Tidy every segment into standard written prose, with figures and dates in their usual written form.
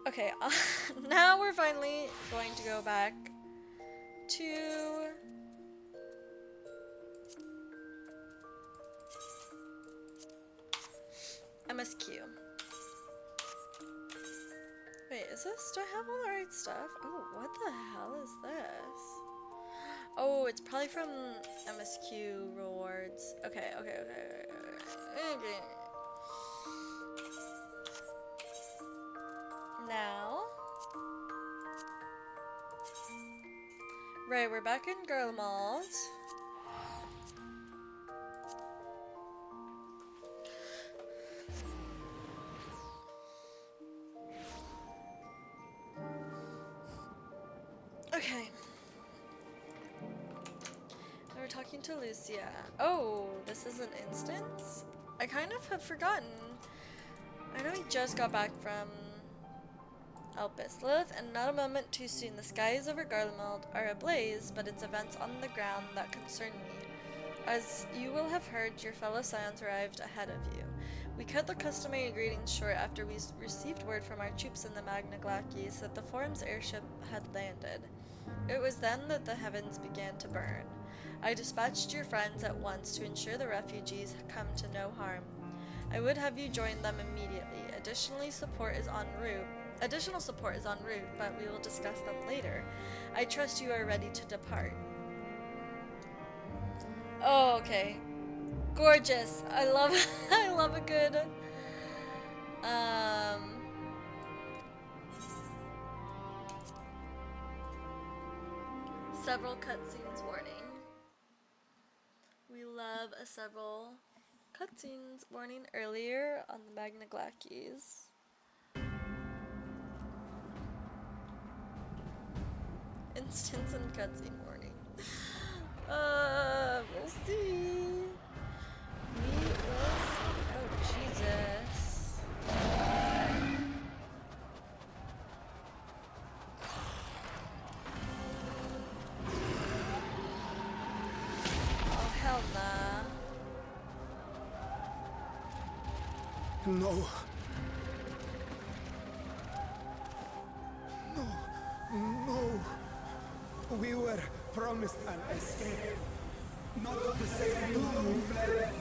Okay, now we're finally going to go back to MSQ. Wait, is this? Do I have all the right stuff? Oh, what the hell is this? Oh, it's probably from MSQ rewards. Okay. Now. Right, we're back in Garlemald. Okay. Now we're talking to Lucia. Oh, this is an instance? I kind of have forgotten. I know we just got back from Albistleth, and not a moment too soon. The skies over Garlemald are ablaze, but it's events on the ground that concern me. As you will have heard, your fellow scions arrived ahead of you. We cut the customary greetings short after we received word from our troops in the Magna Glakis that the Forum's airship had landed. It was then that the heavens began to burn. I dispatched your friends at once to ensure the refugees come to no harm. I would have you join them immediately. Additional support is en route, but we will discuss them later. I trust you are ready to depart. Oh, okay. Gorgeous. I love I love a good several cutscenes warning. We love a several cutscenes warning earlier on the Magna Glakis. Instance and cutscene warning. We'll see. We will see. Oh, Jesus. Oh, hell nah. No. No. We were promised an escape. Not the same who fled.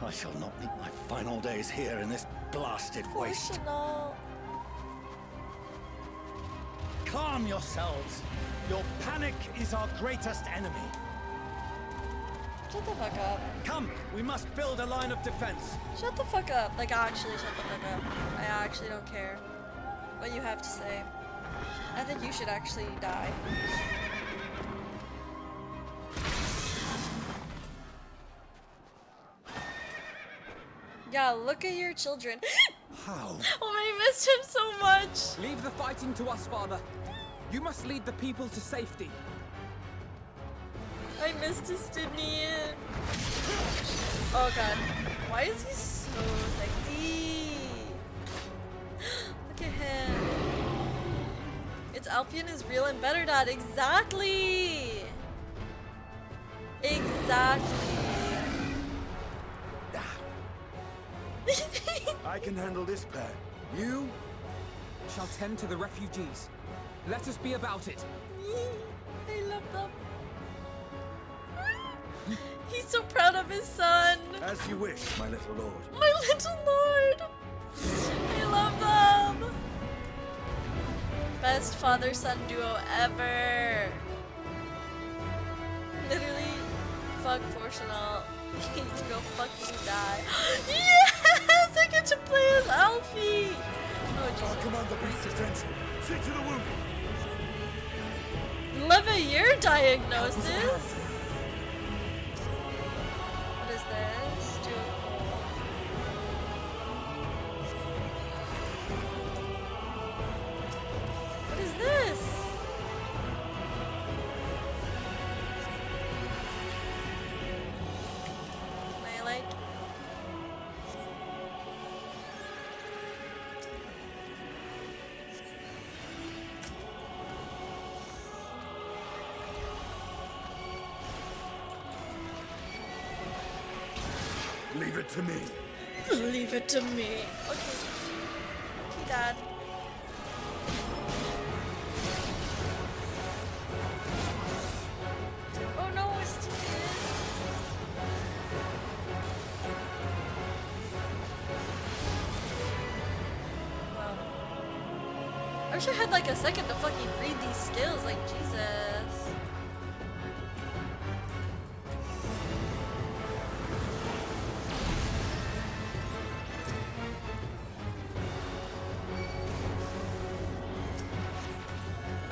I shall not meet my final days here in this blasted waste. Fourchenaults. Calm yourselves. Your panic is our greatest enemy. Shut the fuck up. Come, we must build a line of defense. Shut the fuck up. Like, actually, shut the fuck up. I actually don't care what you have to say. I think you should actually die. Yeah, look at your children. How? Oh, I missed him so much. Leave the fighting to us, Father. You must lead the people to safety. I missed his Sydney. Oh god. Why is he so sexy? Look at him. It's Alpian is real and better, Dad. Exactly. Exactly. I can handle this pair. You? Shall tend to the refugees. Let us be about it. I love them. He's so proud of his son. As you wish, my little lord. My little lord. I love them. Best father-son duo ever. Literally, fuck Fourchenault. Go fucking die. Yes! I get to play as Alfie! Oh, I'll Jesus. command the beast's attention. See to the wounded. 11-year diagnosis? What is this? Do a call. What is this? Can I like... Leave it to me. Leave it to me. Okay. Okay, Dad. Oh no, it's stupid. Wow. I wish I had like a second to fucking read these skills, like Jesus.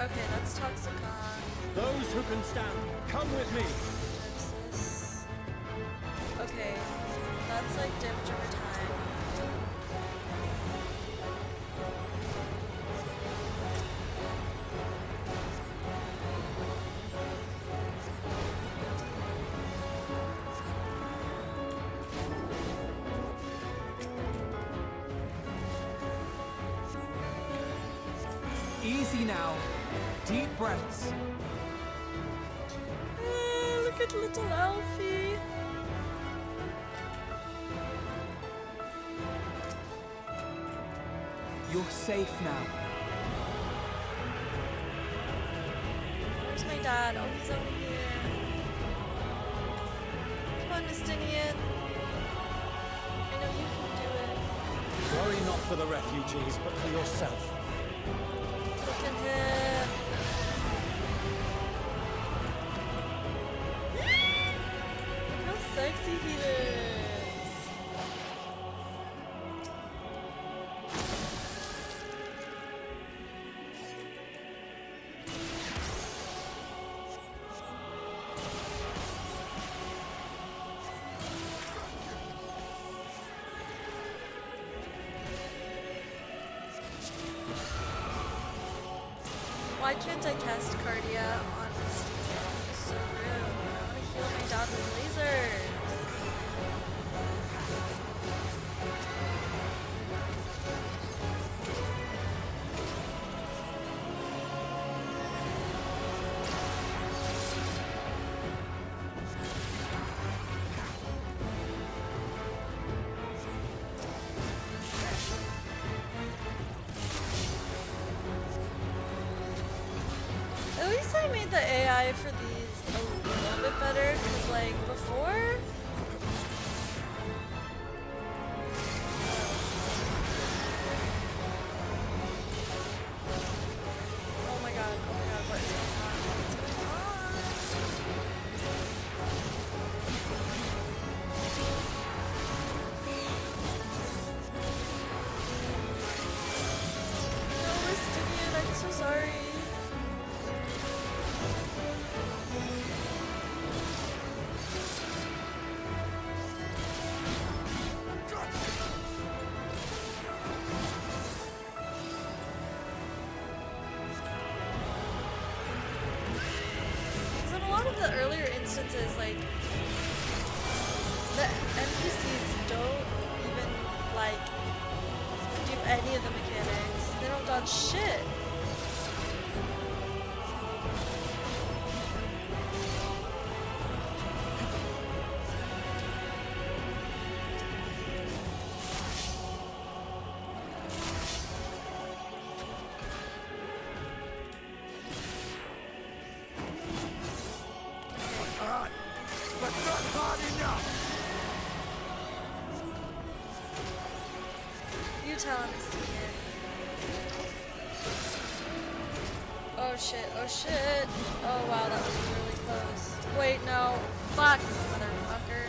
Okay, that's Toxicon. Those who can stand, come with me. Versus. Okay, that's like damage over time. Easy now. Deep breaths. Look at little Alfie. You're safe now. Where's my dad? Oh, he's over here. Come on, Justinian. I know you can do it. Worry not for the refugees, but for yourself. Look at him. Look how sexy he is. Why can't I cast Cardia on Justinian? He's so rude. I want to heal my dad with lasers. At least I made the AI for these a little bit better, because like before... Oh my god, what is going on? What's going on? No, Justinian, I'm so sorry. So in a lot of the earlier instances, like, the NPCs don't even, like, do any of the mechanics. They don't dodge shit. Hard, but not hard enough. You tell him, Justinian. Oh shit, oh shit. Oh wow, that was really close. Wait, no. Fuck, motherfucker.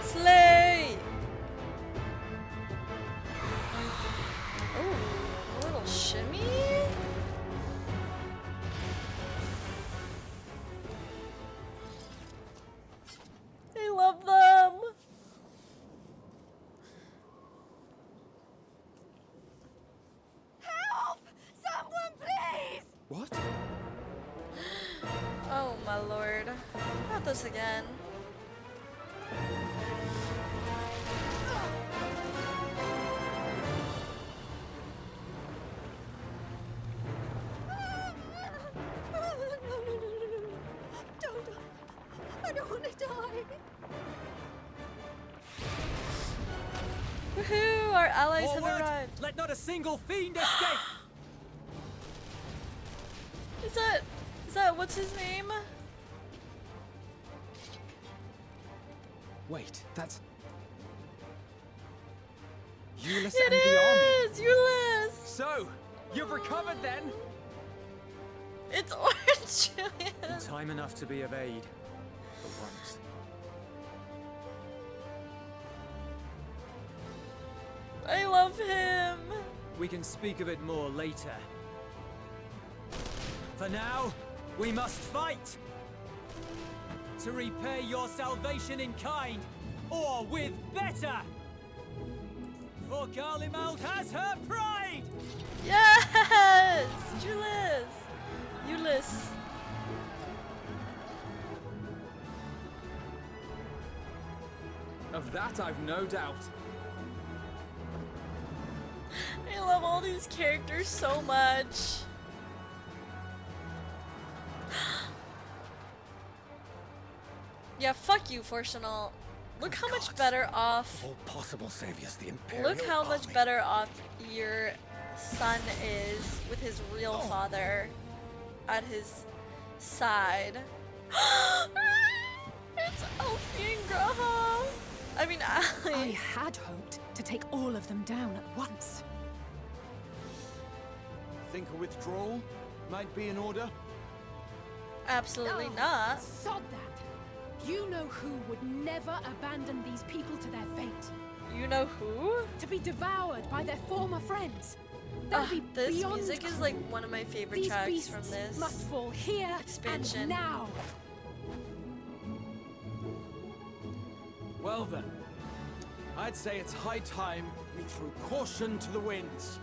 Slay! Oh, a little shimmy? I love them! Help! Someone, please! What? Oh my lord. Not this again. our allies have Forward! arrived. Let not a single fiend escape! Is that what's his name? Wait, that's... Euless It and the army. is Ulyss. So, you've recovered then? It's Orange Julius. In time enough to be of aid. For once. I love him. We can speak of it more later. For now, we must fight! To repay your salvation in kind, or with better! For Garlemald has her pride! Yes, Julius. Ulyss. Of that I've no doubt. I love all these characters so much. Yeah, fuck you, fourchenault. Look how much better off. All possible saviors, the Imperial Look how much Army. better off your son is with his real father at his side. It's Elfie and Graha. I mean, I Ali. had hoped to take all of them down at once. Think a withdrawal might be in order? Absolutely Oh, not. Sod that. You know who would never abandon these people to their fate. You know who? To be devoured by their former friends. They'll be This beyond music is cruel. like one of my favorite These tracks beasts from this. must fall here expansion. and now. Well then, I'd say it's high time we threw caution to the winds.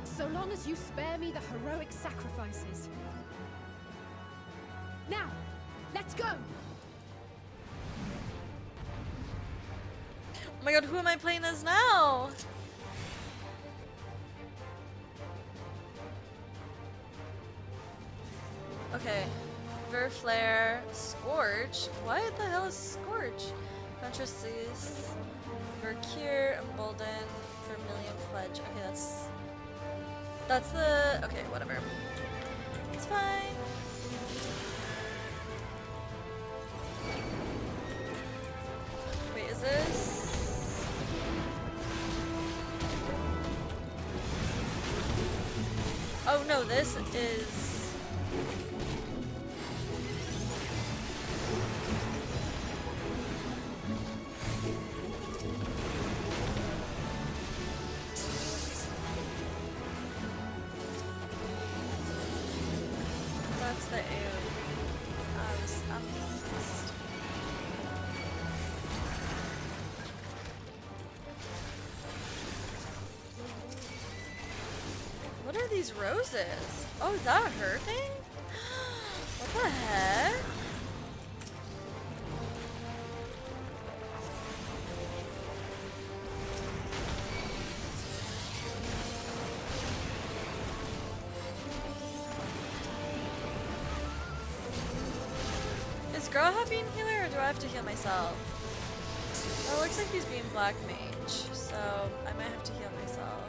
So long as you spare me the heroic sacrifices. Now, let's go. Oh my god, who am I playing as now? Okay. Verflare, Scorch. What the hell is Scorch? Contrastes, Vercure, Embolden, Vermilion Pledge. Okay, that's the. Okay, whatever. It's fine. Wait, is this? Oh no, this is. That's the ale. I'm lost. What are these roses? Oh, is that her thing? What the heck? Is Graha being healer or do I have to heal myself? Well, it looks like he's being Black Mage, so I might have to heal myself.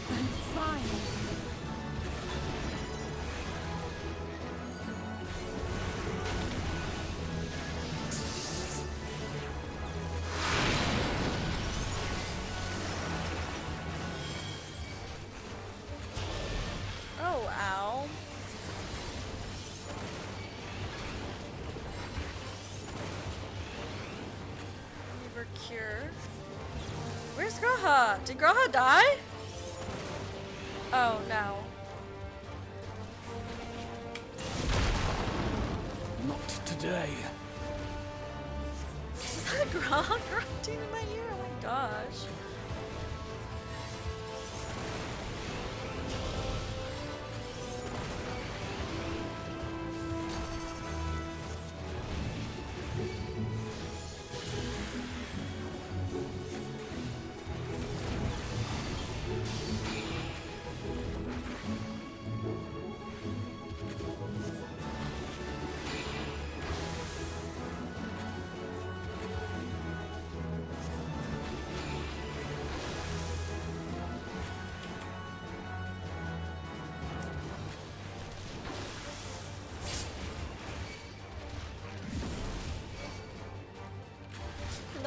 I'm fine. Oh, ow. Reaver Cure. Where's Graha? Did Graha die? Oh, no. Not today. Is that Graha grunting in my ear? Oh my gosh.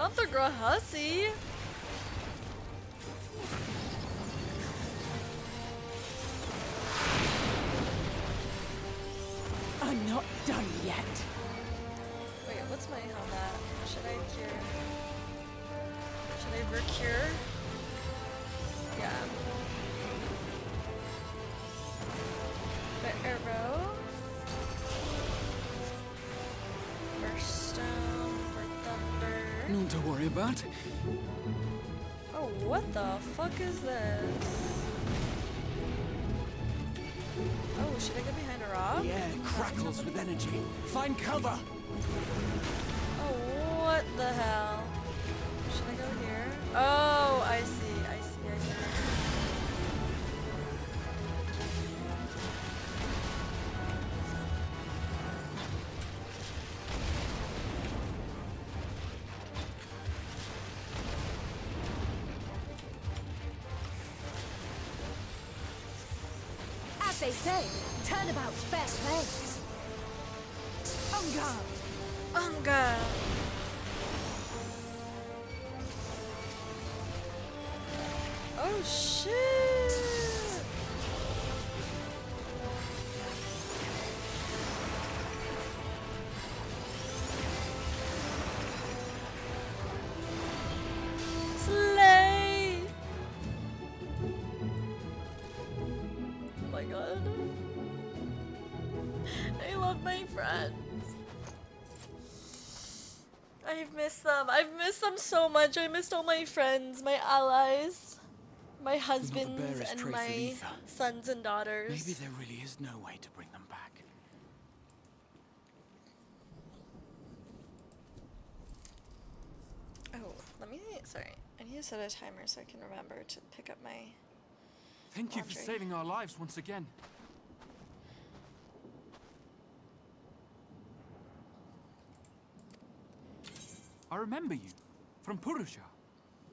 Not the Grahussi. I'm not done yet. Wait, what's my health at? Should I cure? Should I recure? Yeah. The arrow. For stone, for thunder. None to worry about. Oh, what the fuck is this? Oh, should I get behind a rock? The air crackles with energy. Find cover! Oh, what the hell? Should I go here? Oh, I see. As they say, turnabout's fair play. On guard. On guard. Oh shit! Slay! Oh my god. I love my friends. I've missed them. I've missed them so much. I missed all my friends, my allies, my husbands, barest and trace of my ether. sons and daughters. Maybe there really is no way to bring them back. Oh, let me. Sorry. I need to set a timer so I can remember to pick up my. Thank you for laundry. saving our lives once again. I remember you from Purusha.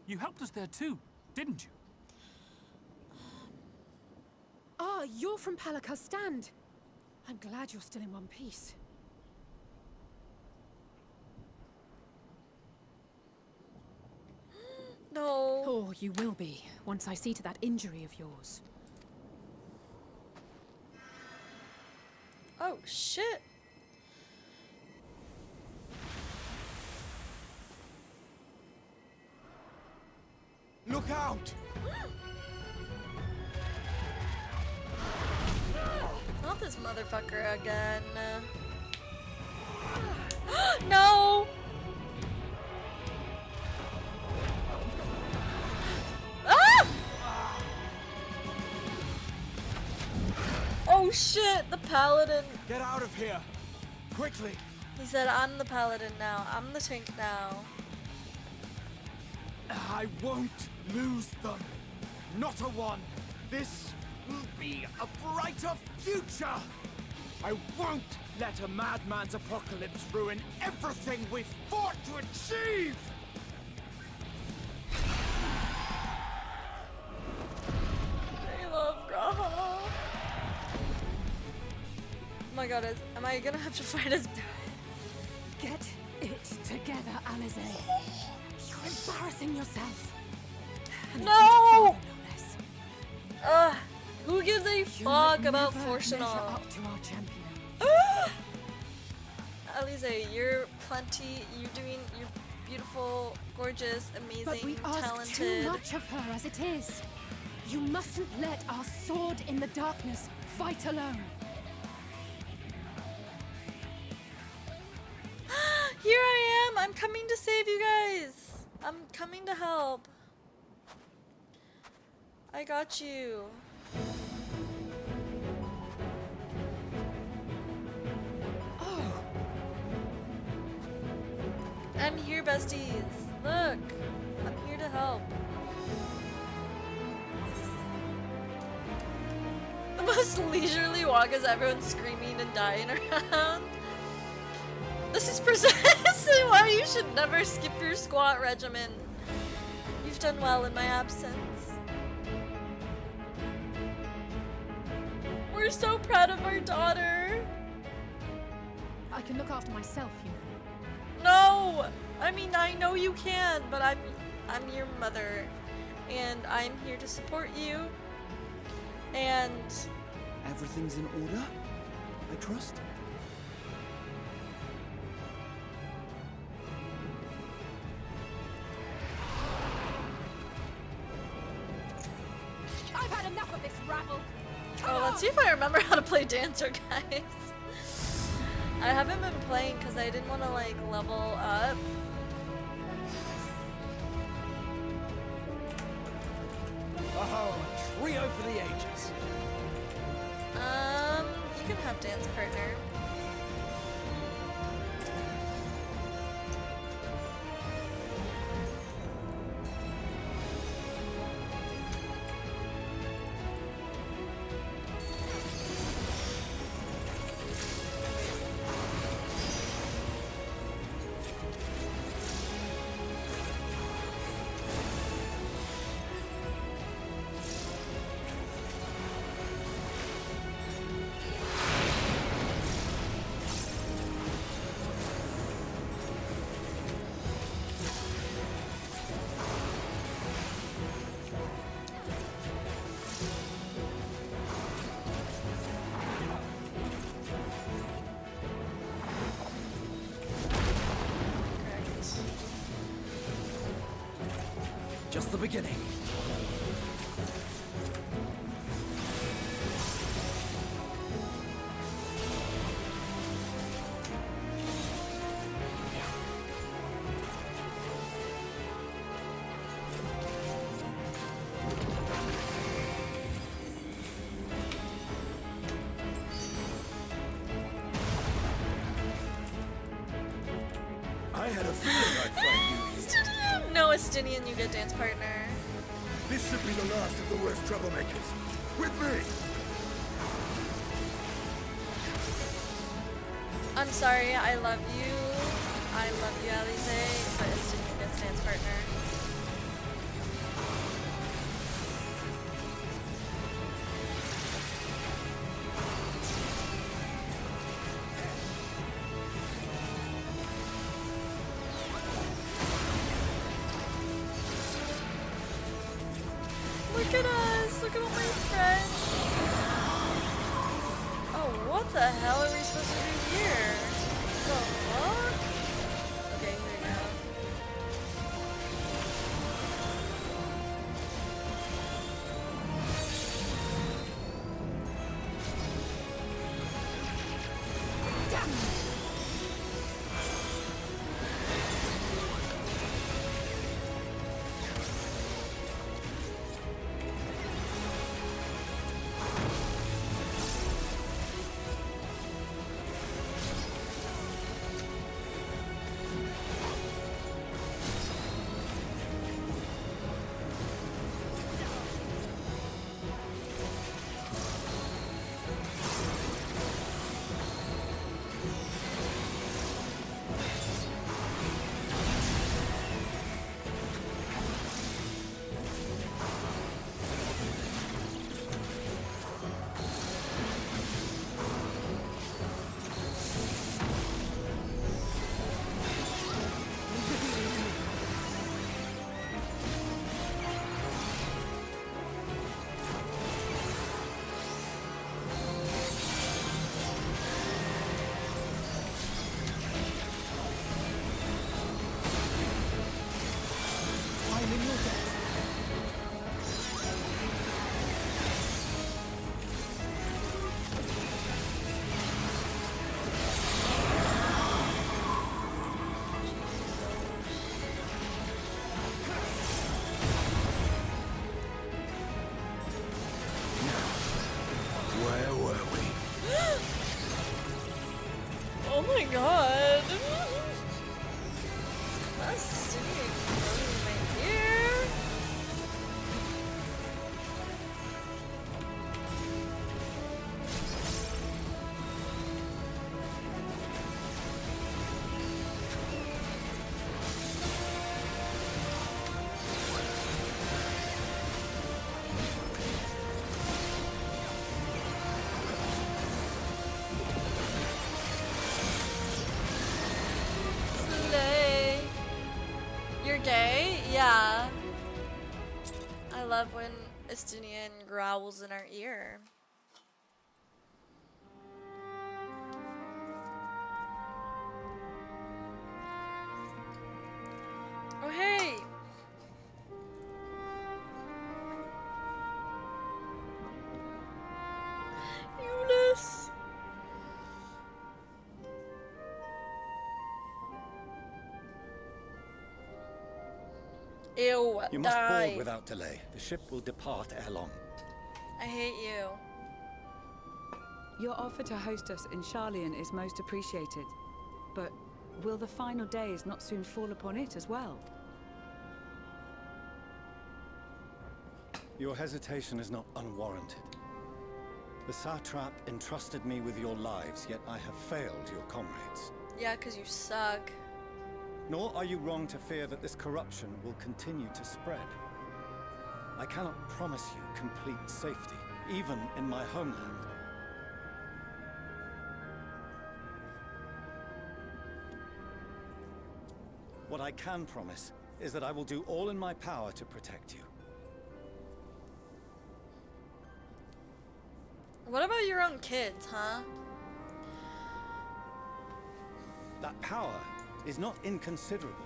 You helped us there too, didn't you? Ah, you're from Palaka's stand. I'm glad you're still in one piece. No. Oh, you will be, once I see to that injury of yours. Oh shit. Look out! Not this motherfucker again. No! Ah! Oh shit, the paladin. Get out of here! Quickly! He said, I'm the paladin now. I'm the tank now. I won't lose them. Not a one. This will be a brighter future. I won't let a madman's apocalypse ruin everything we've fought to achieve. I love Graha. Oh my god, am I gonna have to fight his... Get it together, Alize. You're embarrassing yourself. And No! no less. Who gives a You'll fuck about never measure fourchenaults? up to our champion. Alize, you're plenty, you're beautiful, gorgeous, amazing, But we ask talented. too much of her as it is. You mustn't let our sword in the darkness fight alone. Here I am! I'm coming to save you guys! I'm coming to help. I got you. Oh, I'm here, besties. Look, I'm here to help. The most leisurely walk as everyone's screaming and dying around. This is precisely why you should never skip your squat regimen. You've done well in my absence. We're so proud of our daughter. I can look after myself, you know. No! No! I mean, I know you can, but I'm your mother, and I'm here to support you. And Everything's in order, I trust? I've had enough of this rabble. oh, let's see if I remember how to play Dancer, guys. I haven't been playing because I didn't want to like level up. Oh, a trio for the ages. You can have dance partner. Just the beginning. I had a feeling I'd find you. Estinian! No, Estinian, you get dance partner. This should be the last of the worst troublemakers. With me! I'm sorry, I love you. I love you, Alize, but Estinian gets dance partner. Look at us! Look at all my friends! Oh, what the hell are we supposed to do here? The fuck? Okay, here we go. Oh my god! That's sick. Over here. Slay. love when Estinian growls in our ear. Oh hey! Eunice! Ew, You must die. board without delay. The ship will depart ere long. I hate you. Your offer to host us in Sharlayan is most appreciated. But will the final days not soon fall upon it as well? Your hesitation is not unwarranted. The satrap entrusted me with your lives, yet I have failed your comrades. Yeah, 'cause you suck. Nor are you wrong to fear that this corruption will continue to spread. I cannot promise you complete safety, even in my homeland. What I can promise is that I will do all in my power to protect you. What about your own kids, huh? That power is not inconsiderable.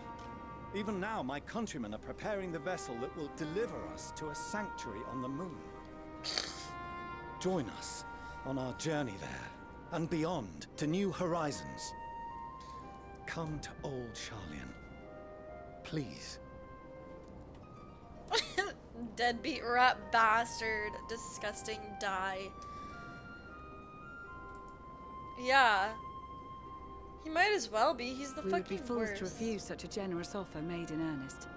Even now, my countrymen are preparing the vessel that will deliver us to a sanctuary on the moon. Join us on our journey there, and beyond, to new horizons. Come to old Sharlayan. Please. Deadbeat rat bastard. Disgusting. Die. Yeah. He might as well be. He's the We would be fucking fools worst. to refuse such a generous offer made in earnest.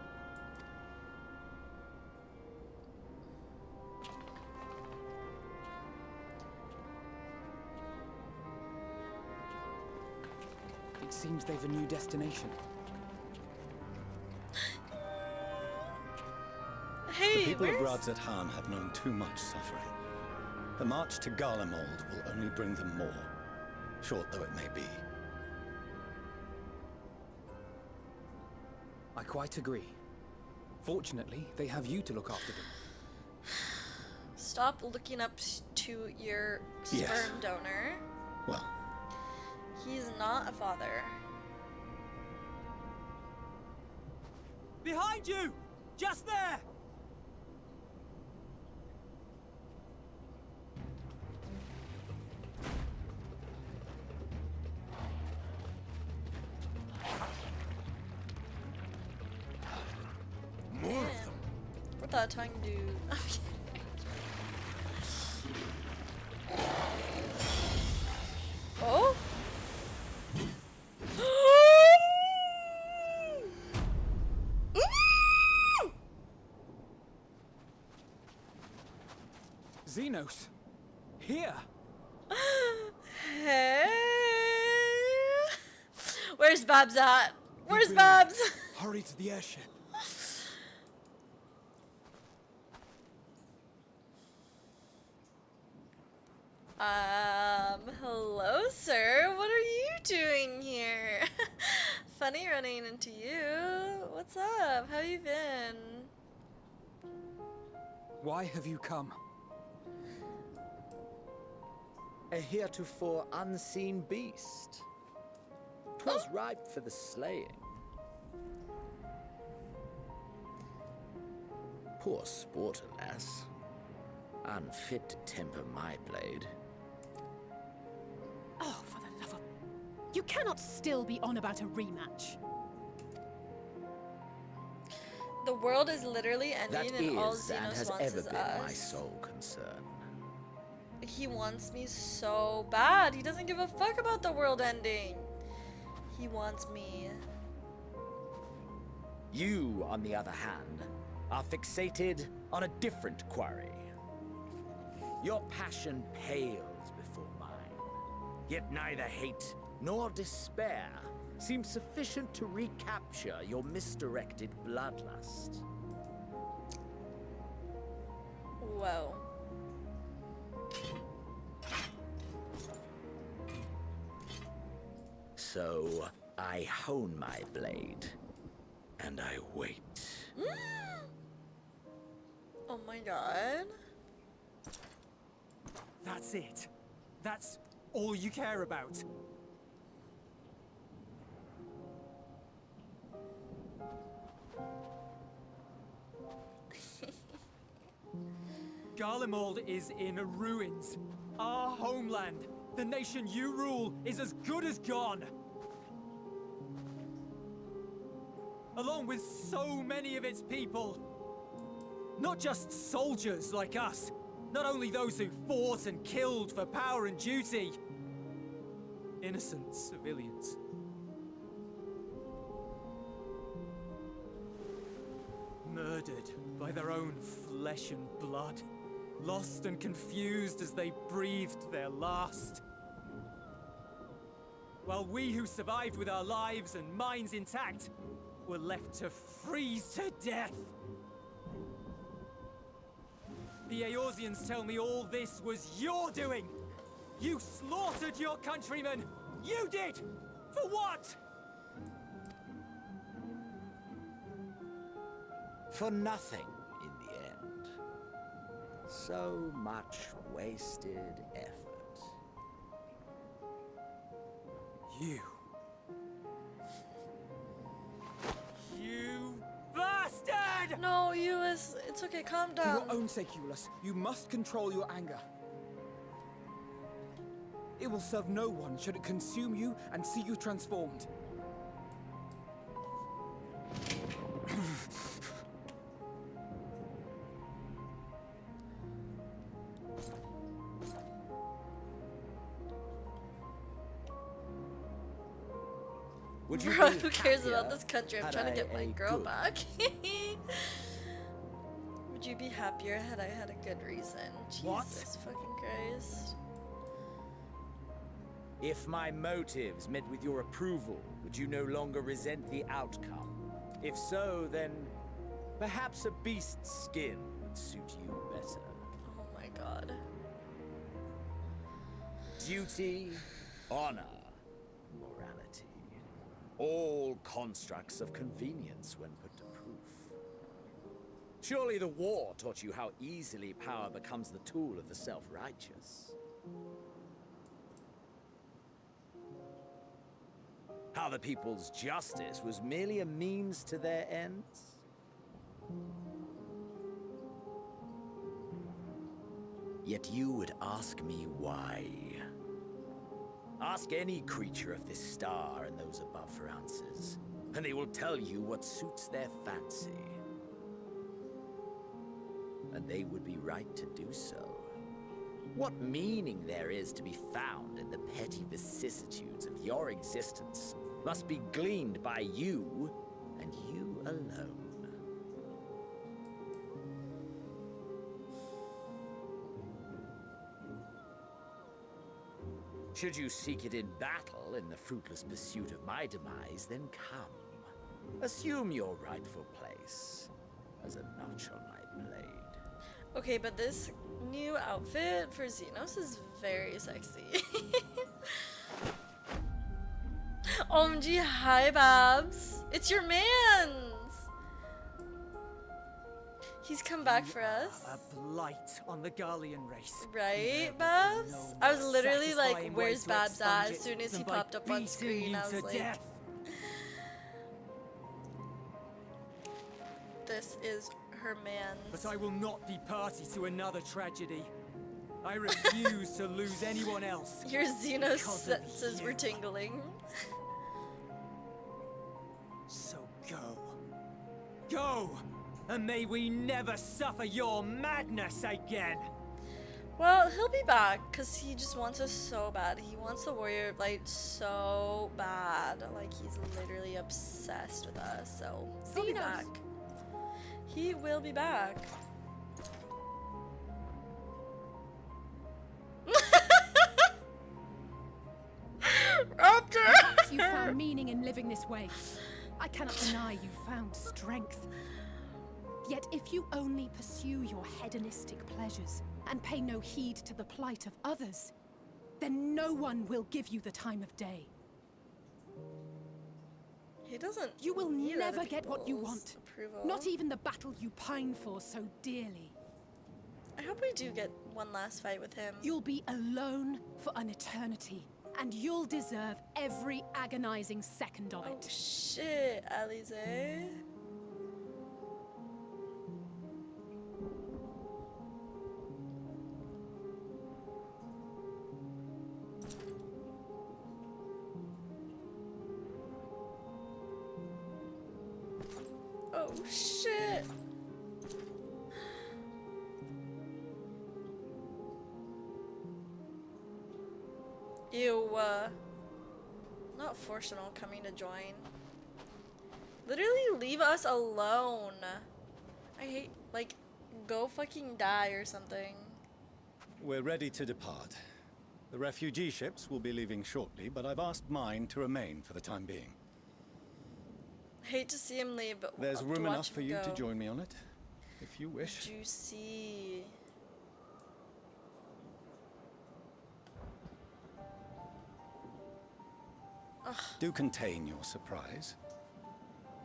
It seems they've a new destination. Hey, The people of where's... Radzat-Han have known too much suffering. The march to Garlemald will only bring them more, short though it may be. I quite agree. Fortunately, they have you to look after them. Stop looking up to your sperm Yes. donor. Well, He's not a father. Behind you! Just there! More of them. What that tongue dude? Oh? Xenos! Here! Hey. Where's Babs at? Where's Billy, Babs? Hurry to the airship. Hello, sir. What are you doing here? Funny running into you. What's up? How you been? Why have you come? A heretofore unseen beast. 'Twas ripe for the slaying. Poor sport, alas. Unfit to temper my blade. Oh, for the love of... You cannot still be on about a rematch. The world is literally That ending and all is and Xenos has wants ever is been us. my sole concern. He wants me so bad. He doesn't give a fuck about the world ending. He wants me. You, on the other hand, are fixated on a different quarry. Your passion pales before mine, yet neither hate nor despair seems sufficient to recapture your misdirected bloodlust. Whoa. So I hone my blade, and I wait. Oh my god. That's it. That's all you care about. Garlemald is in ruins. Our homeland, the nation you rule, is as good as gone. Along with so many of its people. Not just soldiers like us. Not only those who fought and killed for power and duty. Innocent civilians. Murdered by their own flesh and blood. Lost and confused as they breathed their last. While we who survived with our lives and minds intact were left to freeze to death. The Eorzeans tell me all this was your doing! You slaughtered your countrymen! You did! For what? For nothing in the end. So much wasted effort. You bastard! No, Euless, it's okay, calm For down. your own sake, Euless, you must control your anger. It will serve no one should it consume you and see you transformed. Would you Bro, be who cares happier about this country? I'm had trying to I get my a girl good back. Would you be happier had I had a good reason? What? Jesus fucking Christ. If my motives met with your approval, would you no longer resent the outcome? If so, then perhaps a beast's skin would suit you better. Oh my god. Duty, honor, morality. All constructs of convenience when put to proof. Surely the war taught you how easily power becomes the tool of the self-righteous. How the people's justice was merely a means to their ends? Yet you would ask me why. Ask any creature of this star and those above for answers, and they will tell you what suits their fancy. And they would be right to do so. What meaning there is to be found in the petty vicissitudes of your existence must be gleaned by you, and you alone. Should you seek it in battle in the fruitless pursuit of my demise, then come. Assume your rightful place as a notch on my blade. Okay, but this new outfit for Xenos is very sexy. OMG, hi Babs. It's your man's. He's come back for us. A blight on the Garlean race. Right, There Babs? was no I was more literally like, satisfying way where's to Babs at? expunge As it soon as he than by popped up on beating screen, you I was to like, death. this is her man's. But I will not be party to another tragedy. I refuse to lose anyone else. Your Xenos because of senses were you. tingling. So go. Go! And may we never suffer your madness again! Well, he'll be back, because he just wants us so bad. He wants the Warrior of Light so bad. Like, he's literally obsessed with us, so he'll be Xenos. back. He will be back. You found meaning in living this way. I cannot deny you found strength. Yet if you only pursue your hedonistic pleasures and pay no heed to the plight of others, then no one will give you the time of day. He doesn't. You will need never other get what you people's want. Approval. Not even the battle you pine for so dearly. I hope we do get one last fight with him. You'll be alone for an eternity, and you'll deserve every agonizing second of Oh it. shit, Alize. Oh shit. Ew, not Fortunal coming to join. Literally leave us alone. I hate, like, go fucking die or something. We're ready to depart. The refugee ships will be leaving shortly, but I've asked mine to remain for the time being. Hate to see him leave, but There's to room watch enough for him you to go. join me on it, if you wish. Juicy. Do contain your surprise.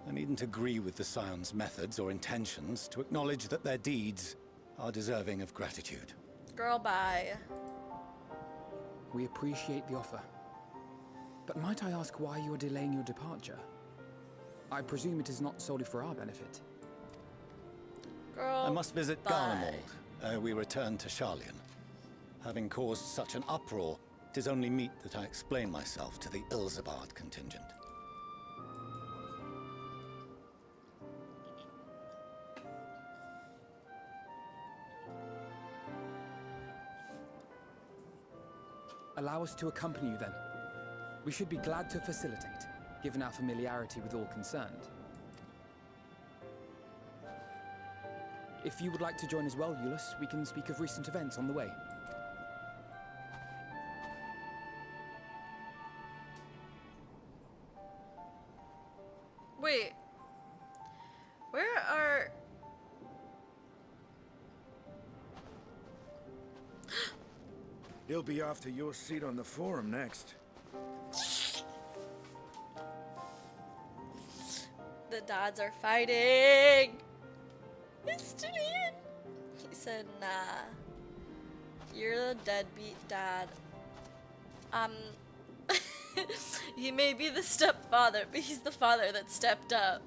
I needn't agree with the Scion's methods or intentions to acknowledge that their deeds are deserving of gratitude. Girl, bye. We appreciate the offer. But might I ask why you are delaying your departure? I presume it is not solely for our benefit. Girl, I must visit bye. Garlemald ere we return to Sharlayan. Having caused such an uproar, it is only meet that I explain myself to the Ilzabard contingent. Allow us to accompany you then. We should be glad to facilitate, given our familiarity with all concerned. If you would like to join as well, Eulus, we can speak of recent events on the way. Wait. Where are... He'll be after your seat on the forum next. The dads are fighting! Justinian! He said, nah. You're the deadbeat dad. He may be the stepfather, but he's the father that stepped up.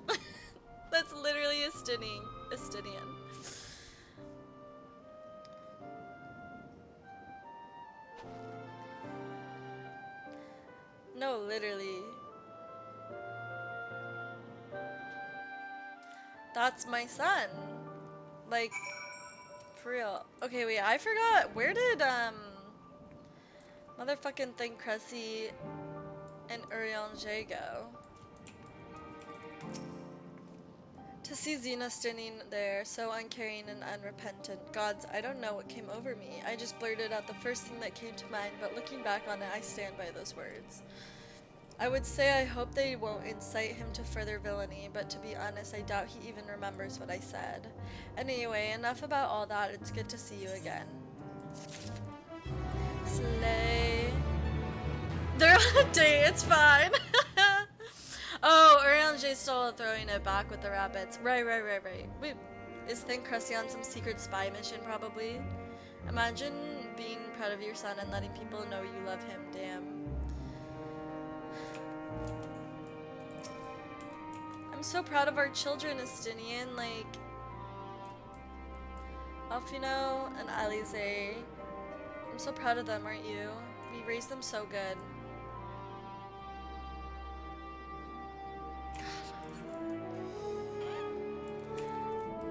That's literally Justinian. No, literally. That's my son. Like, for real. Okay, wait, I forgot. Where did, motherfucking thing Cressy and Urianger go? To see Xenostinian there, so uncaring and unrepentant. Gods, I don't know what came over me. I just blurted out the first thing that came to mind, but looking back on it, I stand by those words. I would say I hope they won't incite him to further villainy, but to be honest, I doubt he even remembers what I said. Anyway, enough about all that. It's good to see you again. Slay. They're on a date, it's fine. Oh, Urianger's still throwing it back with the rabbits. Right. Wait, is Thin Cressy on some secret spy mission, probably? Imagine being proud of your son and letting people know you love him, damn. I'm so proud of our children, Estinian, like Alfino and Alize. I'm so proud of them, aren't you? We raised them so good.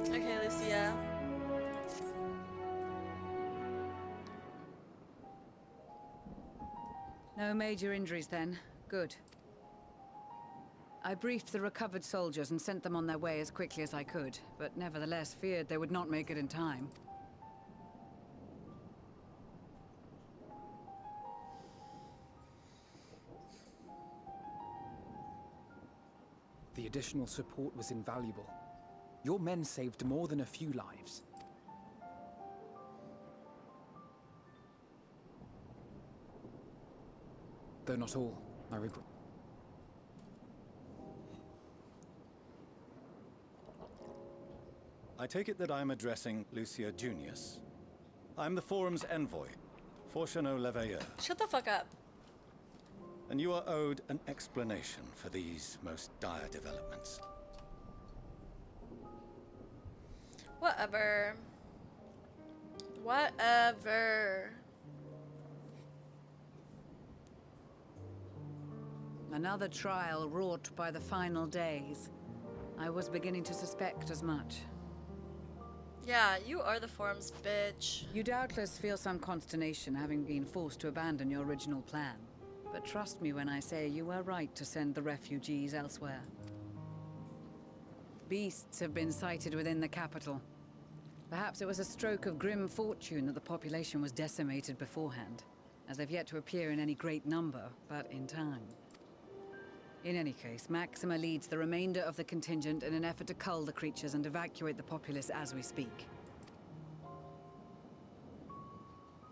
Okay, Lucia. No major injuries then. Good. I briefed the recovered soldiers and sent them on their way as quickly as I could, but nevertheless feared they would not make it in time. The additional support was invaluable. Your men saved more than a few lives. Though not all, I regret. I take it that I'm addressing Lucia Junius. I'm the Forum's envoy, fourchenaults. Shut the fuck up. And you are owed an explanation for these most dire developments. Whatever. Whatever. Another trial wrought by the final days. I was beginning to suspect as much. Yeah, you are the Forum's bitch. You doubtless feel some consternation having been forced to abandon your original plan. But trust me when I say you were right to send the refugees elsewhere. Beasts have been sighted within the capital. Perhaps it was a stroke of grim fortune that the population was decimated beforehand, as they've yet to appear in any great number, but in time. In any case, Maxima leads the remainder of the contingent in an effort to cull the creatures and evacuate the populace as we speak.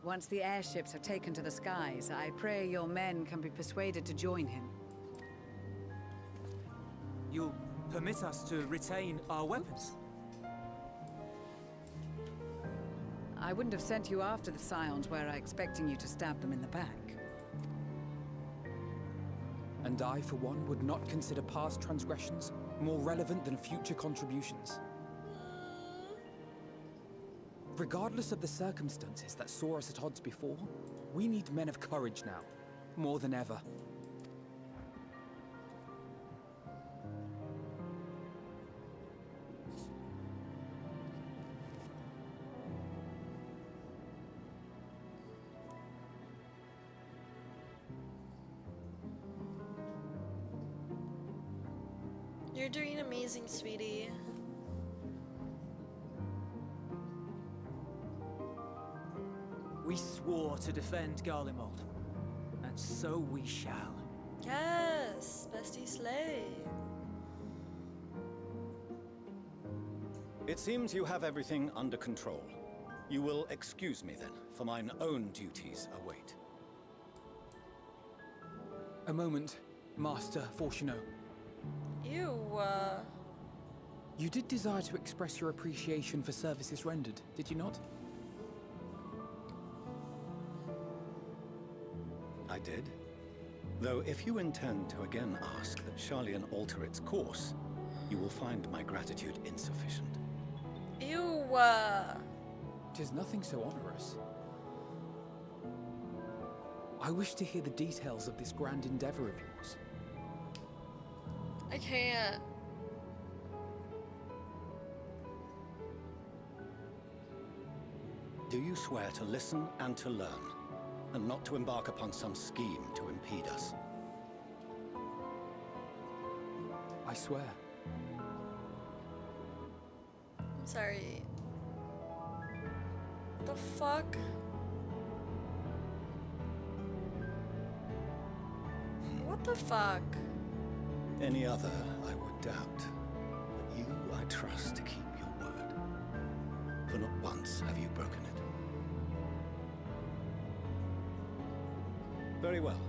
Once the airships have taken to the skies, I pray your men can be persuaded to join him. You'll permit us to retain our weapons? I wouldn't have sent you after the Scions were I expecting you to stab them in the back. And I, for one, would not consider past transgressions more relevant than future contributions. Regardless of the circumstances that saw us at odds before, we need men of courage now, more than ever. You're doing amazing, sweetie. We swore to defend Garlemald, and so we shall. Yes, bestie slay. It seems you have everything under control. You will excuse me then, for mine own duties await. A moment, Master Fourchenault. Ew. You did desire to express your appreciation for services rendered, did you not? I did. Though if you intend to again ask that Charlian alter its course, you will find my gratitude insufficient. Ew. 'Tis nothing so onerous. I wish to hear the details of this grand endeavor of yours. I can't. Do you swear to listen and to learn, and not to embark upon some scheme to impede us? I swear. I'm sorry. The fuck? What the fuck? Any other, I would doubt. But you, I trust to keep your word. For not once have you broken it. Very well.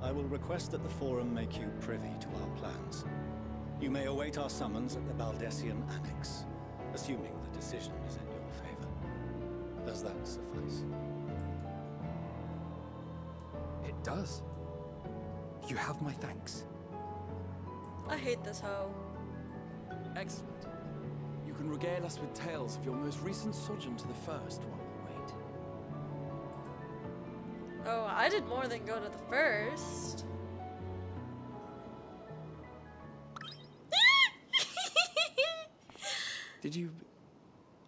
I will request that the Forum make you privy to our plans. You may await our summons at the Baldessian Annex, assuming the decision is in your favor. Does that suffice? It does. You have my thanks. I hate this hoe. Excellent. You can regale us with tales of your most recent sojourn to the First while we wait. Oh, I did more than go to the first. Did you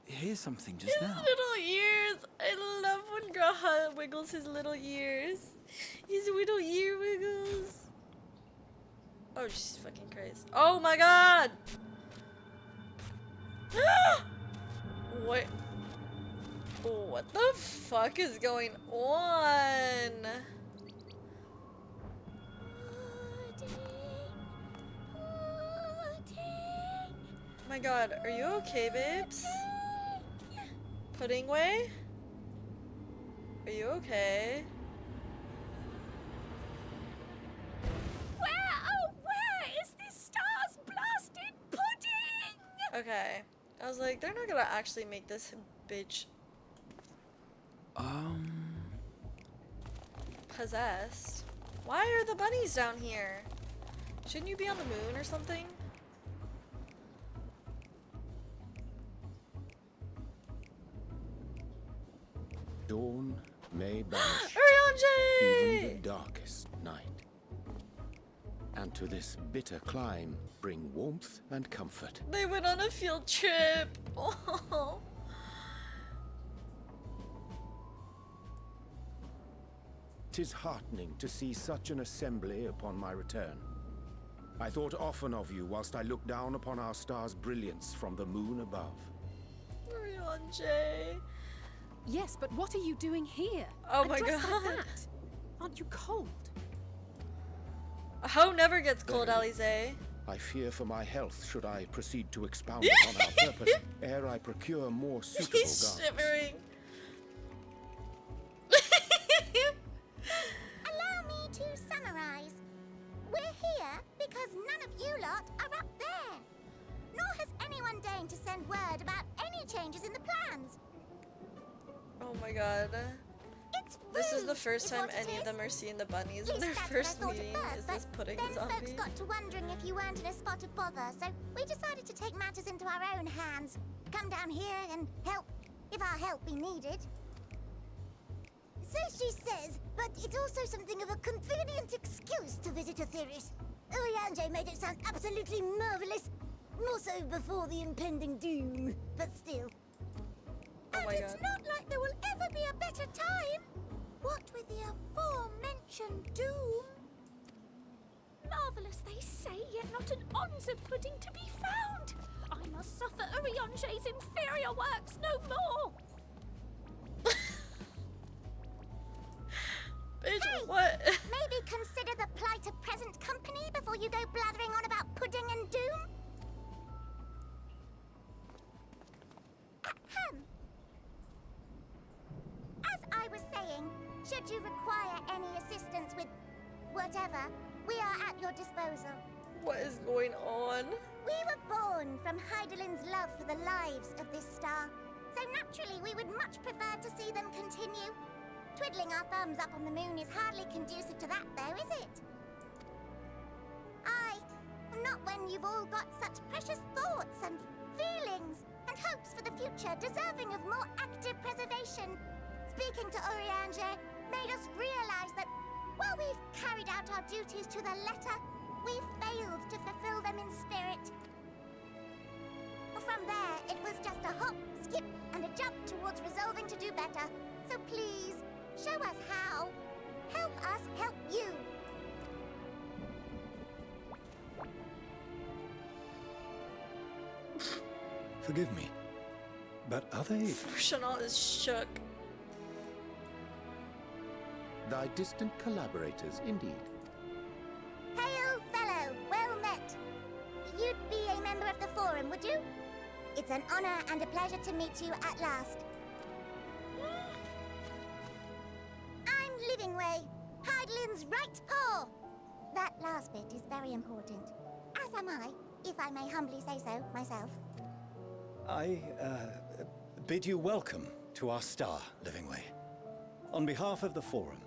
hear something just His now? little ears. I love when Graha wiggles his little ears. His little ear wiggles. Oh, Jesus fucking Christ. Oh my god! What? What the fuck is going on? Oh my god, are you okay, babes? Pudding way? Are you okay? Where is this stars blasted pudding? Okay. I was like, they're not gonna actually make this bitch Possessed? Why are the bunnies down here? Shouldn't you be on the moon or something? Dawn may banish Urianger! even the darkest night. And to this bitter clime bring warmth and comfort. They went on a field trip. Oh. "'Tis heartening to see such an assembly upon my return. I thought often of you whilst I looked down upon our star's brilliance from the moon above. Urianger. Yes, but what are you doing here? Oh And my dressed god. like that? Aren't you cold? A hoe never gets cold, Alize. I fear for my health should I proceed to expound upon our purpose ere I procure more suitable He's garments. shivering. Allow me to summarize. We're here because none of you lot are up there. Nor has anyone deigned to send word about any changes in the plans. Oh my god. It's This is the rude, first is time what it any of is. them are seeing the bunnies At in least their that's what I first thought at meeting. first, Is but this pudding then zombie? folks got to wondering if you weren't in a spot of bother, so we decided to take matters into our own hands. Come down here and help, if our help be needed. So she says, but it's also something of a convenient excuse to visit Etheris. Urianger made it sound absolutely marvelous. More so before the impending doom, but still. Oh my It's god. not like there will ever be a better time. What with the aforementioned doom? Marvelous, they say, yet not an ounce of pudding to be found. I must suffer Urianger's inferior works no more. Bitch, Hey, what? Maybe consider the plight of present company before you go blathering on about pudding and doom? Ahem. As I was saying, should you require any assistance with whatever, we are at your disposal. What is going on? We were born from Heidelin's love for the lives of this star, so naturally we would much prefer to see them continue. Twiddling our thumbs up on the moon is hardly conducive to that, though, is it? Aye, not when you've all got such precious thoughts and feelings and hopes for the future deserving of more active preservation. Speaking to Urianger made us realize that while we've carried out our duties to the letter, we've failed to fulfill them in spirit. From there, it was just a hop, skip, and a jump towards resolving to do better. So please, show us how. Help us help you. Forgive me, but are they... Chanel is shook. Thy distant collaborators, indeed. Hail, fellow, well met. You'd be a member of the Forum, would you? It's an honor and a pleasure to meet you at last. I'm Livingway, Heidelin's right paw. That last bit is very important. As am I, if I may humbly say so myself. I bid you welcome to our star, Livingway. On behalf of the Forum,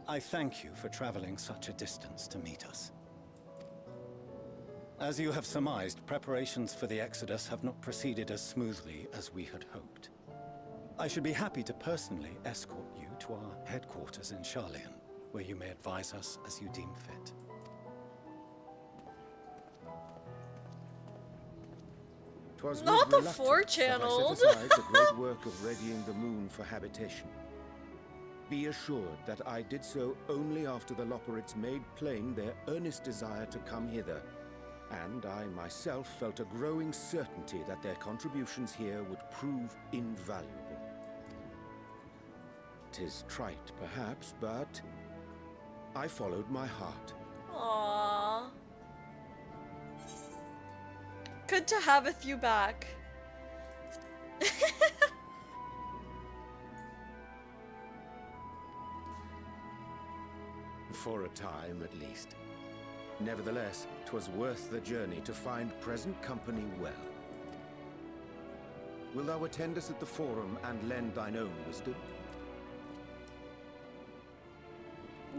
I thank you for traveling such a distance to meet us. As you have surmised, preparations for the Exodus have not proceeded as smoothly as we had hoped. I should be happy to personally escort you to our headquarters in Charlian, where you may advise us as you deem fit. Twas with Not the reluctance that I four-channeled. set aside the great work of readying the moon for habitation. Be assured that I did so only after the Loperids made plain their earnest desire to come hither, and I myself felt a growing certainty that their contributions here would prove invaluable. 'Tis trite, perhaps, but I followed my heart. Aww. Good to have you back. For a time, at least. Nevertheless, 'twas worth the journey to find present company well. Wilt thou attend us at the Forum and lend thine own wisdom?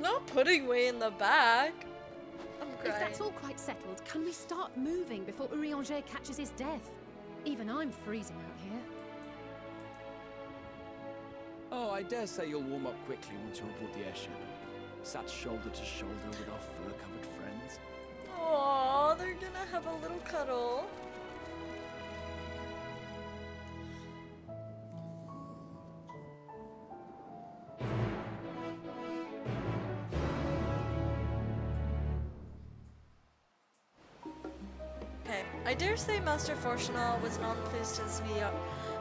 not putting way in the back. I'm If crying. that's all quite settled, can we start moving before Urianger catches his death? Even I'm freezing out here. Oh, I dare say you'll warm up quickly once you're aboard the airship. Sat shoulder to shoulder with our fur-covered friends. Aww, they're gonna have a little cuddle. Okay, I dare say Master Fourchenault was nonplussed as we are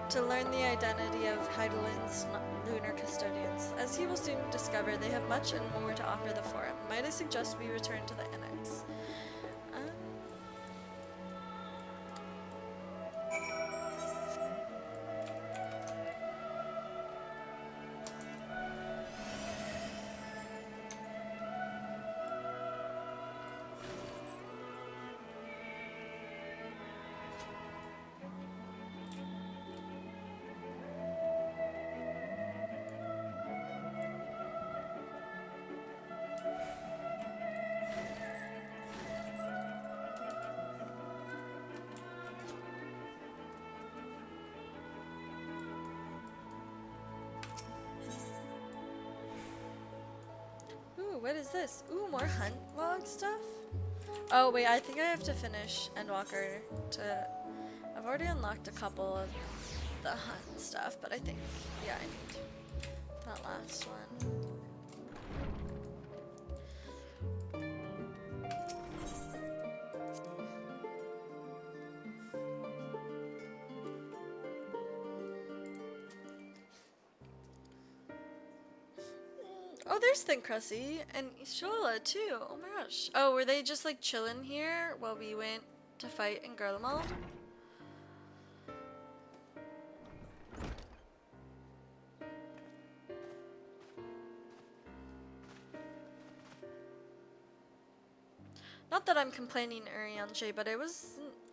to learn the identity of Heidelin's lunar custodians. As he will soon discover, they have much and more to offer the Forum. Might I suggest we return to the annex? Ooh, what is this? Ooh, more hunt log stuff? Oh wait, I think I have to finish Endwalker to... I've already unlocked a couple of the hunt stuff, but I think, yeah, I need that last one. Oh, there's Thin Crusty and Shola too. Oh my gosh. Oh, were they just like chilling here while we went to fight in Garlemald? Not that I'm complaining, Urianger, but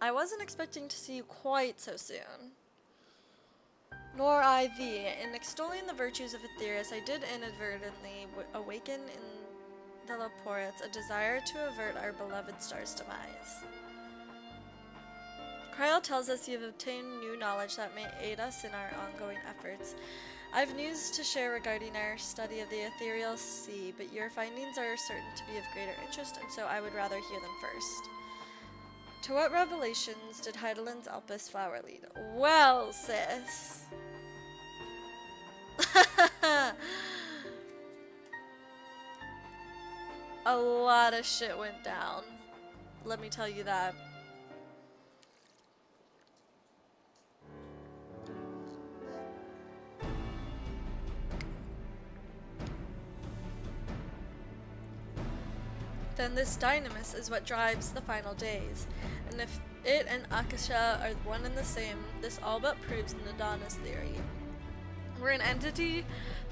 I wasn't expecting to see you quite so soon. Nor I thee. In extolling the virtues of Aetherius, I did inadvertently awaken in the Laporites a desire to avert our beloved star's demise. Kryl tells us you have obtained new knowledge that may aid us in our ongoing efforts. I've news to share regarding our study of the ethereal sea, but your findings are certain to be of greater interest, and so I would rather hear them first. To what revelations did Heidelin's Alpus flower lead? Well, sis. A lot of shit went down. Let me tell you that. Then this dynamis is what drives the final days. And if it and Akasha are one and the same, this all but proves Nadana's theory. We're an entity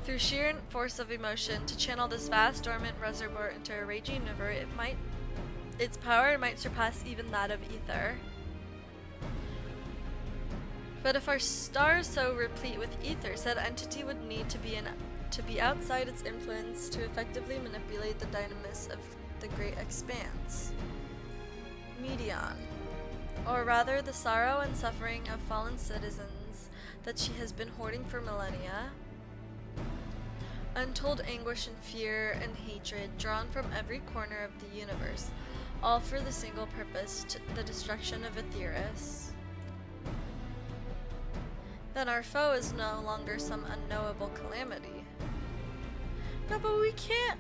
through sheer force of emotion to channel this vast dormant reservoir into a raging river. Its power might surpass even that of ether. But if our star is so replete with ether, said entity would need to be outside its influence to effectively manipulate the dynamis of the great expanse. Medion. Or rather, the sorrow and suffering of fallen citizens that she has been hoarding for millennia. Untold anguish and fear and hatred drawn from every corner of the universe, all for the single purpose, the destruction of Aetherius. Then our foe is no longer some unknowable calamity. No, but we can't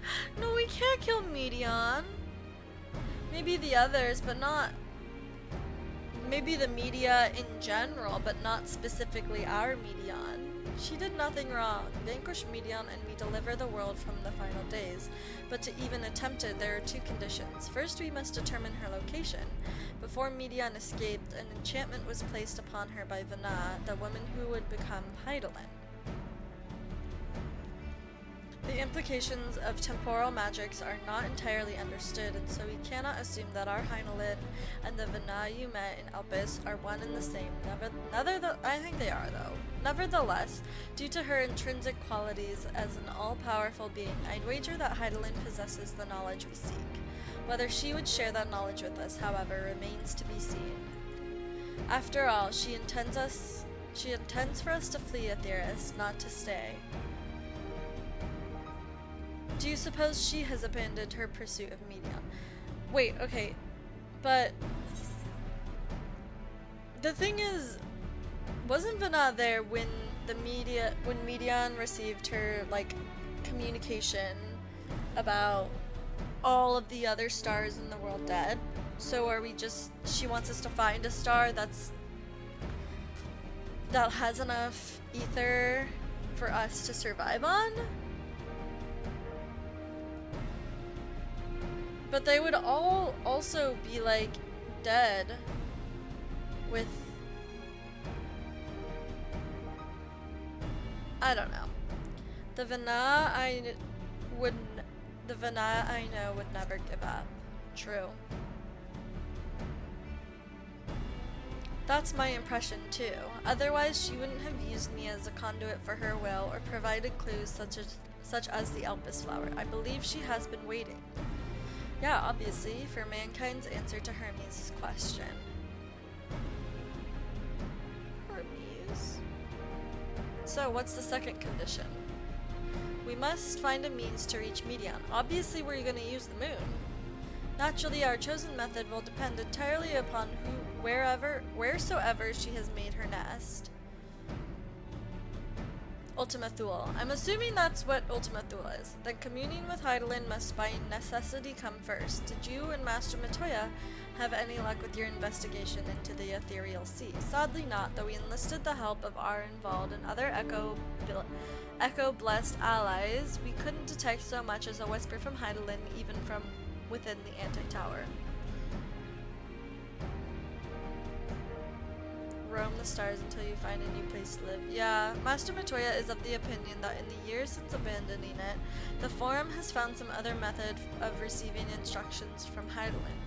kill Medion. Maybe the others, but not... Maybe the media in general, but not specifically our Medion. She did nothing wrong. Vanquish Medion and we deliver the world from the final days. But to even attempt it, there are two conditions. First, we must determine her location. Before Medion escaped, an enchantment was placed upon her by Vana, the woman who would become Heidelin. The implications of temporal magics are not entirely understood, and so we cannot assume that our Heinlein and the Vana you met in Elpis are one and the same. I think they are, though. Nevertheless, due to her intrinsic qualities as an all-powerful being, I'd wager that Heidelin possesses the knowledge we seek. Whether she would share that knowledge with us, however, remains to be seen. After all, she intends for us to flee Aetheris, not to stay. Do you suppose she has abandoned her pursuit of Medion? Wait, okay, but the thing is, wasn't Vana there when Medion received her like communication about all of the other stars in the world dead? So are we just, she wants us to find a star that has enough ether for us to survive on? But they would all also be like dead with, I don't know. The Vana I know would never give up. True. That's my impression too. Otherwise she wouldn't have used me as a conduit for her will or provided clues such as the Elpis flower. I believe she has been waiting. Yeah, obviously, for mankind's answer to Hermes' question. Hermes? So, what's the second condition? We must find a means to reach Medion. Obviously, we're going to use the moon. Naturally, our chosen method will depend entirely upon wheresoever she has made her nest. Ultima Thule. I'm assuming that's what Ultima Thule is. Then communing with Heidelin must by necessity come first. Did you and Master Matoya have any luck with your investigation into the Ethereal Sea? Sadly not, though we enlisted the help of our involved and other Echo-blessed allies. We couldn't detect so much as a whisper from Heidelin, even from within the anti-tower. Roam the stars until you find a new place to live. Yeah, Master Matoya is of the opinion that in the years since abandoning it, the Forum has found some other method of receiving instructions from Heidelin.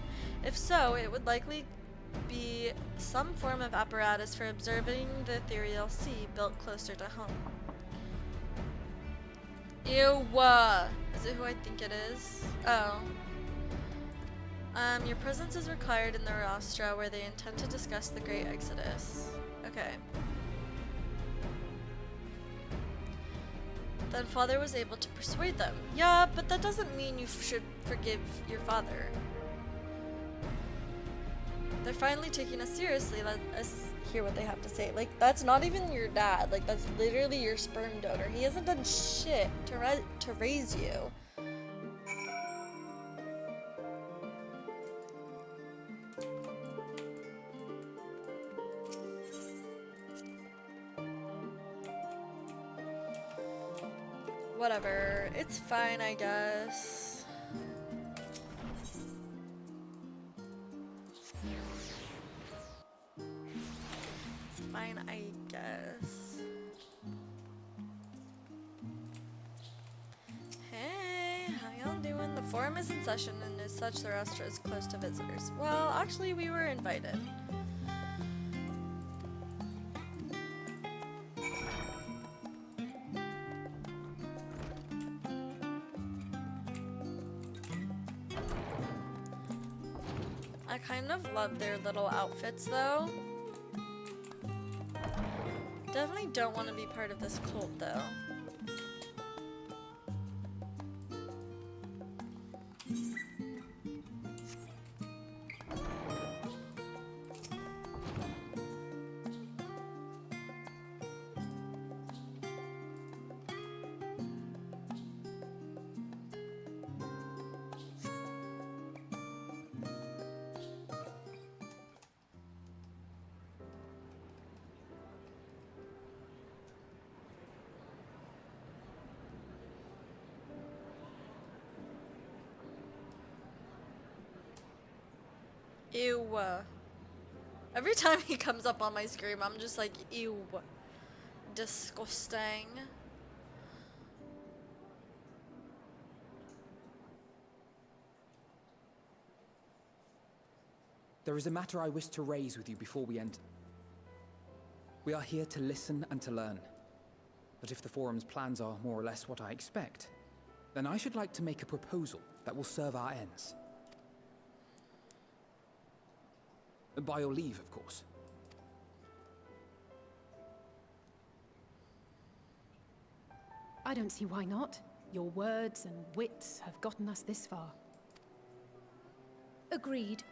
If so, it would likely be some form of apparatus for observing the ethereal sea built closer to home. Ew! Is it who I think it is? Oh. Your presence is required in the Rostra where they intend to discuss the Great Exodus. Okay. Then father was able to persuade them. Yeah, but that doesn't mean you should forgive your father. They're finally taking us seriously. Let us hear what they have to say. Like, that's not even your dad. Like, that's literally your sperm donor. He hasn't done shit to raise you. Whatever. It's fine, I guess. It's fine, I guess. Hey, how y'all doing? The forum is in session and as such the Rostra is closed to visitors. Well, actually we were invited. I kind of love their little outfits though. Definitely don't want to be part of this cult though. Ew. Every time he comes up on my screen, I'm just like, ew. Disgusting. There is a matter I wish to raise with you before we end. We are here to listen and to learn. But if the Forum's plans are more or less what I expect, then I should like to make a proposal that will serve our ends. By your leave, of course. I don't see why not. Your words and wits have gotten us this far. Agreed.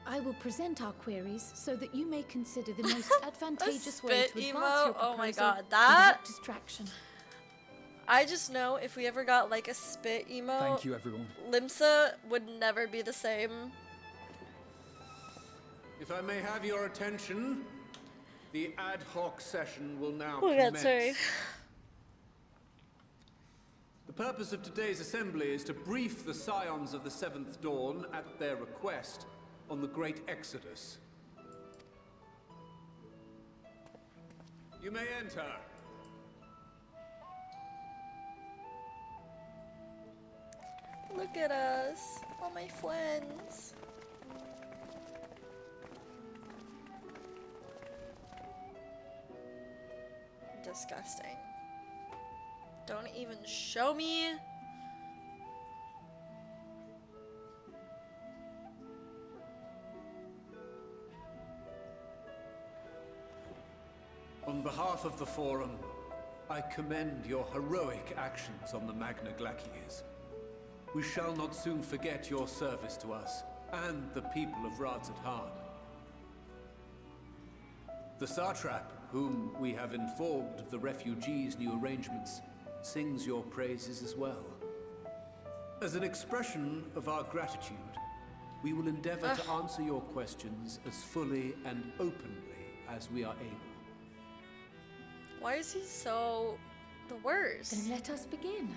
I will present our queries so that you may consider the most advantageous way spit to advance emote? your proposal Oh my god, that without distraction. I just know if we ever got like a spit emote, Thank you, everyone. Limsa would never be the same. If I may have your attention, the ad hoc session will now Oh my god, commence. sorry. The purpose of today's assembly is to brief the Scions of the Seventh Dawn, at their request, on the Great Exodus. You may enter. Look at us, all my friends. Disgusting. Don't even show me. On behalf of the Forum, I commend your heroic actions on the Magna Glaciers. We shall not soon forget your service to us and the people of Radzat-Han. The Satrap, whom we have informed of the refugees' new arrangements, sings your praises as well. As an expression of our gratitude, we will endeavor to answer your questions as fully and openly as we are able. Why is he so the worst? Then let us begin.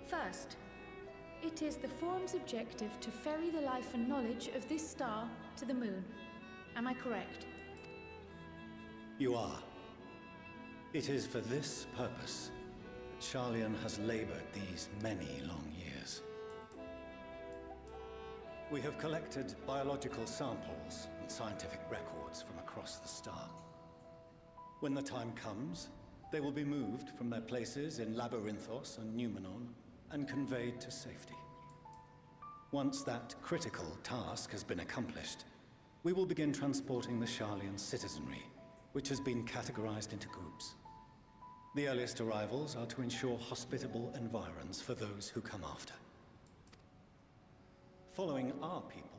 First, it is the Forum's objective to ferry the life and knowledge of this star to the moon. Am I correct? You are. It is for this purpose that Sharlayan has labored these many long years. We have collected biological samples and scientific records from across the star. When the time comes, they will be moved from their places in Labyrinthos and Numenon and conveyed to safety. Once that critical task has been accomplished, we will begin transporting the Sharlayan citizenry, which has been categorized into groups. The earliest arrivals are to ensure hospitable environs for those who come after. Following our people,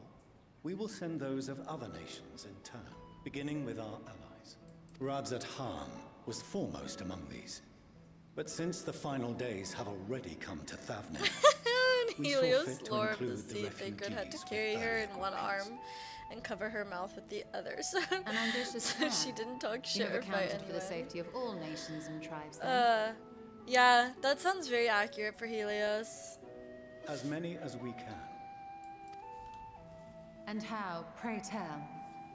we will send those of other nations in turn, beginning with our allies. Radzat-Han was foremost among these, but since the final days have already come to Thavnen, we saw Helios, fit to Lord of the include the Sea Sacred, had to refugees carry with her early in one colonies. arm and cover her mouth with the other, so, An ambitious so plan. she didn't talk You shit have or fight accounted for the anyone. safety of all nations and tribes then. Yeah, that sounds very accurate for Helios. As many as we can. And how, pray tell,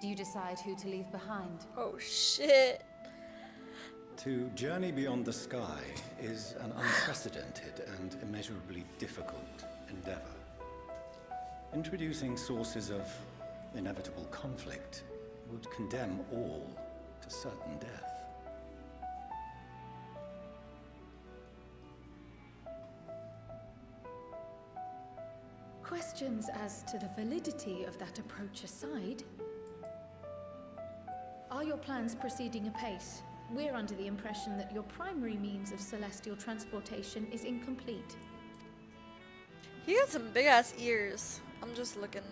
do you decide who to leave behind? Oh shit. To journey beyond the sky is an unprecedented and immeasurably difficult endeavor. Introducing sources of inevitable conflict would condemn all to certain death. Questions as to the validity of that approach aside, are your plans proceeding apace? We're under the impression that your primary means of celestial transportation is incomplete. He got some big ass ears. I'm just looking.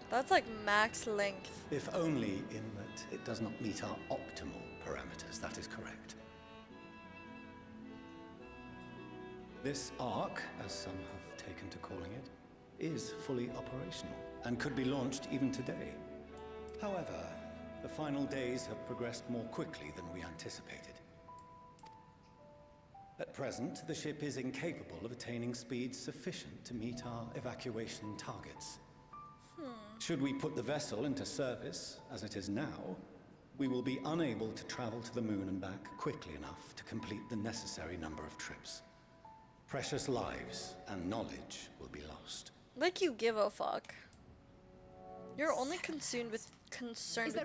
That's like max length. If only in that it does not meet our optimal parameters, that is correct. This arc, as some have taken to calling it, is fully operational and could be launched even today. However, the final days have progressed more quickly than we anticipated. At present, the ship is incapable of attaining speeds sufficient to meet our evacuation targets. Should we put the vessel into service, as it is now, we will be unable to travel to the moon and back quickly enough to complete the necessary number of trips. Precious lives and knowledge will be lost. Like you give a fuck. You're only concerned with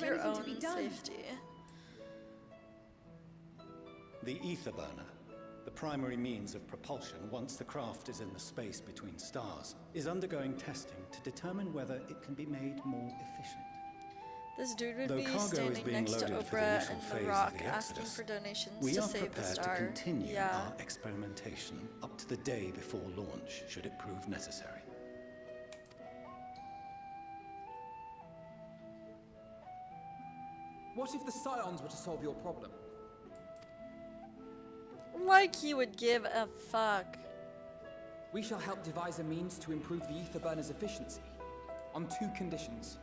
your own safety. The ether burner, the primary means of propulsion once the craft is in the space between stars, is undergoing testing to determine whether it can be made more efficient. This dude would Though be cargo is standing being next to loaded for the Oprah initial and phase The of Rock the asking Exodus, for donations we to are save the prepared star. to continue Yeah. our experimentation up to the day before launch, should it prove necessary. What if the Scions were to solve your problem? Like he would give a fuck. We shall help devise a means to improve the ether burner's efficiency, on 2 conditions.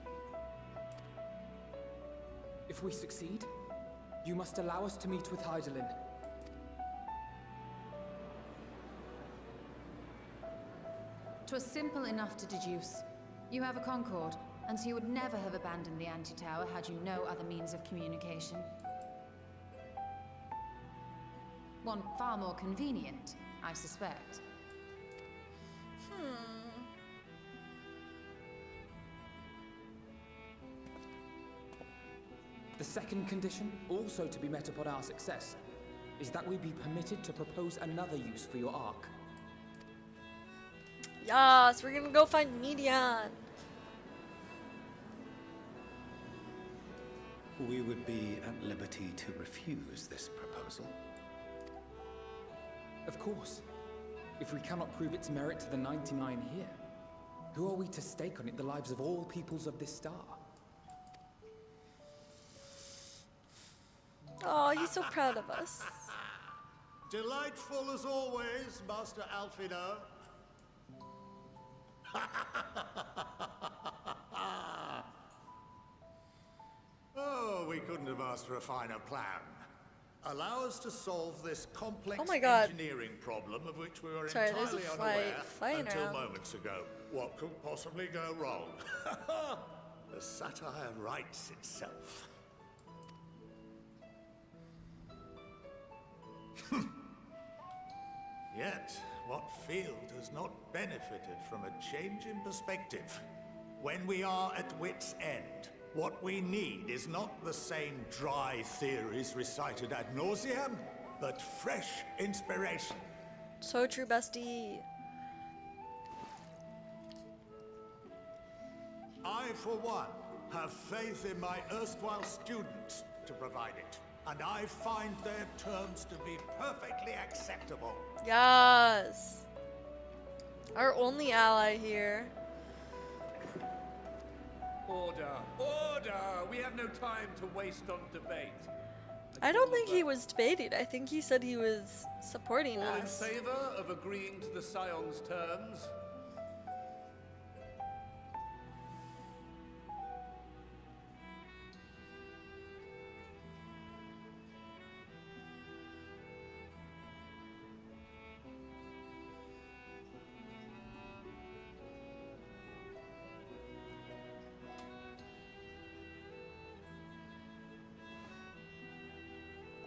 If we succeed, you must allow us to meet with Hydaelyn. 'Twas simple enough to deduce. You have a Concord, and so you would never have abandoned the anti-tower had you no other means of communication. One far more convenient, I suspect. The second condition, also to be met upon our success, is that we be permitted to propose another use for your Ark. Yes, we're gonna go find Median. We would be at liberty to refuse this proposal. Of course. If we cannot prove its merit to the 99 here, who are we to stake on it the lives of all peoples of this star? Oh, he's so proud of us. Delightful as always, Master Alfino. Oh, we couldn't have asked for a finer plan. Allow us to solve this complex Oh my God. engineering problem of which we were Sorry, there's a entirely fly unaware flying until around. moments ago. What could possibly go wrong? The satire writes itself. Yet, what field has not benefited from a change in perspective? When we are at wit's end, what we need is not the same dry theories recited ad nauseam, but fresh inspiration. So true, bestie. I, for one, have faith in my erstwhile students to provide it, and I find their terms to be perfectly acceptable. Yes. Our only ally here. Order! Order! We have no time to waste on debate. I don't think he was debating. I think he said he was supporting All in us. favor of agreeing to the Scion's terms?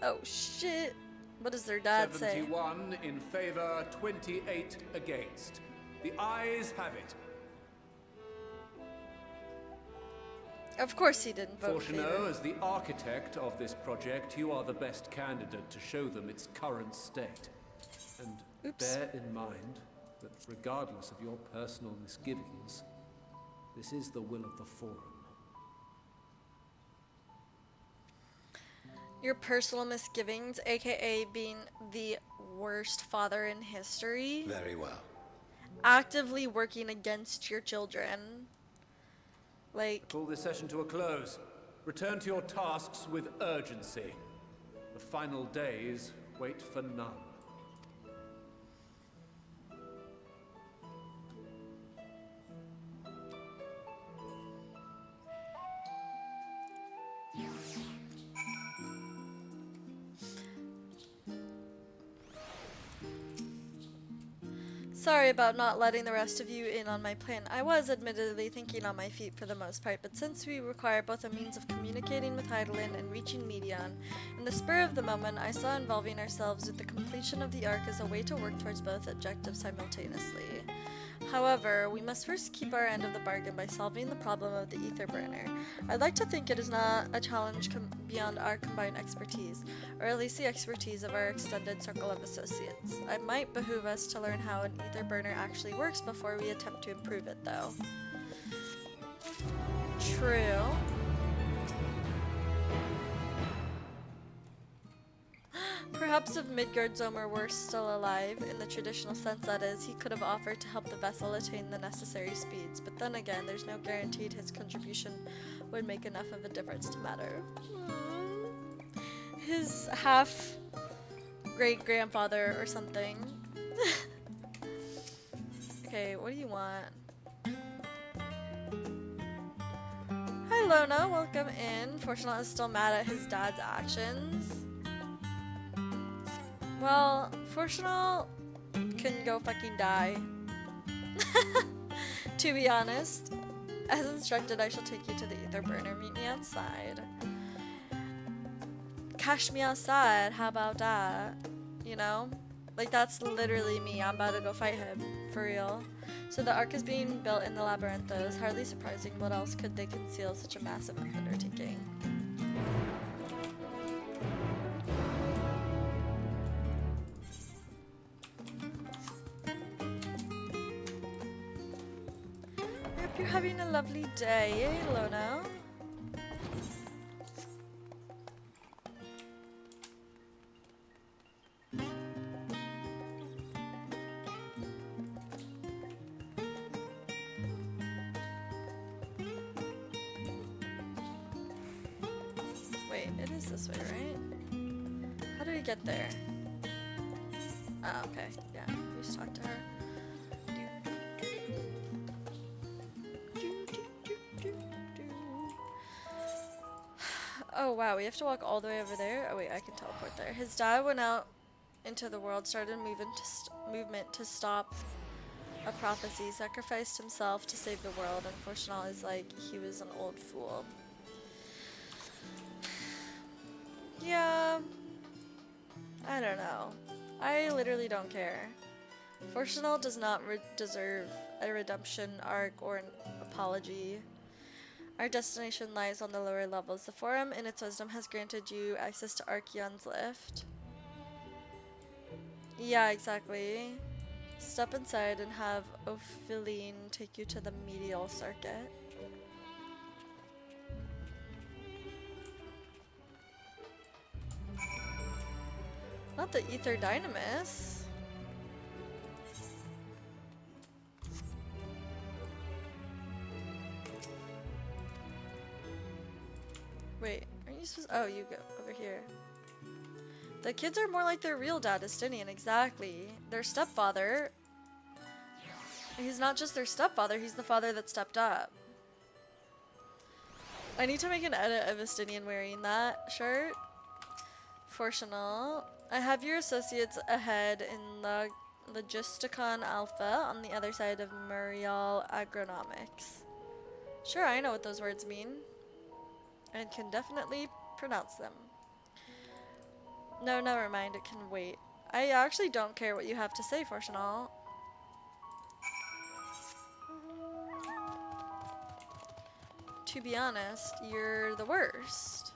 Oh shit. What does their dad say? 71 in favor, 28 against. The ayes have it. Of course he didn't vote Fourchenault, favor. as the architect of this project, you are the best candidate to show them its current state. And Oops. bear in mind that regardless of your personal misgivings, this is the will of the Forum. Your personal misgivings, aka being the worst father in history. Very well. Actively working against your children. Like, Call this session to a close. Return to your tasks with urgency. The final days wait for none. Sorry about not letting the rest of you in on my plan. I was admittedly thinking on my feet for the most part, but since we require both a means of communicating with Heidelin and reaching Medion, in the spur of the moment I saw involving ourselves with the completion of the arc as a way to work towards both objectives simultaneously. However, we must first keep our end of the bargain by solving the problem of the ether burner. I'd like to think it is not a challenge beyond our combined expertise, or at least the expertise of our extended circle of associates. It might behoove us to learn how an ether burner actually works before we attempt to improve it, though. True. Perhaps if Midgardzomer were still alive, in the traditional sense that is, he could have offered to help the vessel attain the necessary speeds, but then again, there's no guarantee his contribution would make enough of a difference to matter. His half-great-grandfather or something. Okay, what do you want? Hi Lona, welcome in. Fortunate is still mad at his dad's actions. Well, Fortunal can go fucking die. To be honest. As instructed, I shall take you to the ether burner. Meet me outside. Cash me outside, how about that? You know? Like, that's literally me. I'm about to go fight him. For real. So the ark is being built in the Labyrinthos. Hardly surprising. What else could they conceal such a massive undertaking? You're having a lovely day, eh, Lona? Wait, it is this way, right? How do we get there? Oh, okay. Yeah, we just talked to her. Oh wow, we have to walk all the way over there? Oh wait, I can teleport there. His dad went out into the world, started movement to stop a prophecy, sacrificed himself to save the world. Unfortunately, it's like he was an old fool. Yeah, I don't know. I literally don't care. Fortunal does not deserve a redemption arc or an apology. Our destination lies on the lower levels. The Forum, in its wisdom, has granted you access to Archeon's lift. Yeah, exactly. Step inside and have Ophiline take you to the medial circuit. Not the Ether Dynamis. Wait, aren't you supposed— oh, you go over here. The kids are more like their real dad, Estinian, exactly. Their stepfather. He's not just their stepfather, he's the father that stepped up. I need to make an edit of Estinian wearing that shirt. Fortunal. I have your associates ahead in the Logisticon Alpha on the other side of Muriel Agronomics. Sure, I know what those words mean. And can definitely pronounce them. No, never mind, it can wait. I actually don't care what you have to say, Fortunal. To be honest, you're the worst.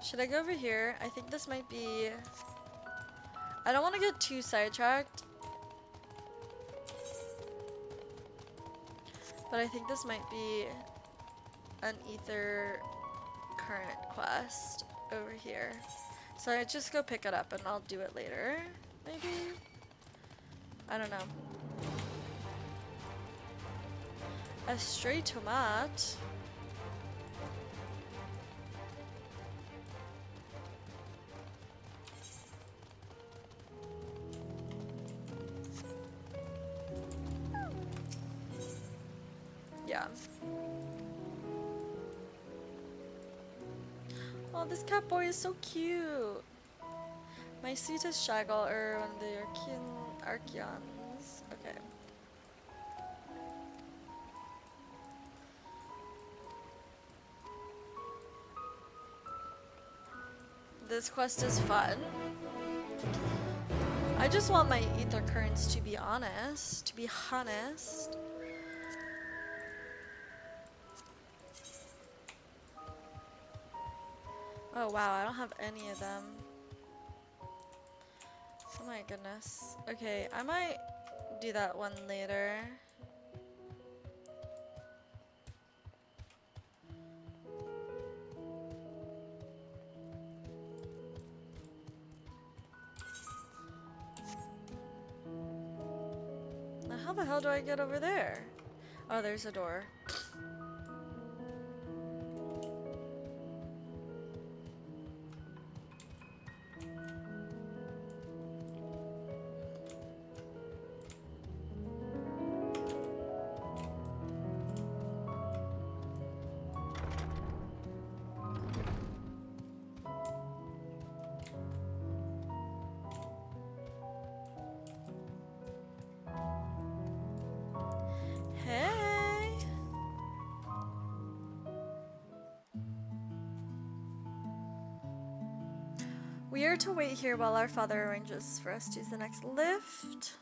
Should I go over here? I think this might be— I don't want to get too sidetracked. But I think this might be an ether current quest over here. So I just go pick it up and I'll do it later, maybe? I don't know. A stray tomate. Yeah. Oh, this cat boy is so cute. My sweetest Shaggle, or one of the Archean Archeons. Okay. This quest is fun. I just want my ether currents to be honest. To be honest. Oh wow, I don't have any of them. Oh my goodness. Okay, I might do that one later. Now how the hell do I get over there? Oh, there's a door. Hey! We are to wait here while our father arranges for us to use the next lift.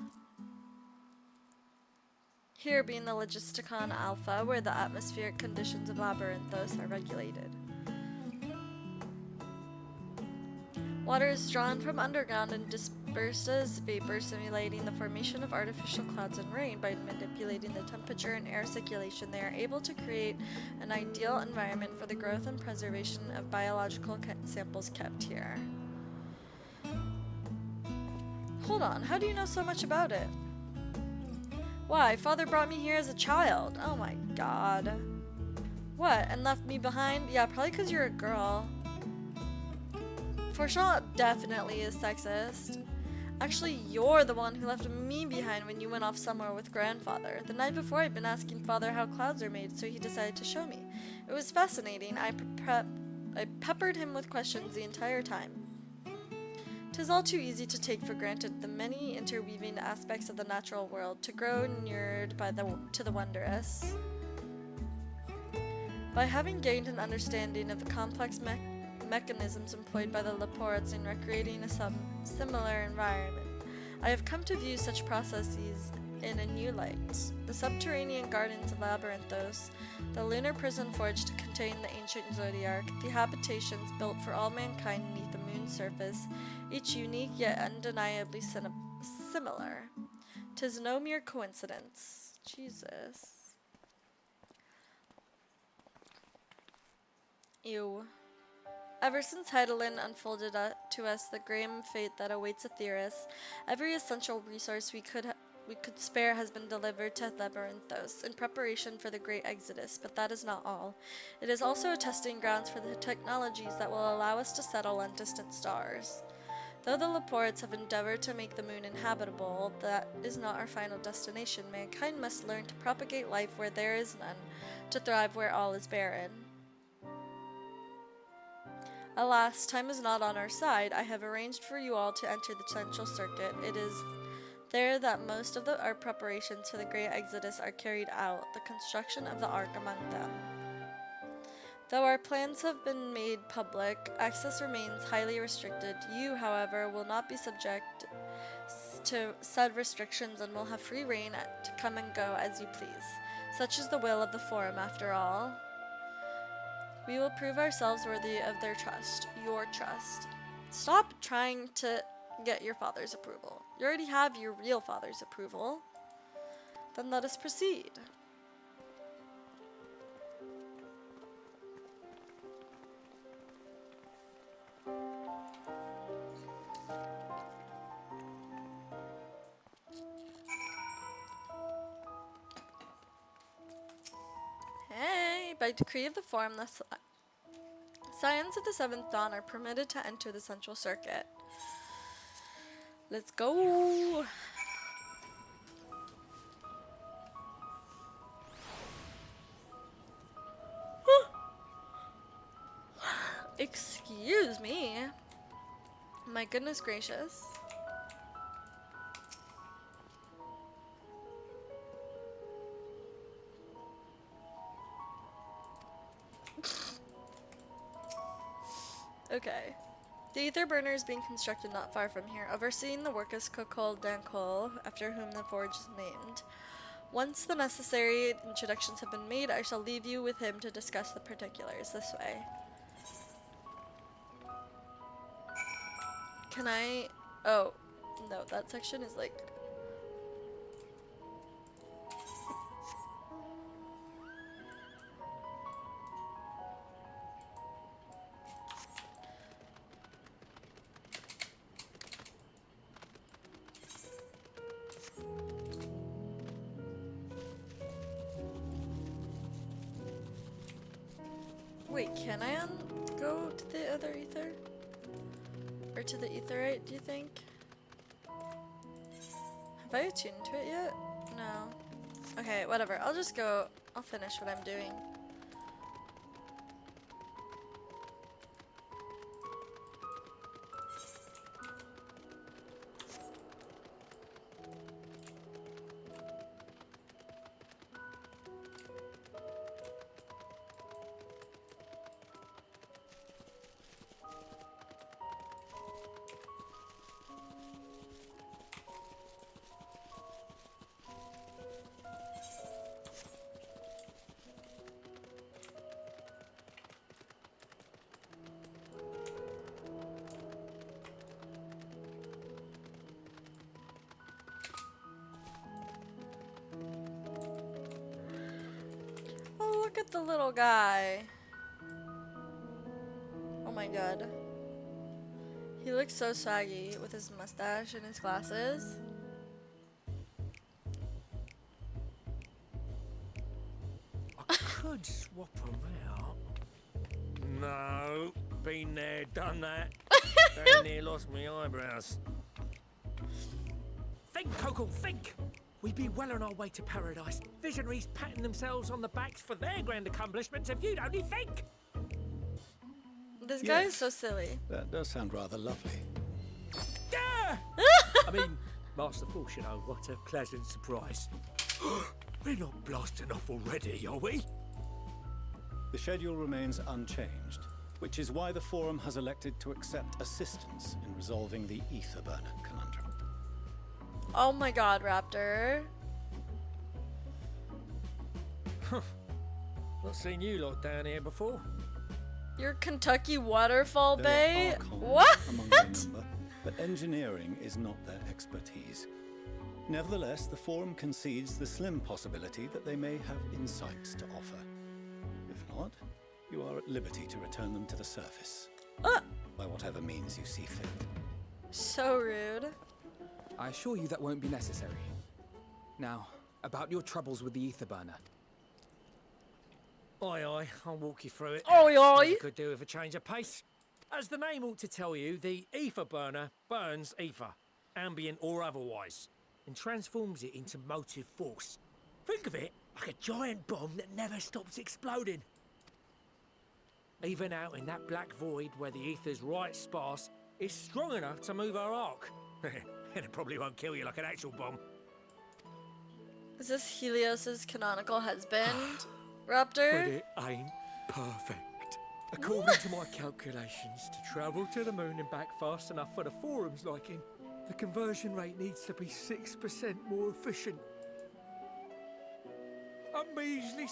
Here being the Logisticon Alpha, where the atmospheric conditions of Labyrinthos are regulated. Water is drawn from underground and dispersed as vapor, simulating the formation of artificial clouds and rain. By manipulating the temperature and air circulation, they are able to create an ideal environment for the growth and preservation of biological samples kept here. Hold on, how do you know so much about it? Why, father brought me here as a child. Oh my god. What, and left me behind? Yeah, probably because you're a girl. Fourchenault definitely is sexist. Actually, you're the one who left me behind when you went off somewhere with grandfather. The night before, I'd been asking father how clouds are made, so he decided to show me. It was fascinating. I peppered him with questions the entire time. 'Tis all too easy to take for granted the many interweaving aspects of the natural world, to grow inured to the wondrous. By having gained an understanding of the complex mechanisms employed by the Laportes in recreating a similar environment, I have come to view such processes in a new light. The subterranean gardens of Labyrinthos, the lunar prison forged to contain the ancient zodiac, the habitations built for all mankind beneath the moon's surface, each unique yet undeniably similar. 'Tis no mere coincidence. Jesus. Ew. Ever since Heidelin unfolded to us the grim fate that awaits a theorist, every essential resource we could spare has been delivered to Labyrinthos in preparation for the great exodus, but that is not all. It is also a testing grounds for the technologies that will allow us to settle on distant stars. Though the Laportes have endeavored to make the moon inhabitable, that is not our final destination. Mankind must learn to propagate life where there is none, to thrive where all is barren. Alas, time is not on our side. I have arranged for you all to enter the central circuit. It is there that most of our preparations for the great exodus are carried out, the construction of the ark among them. Though our plans have been made public, access remains highly restricted. You, however, will not be subject to said restrictions and will have free rein to come and go as you please. Such is the will of the Forum, after all. We will prove ourselves worthy of their trust, your trust. Stop trying to get your father's approval. You already have your real father's approval. Then let us proceed. Hey, by decree of the Forum, the Scions of the Seventh Dawn are permitted to enter the Central Circuit. Let's go! Excuse me. My goodness gracious. Okay. The ether burner is being constructed not far from here. Overseeing the work is Kokol Dankol, after whom the forge is named. Once the necessary introductions have been made, I shall leave you with him to discuss the particulars. This way. Can I... Oh, no, that section is like... Wait, can I go to the other ether? Or to the etherite, do you think? Have I attuned to it yet? No. Okay, whatever. I'll just go. I'll finish what I'm doing. Look at the little guy. Oh my god. He looks so swaggy with his mustache and his glasses. I could swap them out. No, been there, done that. Down near lost my eyebrows. Think, Coco, think! We'd be well on our way to paradise. Visionaries patting themselves on the backs for their grand accomplishments if you'd only think! This guy is so silly. That does sound rather lovely. Yeah! I mean, Master Force, you know, what a pleasant surprise. We're not blasting off already, are we? The schedule remains unchanged, which is why the Forum has elected to accept assistance in resolving the ether burner conundrum. Oh my god, Raptor. Not seen you lot down here before. Your Kentucky waterfall bay? There are columns What? among their number, but engineering is not their expertise. Nevertheless, the Forum concedes the slim possibility that they may have insights to offer. If not, you are at liberty to return them to the surface. By whatever means you see fit. So rude. I assure you that won't be necessary. Now, about your troubles with the ether burner. Aye, aye, I'll walk you through it. Aye, aye. You could do with a change of pace. As the name ought to tell you, the ether burner burns ether, ambient or otherwise, and transforms it into motive force. Think of it like a giant bomb that never stops exploding. Even out in that black void where the ether's right sparse, it's strong enough to move our arc. And it probably won't kill you like an actual bomb. Is this Helios's canonical husband, But Raptor? it ain't perfect. According to my calculations, to travel to the moon and back fast enough for the Forum's liking, the conversion rate needs to be 6% more efficient. A measly 6%,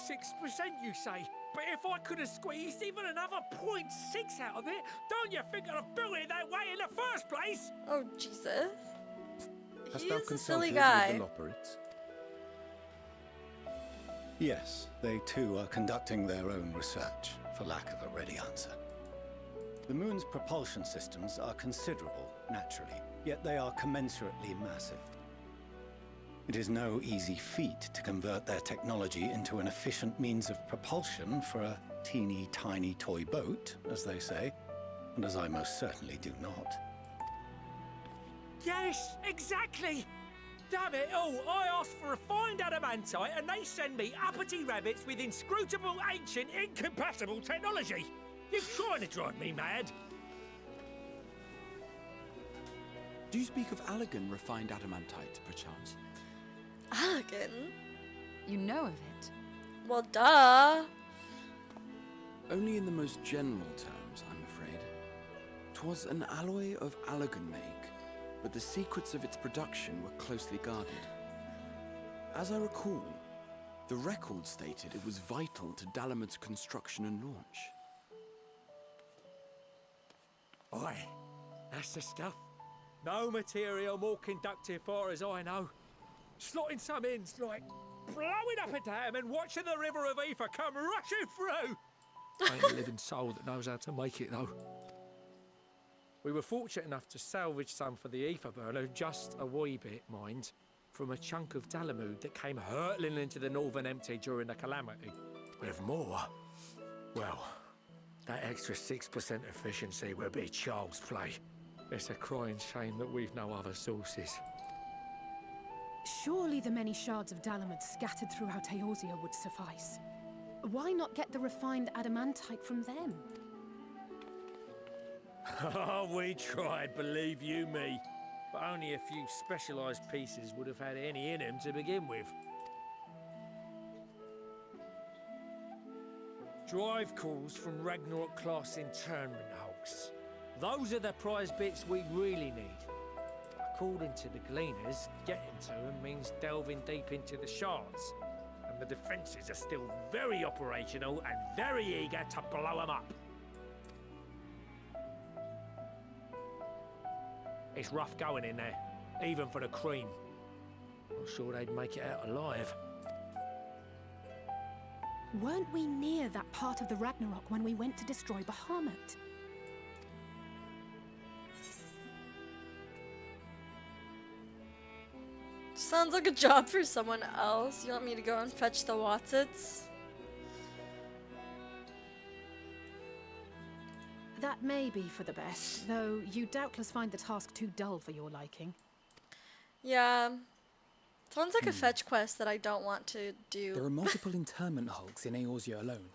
you say? But if I could have squeezed even another 0.6 out of it, don't you think I'd have built it that way in the first place? Oh, Jesus. Hast He thou is a silly consulted guy. with the Loperids? Yes, they too are conducting their own research, for lack of a ready answer. The moon's propulsion systems are considerable, naturally, yet they are commensurately massive. It is no easy feat to convert their technology into an efficient means of propulsion for a teeny tiny toy boat, as they say, and as I most certainly do not. Yes, exactly! Damn it all, I asked for refined adamantite and they send me uppity rabbits with inscrutable, ancient, incompatible technology! You're trying to drive me mad! Do you speak of Allegan refined adamantite, perchance? Allegan? You know of it? Well, duh. Only in the most general terms, I'm afraid. 'Twas an alloy of Allagan make, but the secrets of its production were closely guarded. As I recall, the record stated it was vital to Dalamud's construction and launch. Aye, that's the stuff. No material more conductive far as I know. Slotting some ins like blowing up a dam and watching the river of ether come rushing through. Ain't a living soul that knows how to make it though. We were fortunate enough to salvage some for the ether burner, just a wee bit, mind, from a chunk of Dalamud that came hurtling into the Northern Empty during the calamity. With more, well, that extra 6% efficiency would be child's play. It's a crying shame that we've no other sources. Surely the many shards of Dalamud scattered throughout Eorzea would suffice. Why not get the refined adamantite from them? Oh, we tried, believe you me. But only a few specialised pieces would have had any in them to begin with. Drive calls from Ragnarok-class internment hulks. Those are the prize bits we really need. According to the Gleaners, getting to them means delving deep into the shards. And the defences are still very operational and very eager to blow them up. It's rough going in there, even for the cream. Not sure they'd make it out alive. Weren't we near that part of the Ragnarok when we went to destroy Bahamut? Sounds like a job for someone else. You want me to go and fetch the Watsits? That may be for the best, though you doubtless find the task too dull for your liking. Yeah. Sounds like a fetch quest that I don't want to do. There are multiple internment hulks in Eorzea alone,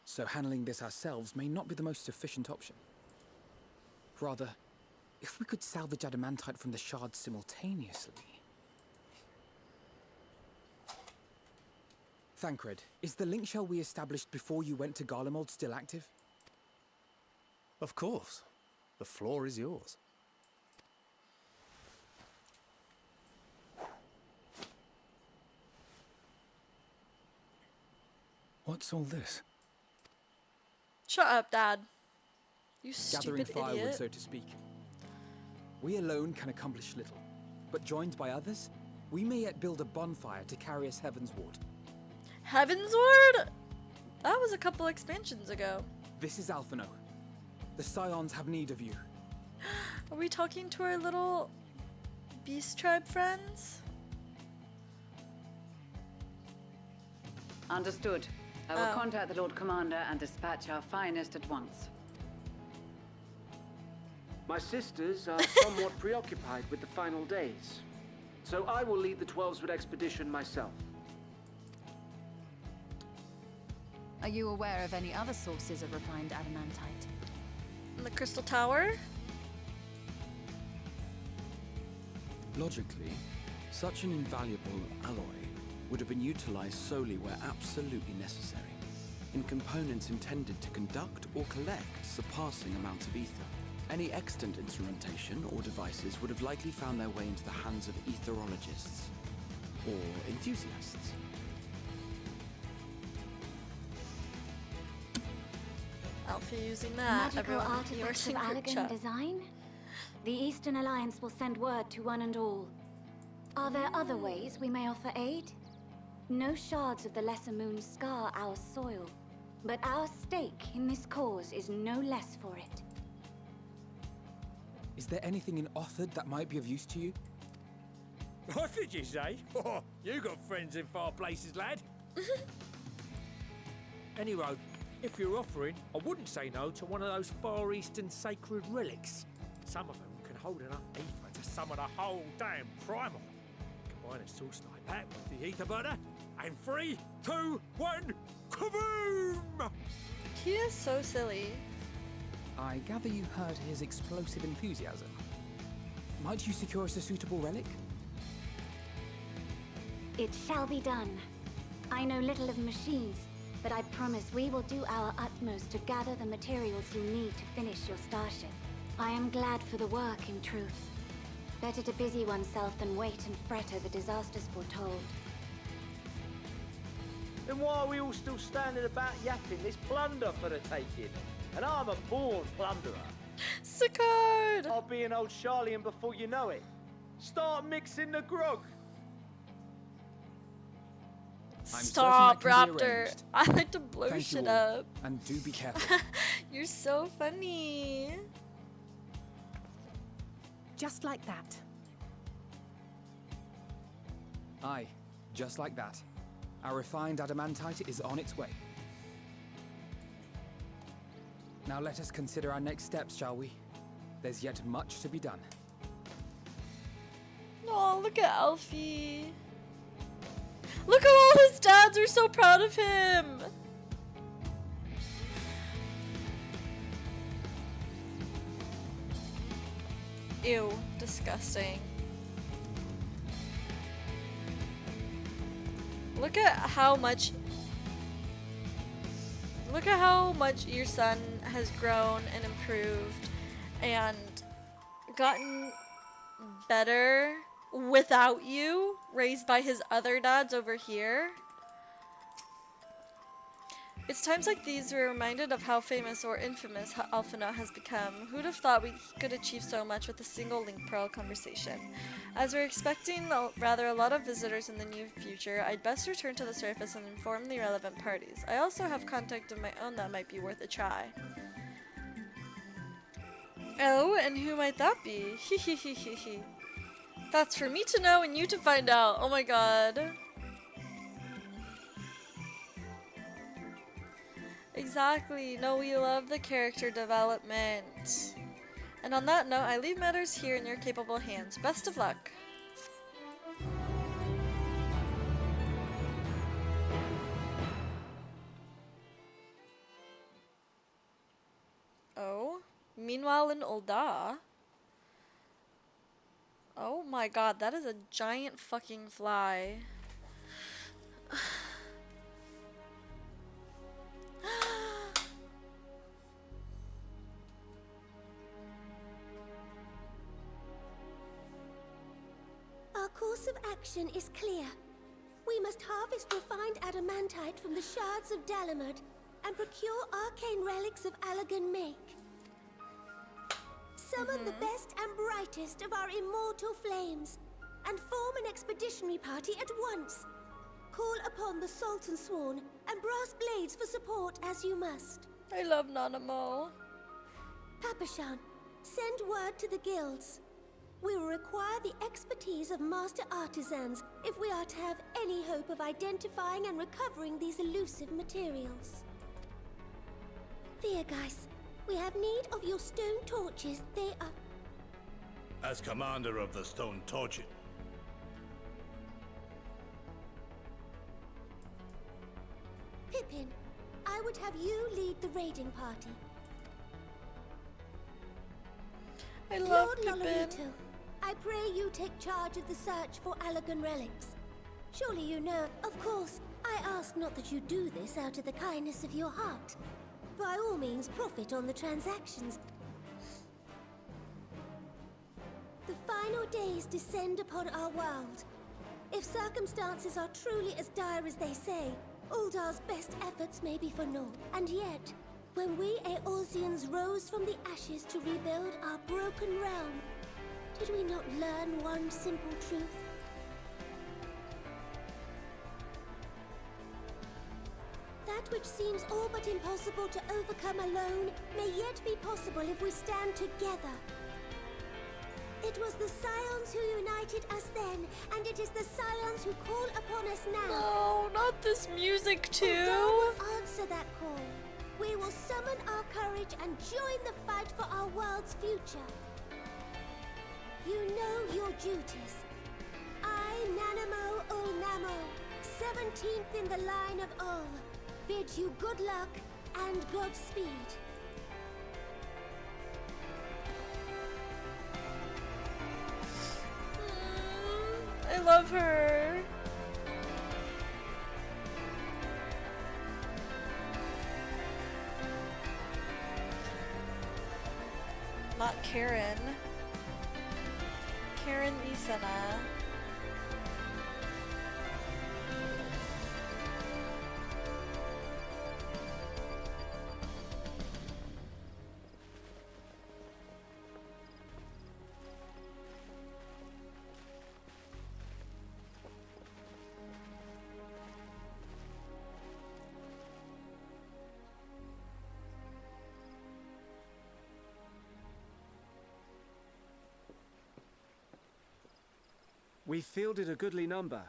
so handling this ourselves may not be the most efficient option. Rather, if we could salvage adamantite from the shards simultaneously... Thancred, is the link shell we established before you went to Garlemald still active? Of course. The floor is yours. What's all this? Shut up, Dad. You Gathering stupid firewood, idiot. so to speak. We alone can accomplish little, but joined by others, we may yet build a bonfire to carry us heavensward. Heavensward? That was a couple expansions ago. This is Alphino. The Scions have need of you. Are we talking to our little beast tribe friends? Understood. I will contact the Lord Commander and dispatch our finest at once. My sisters are somewhat preoccupied with the final days, so I will lead the 12-Wood expedition myself. Are you aware of any other sources of refined adamantite? In the Crystal Tower? Logically, such an invaluable alloy would have been utilized solely where absolutely necessary, in components intended to conduct or collect surpassing amounts of ether. Any extant instrumentation or devices would have likely found their way into the hands of etherologists or enthusiasts. Alfie using that. Magical Everyone, your artifacts of secret Allagan chat. design? The Eastern Alliance will send word to one and all. Are there other ways we may offer aid? No shards of the Lesser Moon scar our soil, but our stake in this cause is no less for it. Is there anything in Othard that might be of use to you? What did you say? Oh, you got friends in far places, lad. Anyway, if you're offering, I wouldn't say no to one of those Far Eastern sacred relics. Some of them can hold enough ether to summon a whole damn primal. Combine a source like that with the ether burner, and 3, 2, 1, kaboom! He is so silly. I gather you heard his explosive enthusiasm. Might you secure us a suitable relic? It shall be done. I know little of machines, but I promise we will do our utmost to gather the materials you need to finish your starship. I am glad for the work, in truth. Better to busy oneself than wait and fret over disasters foretold. Then why are we all still standing about yapping? There's plunder for the taking. And I'm a born plunderer. Sicard! I'll be an old Charlian before you know it. Start mixing the grog. Stop, certain that can be Raptor. arranged. I like to blow Thank you shit all, up. and do be careful. You're so funny. Just like that. Aye, just like that. Our refined adamantite is on its way. Now let us consider our next steps, shall we? There's yet much to be done. Oh, look at Alfie. Look at all his dads are so proud of him. Ew, disgusting. Look at how much your son has grown and improved and gotten better without you, raised by his other dads over here. It's times like these we're reminded of how famous or infamous Alphinaud has become. Who'd have thought we could achieve so much with a single Link Pearl conversation? As we're expecting rather a lot of visitors in the near future, I'd best return to the surface and inform the relevant parties. I also have contact of my own that might be worth a try. Oh, and who might that be? Hehehehe. That's for me to know and you to find out. Oh my god. Exactly. No, we love the character development. And on that note, I leave matters here in your capable hands. Best of luck. Oh. Meanwhile in Ul'dah. Oh my god, that is a giant fucking fly. Our course of action is clear. We must harvest refined adamantite from the shards of Dalamud and procure arcane relics of Allagan Make. Summon the best and brightest of our immortal flames and form an expeditionary party at once. Call upon the Sultan Sworn and Brass Blades for support as you must. I love Nanamo. Papashan, send word to the guilds. We will require the expertise of master artisans if we are to have any hope of identifying and recovering these elusive materials. Viergeist, we have need of your stone torches. They are... As commander of the Stone Torches. Pippin, I would have you lead the raiding party. I love Lord Pippin. Lolorito, I pray you take charge of the search for Allagan relics. Surely you know, of course, I ask not that you do this out of the kindness of your heart. By all means, profit on the transactions. The final days descend upon our world. If circumstances are truly as dire as they say, Ul'dah's best efforts may be for naught. And yet, when we Eorzeans rose from the ashes to rebuild our broken realm, did we not learn one simple truth? That which seems all but impossible to overcome alone may yet be possible if we stand together. It was the Scions who united us then, and it is the Scions who call upon us now. No, not this music too. Ul'dah will answer that call. We will summon our courage and join the fight for our world's future. You know your duties. I, Nanamo Ul'Namo, 17th in the line of Ul, bid you good luck and Godspeed. I love her. Not Karen. Karen Isana. We fielded a goodly number,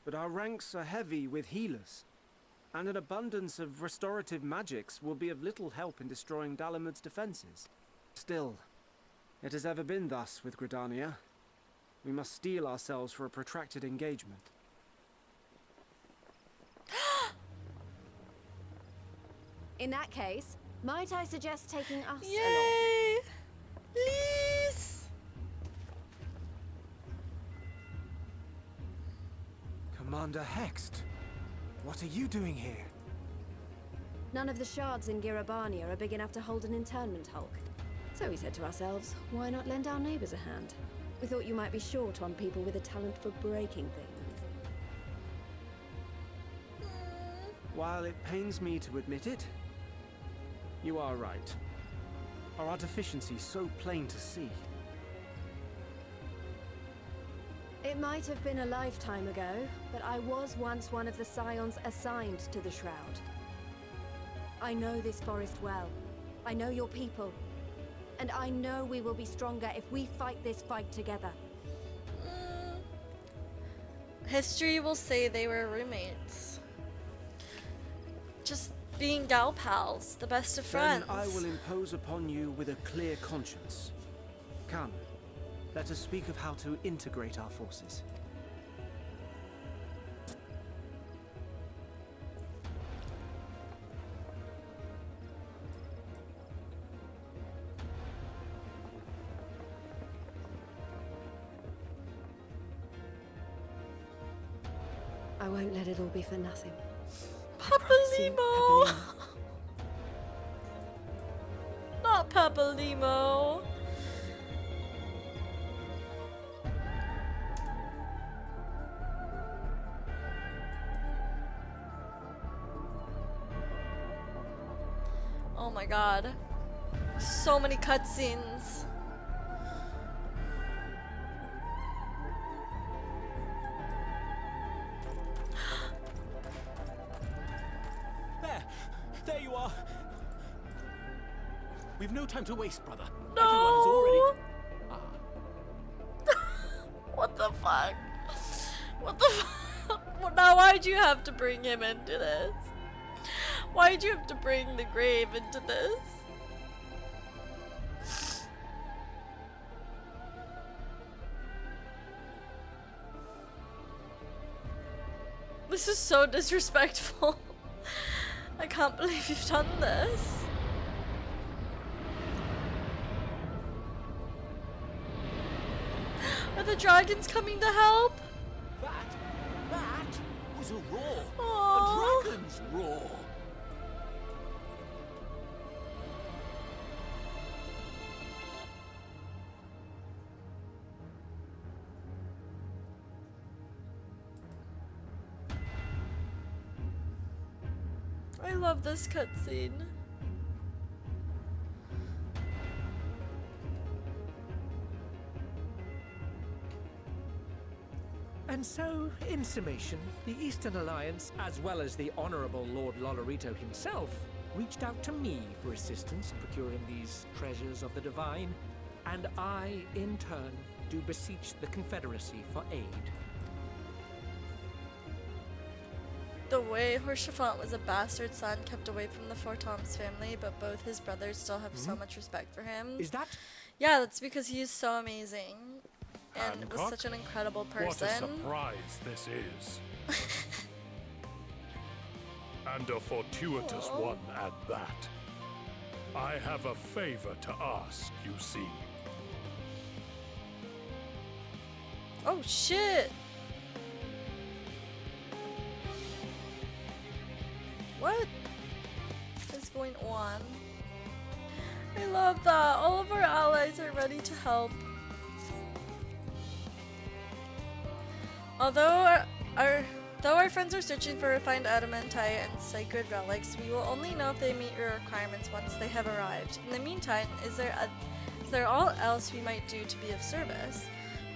but our ranks are heavy with healers, and an abundance of restorative magics will be of little help in destroying Dalamud's defenses. Still, it has ever been thus with Gridania. We must steel ourselves for a protracted engagement. In that case, might I suggest taking us along? Yay! Please! Commander Hext, what are you doing here? None of the shards in Girabania are big enough to hold an internment hulk. So we said to ourselves, why not lend our neighbors a hand? We thought you might be short on people with a talent for breaking things. While it pains me to admit it, you are right. Our deficiency so plain to see. It might have been a lifetime ago, but I was once one of the scions assigned to the Shroud. I know this forest well. I know your people. And I know we will be stronger if we fight this fight together. History will say they were roommates. Just being gal pals, the best of friends. Then I will impose upon you with a clear conscience. Come, let us speak of how to integrate our forces. I won't let it all be for nothing. Papalimo! Not Papalimo! Oh my god. So many cutscenes. There you are. We've no time to waste, brother. No. Everyone is already... What the fuck? What the fuck? Well, now why'd you have to bring him into this? Why'd you have to bring the grave into this? This is so disrespectful. I can't believe you've done this. Are the dragons coming to help? That was a roar. Aww. A dragon's roar. I love this cutscene. And so, in summation, the Eastern Alliance, as well as the Honorable Lord Lolorito himself, reached out to me for assistance in procuring these treasures of the divine, and I, in turn, do beseech the Confederacy for aid. The way Horshaphant was a bastard son kept away from the Fourchenaults family, but both his brothers still have so much respect for him. Is that? Yeah, that's because he is so amazing. And was Hancock? such an incredible person. What a surprise this is. And a fortuitous one at that. I have a favor to ask, you see. Oh shit! What is going on? I love that. All of our allies are ready to help. Though our friends are searching for refined adamantite and sacred relics, we will only know if they meet your requirements once they have arrived. In the meantime, is there all else we might do to be of service?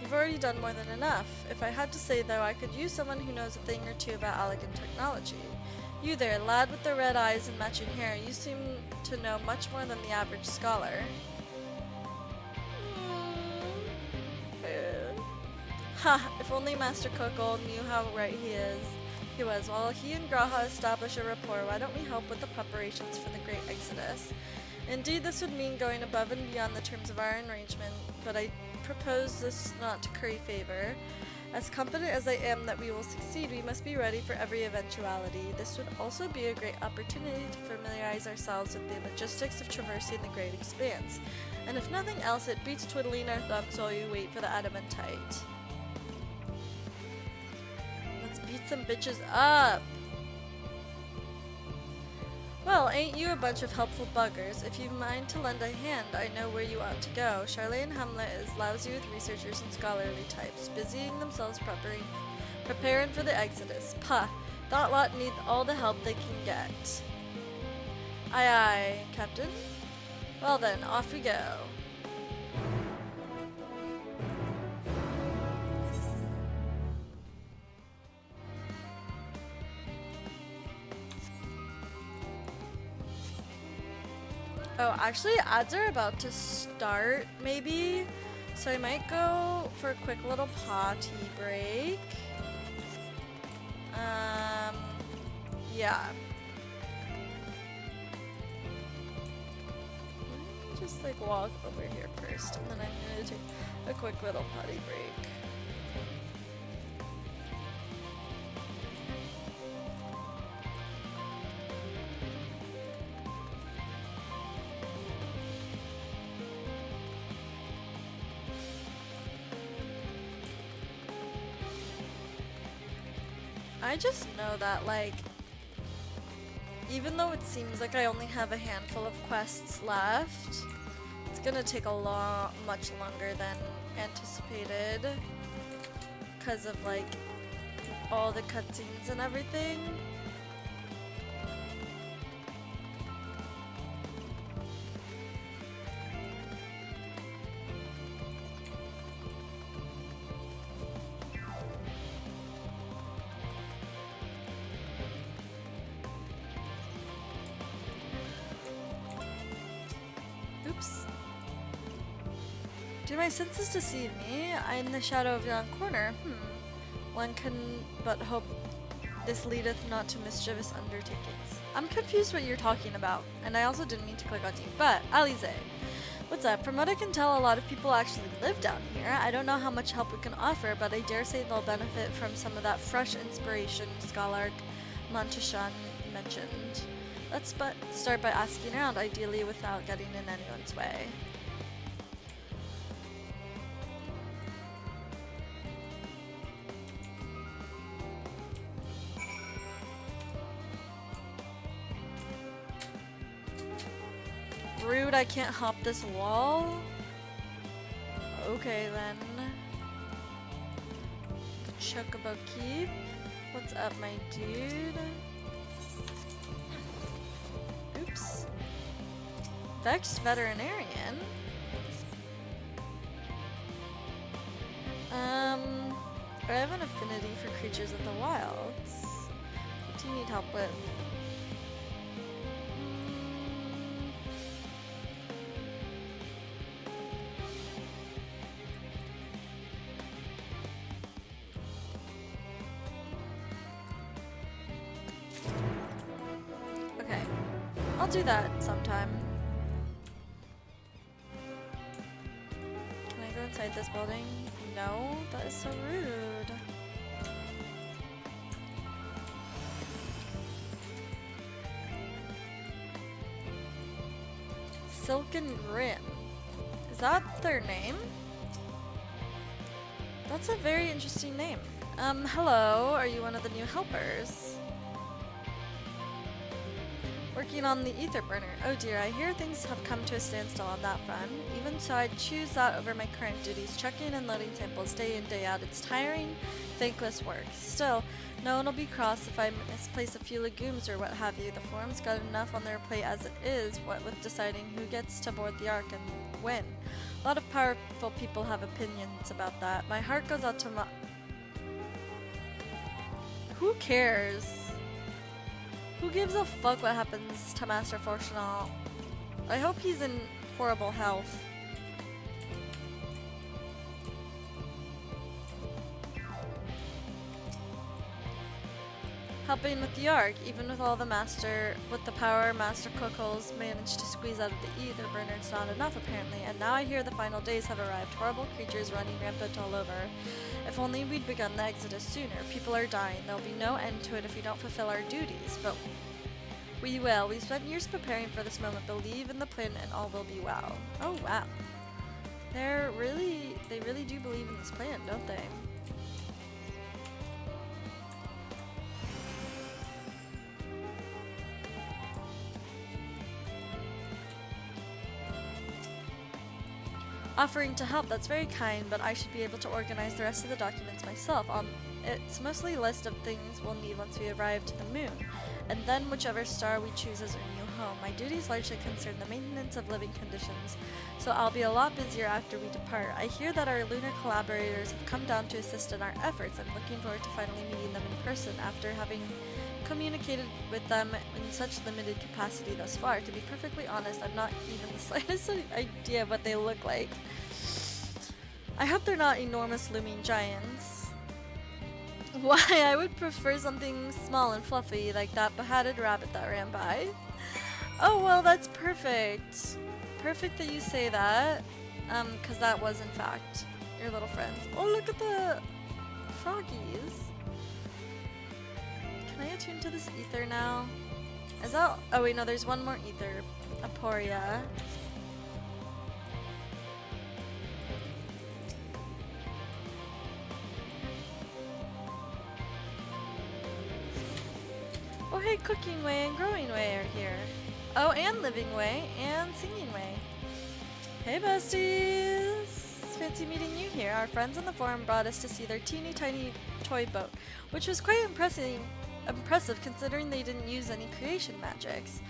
You've already done more than enough. If I had to say, though, I could use someone who knows a thing or two about elegant technology. You there, lad with the red eyes and matching hair, you seem to know much more than the average scholar. Ha! If only Master Coco knew how right he was. While he and Graha establish a rapport, why don't we help with the preparations for the Great Exodus? Indeed, this would mean going above and beyond the terms of our arrangement, but I propose this not to curry favor. As confident as I am that we will succeed, we must be ready for every eventuality. This would also be a great opportunity to familiarize ourselves with the logistics of traversing the Great Expanse. And if nothing else, it beats twiddling our thumbs while we wait for the adamantite. Let's beat some bitches up! Well, ain't you a bunch of helpful buggers? If you mind to lend a hand, I know where you ought to go. Charlotte and Hamlet is lousy with researchers and scholarly types, busying themselves preparing for the Exodus. Pah! That lot need all the help they can get. Aye aye, Captain. Well then, off we go. Oh, actually, ads are about to start, maybe. So I might go for a quick little potty break. Yeah. Let me just like walk over here first, and then I'm gonna take a quick little potty break. I just know that, like, even though it seems like I only have a handful of quests left, it's gonna take much longer than anticipated because of, like, all the cutscenes and everything. Do my senses deceive me? I'm in the shadow of yon corner. One can but hope this leadeth not to mischievous undertakings. I'm confused what you're talking about, and I also didn't mean to click on you, but Alize, what's up? From what I can tell, a lot of people actually live down here. I don't know how much help we can offer, but I dare say they'll benefit from some of that fresh inspiration Scholar Montashan mentioned. Let's start by asking around, ideally without getting in anyone's way. Rude, I can't hop this wall? Okay then. Chocobo Keep. What's up, my dude? Oops. Vex Veterinarian. I have an affinity for creatures of the wilds. What do you need help with? Okay, I'll do that sometime. Can I go inside this building? No, that is so rude. Silken Grin. Is that their name? That's a very interesting name. Hello, are you one of the new helpers? We're working on the ether burner. Oh dear, I hear things have come to a standstill on that front. Even so, I'd choose that over my current duties. Checking and loading samples day in, day out. It's tiring, thankless work. Still, no one will be cross if I misplace a few legumes or what have you. The forum's got enough on their plate as it is, what with deciding who gets to board the Ark and when. A lot of powerful people have opinions about that. My heart goes out to Who cares? Who gives a fuck what happens to Master Fourchenault? I hope he's in horrible health. Helping with the Ark, even with all the power Master Cookles managed to squeeze out of the ether burner, it's not enough apparently, and now I hear the final days have arrived. Horrible creatures running rampant all over. If only we'd begun the exodus sooner. People are dying. There'll be no end to it if we don't fulfill our duties, but we will. We've spent years preparing for this moment. Believe in the plan and all will be well. Oh wow. They really do believe in this plan, don't they? Offering to help, that's very kind, but I should be able to organize the rest of the documents myself. It's mostly a list of things we'll need once we arrive to the moon, and then whichever star we choose as our new home. My duties largely concern the maintenance of living conditions, so I'll be a lot busier after we depart. I hear that our lunar collaborators have come down to assist in our efforts. I'm looking forward to finally meeting them in person after having communicated with them in such limited capacity thus far. To be perfectly honest, I've not even the slightest idea of what they look like. I hope they're not enormous looming giants. Why, I would prefer something small and fluffy like that beheaded rabbit that ran by. Oh well, that's perfect. Perfect that you say that, cause that was in fact your little friends. Oh, look at the froggies. Can I attune to this ether now? Is that... Oh wait, no, there's one more ether. Aporia. Oh hey, Cooking Way and Growing Way are here. Oh, and Living Way and Singing Way. Hey besties! Fancy meeting you here. Our friends on the forum brought us to see their teeny tiny toy boat, which was quite impressive considering they didn't use any creation magics.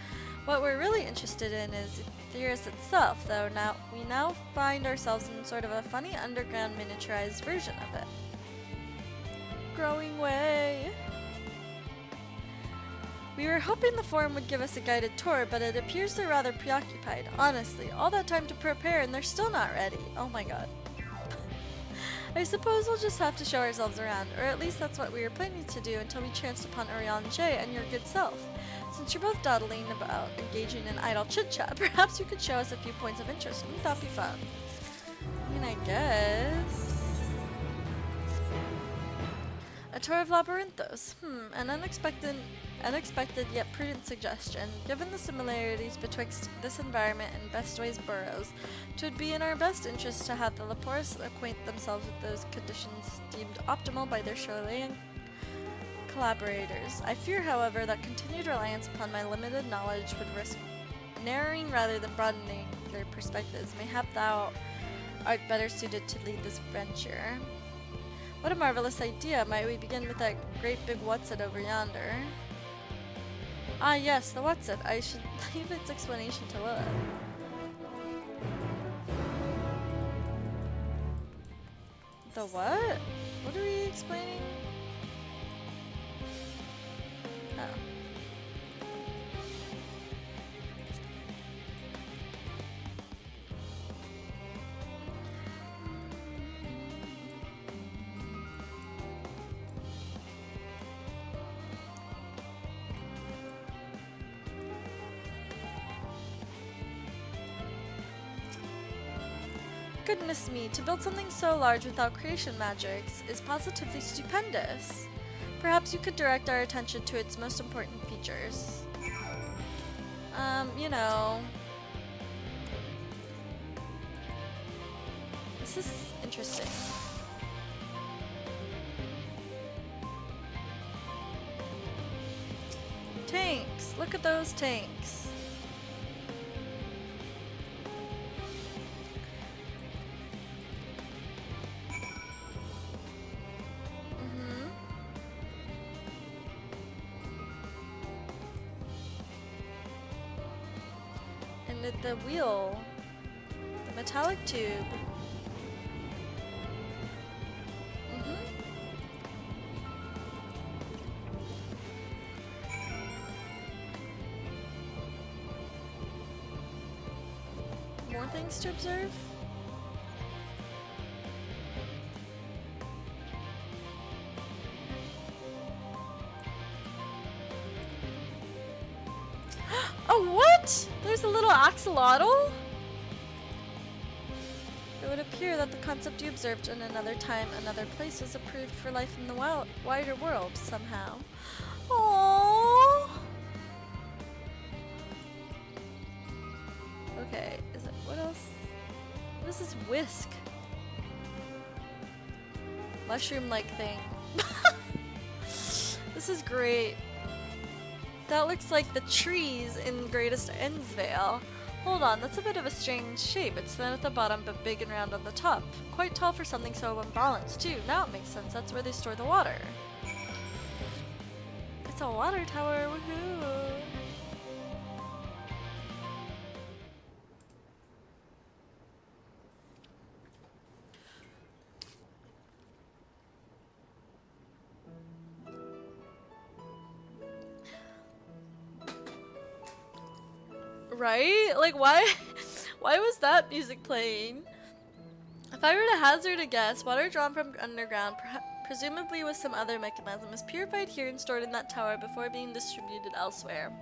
What we're really interested in is Theris itself, though we now find ourselves in sort of a funny underground miniaturized version of it. Growing Way! We were hoping the forum would give us a guided tour, but it appears they're rather preoccupied. Honestly, all that time to prepare and they're still not ready. Oh my god. I suppose we'll just have to show ourselves around, or at least that's what we were planning to do until we chanced upon Orion J and your good self. Since you're both dawdling about engaging in idle chit-chat, perhaps you could show us a few points of interest. Wouldn't that be fun? I mean, I guess... A tour of Labyrinthos. An unexpected yet prudent suggestion. Given the similarities betwixt this environment and Bestway's burrows, 'twould be in our best interest to have the Leporis acquaint themselves with those conditions deemed optimal by their Shoreline collaborators. I fear, however, that continued reliance upon my limited knowledge would risk narrowing rather than broadening their perspectives. Mayhap thou art better suited to lead this venture. What a marvelous idea! Might we begin with that great big what's-it over yonder? Ah yes, the what's-it. I should leave its explanation to Lilith. The what? What are we explaining? Oh. Goodness me, to build something so large without creation magics is positively stupendous. Perhaps you could direct our attention to its most important features. You know... This is interesting. Tanks! Look Look at those tanks. And the wheel, the metallic tube. More things to observe? Oh, what? There's a little axolotl? It would appear that the concept you observed in another time, another place was approved for life in the wider world somehow. Aww. Okay, is it what else? What is this whisk? Mushroom-like thing. This is great. That looks like the trees in Greatest Endsvale. Hold on, that's a bit of a strange shape. It's thin at the bottom but big and round on the top. Quite tall for something so unbalanced too. Now it makes sense. That's where they store the water. It's a water tower. Woohoo! Right? Like, why was that music playing? If I were to hazard a guess, water drawn from underground, presumably with some other mechanism, is purified here and stored in that tower before being distributed elsewhere.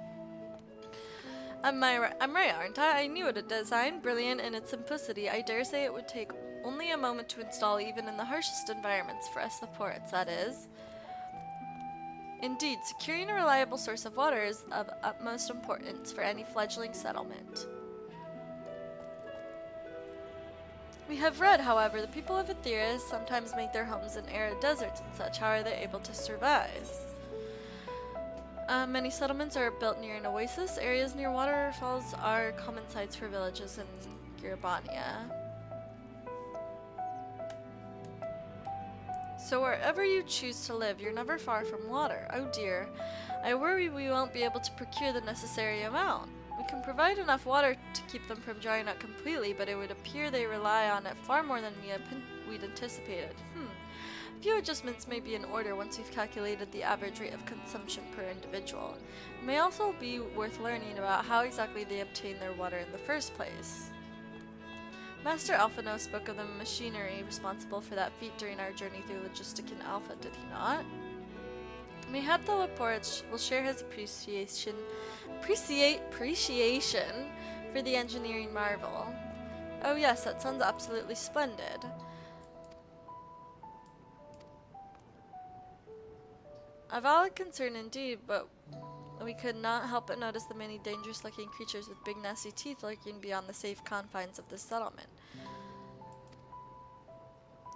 I'm right, aren't I? I knew it. A design brilliant in its simplicity. I dare say it would take only a moment to install, even in the harshest environments, for us supports, that is. Indeed, securing a reliable source of water is of utmost importance for any fledgling settlement. We have read, however, the people of Aetheris sometimes make their homes in arid deserts and such. How are they able to survive? Many settlements are built near an oasis. Areas near waterfalls are common sites for villages in Girabania. So wherever you choose to live, you're never far from water. Oh dear. I worry we won't be able to procure the necessary amount. We can provide enough water to keep them from drying out completely, but it would appear they rely on it far more than we'd anticipated. A few adjustments may be in order once we've calculated the average rate of consumption per individual. It may also be worth learning about how exactly they obtain their water in the first place. Master Alphino spoke of the machinery responsible for that feat during our journey through Logistican Alpha, did he not? Mayhap the Laporte will share his appreciation for the engineering marvel. Oh yes, that sounds absolutely splendid. A valid concern indeed, but we could not help but notice the many dangerous-looking creatures with big nasty teeth lurking beyond the safe confines of this settlement.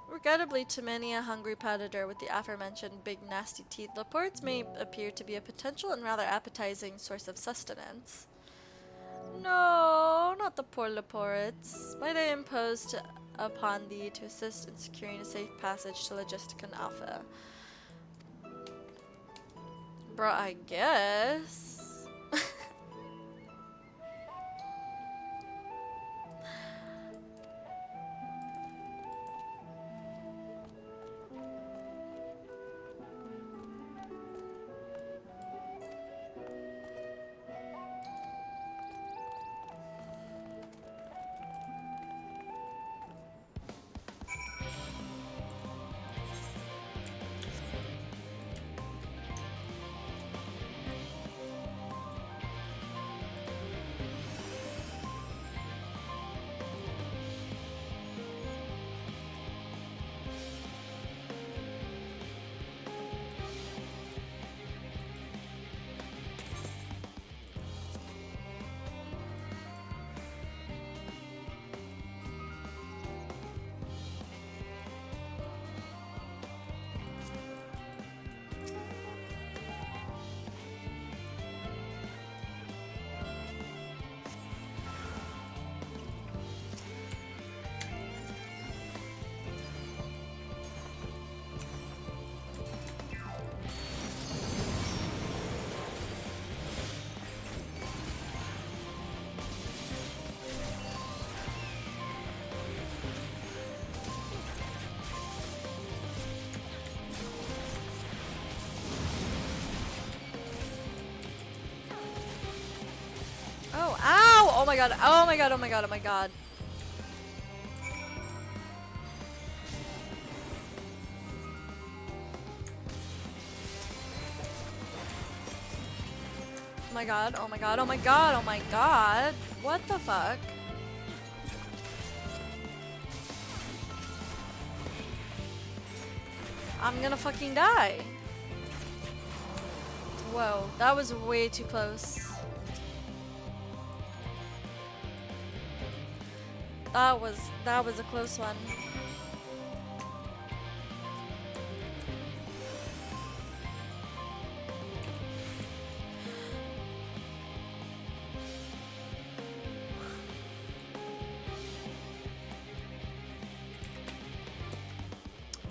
Regrettably, to many a hungry predator with the aforementioned big nasty teeth, Laportes may appear to be a potential and rather appetizing source of sustenance. No, not the poor Laportes. Might I impose upon thee to assist in securing a safe passage to Logistican Alpha? Bruh, I guess. my god, oh my god, oh my god, oh my god. Oh my god, oh my god, oh my god, oh my god. What the fuck? I'm gonna fucking die. Whoa, that was way too close. That was a close one.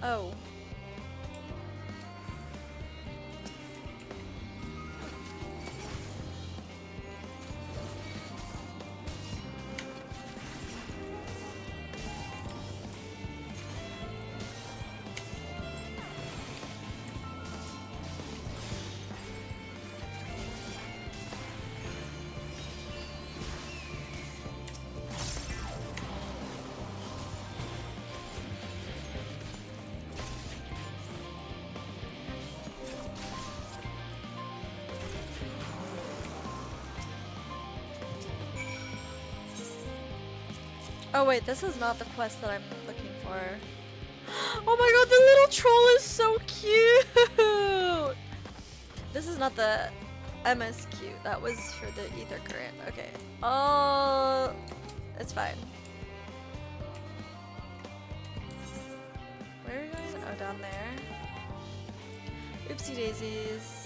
Oh. Oh wait, this is not the quest that I'm looking for. Oh my god, the little troll is so cute! This is not the MSQ, that was for the ether current. Okay. Oh, it's fine. Where are we going? Oh, down there. Oopsie daisies.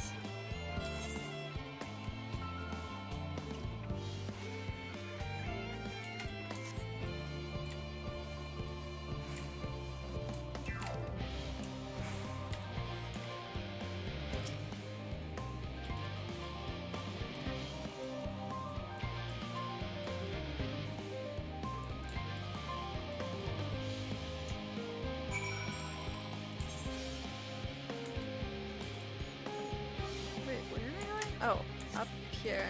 Oh, up here.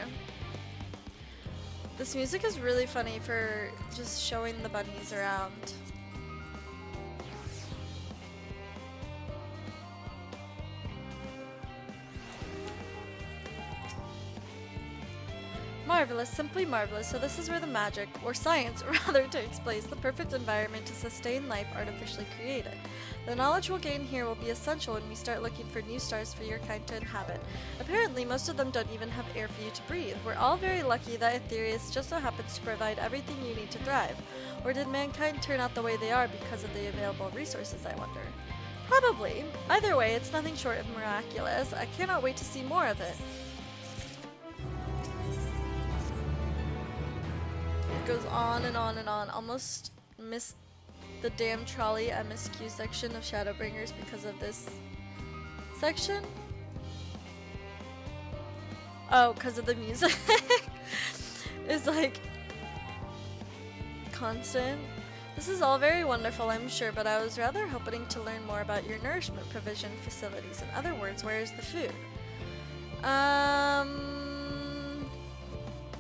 This music is really funny for just showing the bunnies around. Marvelous, simply marvelous. So this is where the magic, or science rather, takes place, the perfect environment to sustain life artificially created. The knowledge we'll gain here will be essential when we start looking for new stars for your kind to inhabit. Apparently, most of them don't even have air for you to breathe. We're all very lucky that Aetherius just so happens to provide everything you need to thrive. Or did mankind turn out the way they are because of the available resources, I wonder? Probably. Either way, it's nothing short of miraculous. I cannot wait to see more of it. It goes on and on and on. Almost missed the damn trolley MSQ section of Shadowbringers because of this section. Oh, because of the music. It's like constant. This is all very wonderful, I'm sure, but I was rather hoping to learn more about your nourishment provision facilities. In other words, where is the food?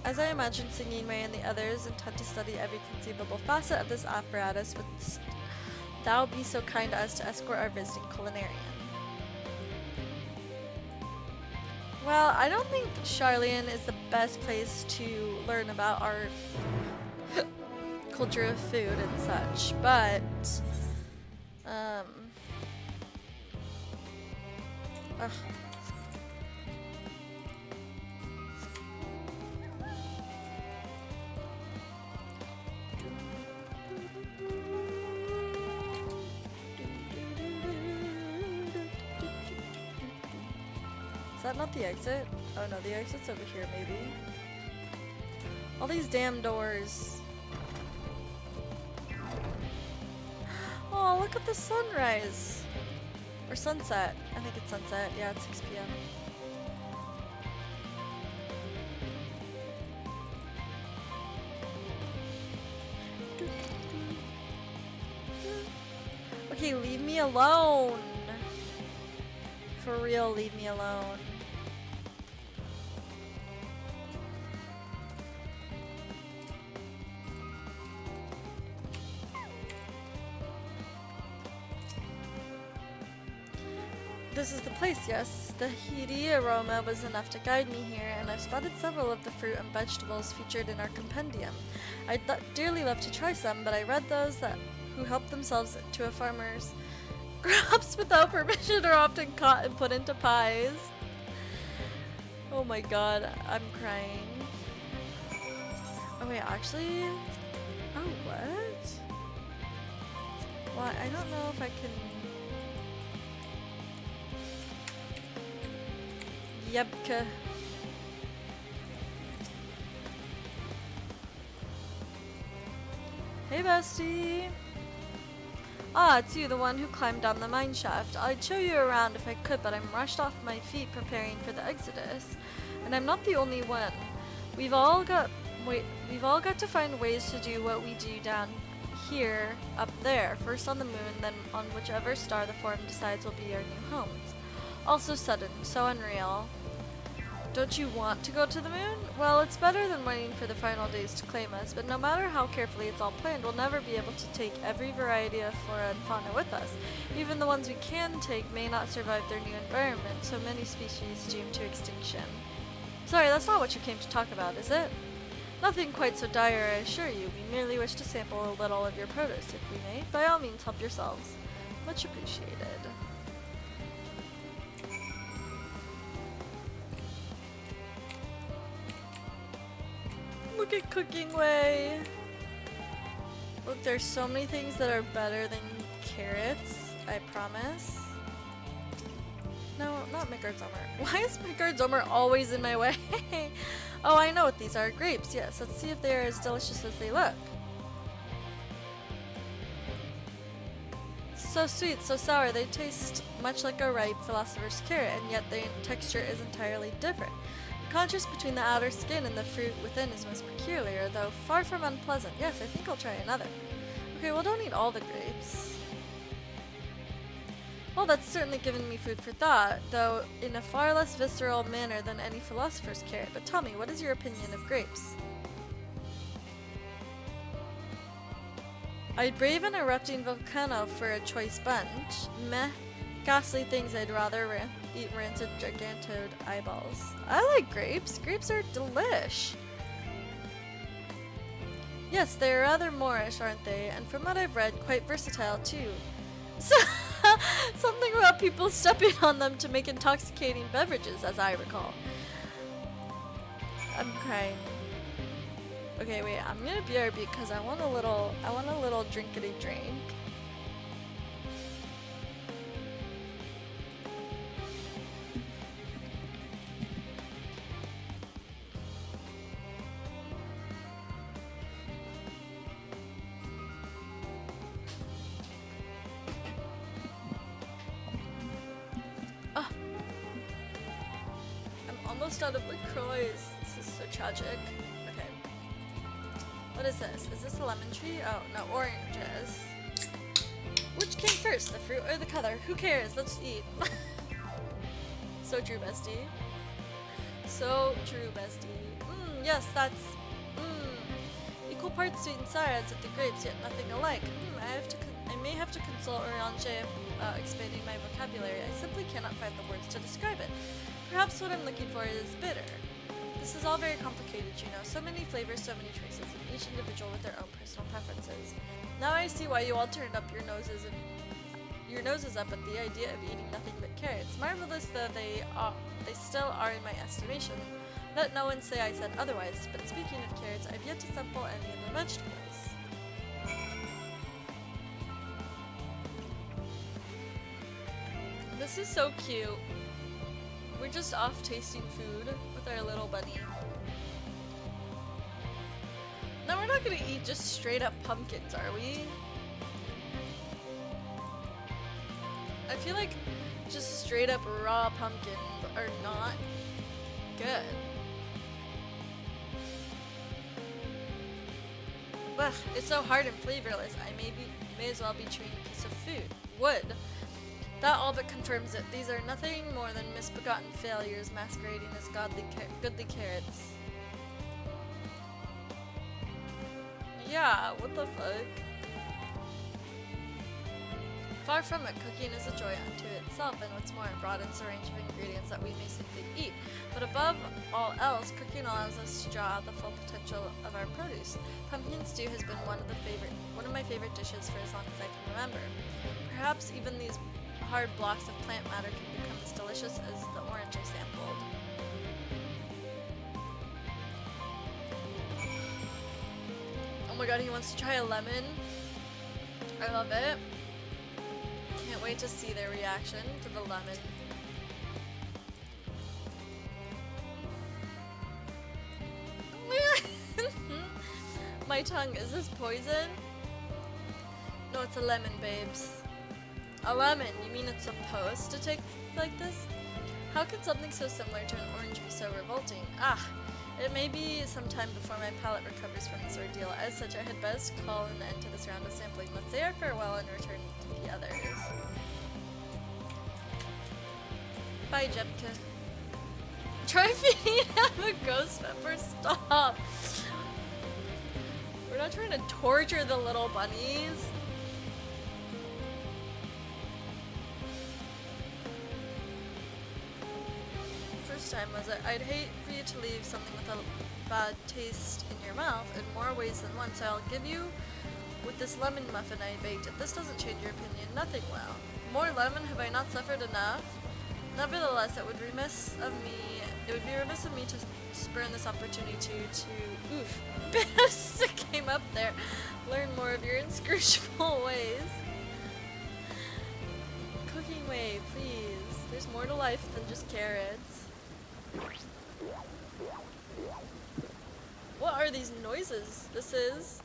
As I imagine Singing May and the others intend to study every conceivable facet of this apparatus, would thou be so kind as to escort our visiting culinarian? Well, I don't think Charlian is the best place to learn about our culture of food and such, but ugh. Is that not the exit? Oh no, the exit's over here maybe. All these damn doors. Oh, look at the sunrise. Or sunset. I think it's sunset. Yeah, it's 6 p.m. Okay, leave me alone. For real, leave me alone. This is the place, yes. The heady aroma was enough to guide me here, and I've spotted several of the fruit and vegetables featured in our compendium. I'd dearly love to try some, but I read those who help themselves to a farmer's crops without permission are often caught and put into pies. Oh my god, I'm crying. Oh wait, actually... Oh, what? Well, I don't know if I can... Yebka. Hey, bestie. Ah, it's you, the one who climbed down the mine shaft. I'd show you around if I could, but I'm rushed off my feet preparing for the exodus. And I'm not the only one. We've all got to find ways to do what we do down here, up there. First on the moon, then on whichever star the Forum decides will be our new homes. All so sudden, so unreal. Don't you want to go to the moon? Well, it's better than waiting for the final days to claim us, but no matter how carefully it's all planned, we'll never be able to take every variety of flora and fauna with us. Even the ones we can take may not survive their new environment, so many species doomed to extinction. Sorry, that's not what you came to talk about, is it? Nothing quite so dire, I assure you. We merely wish to sample a little of your produce, if we may. By all means, help yourselves. Much appreciated. Look at Cooking Way. Look, there's so many things that are better than carrots, I promise. No, not Micardzomer. Why is Micardzomer always in my way? Oh, I know what these are. Grapes, yes. Let's see if they are as delicious as they look. So sweet, so sour. They taste much like a ripe philosopher's carrot, and yet their texture is entirely different. The contrast between the outer skin and the fruit within is most peculiar, though far from unpleasant. Yes, I think I'll try another. Okay, well, don't eat all the grapes. Well, that's certainly given me food for thought, though in a far less visceral manner than any philosopher's carrot. But tell me, what is your opinion of grapes? I'd brave an erupting volcano for a choice bunch. Meh. Ghastly things I'd rather eat rancid gigantode eyeballs. I like grapes. Grapes are delish. Yes, they're rather Moorish, aren't they? And from what I've read, quite versatile too. So something about people stepping on them to make intoxicating beverages, as I recall. I'm crying. Okay, wait, I'm gonna BRB because I want a little drinkity drink. Almost out of LaCroix. This is so tragic. Okay. What is this? Is this a lemon tree? Oh, no, oranges. Which came first, the fruit or the color? Who cares? Let's eat. So true, bestie. So true, bestie. Yes, that's... Equal parts sweet and sour as with the grapes, yet nothing alike. I may have to consult Orange expanding my vocabulary. I simply cannot find the words to describe it. Perhaps what I'm looking for is bitter. This is all very complicated, you know. So many flavors, so many choices, and each individual with their own personal preferences. Now I see why you all turned up your noses up at the idea of eating nothing but carrots. Marvelous though they still are in my estimation. Let no one say I said otherwise. But speaking of carrots, I've yet to sample any of the vegetables. This is so cute. We're just off tasting food with our little bunny. No, we're not gonna eat just straight up pumpkins, are we? I feel like just straight up raw pumpkins are not good. Ugh, it's so hard and flavorless. I may as well be chewing a piece of food. Wood. That all but confirms it. These are nothing more than misbegotten failures masquerading as goodly carrots. Yeah, what the fuck? Far from it, cooking is a joy unto itself, and what's more, it broadens the range of ingredients that we may simply eat. But above all else, cooking allows us to draw out the full potential of our produce. Pumpkin stew has been one of my favorite dishes for as long as I can remember. Perhaps even these hard blocks of plant matter can become as delicious as the orange I sampled. Oh my god, he wants to try a lemon. I love it. Can't wait to see their reaction to the lemon. My tongue, is this poison? No, it's a lemon, babes. A lemon? You mean it's supposed to taste like this? How could something so similar to an orange be so revolting? Ah, it may be some time before my palate recovers from this ordeal. As such, I had best call an end to this round of sampling. Let's say our farewell and return to the others. Bye, Jebka. Try feeding him a ghost pepper. Stop. We're not trying to torture the little bunnies. First time was it? I'd hate for you to leave something with a bad taste in your mouth in more ways than one, so I'll give you with this lemon muffin I baked. If this doesn't change your opinion, nothing will. More lemon? Have I not suffered enough? Nevertheless, it would be remiss of me to spurn this opportunity to oof. Best came up there. Learn more of your inscrutable ways. Cooking way, please. There's more to life than just carrots. What are these noises? This is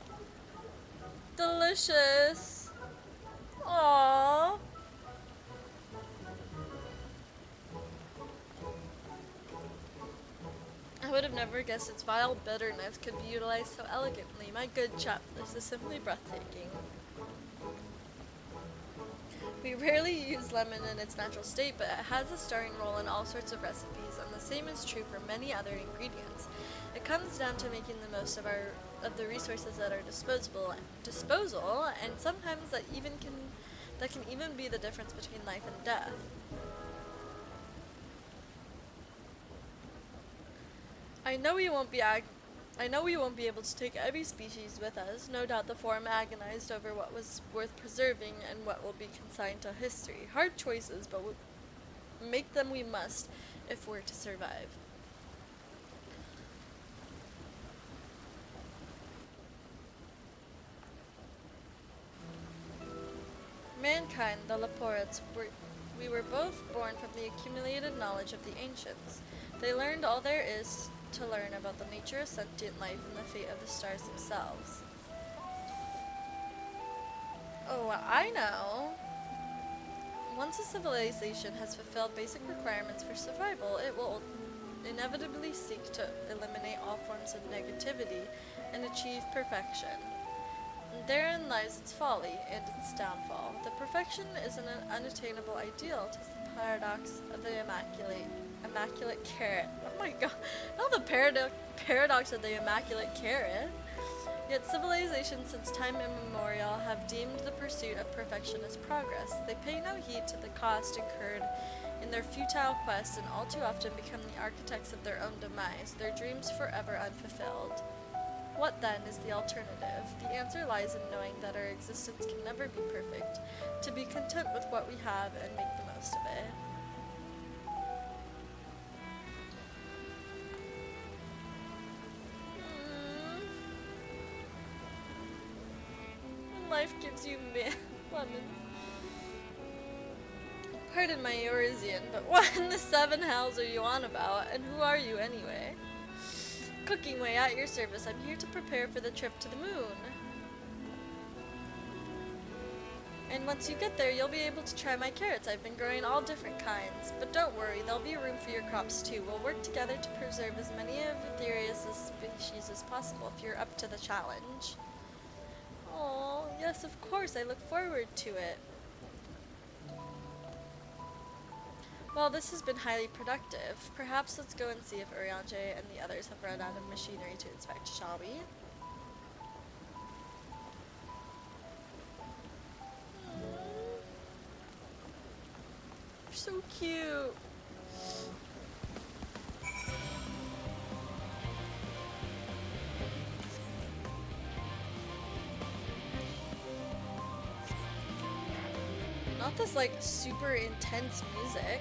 delicious. Aww. I would have never guessed its vile bitterness could be utilized so elegantly. My good chap, this is simply breathtaking. We rarely use lemon in its natural state, but it has a starring role in all sorts of recipes, and the same is true for many other ingredients. It comes down to making the most of the resources at our disposal, and sometimes that can even be the difference between life and death. I know we won't be able to take every species with us. No doubt the forum agonized over what was worth preserving and what will be consigned to history. Hard choices, but make them we must if we're to survive. Mankind, the Laporats, we were both born from the accumulated knowledge of the ancients. They learned all there is to learn about the nature of sentient life and the fate of the stars themselves. Oh, I know. Once a civilization has fulfilled basic requirements for survival, it will inevitably seek to eliminate all forms of negativity and achieve perfection. And therein lies its folly and its downfall. The perfection is an unattainable ideal. 'Tis the paradox of the immaculate carrot. Oh my god, not the paradox of the immaculate carrot. Yet civilizations since time immemorial have deemed the pursuit of perfection as progress. They pay no heed to the cost incurred in their futile quest and all too often become the architects of their own demise, their dreams forever unfulfilled. What then is the alternative? The answer lies in knowing that our existence can never be perfect, to be content with what we have and make the most of it. When life gives you lemons. Pardon my Eorzean, but what in the seven hells are you on about, and who are you anyway? Cooking way at your service. I'm here to prepare for the trip to the moon. And once you get there, you'll be able to try my carrots. I've been growing all different kinds. But don't worry, there'll be room for your crops too. We'll work together to preserve as many of Ethereus' species as possible if you're up to the challenge. Oh, yes, of course. I look forward to it. Well, this has been highly productive. Perhaps let's go and see if Urianger and the others have run out of machinery to inspect, shall we? So cute. Not this like super intense music.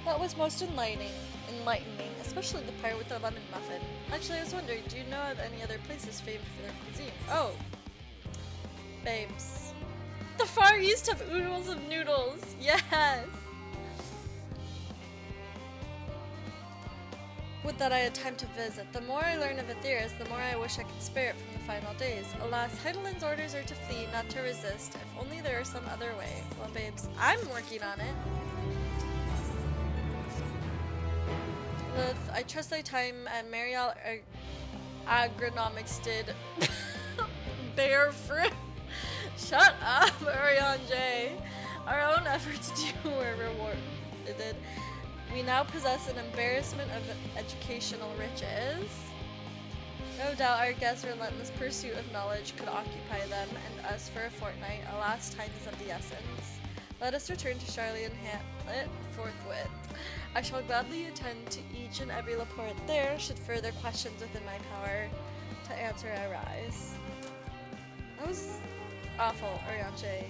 That was most enlightening, especially the part with the lemon muffin. Actually, I was wondering, do you know of any other places famed for their cuisine? Oh, babes. The Far East have oodles of noodles. Yes. Would that I had time to visit. The more I learn of Aetheris, the more I wish I could spare it from the final days. Alas, Heidelin's orders are to flee, not to resist. If only there were some other way. Well, babes, I'm working on it. I trust thy time and Mariel agronomics did bear fruit. Shut up, Orion J. Our own efforts too were rewarded. We now possess an embarrassment of educational riches. No doubt our guests' relentless pursuit of knowledge could occupy them and us for a fortnight. Alas, time is of the essence. Let us return to Charlie and Hamlet forthwith. I shall gladly attend to each and every Laporte there, should further questions within my power to answer arise. That was awful, Orianche.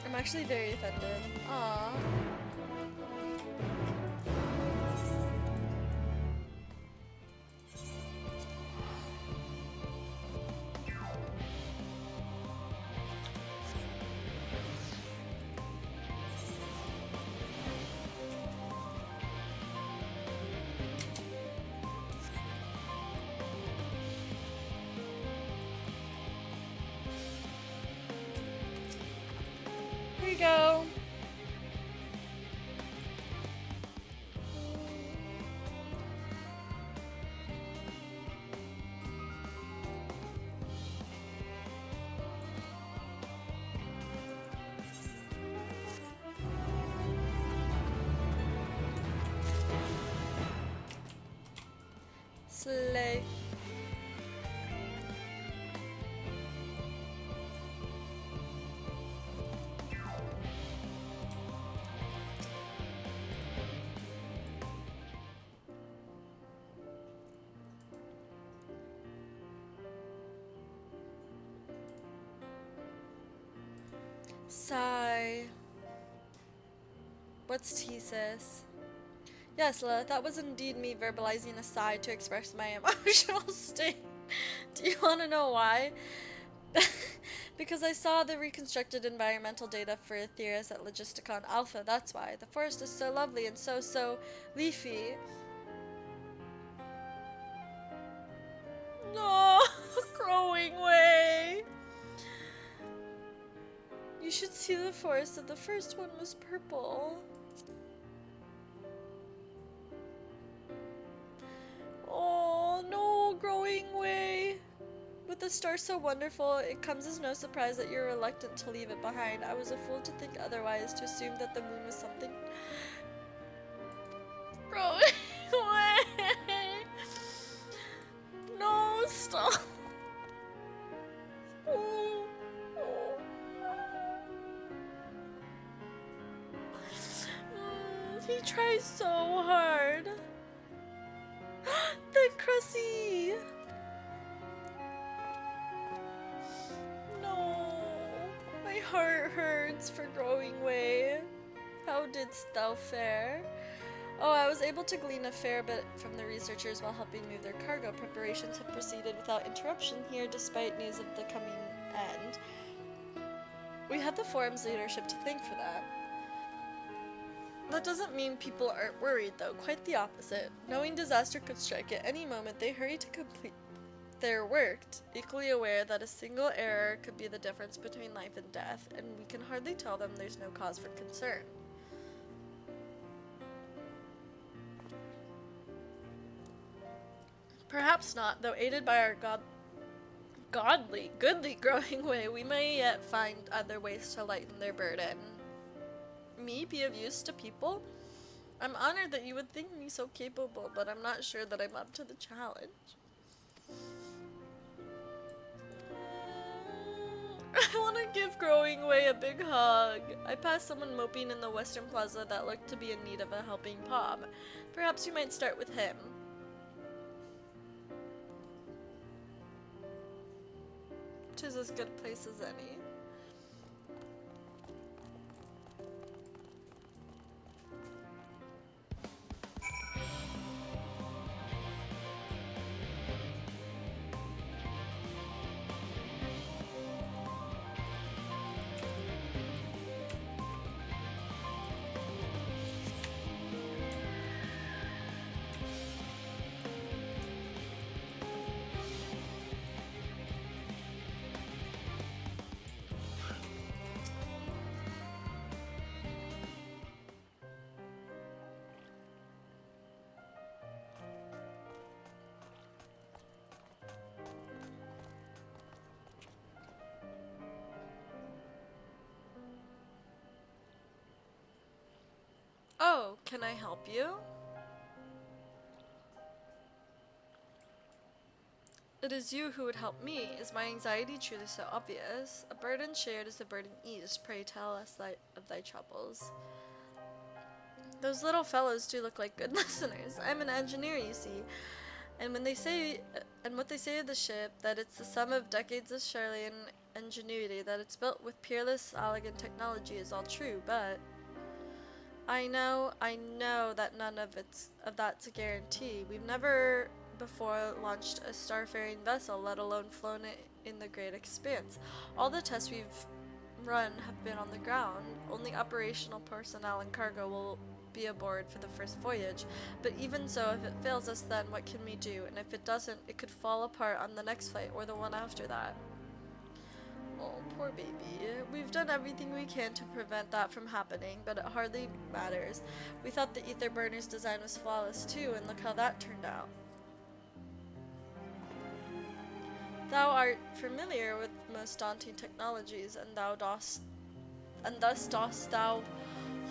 I'm actually very offended. Aww. Here you go. Slay. Sigh. What's thesis? Yes, Lilith, that was indeed me verbalizing a sigh to express my emotional state. Do you want to know why? Because I saw the reconstructed environmental data for Aetheris at Logisticon Alpha, that's why. The forest is so lovely and so leafy. No, growing way. You should see the forest if the first one was purple. Oh no, growing way. With the star so wonderful, it comes as no surprise that you're reluctant to leave it behind. I was a fool to think otherwise, to assume that the moon was something growing way. No, stop. Oh. He tries so hard. The Cressy. No, my heart hurts for growing way. How didst thou fare? Oh, I was able to glean a fair bit from the researchers while helping move their cargo. Preparations have proceeded without interruption here, despite news of the coming end. We had the forum's leadership to thank for that. That doesn't mean people aren't worried, though. Quite the opposite. Knowing disaster could strike at any moment, they hurry to complete their work, equally aware that a single error could be the difference between life and death, and we can hardly tell them there's no cause for concern. Perhaps not, though aided by our goodly growing way, we may yet find other ways to lighten their burden. Me be of use to people? I'm honored that you would think me so capable, but I'm not sure that I'm up to the challenge. I want to give Growing Way a big hug. I passed someone moping in the Western Plaza that looked to be in need of a helping paw. Perhaps you might start with him. 'Tis as good a place as any. Oh, can I help you? It is you who would help me. Is my anxiety truly so obvious? A burden shared is a burden eased. Pray tell us of thy troubles. Those little fellows do look like good listeners. I'm an engineer, you see. And what they say of the ship, that it's the sum of decades of Charleyan ingenuity, that it's built with peerless, elegant technology is all true, but I know that none of that's a guarantee. We've never before launched a starfaring vessel, let alone flown it in the great expanse. All the tests we've run have been on the ground. Only operational personnel and cargo will be aboard for the first voyage. But even so, if it fails us, then what can we do? And if it doesn't, it could fall apart on the next flight or the one after that. Oh, poor baby. We've done everything we can to prevent that from happening, but it hardly matters. We thought the ether burner's design was flawless too, and look how that turned out. Thou art familiar with most daunting technologies, and thus dost thou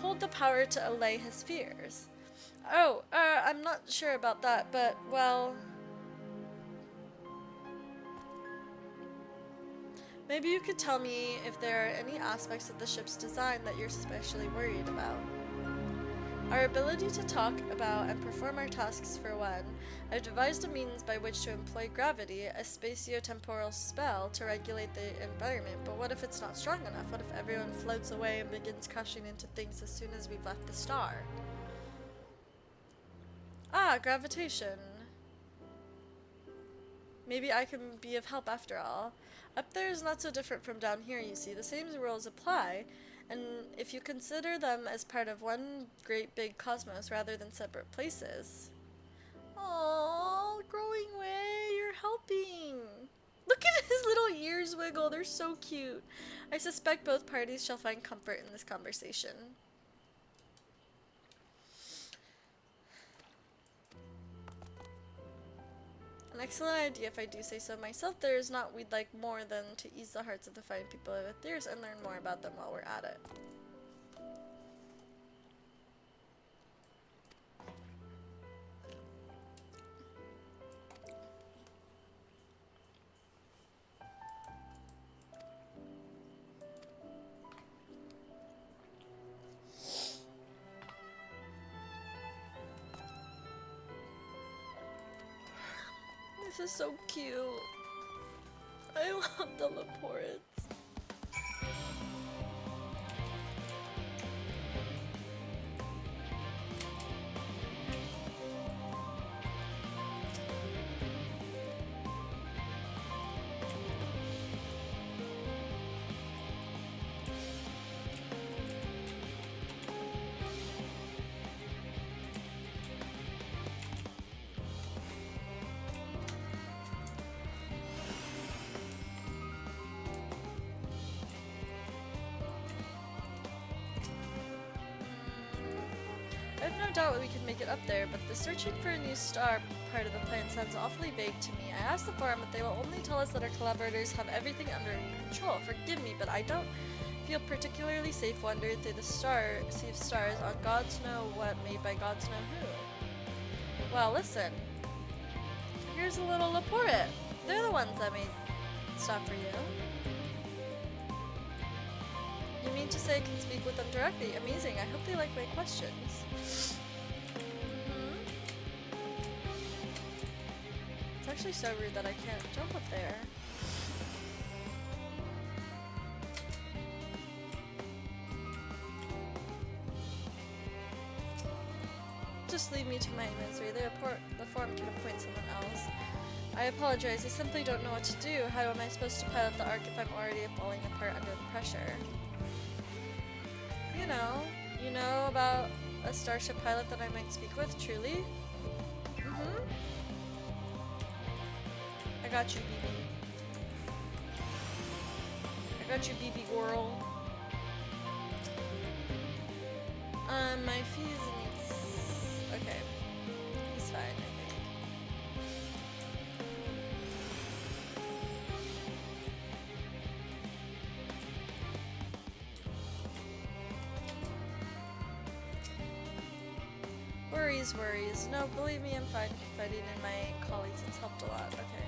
hold the power to allay his fears. Oh, I'm not sure about that, but, well, maybe you could tell me if there are any aspects of the ship's design that you're especially worried about. Our ability to talk about and perform our tasks for one. I've devised a means by which to employ gravity, a spatio-temporal spell, to regulate the environment, but what if it's not strong enough? What if everyone floats away and begins crashing into things as soon as we've left the star? Ah, gravitation. Maybe I can be of help after all. Up there is not so different from down here, you see. The same rules apply, and if you consider them as part of one great big cosmos rather than separate places. Aww, Growing Way, you're helping. Look at his little ears wiggle, they're so cute. I suspect both parties shall find comfort in this conversation. An excellent idea, if I do say so myself. There is naught we'd like more than to ease the hearts of the fine people of Aethers and learn more about them while we're at it. This is so cute. I love the Laportes. no doubt we could make it up there, but the searching for a new star part of the plan sounds awfully vague to me. I asked the forum, but they will only tell us that our collaborators have everything under control. Forgive me, but I don't feel particularly safe wandering through the sea of stars on gods know what made by gods know who. Well, listen. Here's a little Laporte. They're the ones that made stuff for you. You mean to say I can speak with them directly? Amazing. I hope they like my questions. It's actually so rude that I can't jump up there. Just leave me to my misery. The forum can appoint someone else. I apologize. I simply don't know what to do. How am I supposed to pilot the Ark if I'm already falling apart under the pressure? You know about a starship pilot that I might speak with, truly? I got you, BB. I got you, BB girl. My fees needs... Okay. He's fine, I think. Worries. No, believe me, I'm fine confiding in my colleagues. It's helped a lot. Okay.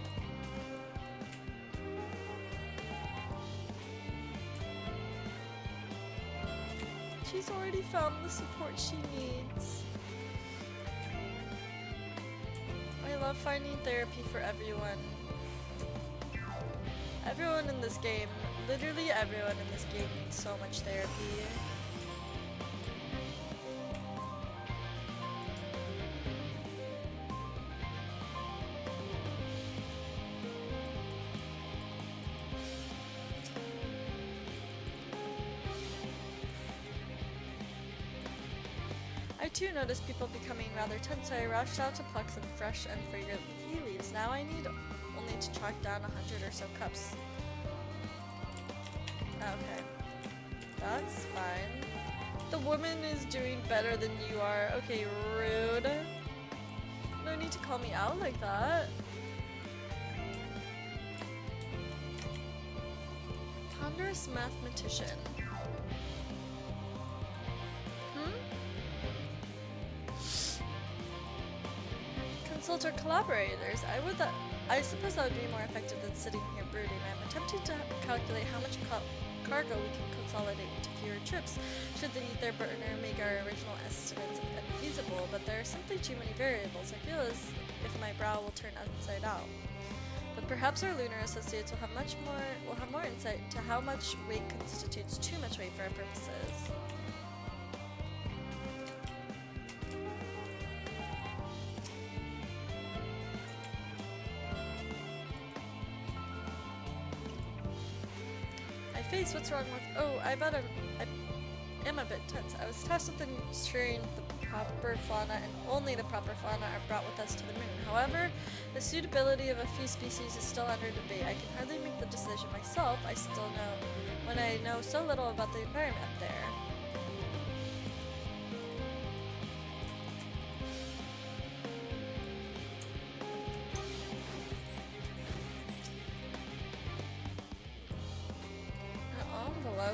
She's already found the support she needs. I love finding therapy for everyone. Everyone in this game, literally everyone in this game needs so much therapy. I too noticed people becoming rather tense, so I rushed out to pluck some fresh and fragrant tea leaves. Now I need only to track down 100 or so cups. Okay. That's fine. The woman is doing better than you are. Okay, rude. No need to call me out like that. Ponderous mathematician. Consult our collaborators. I suppose that would be more effective than sitting here brooding. I'm attempting to calculate how much cargo we can consolidate into fewer trips should the ether burner make our original estimates unfeasible, but there are simply too many variables. I feel as if my brow will turn upside out. But perhaps our lunar associates will have more insight into how much weight constitutes too much weight for our purposes. Face, what's wrong with... Oh, I am a bit tense. I was tasked with ensuring the proper fauna and only the proper fauna are brought with us to the moon. However, the suitability of a few species is still under debate. I can hardly make the decision myself. I still know when I know so little about the environment up there.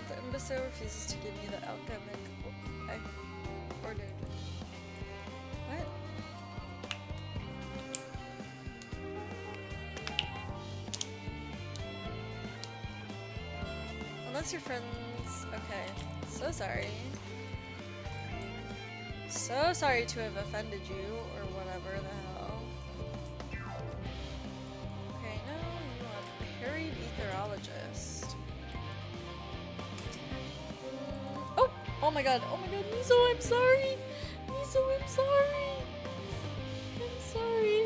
The imbecile refuses to give me the alchemic I ordered. What? Unless your friends... Okay. So sorry. So sorry to have offended you, or whatever the hell. Okay, no, you are a harried etherologist. Oh my god, Miso, I'm sorry! Miso, I'm sorry! I'm sorry.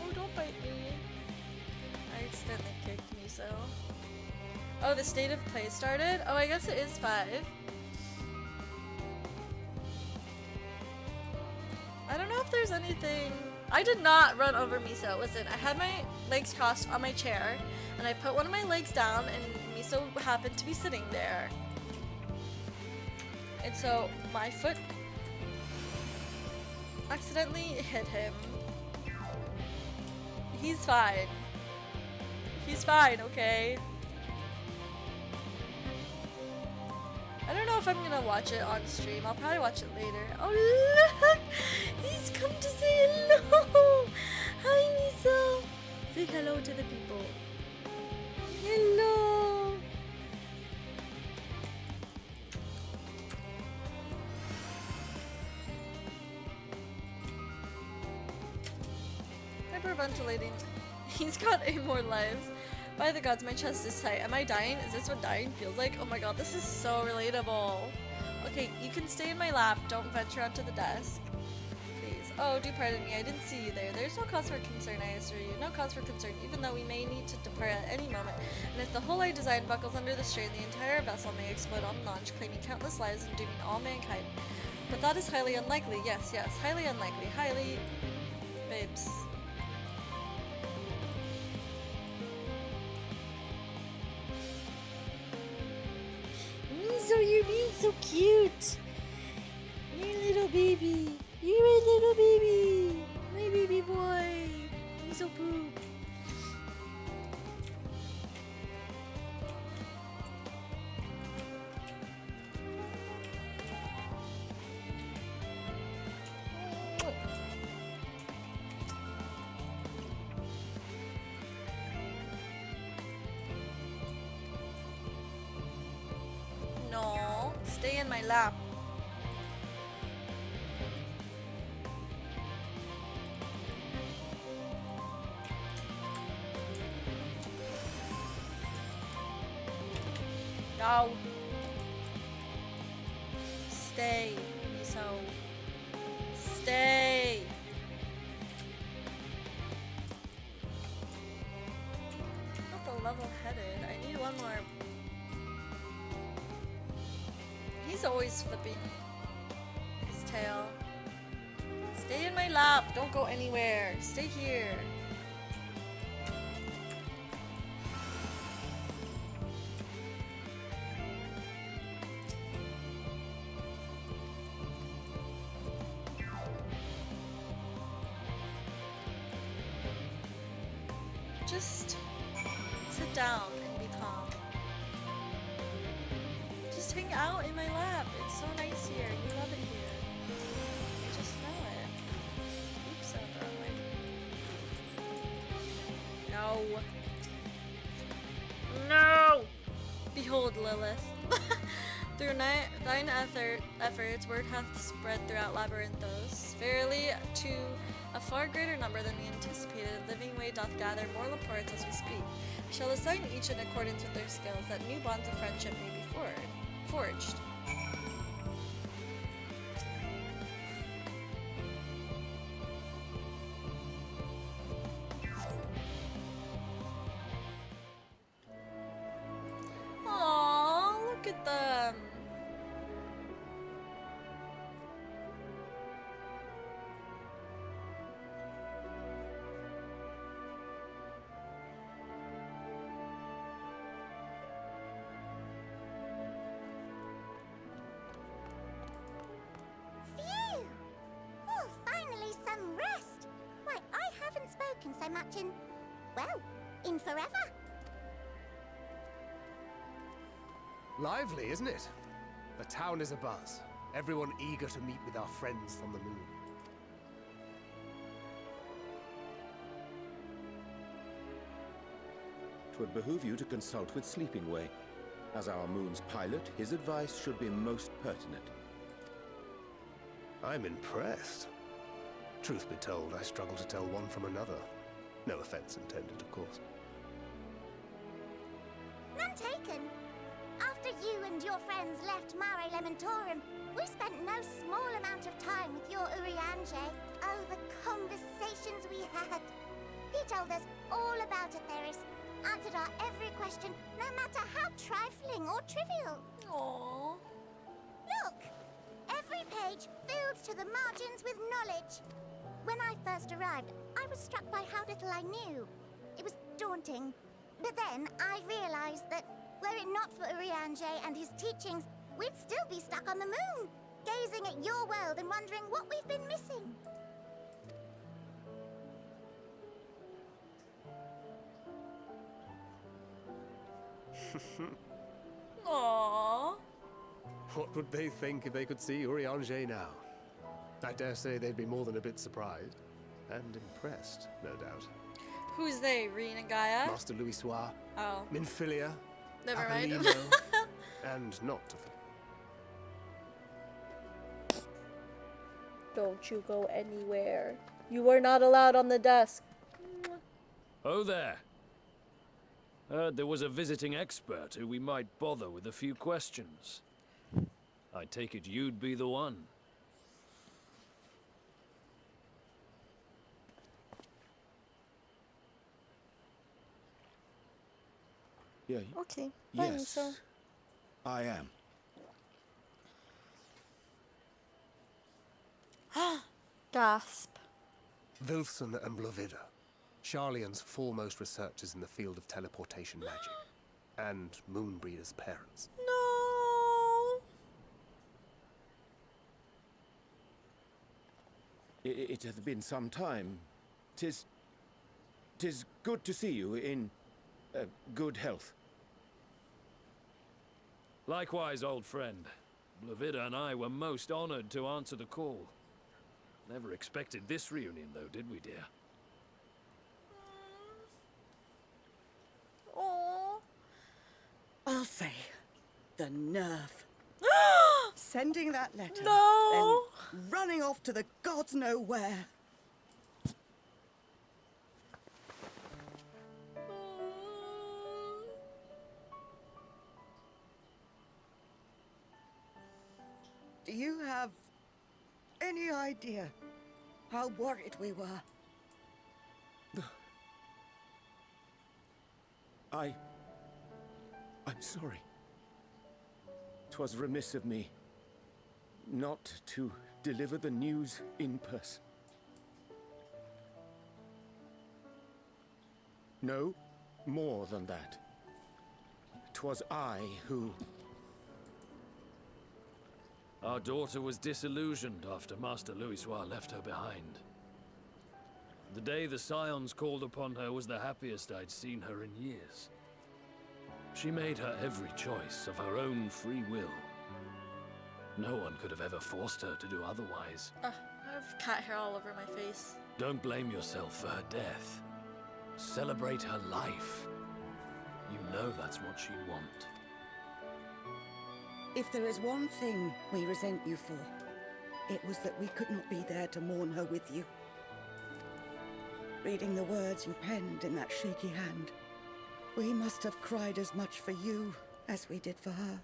Oh, don't bite me. I accidentally kicked Miso. Oh, the state of play started? Oh, I guess it is 5. I don't know if there's anything... I did not run over Miso. Listen, I had my legs crossed on my chair, and I put one of my legs down, and also happened to be sitting there. And so my foot accidentally hit him. He's fine. He's fine, okay? I don't know if I'm gonna watch it on stream. I'll probably watch it later. Oh look! He's come to say hello! Hi Miso! Say hello to the people. Hello! Hyperventilating. He's got 8 more lives. By the gods, my chest is tight. Am I dying? Is this what dying feels like? Oh my god, this is so relatable. Okay, you can stay in my lap. Don't venture onto the desk. Please. Oh, do pardon me. I didn't see you there. There's no cause for concern, I assure you. No cause for concern, even though we may need to depart at any moment. And if the hull I designed buckles under the strain, the entire vessel may explode en launch, claiming countless lives and dooming all mankind. But that is highly unlikely. Yes, yes. Highly unlikely. Highly... Babes. Miso, you're being so cute. You're a little baby. You're a little baby. My baby boy. Miso poop. No, stay in my lap. No. Stay, Miso. Stay. Not the level-headed. I need one more. He's always flipping his tail. Stay in my lap. Don't go anywhere. Stay here. Just sit down and be calm. Just hang out in my lap. It's so nice here. You love it here. I just know it. Oops, I went the wrong way. No. No! Behold, Lilith. Through thine efforts, word hath spread throughout Labyrinthos. Verily, to a far greater number than we anticipated, living way doth gather more reports as we speak. We shall assign each in accordance with their skills, that new bonds of friendship may be forged. Aww, look at them. Phew! Oh, finally some rest. Why, I haven't spoken so much in, well, in forever. Lively, isn't it? The town is abuzz. Everyone eager to meet with our friends from the moon. Twould behoove you to consult with Sleeping Way. As our moon's pilot, his advice should be most pertinent. I'm impressed. Truth be told, I struggle to tell one from another. No offense intended, of course. None taken. After you and your friends left Mare Elementorum, we spent no small amount of time with your Urianger. Oh, the conversations we had. He told us all about Atheris, answered our every question, no matter how trifling or trivial. Aww. Look! Every page filled to the margins with knowledge. When I first arrived, I was struck by how little I knew. It was daunting. But then I realized that Were it not for Urianger and his teachings, we'd still be stuck on the moon, gazing at your world and wondering what we've been missing. Aww. What would they think if they could see Urianger now? I dare say they'd be more than a bit surprised. And impressed, no doubt. Who's they? Reen and Gaia? Master Louisoix, Oh. Minfilia, Never mind. Apollino, and not to forget. Don't you go anywhere. You are not allowed on the desk. Oh there. Heard there was a visiting expert who we might bother with a few questions. I take it you'd be the one. Yeah. Okay. Fine, Yes. so. I am. Gasp. Wilson and Blovida, Sharlayan's foremost researchers in the field of teleportation magic, and Moonbreeder's parents. No. It hath been some time. Tis good to see you in good health. Likewise, old friend. Blovida and I were most honored to answer the call. Never expected this reunion, though, did we, dear? Oh. I'll say, the nerve. Sending that letter, No. then running off to the gods know where. Do you have any idea how worried we were? I'm sorry. 'Twas remiss of me not to deliver the news in person. No, more than that. 'Twas I who... Our daughter was disillusioned after Master Louisoix left her behind. The day the Scions called upon her was the happiest I'd seen her in years. She made her every choice of her own free will. No one could have ever forced her to do otherwise. I have cat hair all over my face. Don't blame yourself for her death. Celebrate her life. You know that's what she'd want. If there is one thing we resent you for, it was that we could not be there to mourn her with you. Reading the words you penned in that shaky hand, we must have cried as much for you as we did for her.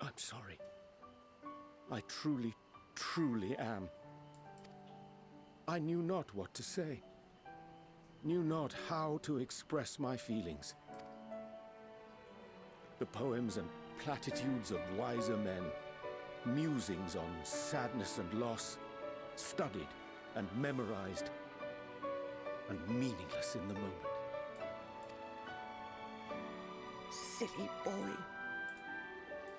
I'm sorry. I truly, truly am. I knew not what to say. Knew not how to express my feelings. The poems and platitudes of wiser men, musings on sadness and loss, studied and memorized, and meaningless in the moment. Silly boy.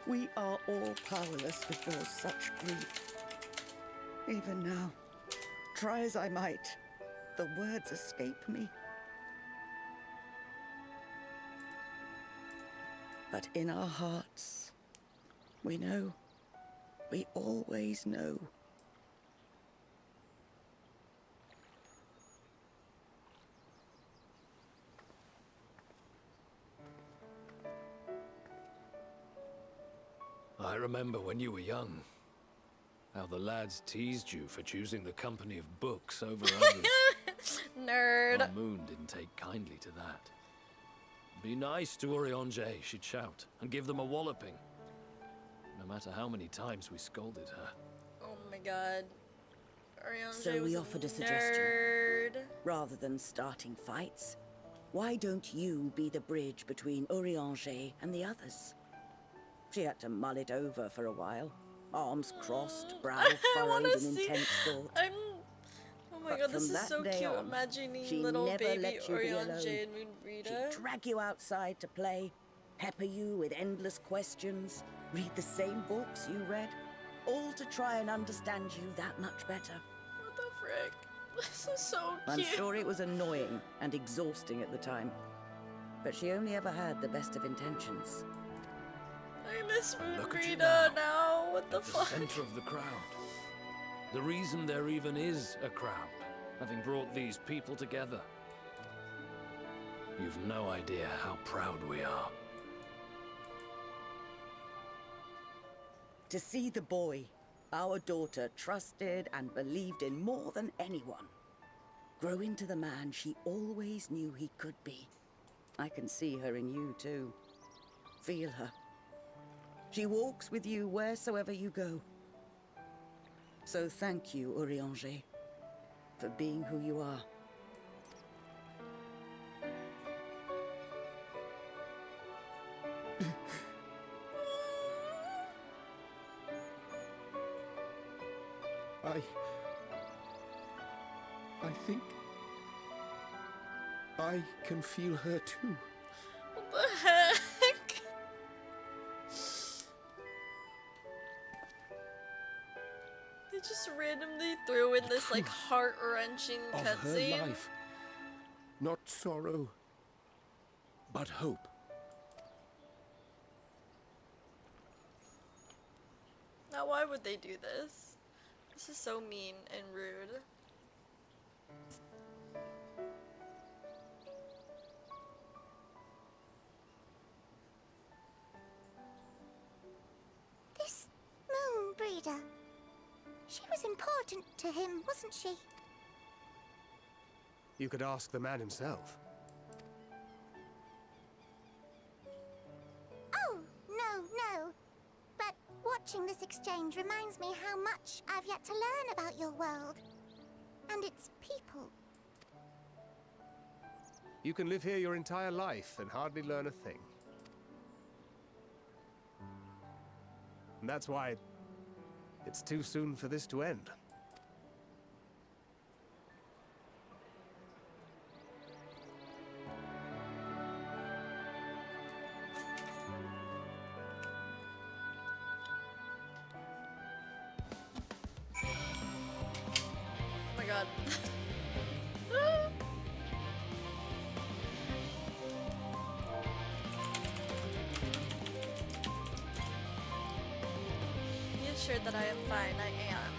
We are all powerless before such grief. Even now, try as I might, the words escape me. But in our hearts, we know. We always know. I remember when you were young, how the lads teased you for choosing the company of books over others. Nerd. Our moon didn't take kindly to that. Be nice to Urianger, she'd shout, and give them a walloping. No matter how many times we scolded her. Oh my god. Urianger So was we a offered a suggestion. nerd. Rather than starting fights, why don't you be the bridge between Urianger and the others? She had to mull it over for a while. Arms crossed, brow I furrowed wanna in see- intense thought. my But god, this from is that so day cute. on, Imagining she little never baby let you be Orion alone. J and Moonbreeder. She'd drag you outside to play, pepper you with endless questions, read the same books you read, all to try and understand you that much better. What the frick? This is so I'm cute. sure it was annoying and exhausting at the time, but she only ever had the best of intentions. I miss Look at you Moonbreeder now. What the At the fuck? center of the crowd. The reason there even is a crowd, having brought these people together. You've no idea how proud we are. To see the boy, our daughter, trusted and believed in more than anyone, grow into the man she always knew he could be. I can see her in you too. Feel her. She walks with you wheresoever you go. So thank you, Urianger, for being who you are. I think I can feel her too. What the heck? They just randomly threw in this like heart-wrenching Of her cutscene. life. Not sorrow, but hope. Now why would they do this? This is so mean and rude. This Moonbreeder. She was important to him, wasn't she? You could ask the man himself. Oh, no. But watching this exchange reminds me how much I've yet to learn about your world. And its people. You can live here your entire life and hardly learn a thing. And that's why it's too soon for this to end. Oh my god. Be assured that I am fine, I am.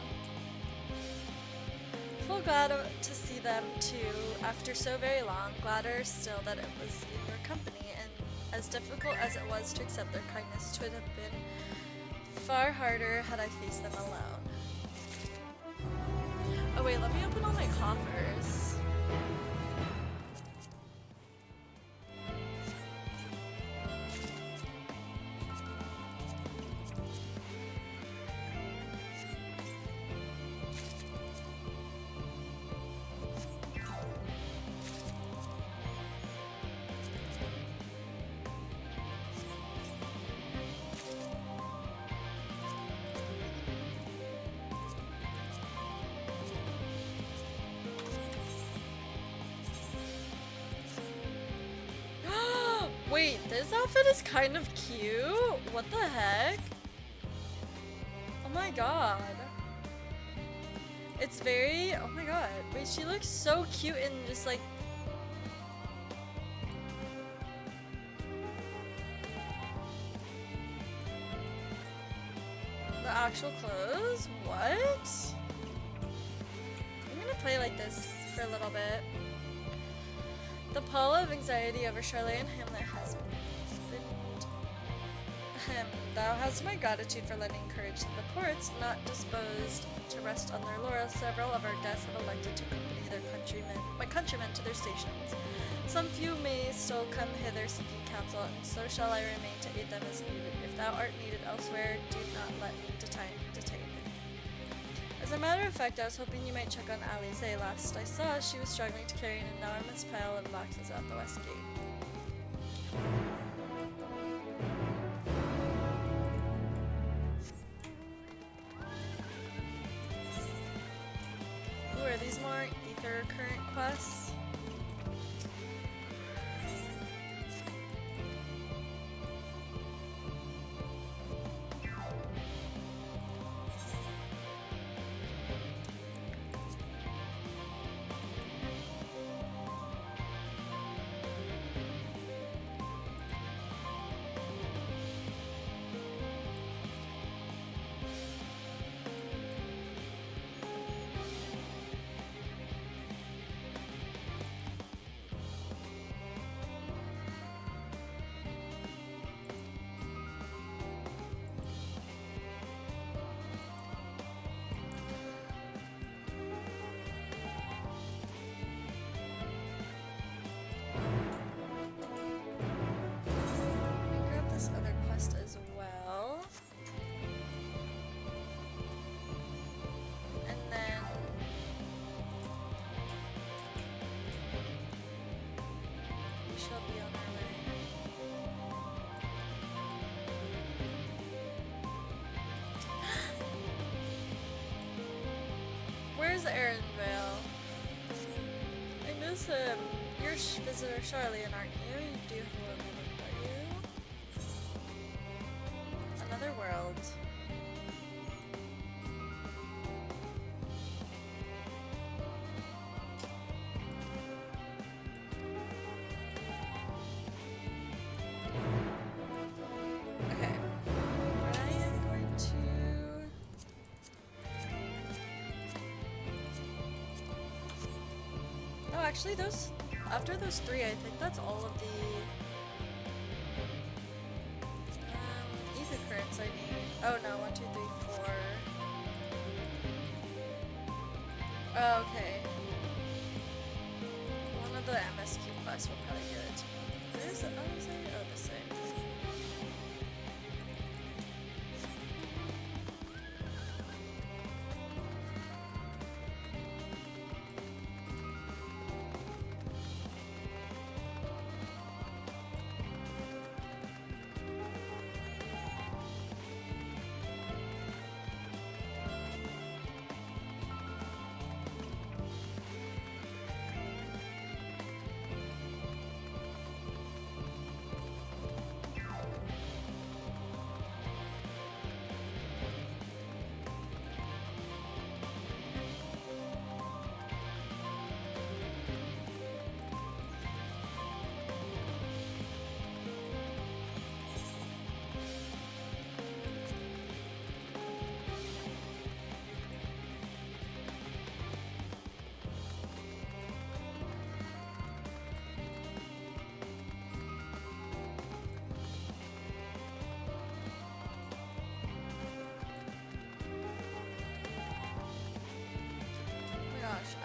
Full glad to see them too, after so very long, gladder still that it was in your company, and as difficult as it was to accept their kindness, 'twould have been far harder had I faced them alone. Oh wait, let me open all my coffers. Wait, this outfit is kind of cute. What the heck? Oh my god. It's very, oh my god. Wait, she looks so cute and just like... The actual clothes? What? I'm gonna play like this for a little bit. The pall of anxiety over Charlotte and Hamlet has been... Thou hast my gratitude for lending courage to the ports, not disposed to rest on their laurels. Several of our guests have elected to accompany my countrymen to their stations. Some few may still come hither seeking counsel, and so shall I remain to aid them as needed. If thou art needed elsewhere, do not let me detain thee. As a matter of fact, I was hoping you might check on Alize. Last I saw, she was struggling to carry an enormous pile of boxes out the west gate. Ooh, are these more current quests. Grab this other quest as well. And then we shall be on our way. Where's Aaron Vale? I miss him. You're visitor Charlian, aren't you? You do have a lovely look about you. Another world. Okay. I am going to... Oh, actually, after those three, I think that's all of the ether currents I need. Oh no, 1, 2, 3, 4. Oh, okay. One of the MSQ quests will probably get it. Where's the other side? Oh, this side.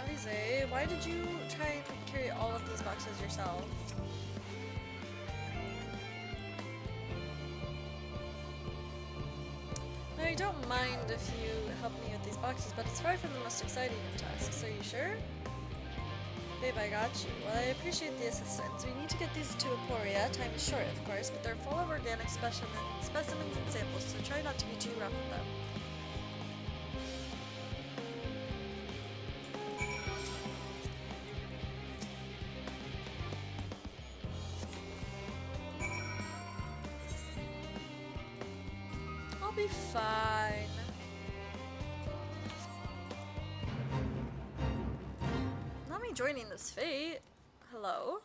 Alize, why did you try and carry all of these boxes yourself? No, I don't mind if you help me with these boxes, but it's far from the most exciting of tasks. Are you sure? Babe, I got you. Well, I appreciate the assistance. We need to get these to Aporia. Time is short, of course, but they're full of organic specimens and samples, so try not to be too rough with them. I'll be fine. Not me joining this fate. Hello?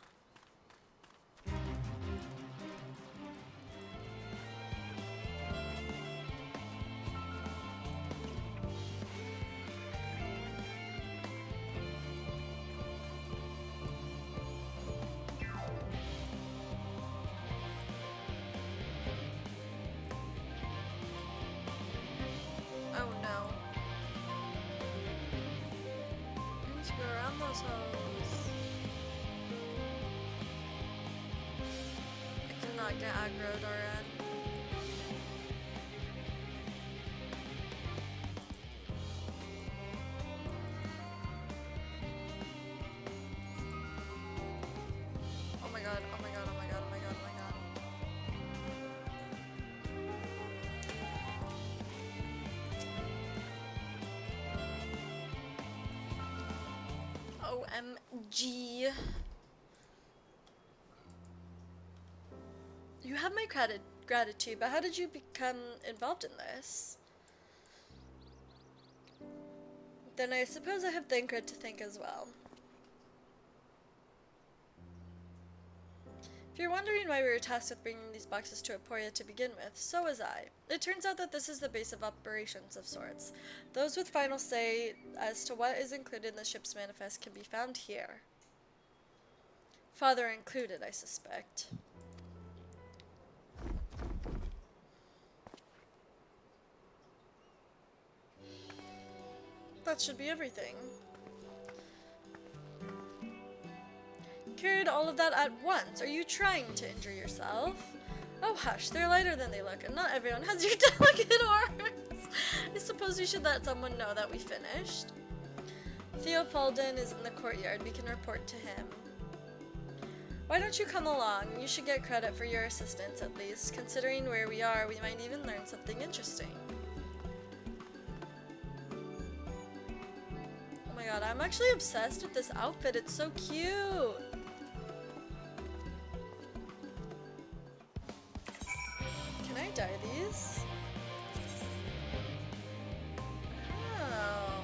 Oh no. I need to go around those hoes. I cannot get aggroed already. Oh my god, oh my god, oh my god, oh my god, oh my god. OMG. You have my gratitude, but how did you become involved in this? Then I suppose I have Thancred to thank as well. If you're wondering why we were tasked with bringing these boxes to Aporia to begin with, so was I. It turns out that this is the base of operations of sorts. Those with final say as to what is included in the ship's manifest can be found here. Father included, I suspect. That should be everything. Carried all of that at once. Are you trying to injure yourself? Oh hush, they're lighter than they look, and not everyone has your delicate arms. I suppose we should let someone know that we finished. Theopoldin is in the courtyard. We can report to him. Why don't you come along? You should get credit for your assistance at least. Considering where we are, we might even learn something interesting. Oh my god, I'm actually obsessed with this outfit. It's so cute. Can I dye these? Oh.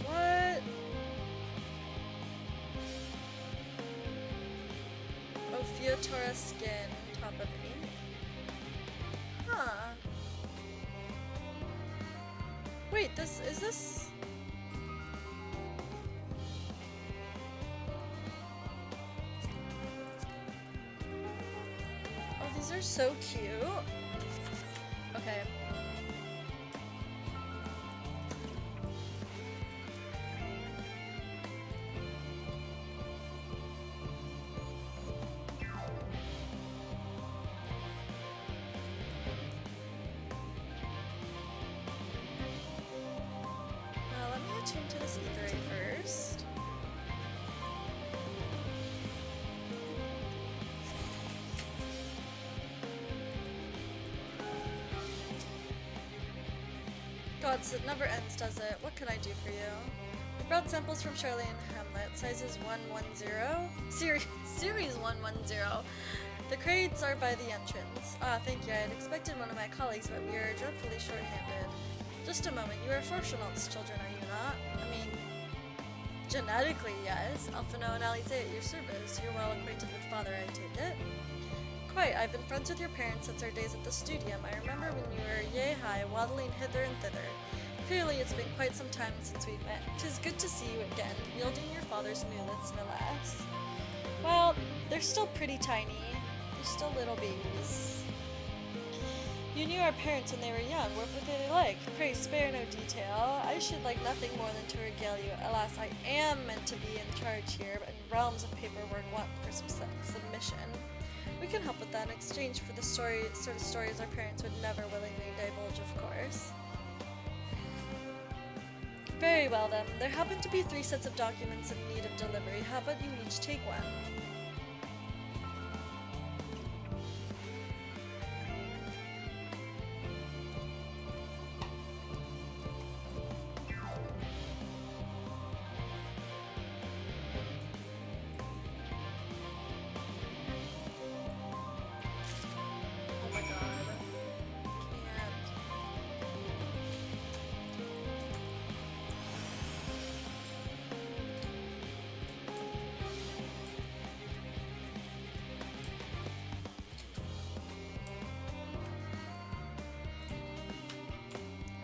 What? Ophiutora skin, top of ink. Huh. Wait, is this? Oh, these are so cute. Okay. Let me attune to this ether ray first. Gods, it never ends, does it? What can I do for you? We brought samples from Charlie and Hamlet, sizes 110, series 110. The crates are by the entrance. Ah, thank you. I had expected one of my colleagues, but we are dreadfully short-handed. Just a moment. You are fourchenaults children, are you not? I mean, genetically, yes. Alphino and Alice at your service. You're well acquainted with father, I take it. Quite. I've been friends with your parents since our days at the studium. I remember when you were yay high, waddling hither and thither. Clearly, it's been quite some time since we've met. 'Tis good to see you again, wielding your father's mulets, no less. Well, they're still pretty tiny. They're still little babies. You knew our parents when they were young. What were they like? Pray spare no detail. I should like nothing more than to regale you. Alas, I am meant to be in charge here, but in realms of paperwork want for some submission. We can help with that in exchange for the sort of stories our parents would never willingly divulge, of course. Very well then. There happen to be 3 sets of documents in need of delivery. How about you each take one? Oh my god. Can't.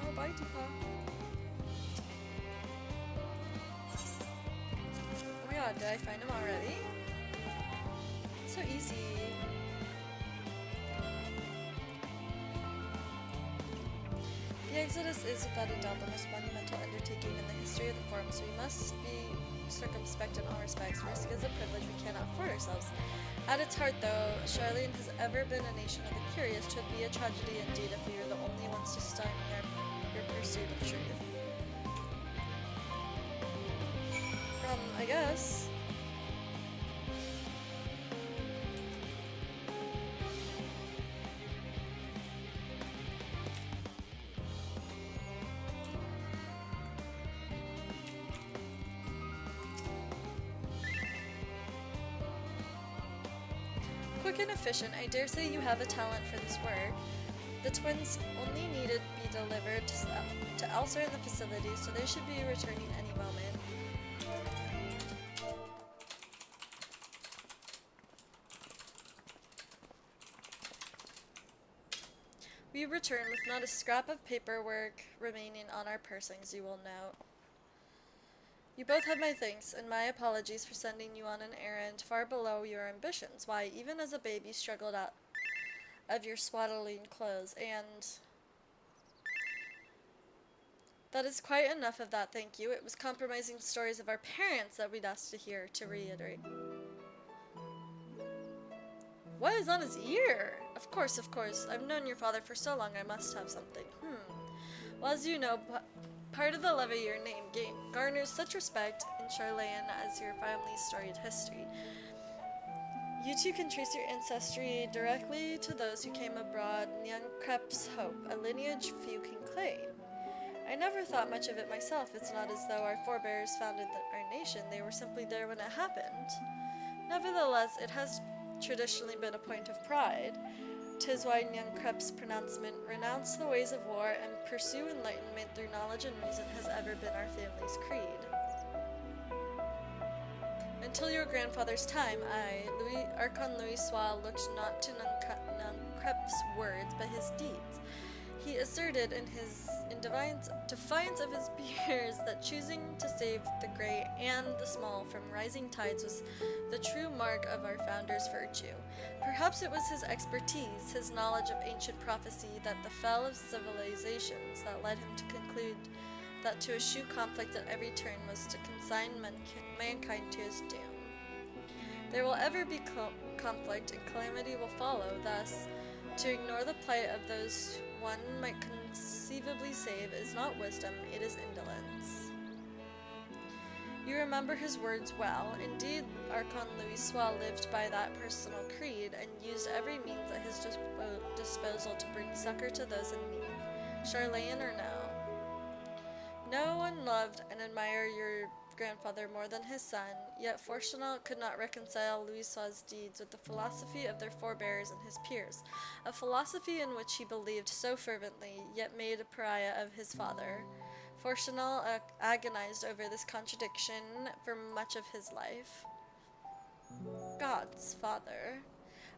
Oh, bye, Deepa. Oh my god, did I find him already? So easy. The Exodus is without a doubt the most monumental undertaking in the history of the Forum, so we must be circumspect in all respects. Risk is a privilege we cannot afford ourselves. At its heart, though, Charlene has ever been a nation of the curious. 'Twould be a tragedy indeed if we were the only ones to stymie your pursuit of truth. I guess. quick and efficient, I dare say you have a talent for this work. The twins only needed to be delivered to elsewhere in the facility, so they should be returning any moment. We return with not a scrap of paperwork remaining on our pursings, you will note. You both have my thanks, and my apologies for sending you on an errand far below your ambitions. Why, even as a babe, you struggled out of your swaddling clothes, and that is quite enough of that, thank you. It was compromising stories of our parents that we'd asked to hear, to reiterate. What is on his ear? Of course, of course. I've known your father for so long, I must have something. Well, as you know, part of the love of your name garners such respect in Charlayan as your family's storied history. You two can trace your ancestry directly to those who came abroad, Nyankrep's hope, a lineage few can claim. I never thought much of it myself. It's not as though our forebears founded our nation. They were simply there when it happened. Nevertheless, it has traditionally been a point of pride. 'Tis why Nyankrep's pronouncement, renounce the ways of war and pursue enlightenment through knowledge and reason, has ever been our family's creed. Until your grandfather's time, Archon Louis Soir looked not to Nyankrep's words, but his deeds. He asserted in defiance of his peers that choosing to save the great and the small from rising tides was the true mark of our founder's virtue. Perhaps it was his expertise, his knowledge of ancient prophecy, that the fell of civilizations, that led him to conclude that to eschew conflict at every turn was to consign mankind to his doom. There will ever be conflict, and calamity will follow. Thus, to ignore the plight of those one might conceivably save is not wisdom, it is indolence. You remember his words well. Indeed, Archon Louis Soir lived by that personal creed, and used every means at his disposal to bring succor to those in need, Charlayan or no. No one loved and admired your grandfather more than his son, yet fourchenaults could not reconcile Louis Soir's deeds with the philosophy of their forebears and his peers, a philosophy in which he believed so fervently, yet made a pariah of his father. Fourchenaults agonized over this contradiction for much of his life. God's father.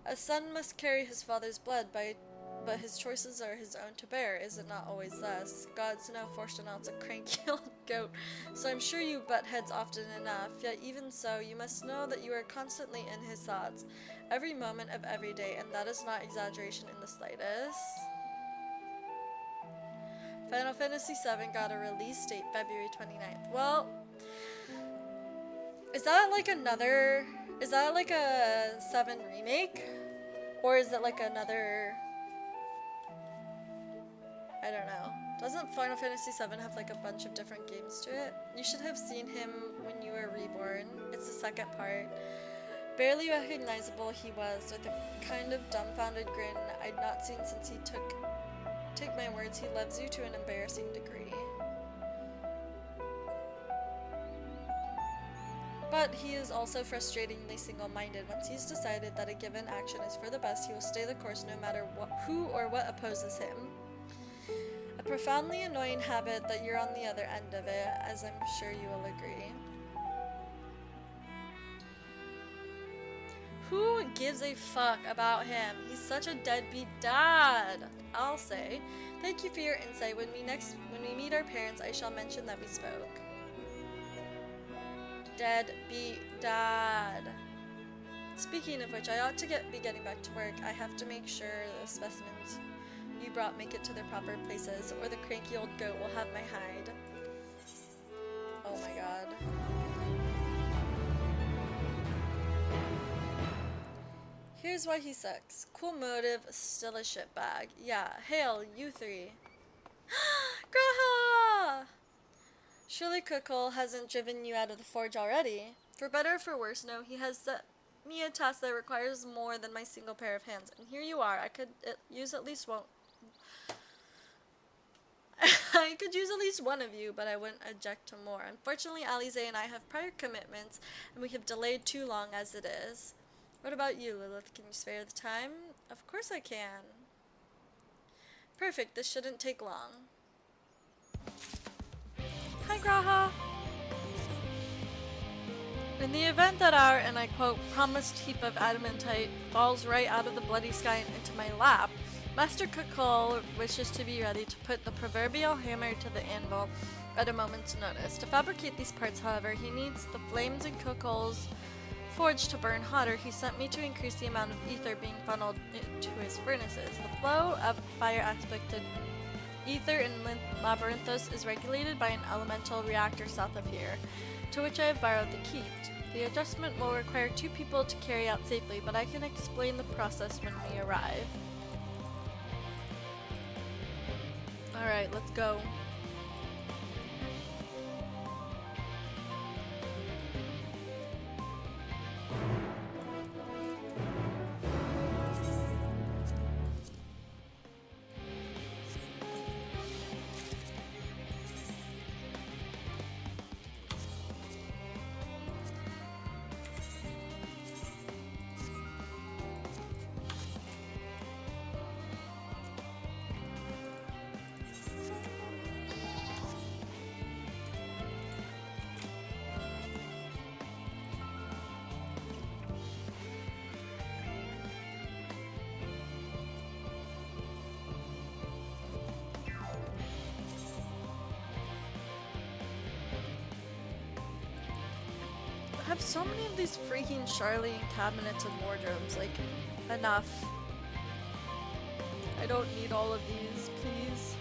A son must carry his father's blood, but his choices are his own to bear. Is it not always thus? Gods know Fourchenaults a cranky old goat, so I'm sure you butt heads often enough. Yet even so, you must know that you are constantly in his thoughts, every moment of every day, and that is not exaggeration in the slightest. Final Fantasy VII got a release date, February 29th. Well, is that like a 7 remake? Or is it like another... I don't know. Doesn't Final Fantasy VII have like a bunch of different games to it? You should have seen him when you were reborn. It's the second part. Barely recognizable he was, with a kind of dumbfounded grin I'd not seen since he took my words, he loves you to an embarrassing degree. But he is also frustratingly single-minded. Once he's decided that a given action is for the best, he will stay the course no matter who or what opposes him. A profoundly annoying habit that you're on the other end of it, as I'm sure you will agree. Who gives a fuck about him? He's such a deadbeat dad, I'll say. Thank you for your insight. When we meet our parents, I shall mention that we spoke. Deadbeat dad. Speaking of which, I ought to be getting back to work. I have to make sure the specimens you brought make it to their proper places, or the cranky old goat will have my hide. Oh my god. Here's why he sucks. Cool motive, still a shitbag. Yeah, hail, you three. Graha! Surely Kukul hasn't driven you out of the forge already. For better or for worse, no, he has set me a task that requires more than my single pair of hands. And here you are. I could use at least one. I could use at least one of you, but I wouldn't object to more. Unfortunately, Alize and I have prior commitments, and we have delayed too long as it is. What about you, Lilith? Can you spare the time? Of course I can. Perfect, this shouldn't take long. Hi, Graha! In the event that our, and I quote, promised heap of adamantite falls right out of the bloody sky and into my lap, Master Kukul wishes to be ready to put the proverbial hammer to the anvil at a moment's notice. To fabricate these parts, however, he needs the flames in Kukul's forge to burn hotter. He sent me to increase the amount of ether being funneled into his furnaces. The flow of fire-aspected ether in Labyrinthos is regulated by an elemental reactor south of here, to which I have borrowed the key. The adjustment will require 2 people to carry out safely, but I can explain the process when we arrive. Alright, let's go. I have so many of these freaking Charlene cabinets and wardrobes, like, enough. I don't need all of these, please.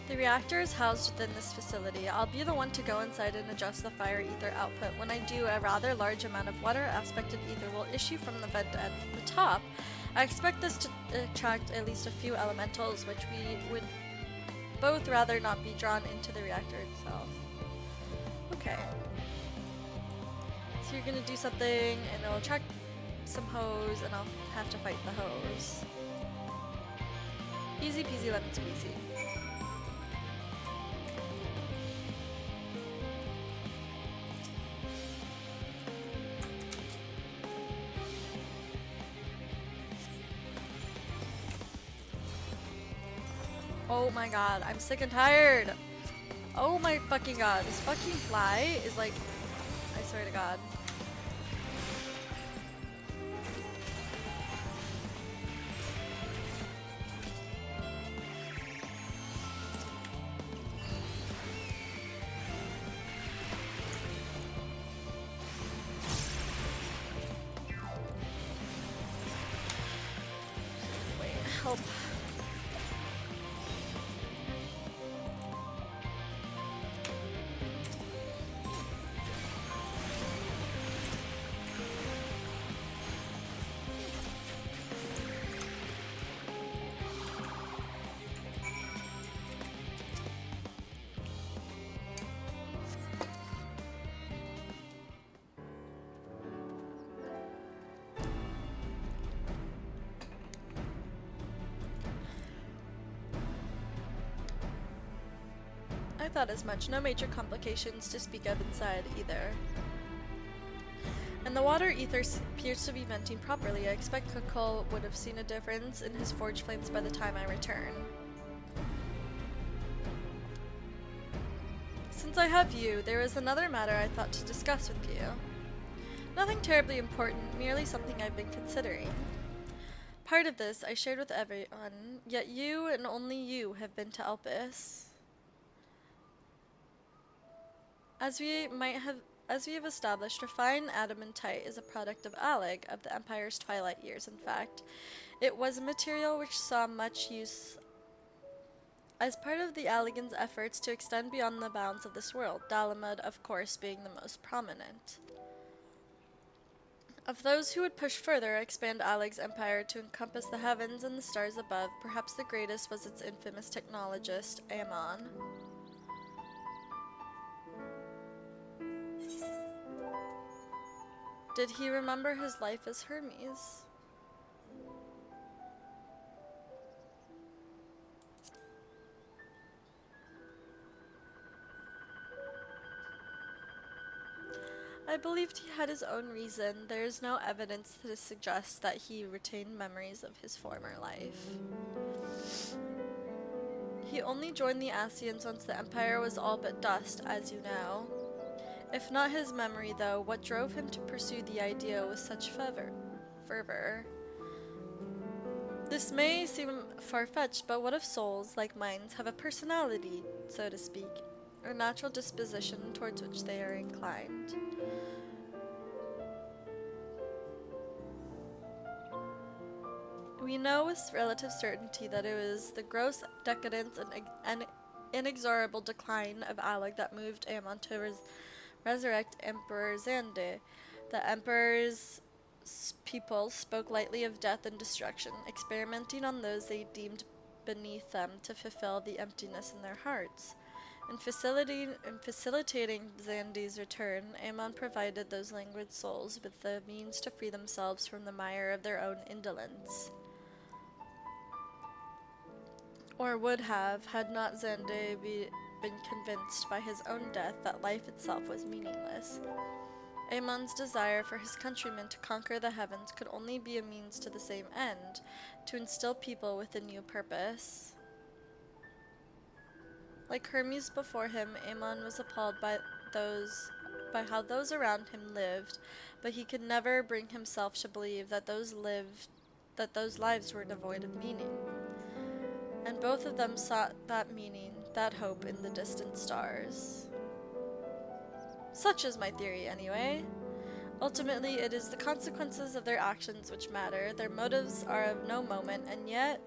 The reactor is housed within this facility. I'll be the one to go inside and adjust the fire ether output. When I do, a rather large amount of water aspected ether will issue from the vent at the top. I expect this to attract at least a few elementals, which we would both rather not be drawn into the reactor itself. Okay. So you're gonna do something and it'll attract some hose and I'll have to fight the hose. Easy peasy lemon squeezy. Oh my god, I'm sick and tired. Oh my fucking god, this fucking fly is like, I swear to god. Wait, help. I thought as much. No major complications to speak of inside either. And the water ether appears to be venting properly. I expect Kukul would have seen a difference in his forge flames by the time I return. Since I have you, there is another matter I thought to discuss with you. Nothing terribly important, merely something I've been considering. Part of this I shared with everyone, yet you and only you have been to Elpis. As we have established, refined adamantite is a product of Alleg, of the Empire's twilight years, in fact. It was a material which saw much use as part of the Allegans' efforts to extend beyond the bounds of this world, Dalamud, of course, being the most prominent. Of those who would push further, expand Alleg's empire to encompass the heavens and the stars above, perhaps the greatest was its infamous technologist, Ammon. Did he remember his life as Hermes? I believed he had his own reason. There is no evidence to suggest that he retained memories of his former life. He only joined the Asians once the Empire was all but dust, as you know. If not his memory, though, what drove him to pursue the idea with such fervor? This may seem far-fetched, but what if souls, like minds, have a personality, so to speak, or natural disposition towards which they are inclined? We know with relative certainty that it was the gross decadence and inexorable decline of Alec that moved Aemon to resurrect Emperor Xande. The Emperor's people spoke lightly of death and destruction, experimenting on those they deemed beneath them to fulfill the emptiness in their hearts. In facilitating Xande's return, Aemon provided those languid souls with the means to free themselves from the mire of their own indolence. Or would have, had not Xande been convinced by his own death that life itself was meaningless. Aemon's desire for his countrymen to conquer the heavens could only be a means to the same end, to instill people with a new purpose. Like Hermes before him, Aemon was appalled by how those around him lived, but he could never bring himself to believe that those lives were devoid of meaning. And both of them sought that meaning, that hope, in the distant stars. Such is my theory, anyway. Ultimately, it is the consequences of their actions which matter. Their motives are of no moment, and yet,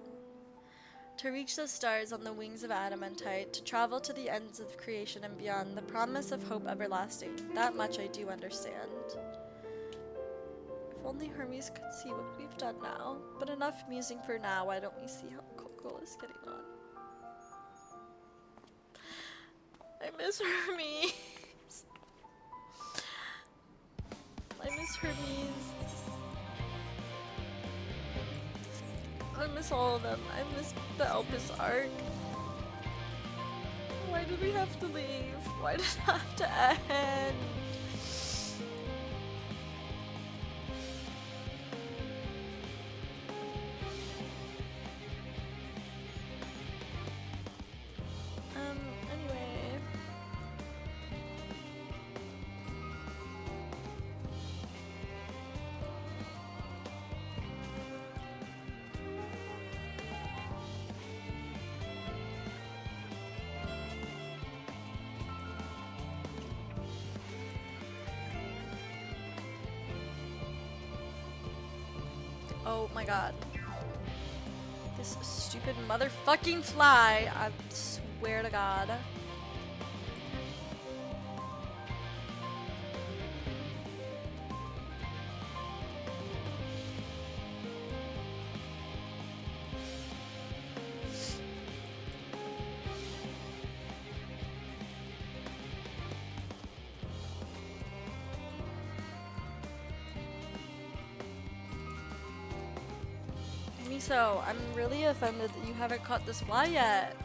to reach those stars on the wings of adamantite, to travel to the ends of creation and beyond, the promise of hope everlasting, that much I do understand. If only Hermes could see what we've done now. But enough musing for now, why don't we see how Coco is getting on? I miss Hermes. I miss Hermes. I miss all of them. I miss the Elpis arc. Why did we have to leave? Why did it have to end? Anyway. Oh my god. This stupid motherfucking fly. I swear to god. So I'm really offended that you haven't caught this fly yet.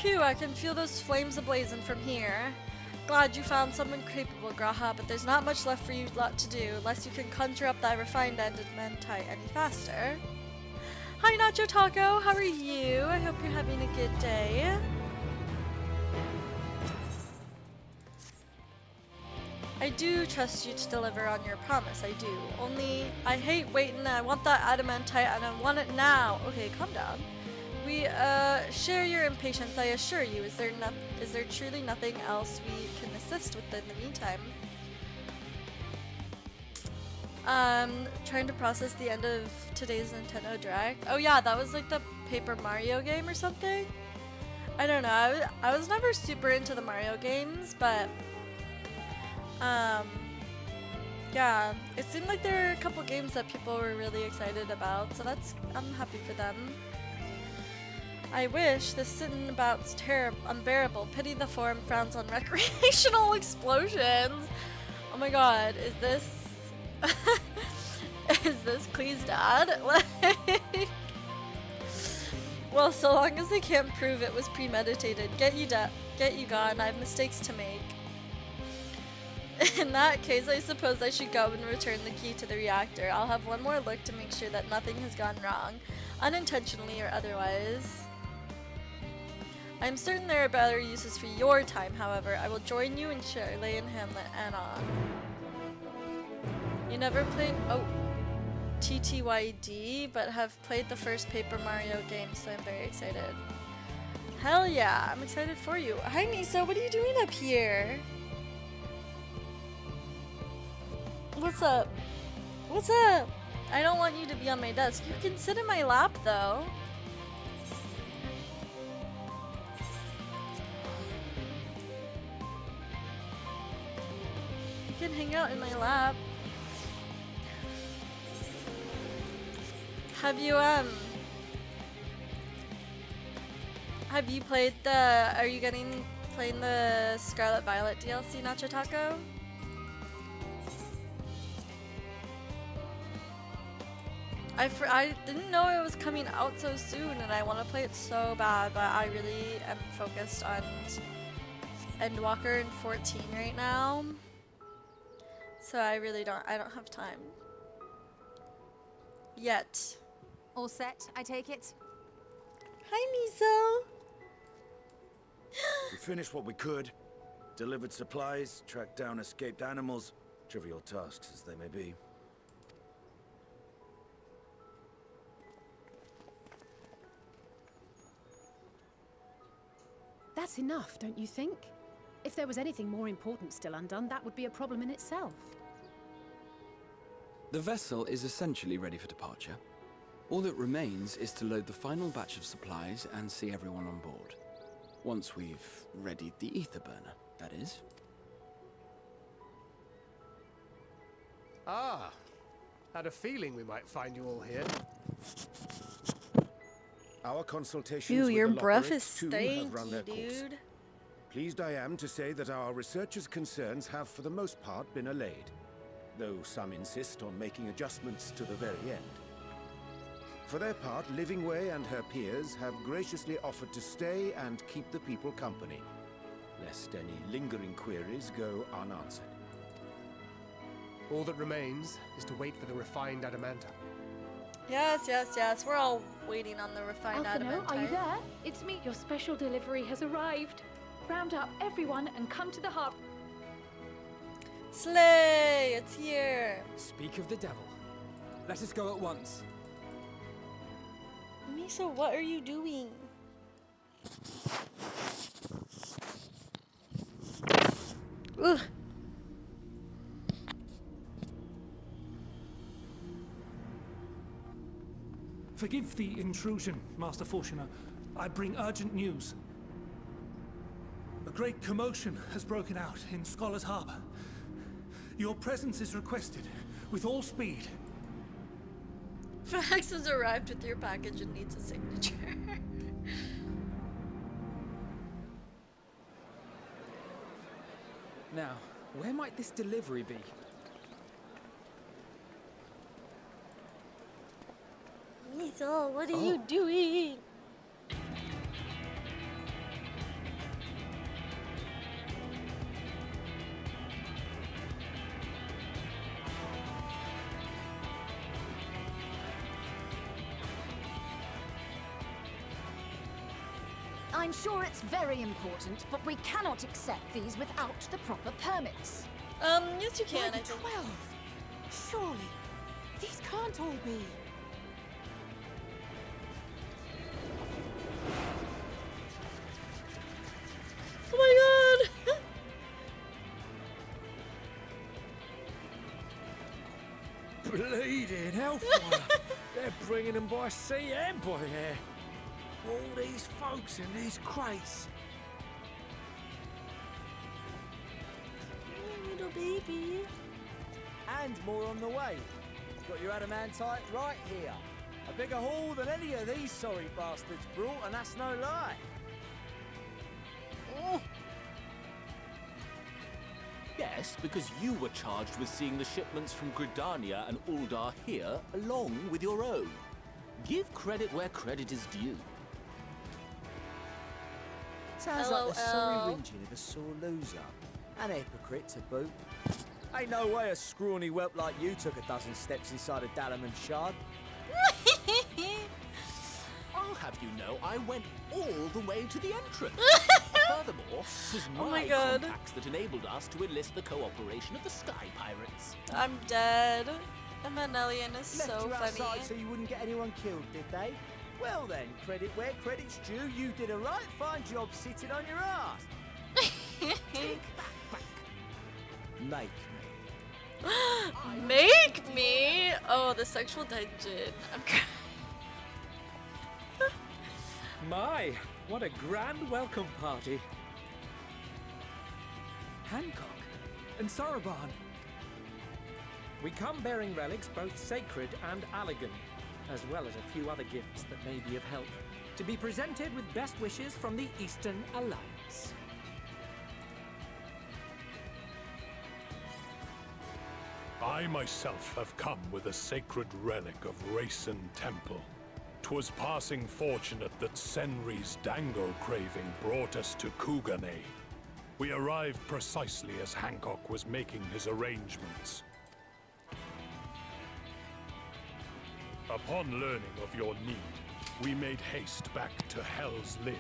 Phew, I can feel those flames ablazing from here. Glad you found someone capable, Graha, but there's not much left for you lot to do, unless you can conjure up that refined adamantite any faster. Hi Nacho Taco, how are you? I hope you're having a good day. I do trust you to deliver on your promise, I do. Only, I hate waiting, I want that adamantite and I want it now. Okay, calm down. We, share your impatience, I assure you. Is there truly nothing else we can assist with in the meantime? Trying to process the end of today's Nintendo Direct. Oh yeah, that was like the Paper Mario game or something? I don't know, I was never super into the Mario games, but yeah, it seemed like there were a couple games that people were really excited about, so I'm happy for them. I wish this sitting about's unbearable. Pity the form frowns on recreational explosions. Oh my god, is this... is this Klee's dad? Like... Well, so long as they can't prove it was premeditated, get you gone, I have mistakes to make. In that case, I suppose I should go and return the key to the reactor. I'll have one more look to make sure that nothing has gone wrong, unintentionally or otherwise. I'm certain there are better uses for your time, however. I will join you in Shirley and Hamlet and on. You never played TTYD, but have played the first Paper Mario game, so I'm very excited. Hell yeah, I'm excited for you. Hi Nisa, what are you doing up here? What's up? What's up? I don't want you to be on my desk. You can sit in my lap though. You can hang out in my lap. Have you played the, are you playing the Scarlet Violet DLC, Nacho Taco? I didn't know it was coming out so soon and I want to play it so bad, but I really am focused on Endwalker and 14 right now. So I don't have time. Yet. All set, I take it? Hi, Miso! We finished what we could. Delivered supplies, tracked down escaped animals. Trivial tasks as they may be. That's enough, don't you think? If there was anything more important still undone, that would be a problem in itself. The vessel is essentially ready for departure. All that remains is to load the final batch of supplies and see everyone on board. Once we've readied the ether burner, that is. Ah, had a feeling we might find you all here. Our consultations Ew, with your the breath is Loporrit, too, have run stanky, their course. dude. Pleased I am to say that our researchers' concerns have for the most part been allayed, though some insist on making adjustments to the very end. For their part, Livingway and her peers have graciously offered to stay and keep the people company, lest any lingering queries go unanswered. All that remains is to wait for the refined adamantite. Yes, yes, yes. We're all waiting on the refined Alphino, adamantite. are you there? It's me. Your special delivery has arrived. Round up everyone and come to the hub. Slay! It's here! Speak of the devil. Let us go at once. Miso, what are you doing? Ugh. Forgive the intrusion, Master Fortuner. I bring urgent news. A great commotion has broken out in Scholar's Harbor. Your presence is requested, with all speed. Fax has arrived with your package and needs a signature. Now, where might this delivery be? Miso, what are you doing? I'm sure it's very important, but we cannot accept these without the proper permits. Yes you can, I think. 12? Surely, these can't all be. Oh my god! Bleeding hellfire! They're bringing them by sea and by air. All these folks in these crates. Little baby. And more on the way. Got your adamantite right here. A bigger haul than any of these sorry bastards brought, and that's no lie. Yeah, Yes, because you were charged with seeing the shipments from Gridania and Uldar here, along with your own. Give credit where credit is due. Sounds like the sorry LOL. whinging of a sore loser. An hypocrite to boot. Ain't no way a scrawny whelp like you took a dozen steps inside a Dalaman shard. I'll have you know, I went all the way to the entrance. Furthermore, it was Oh my my God. contacts that enabled us to enlist the cooperation of the Sky Pirates. I'm dead. Emanelian is Left so you funny. outside so you wouldn't get anyone killed, did they? Well then, credit where credit's due. You did a right fine job sitting on your ass. Take that back. Make me. Make me? Oh, the sexual dungeon. I'm My, what a grand welcome party. Hancock and Saraban. We come bearing relics both sacred and Allegan, as well as a few other gifts that may be of help, to be presented with best wishes from the Eastern Alliance. I myself have come with a sacred relic of Rayson Temple. 'Twas passing fortunate that Senri's dango craving brought us to Kugane. We arrived precisely as Hancock was making his arrangements. Upon learning of your need, we made haste back to Hell's Lid,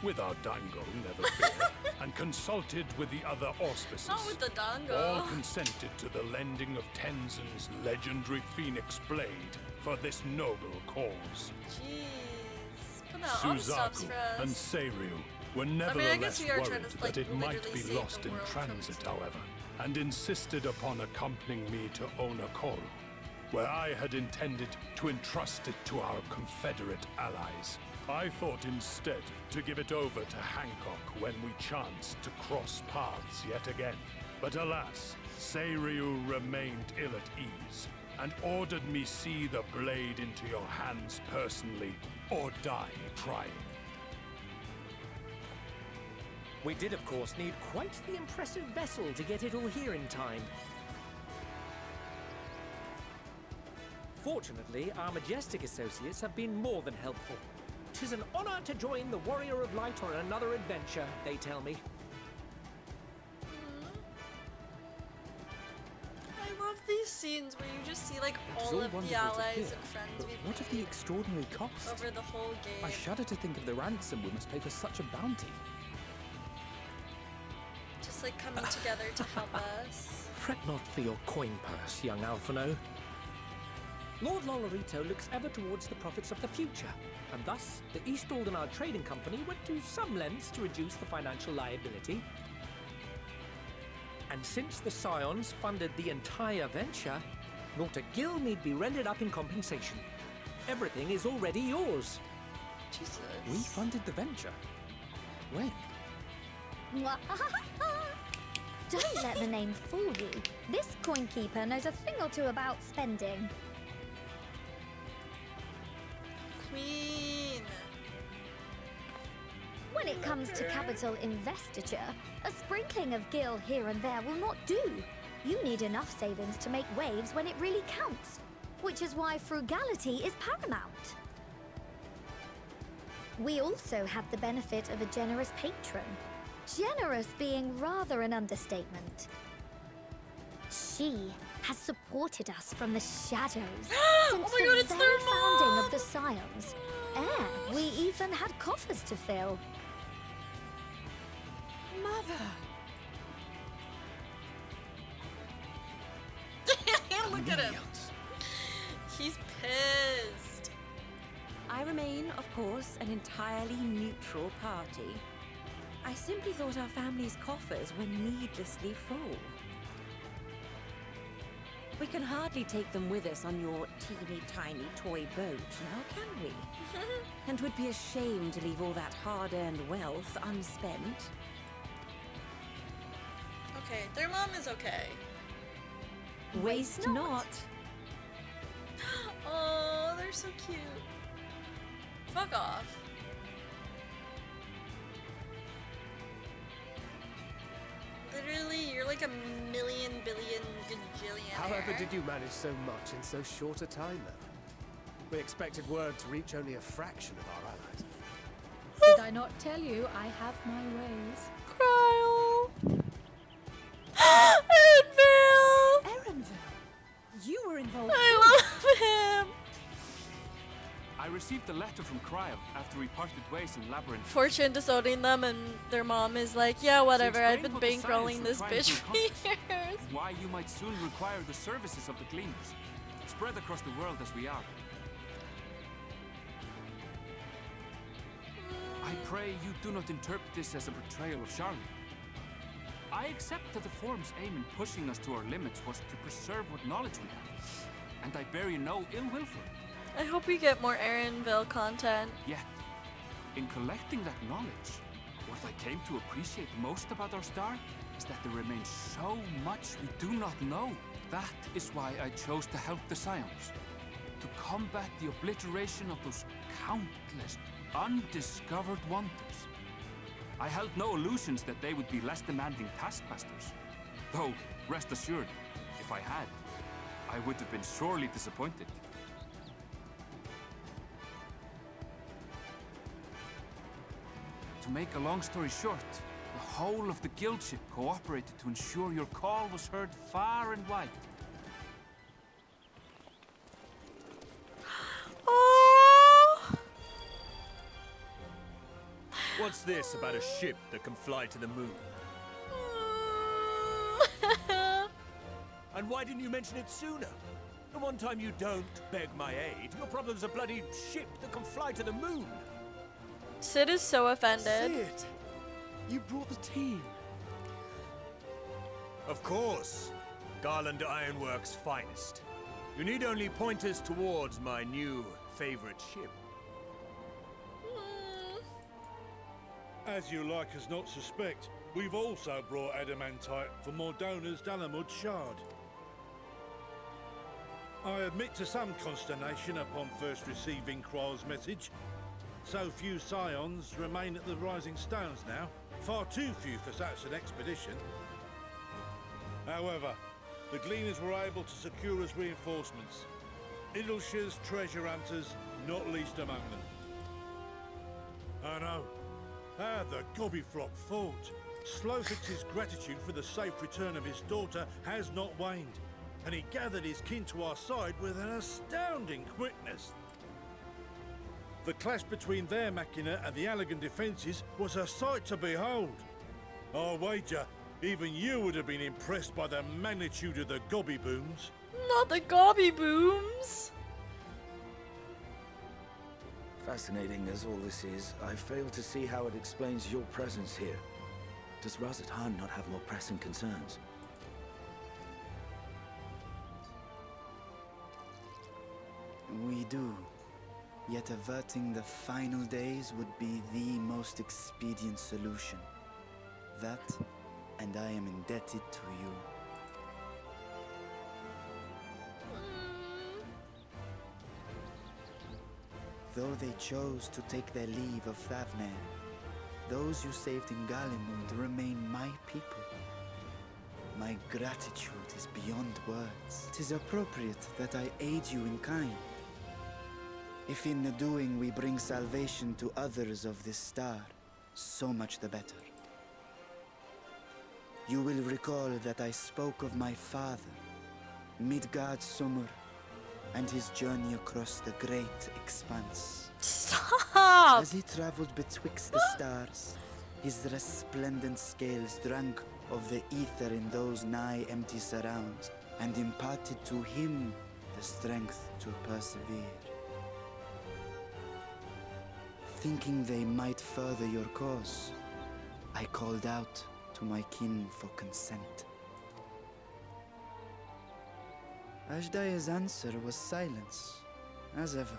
with our dango, never fear, and consulted with the other auspices. Not with the dango. All consented to the lending of Tenzin's legendary Phoenix Blade for this noble cause. Jeez. Put out all the stops Suzaku for and us. Seiryu were I guess nevertheless we are trying worried to, like, that it might literally be save lost the in world from transit, its however, and insisted upon accompanying me to Onakoru, where I had intended to entrust it to our Confederate allies. I thought instead to give it over to Hancock when we chanced to cross paths yet again. But alas, Seiryu remained ill at ease, and ordered me see the blade into your hands personally, or die trying. We did, of course, need quite the impressive vessel to get it all here in time. Fortunately, our majestic associates have been more than helpful. 'Tis an honor to join the Warrior of Light on another adventure, they tell me. I love these scenes where you just see like It's all all of the wonderful to allies hear, and friends but we've what of the made extraordinary cost? over the whole game. I shudder to think of the ransom we must pay for such a bounty. Just like coming together to help us. Fret not for your coin purse, young Alphino. Lord Lolorito looks ever towards the profits of the future, and thus the East Aldenard Trading Company went to some lengths to reduce the financial liability. And since the Scions funded the entire venture, not a gill need be rendered up in compensation. Everything is already yours. Jesus. We funded the venture. When? Don't let the name fool you. This coin keeper knows a thing or two about spending. Queen. When it comes to capital investiture, a sprinkling of gil here and there will not do. You need enough savings to make waves when it really counts, which is why frugality is paramount. We also have the benefit of a generous patron. Generous being rather an understatement. She has supported us from the shadows since my God, the it's very their founding mom! of the Scions. We even had coffers to fill. Mother! Look at him. He's pissed. I remain, of course, an entirely neutral party. I simply thought our family's coffers were needlessly full. We can hardly take them with us on your teeny tiny toy boat, now can we? And 'twould be a shame to leave all that hard-earned wealth unspent. Okay, their mom is okay. Waste not. Oh, they're so cute. Fuck off. Literally, you're like like a million, billion, gajillion However hair. did you manage so much in so short a time, though? We expected word to reach only a fraction of our allies. Did I not tell you I have my ways? Cryle. Erenville! Erenville? You were involved I love him! I received a letter from Cryle after we parted ways in Labyrinth. Fortune disowning them, and their mom is like, yeah, whatever, I've been explained what the bankrolling this science bitch required for to years. accomplish, why you might soon require the services of the Gleaners, spread across the world as we are. I pray you do not interpret this as a betrayal of Charlotte. I accept that the Forum's aim in pushing us to our limits was to preserve what knowledge we have, and I bear you no ill will for it. I hope we get more Erenville content. Yet, in collecting that knowledge, what I came to appreciate most about our star is that there remains so much we do not know. That is why I chose to help the Scions, to combat the obliteration of those countless undiscovered wonders. I held no illusions that they would be less demanding taskmasters. Though, rest assured, if I had, I would have been sorely disappointed. To make a long story short, the whole of the guild ship cooperated to ensure your call was heard far and wide. Oh! What's this about a ship that can fly to the moon? And why didn't you mention it sooner? The one time you don't beg my aid, your problem's a bloody ship that can fly to the moon. Sid is so offended. Sid, you brought the team. Of course. Garland Ironworks' finest. You need only point us towards my new favorite ship. As you like us not suspect, we've also brought adamantite for Mordona's Dalamud Shard. I admit to some consternation upon first receiving Kryle's message. So few Scions remain at the Rising Stones now. Far too few for such an expedition. However, the Gleaners were able to secure us reinforcements. Idleshire's treasure hunters, not least among them. I know. How the Gobbyflock fought. Slowfix's gratitude for the safe return of his daughter has not waned, and he gathered his kin to our side with an astounding quickness. The clash between their machina and the Allagan defences was a sight to behold. I wager even you would have been impressed by the magnitude of the Gobby booms. Not the Gobby booms. Fascinating as all this is, I fail to see how it explains your presence here. Does Razat Han not have more pressing concerns? We do. Yet averting the final days would be the most expedient solution. That, and I am indebted to you. Though they chose to take their leave of Thavnair, those you saved in Galimund remain my people. My gratitude is beyond words. 'Tis appropriate that I aid you in kind. If in the doing we bring salvation to others of this star, so much the better. You will recall that I spoke of my father, Midgard Summer, and his journey across the great expanse. Stop! As he traveled betwixt the stars, his resplendent scales drank of the ether in those nigh empty surrounds, and imparted to him the strength to persevere. Thinking they might further your cause, I called out to my kin for consent. Ajdaya's answer was silence, as ever.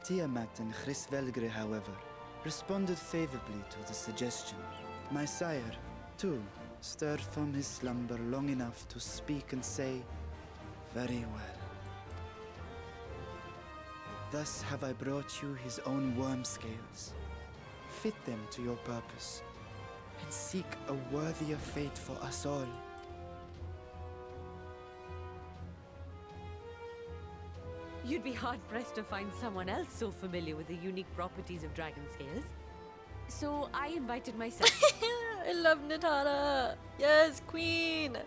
Tiamat and Chris-Velgre, however, responded favorably to the suggestion. My sire, too, stirred from his slumber long enough to speak and say, "Very well." Thus have I brought you his own worm scales. Fit them to your purpose, and seek a worthier fate for us all. You'd be hard-pressed to find someone else so familiar with the unique properties of dragon scales. So I invited myself. I love Nitana. Yes, queen.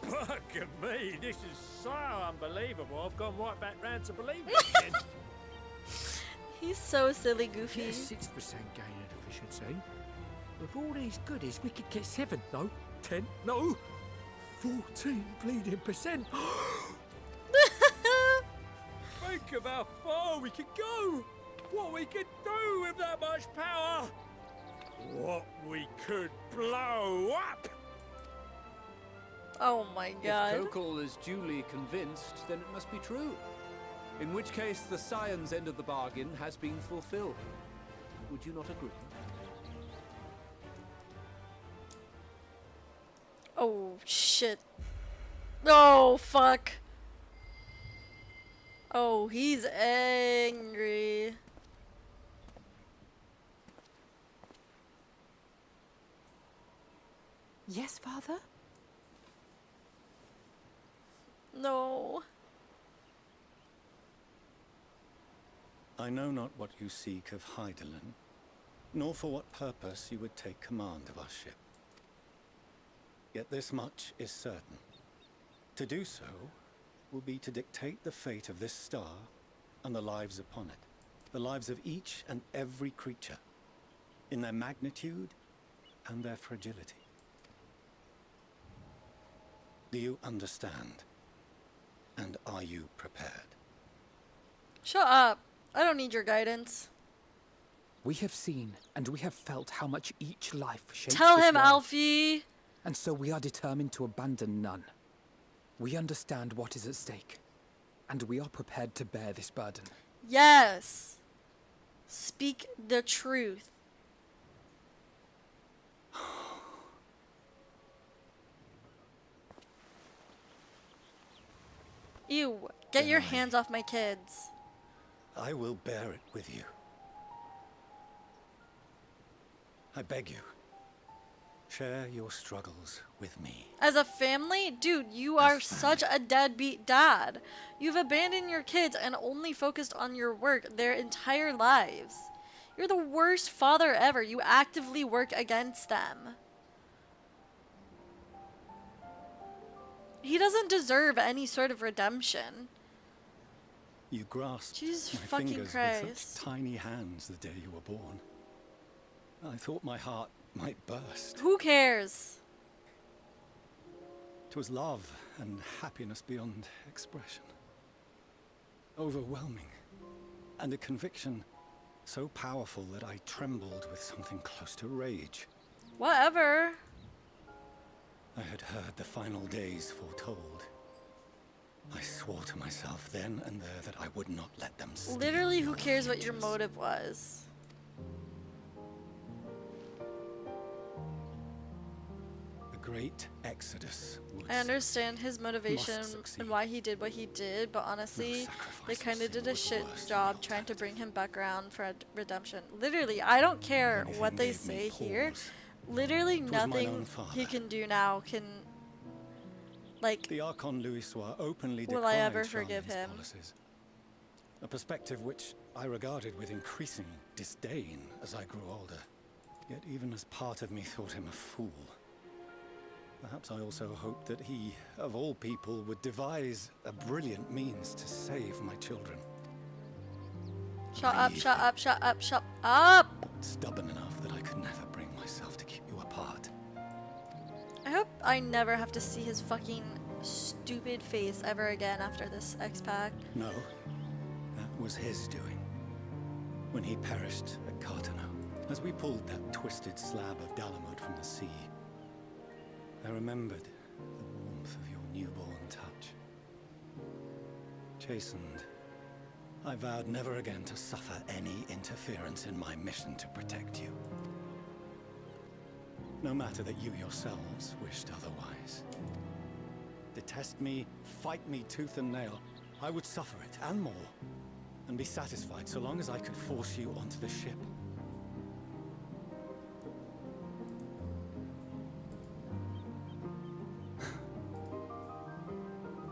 Fuck me, this is so unbelievable. I've gone right back round to believe it again. He's so silly, Goofy. Get a 6% gain in efficiency. With all these goodies, we could get 7, no, 10, no, 14 bleeding percent. Think of how far we could go. What we could do with that much power. What we could blow up. Oh my god. If Kokol is duly convinced, then it must be true. In which case, the Scion's end of the bargain has been fulfilled. Would you not agree? Oh, shit. Oh, fuck. Oh, he's angry. Yes, Father? No. I know not what you seek of Hydaelyn, nor for what purpose you would take command of our ship. Yet this much is certain. To do so will be to dictate the fate of this star and the lives upon it, the lives of each and every creature, in their magnitude and their fragility. Do you understand? And are you prepared? Shut up. I don't need your guidance. We have seen and we have felt how much each life shapes Tell this him, world. Alfie. And so we are determined to abandon none. We understand what is at stake, and we are prepared to bear this burden. Yes. Speak the truth. Ew. Get your hands off my kids. I will bear it with you. I beg you, share your struggles with me. As a family? Dude, you are such a deadbeat dad. You've abandoned your kids and only focused on your work their entire lives. You're the worst father ever. You actively work against them. He doesn't deserve any sort of redemption. You grasped Jesus my fucking fingers Christ. with such tiny hands the day you were born. I thought my heart might burst. Who cares? It was love and happiness beyond expression. Overwhelming. And a conviction so powerful that I trembled with something close to rage. Whatever. I had heard the final days foretold. I swore to myself then and there that I would not let them steal Literally, who your cares what your futures. motive was? The great exodus would I understand his motivation succeed. and why he did what he did, but honestly, they kind of did a shit job trying to bring him back around for redemption. Literally, I don't care what they say here. Literally, was mine nothing own father. he can do now can, like, The Archon Louisois openly will I decried ever forgive Charlene's him? policies. A perspective which I regarded with increasing disdain as I grew older. Yet even as part of me thought him a fool. Perhaps I also hoped that he, of all people, would devise a brilliant means to save my children. Shut up, shut up, shut up, shut up! Stubborn enough that I could never bring myself to keep you apart. I hope I never have to see his fucking stupid face ever again after this X-Pack. No, that was his doing. When he perished at Cartano, as we pulled that twisted slab of Dalamud from the sea, I remembered the warmth of your newborn touch. Chastened, I vowed never again to suffer any interference in my mission to protect you. No matter that you yourselves wished otherwise. Detest me, fight me tooth and nail, I would suffer it, and more. and be satisfied so long as I could force you onto the ship.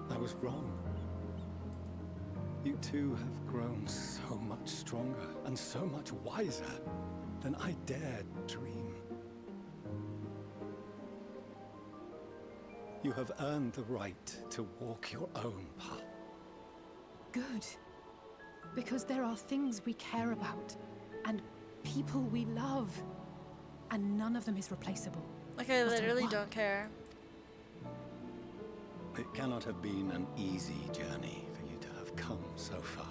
I was wrong. You two have grown so much stronger and so much wiser than I dared dream. You have earned the right to walk your own path. Good. Because there are things we care about, and people we love, and none of them is replaceable. Like, I Not a literally one. don't care. It cannot have been an easy journey for you to have come so far.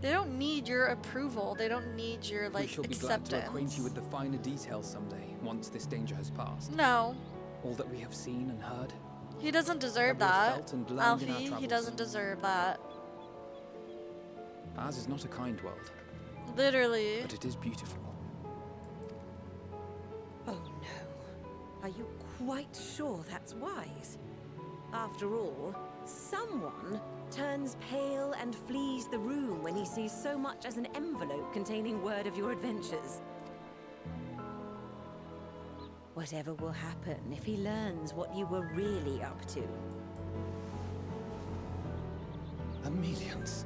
They don't need your approval. They don't need your, like, we shall be acceptance. glad to acquaint you with the finer details someday, once this danger has passed. No. All that we have seen and heard. He doesn't deserve That we have that. felt and learned in our Alfie, he travels. doesn't deserve that. Ours is not a kind world, Literally. but it is beautiful. Oh no. Are you quite sure that's wise? After all, someone turns pale and flees the room when he sees so much as an envelope containing word of your adventures. Whatever will happen if he learns what you were really up to? Amelians.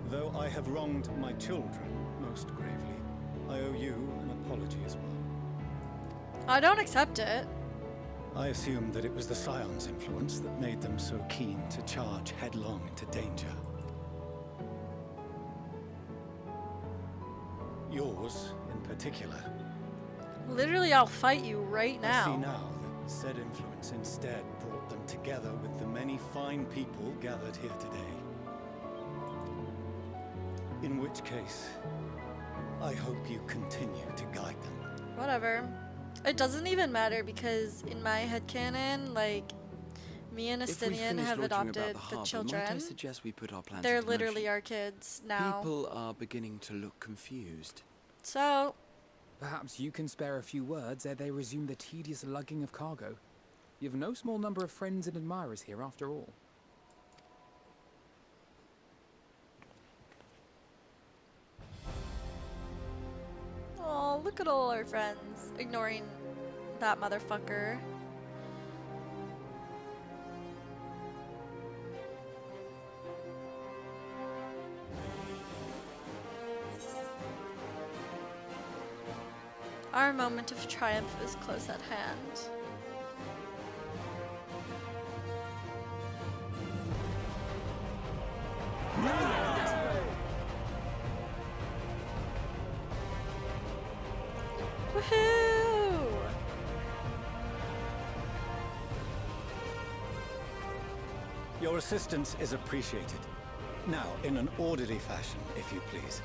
Though I have wronged my children most gravely, I owe you an apology as well. I don't accept it. I assumed that it was the Scion's influence that made them so keen to charge headlong into danger. Yours, in particular. Literally, I'll fight you right I see now. now that said influence instead brought them together with the many fine people gathered here today. In which case, I hope you continue to guide them. Whatever. It doesn't even matter because in my headcanon, like, me and If we Estinian finish have loitering about adopted the the harbour, might I children. suggest we put our plans They're into literally motion? our kids now. People are beginning to look confused. So, Perhaps you can spare a few words ere they resume the tedious lugging of cargo. You have no small number of friends and admirers here after all. oh, look at all our friends. Ignoring that motherfucker. Our moment of triumph is close at hand. Woohoo! Your assistance is appreciated. Now, in an orderly fashion, if you please.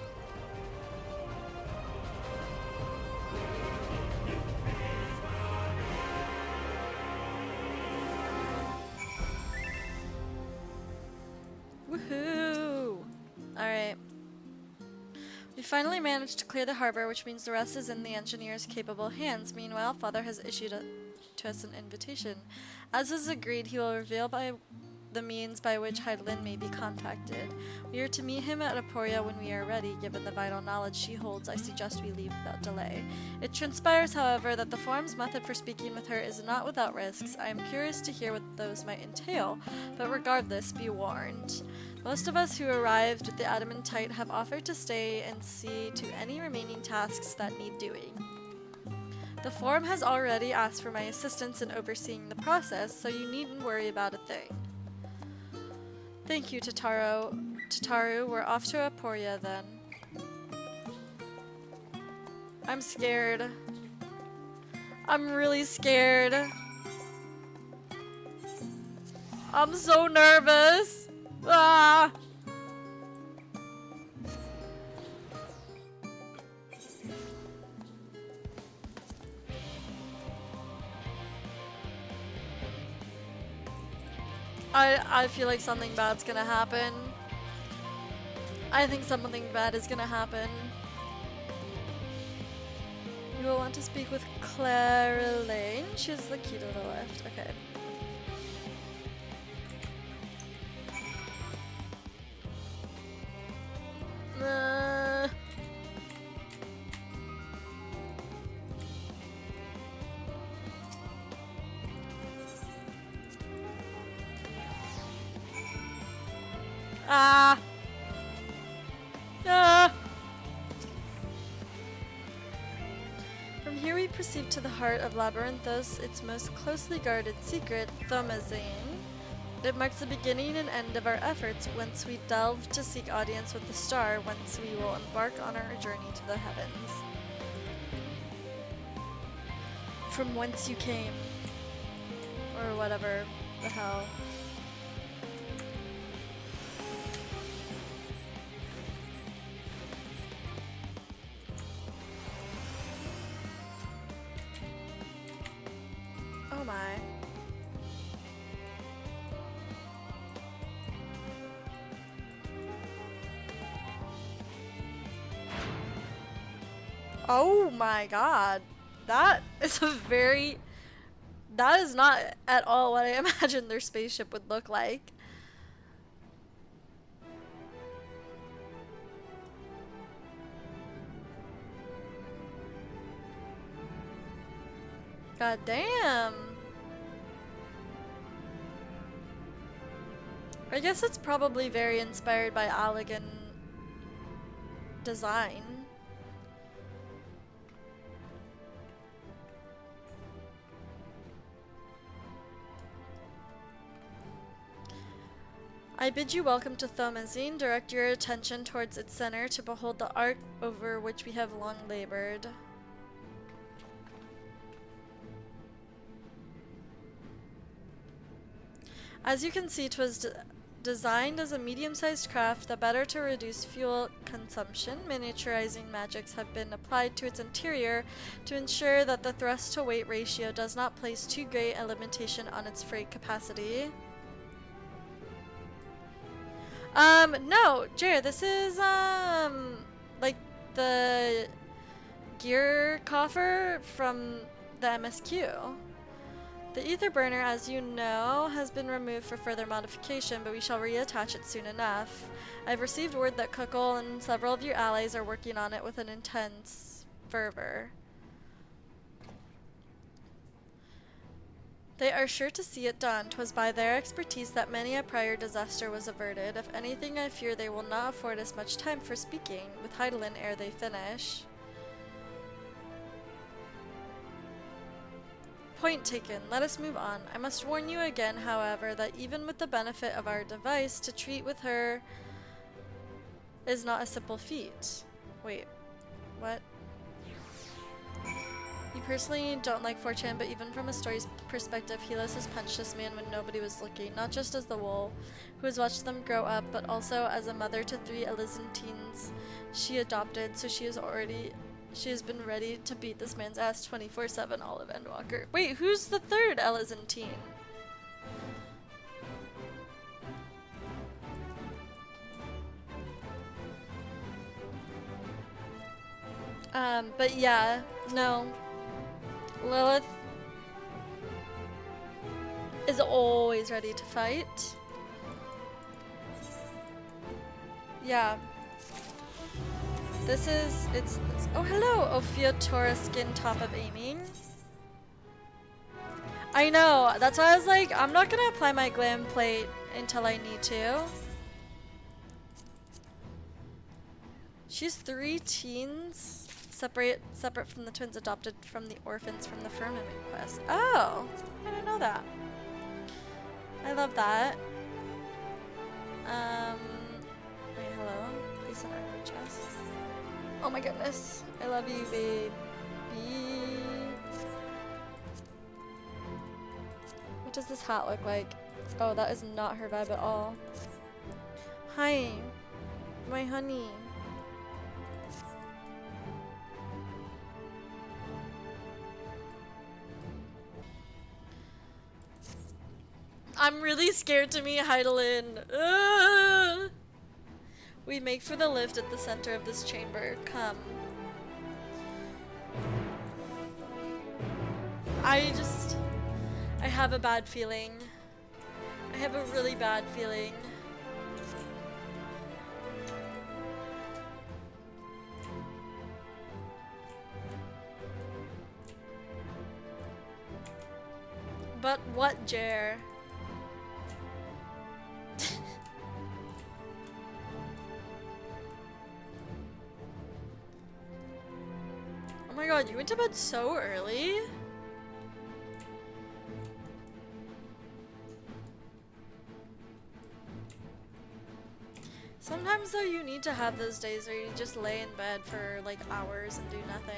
Woohoo! Alright. We finally managed to clear the harbor, which means the rest is in the engineer's capable hands. Meanwhile, Father has issued to us an invitation. As is agreed, he will reveal by the means by which Heidelin may be contacted. We are to meet him at Aporia when we are ready. Given the vital knowledge she holds, I suggest we leave without delay. It transpires, however, that the forum's method for speaking with her is not without risks. I am curious to hear what those might entail, but regardless, be warned. Most of us who arrived with the Adamantite have offered to stay and see to any remaining tasks that need doing. The forum has already asked for my assistance in overseeing the process, so you needn't worry about a thing. Thank you, Tataru, we're off to Aporia then. I'm scared. I'm really scared. I'm so nervous. Ah! I feel like something bad's gonna happen. I think something bad is gonna happen. You will want to speak with Clara Lane. She's the key to the left. Okay. Ah! Ah! From here we proceed to the heart of Labyrinthos, its most closely guarded secret, Thomazane. It marks the beginning and end of our efforts whence we delve to seek audience with the star, whence we will embark on our journey to the heavens. From whence you came. Or whatever the hell. Oh my. Oh my god. That is a very... That is not at all what I imagined their spaceship would look like. God damn. I guess it's probably very inspired by Allegan design. I bid you welcome to Thomazine. Direct your attention towards its center to behold the arc over which we have long labored. As you can see, 'twas designed as a medium-sized craft, the better to reduce fuel consumption. Miniaturizing magics have been applied to its interior to ensure that the thrust-to-weight ratio does not place too great a limitation on its freight capacity. No, Jared, this is, like, the gear coffer from the MSQ. The ether burner, as you know, has been removed for further modification, but we shall reattach it soon enough. I've received word that Kukul and several of your allies are working on it with an intense fervor. They are sure to see it done. 'Twas by their expertise that many a prior disaster was averted. If anything, I fear they will not afford us much time for speaking with Heidelin ere they finish. Point taken. Let us move on. I must warn you again, however, that even with the benefit of our device, to treat with her is not a simple feat. Wait. What? You personally don't like 4chan, but even from a story's perspective, Helos has punched this man when nobody was looking, not just as the wool, who has watched them grow up, but also as a mother to 3 Elizantines she adopted, so she has been ready to beat this man's ass 24/7 all of Endwalker. Wait, who's the 3rd Elizantine? But yeah, no. Lilith is always ready to fight. Yeah. Oh hello, Ophiutora skin top of aiming. I know, that's why I was like, I'm not gonna apply my glam plate until I need to. She's 3 teens, separate from the twins adopted from the orphans from the Firmament quest. Oh, I didn't know that. I love that. Wait, hello? Please enter your chest. Oh my goodness. I love you, baby. What does this hat look like? Oh, that is not her vibe at all. Hi, my honey. I'm really scared to meet Heidelin. We make for the lift at the center of this chamber. Come. I have a bad feeling. I have a really bad feeling. But what, Jer? Oh my god, you went to bed so early? Sometimes though you need to have those days where you just lay in bed for like hours and do nothing.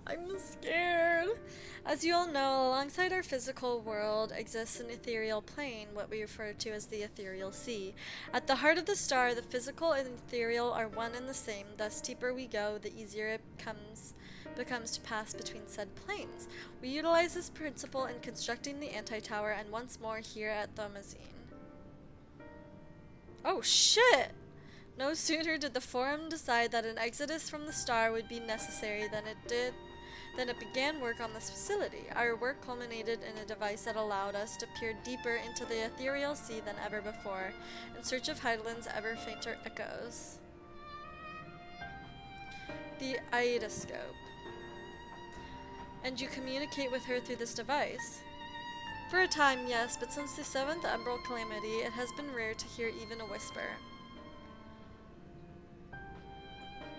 I'm scared. As you all know, alongside our physical world exists an ethereal plane, what we refer to as the ethereal sea. At the heart of the star, the physical and ethereal are one and the same, thus deeper we go, the easier it becomes to pass between said planes. We utilize this principle in constructing the anti-tower and once more here at Thomazine. Oh shit! No sooner did the Forum decide that an exodus from the star would be necessary than it began work on this facility. Our work culminated in a device that allowed us to peer deeper into the ethereal sea than ever before, in search of Heidelin's ever fainter echoes. The Aidoscope. And you communicate with her through this device? For a time, yes, but since the 7th Emerald Calamity, it has been rare to hear even a whisper.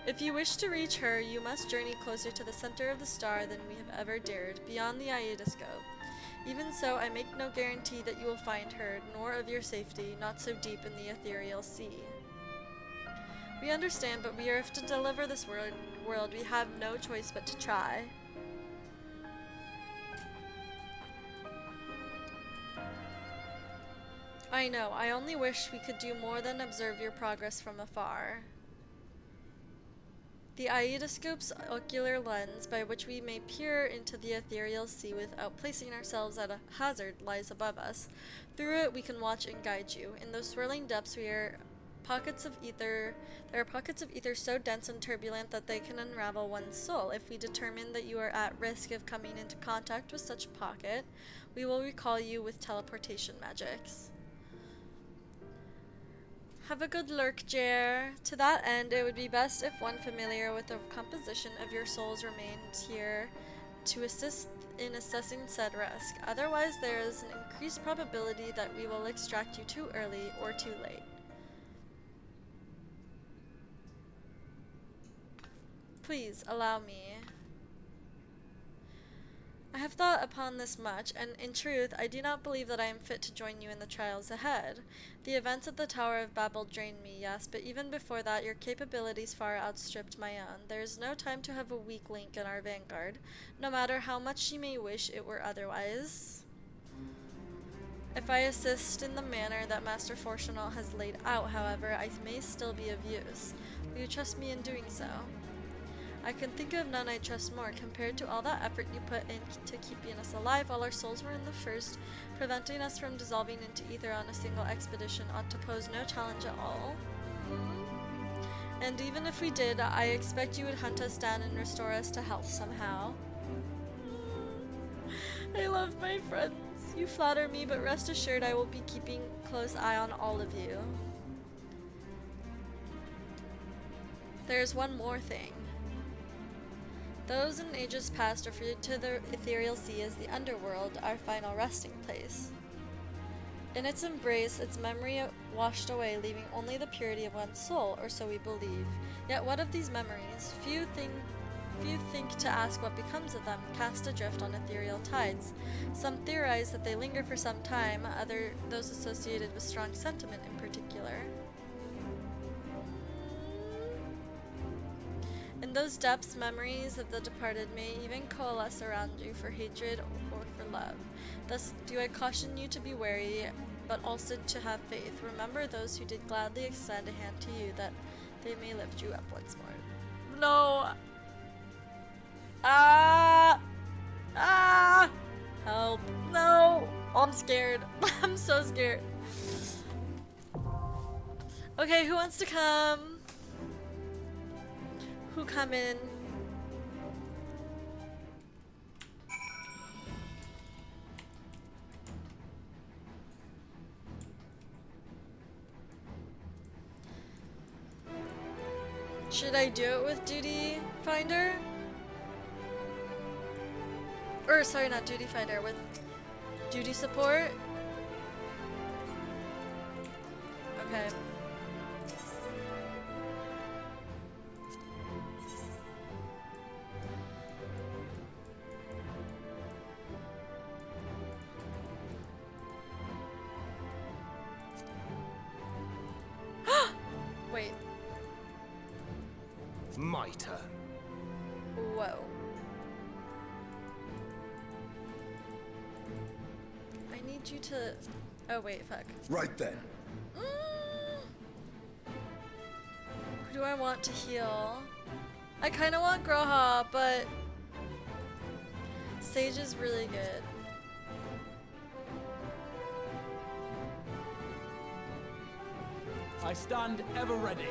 If you wish to reach her, you must journey closer to the center of the star than we have ever dared, beyond the Aidoscope. Even so, I make no guarantee that you will find her, nor of your safety, not so deep in the ethereal sea. We understand, but we are to deliver this world. We have no choice but to try. I know, I only wish we could do more than observe your progress from afar. The Aidoscope's ocular lens, by which we may peer into the ethereal sea without placing ourselves at a hazard, lies above us. Through it we can watch and guide you. In those swirling depths there are pockets of ether so dense and turbulent that they can unravel one's soul. If we determine that you are at risk of coming into contact with such a pocket, we will recall you with teleportation magics. Have a good lurk, Jer. To that end, it would be best if one familiar with the composition of your souls remained here to assist in assessing said risk. Otherwise, there is an increased probability that we will extract you too early or too late. Please, allow me. I have thought upon this much, and in truth, I do not believe that I am fit to join you in the trials ahead. The events at the Tower of Babel drained me, yes, but even before that, your capabilities far outstripped my own. There is no time to have a weak link in our vanguard, no matter how much she may wish it were otherwise. If I assist in the manner that Master Fourchenault has laid out, however, I may still be of use. Will you trust me in doing so? I can think of none I trust more, compared to all that effort you put into keeping us alive while our souls were in the first. Preventing us from dissolving into ether on a single expedition ought to pose no challenge at all. And even if we did, I expect you would hunt us down and restore us to health somehow. I love my friends. You flatter me, but rest assured I will be keeping close eye on all of you. There's one more thing. Those in ages past referred to the ethereal sea as the underworld, our final resting place. In its embrace, its memory washed away, leaving only the purity of one's soul, or so we believe. Yet what of these memories? Few think to ask what becomes of them, cast adrift on ethereal tides. Some theorize that they linger for some time, those associated with strong sentiment in particular. In those depths, memories of the departed may even coalesce around you for hatred or for love. Thus do I caution you to be wary, but also to have faith. Remember those who did gladly extend a hand to you, that they may lift you up once more. No! Help. No! I'm scared. I'm so scared. Okay, who wants to come? Who come in? Should I do it with Duty Finder? Or sorry, not Duty Finder, with Duty Support? Okay. Wait. My turn. Whoa. I need you to... Oh wait, fuck. Right then. Who do I want to heal? I kind of want Graha, but Sage is really good. I stand ever ready.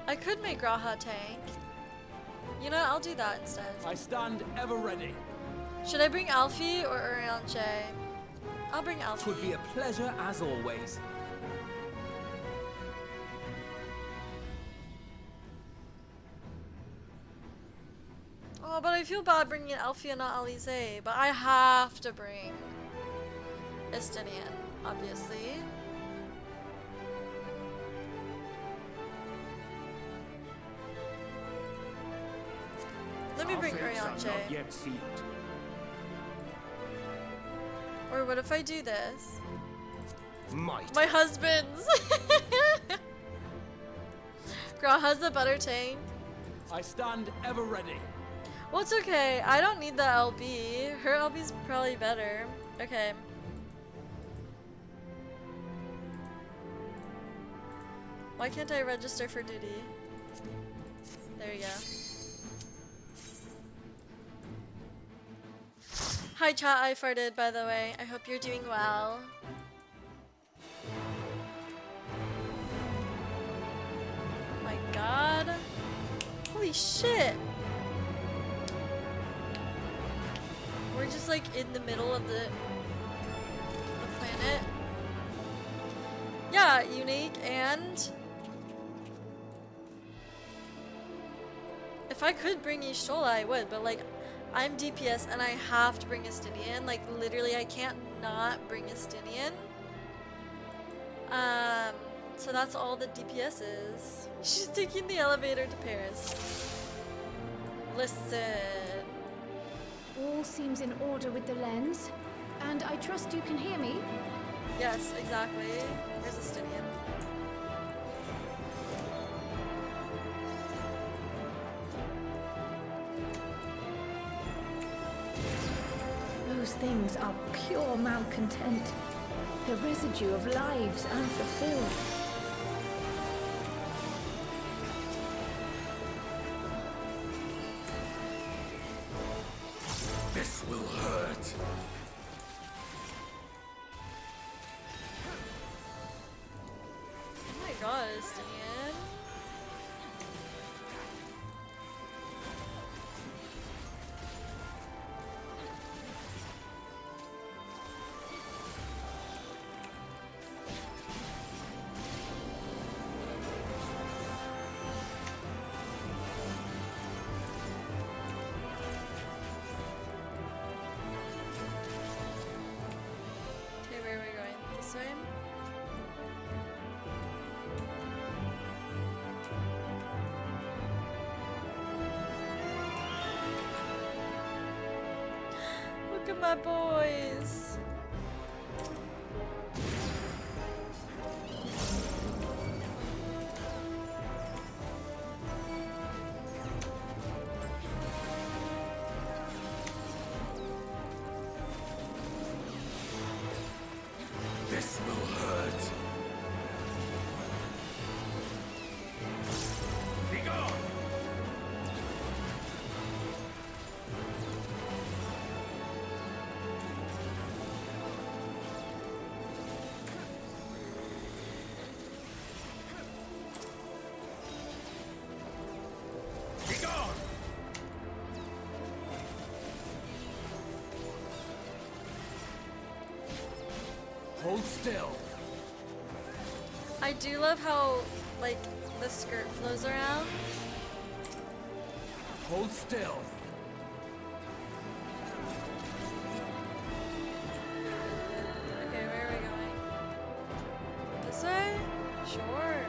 I could make Graha tank. You know, I'll do that instead. I stand ever ready. Should I bring Alfie or Urianche? I'll bring Alfie. Twould be a pleasure as always. Oh, but I feel bad bringing Alfie and not Alize. But I have to bring Estinian, obviously. Let me bring Urianche. Not yet sealed. Or what if I do this? Might. My husband's! Graha's a better tank. I stand ever ready. Well, it's okay. I don't need the LB. Her LB's probably better. Okay. Why can't I register for duty? There you go. Hi chat, I farted by the way. I hope you're doing well. My god. Holy shit. We're just like in the middle of the planet. Yeah, unique. And if I could bring Y'shtola, I would, but like I'm DPS and I have to bring Estinian. Like literally I can't not bring Estinian. So that's all the DPS is. She's taking the elevator to Paris. Listen. All seems in order with the lens, and I trust you can hear me. Yes, exactly. Where's Estinian? Those things are pure malcontent. The residue of lives unfulfilled. This will hurt. Oh my god, Estinian. Okay, where are we going? This way? Look at my boys. still. I do love how, like, the skirt flows around. Hold still. Okay, where are we going? This way? Sure.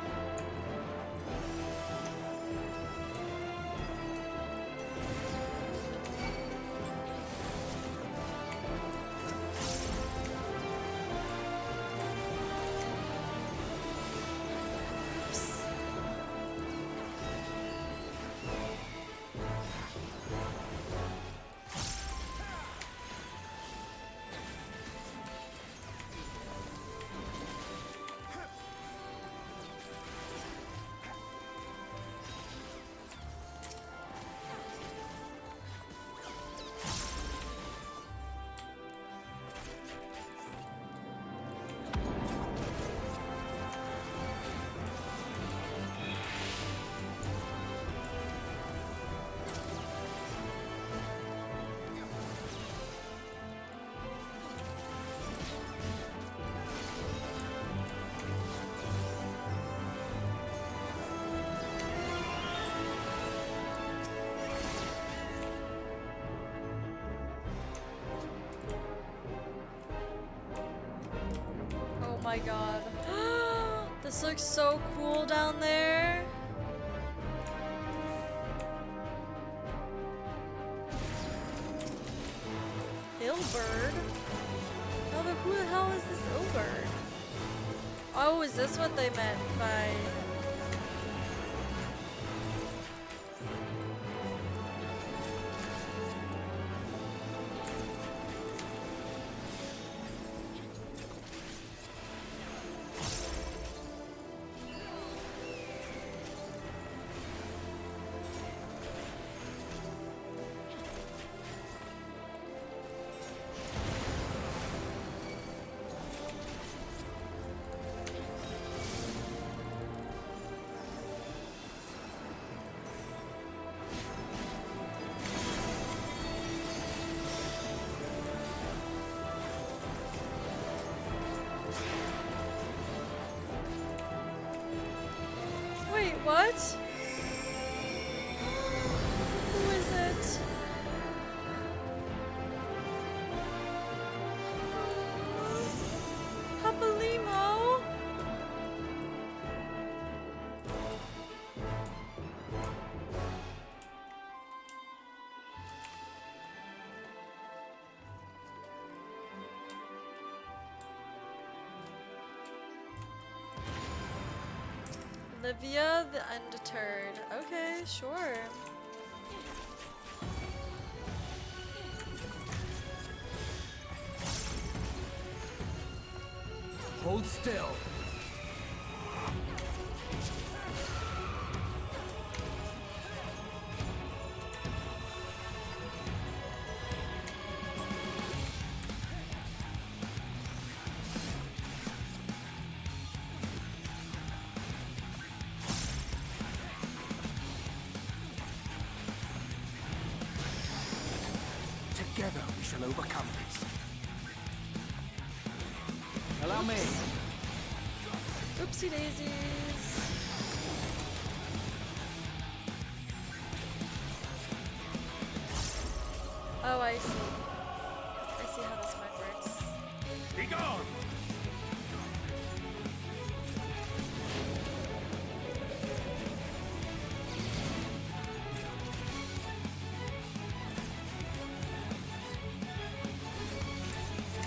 Oh my god. This looks so cool down there. Hillbird? No, who the hell is this Hillbird? Oh, is this what they meant by... Wait, what? Who is it? Papalimo? Livia the Undeterred. Okay, sure. Hold still. Together we shall overcome this. Allow me. Oopsie daisies. Oh, I see. I see how this might works. Be gone!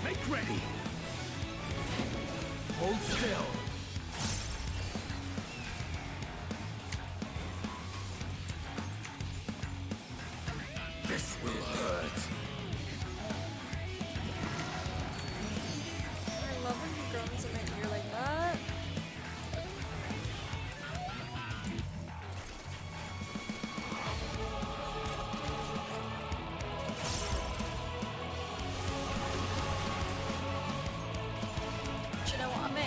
Make ready. Hold still. This will hurt. I love when he groans in my ear like that. Do you know what I mean?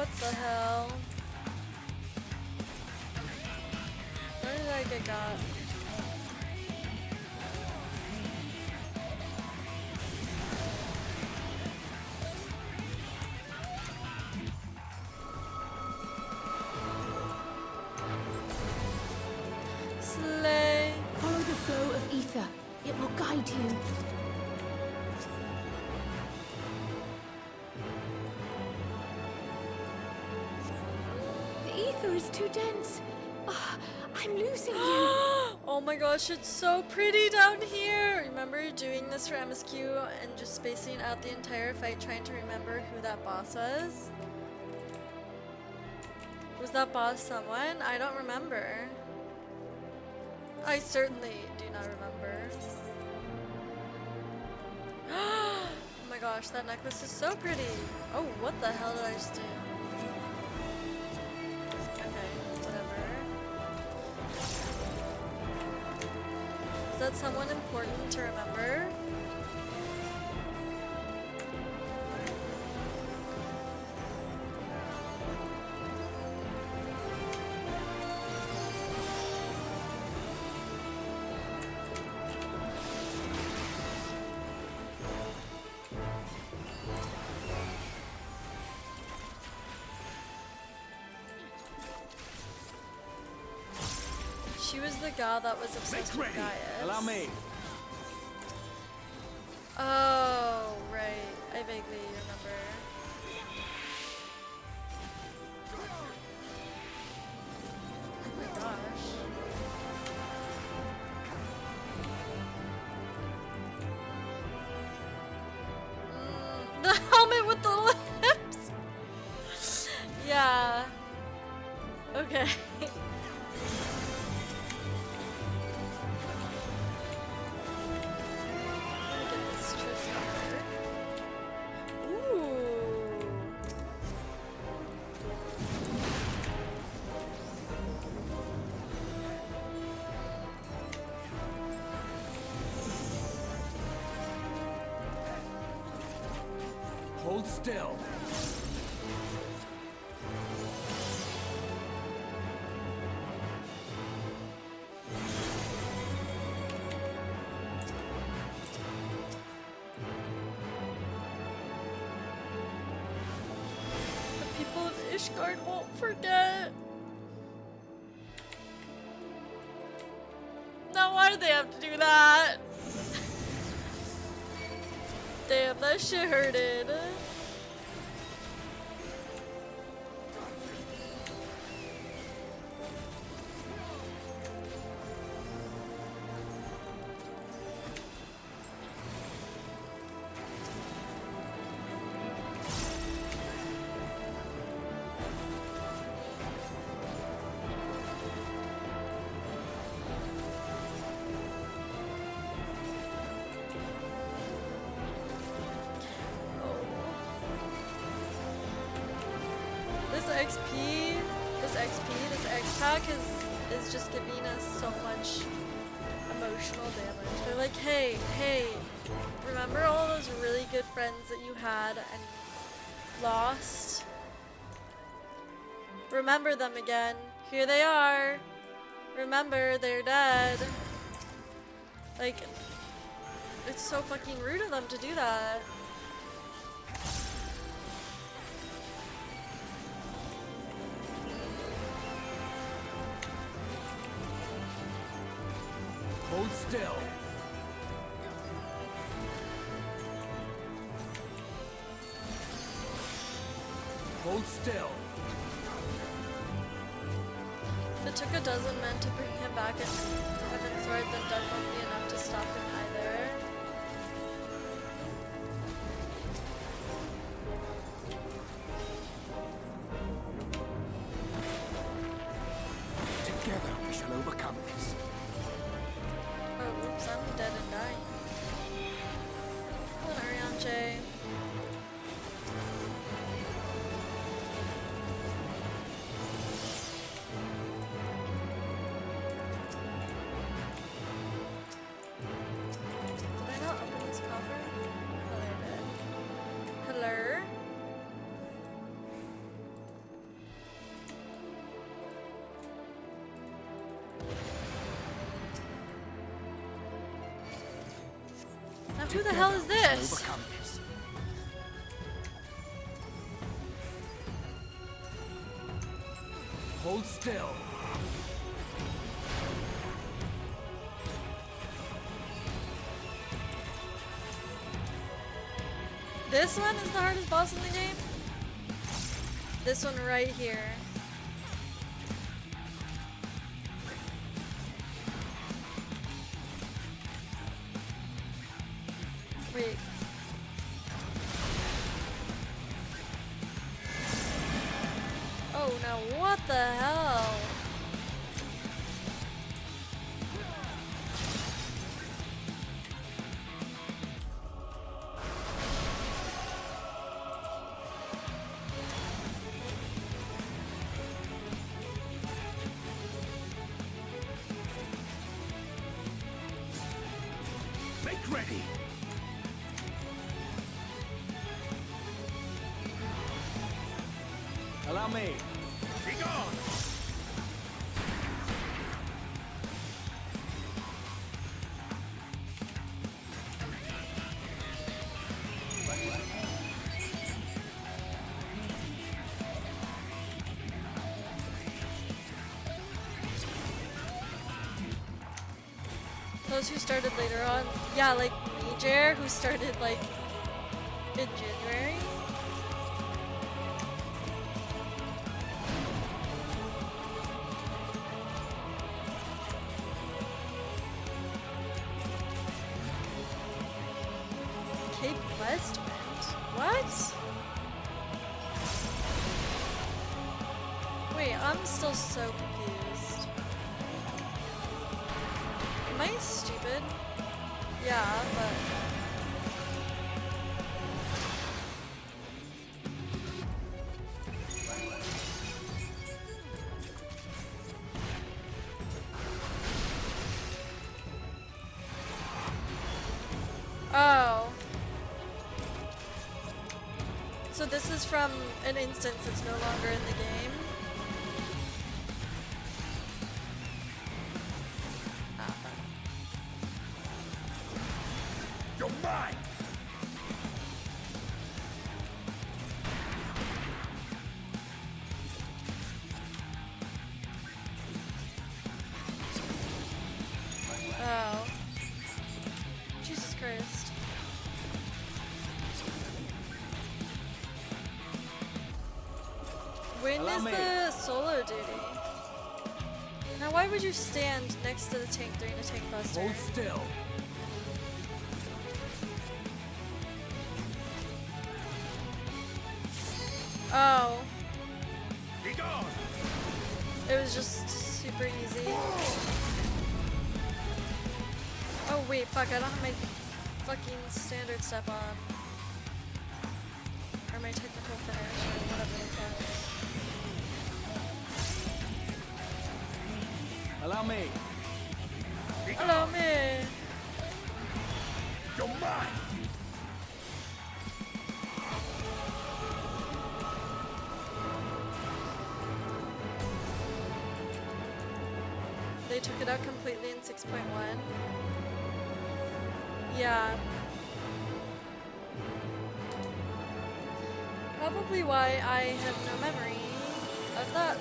what the hell? Where did I get got? Slay. Follow the flow of ether. It will guide you. The ether is too dense. Ah, I'm losing you. Oh my gosh, it's so pretty down here! Remember doing this for MSQ and just spacing out the entire fight trying to remember who that boss was? Was that boss someone? I don't remember. I certainly do not remember. Oh my gosh, that necklace is so pretty! Oh, what the hell did I just do? Is that someone important to remember? She was the gal that was obsessed with Gaius. Allow me. Oh, right. I vaguely remember. Oh my gosh. The helmet with the lips! Yeah. Okay. Hold still. The people of Ishgard won't forget. Now why do they have to do that? Damn, that shit hurted. This X-Pack is just giving us so much emotional damage. They're like, hey, remember all those really good friends that you had and lost? Remember them again. Here they are. Remember, they're dead. Like, it's so fucking rude of them to do that. Hold still. Hold still. If it took a dozen men to bring him back in Heaven's Sword, then death won't be enough to stop him either. Together we shall overcome this. Oh, oops, I'm dead and dying. Come on, Arianche. Did I not open this coffer? Oh, I did. Hello? Who the hell is we shall this? overcome this. Hold still. This one is the hardest boss in the game? This one right here. Wait. Oh no, what the hell? Make ready. Allow me. Be gone. Those who started later on. Yeah, like me, Jer, who started like in January. Cape West Wind? What? Wait, I'm still so confused. Am I stupid? Yeah, but... Oh. So this is from an instance that's no longer in the game? You're mine. Oh. Jesus Christ. When Allow is me. the solo duty? Now why would you stand next to the tank during a tank buster? Hold still. Oh. Be gone. It was just super easy. Oh wait, fuck, I don't have my fucking standard step on. Or my technical finish, or whatever the fuck. Allow me. Allow me! You're mine. They took it out completely in 6.1. Yeah. Probably why I have no memory of that.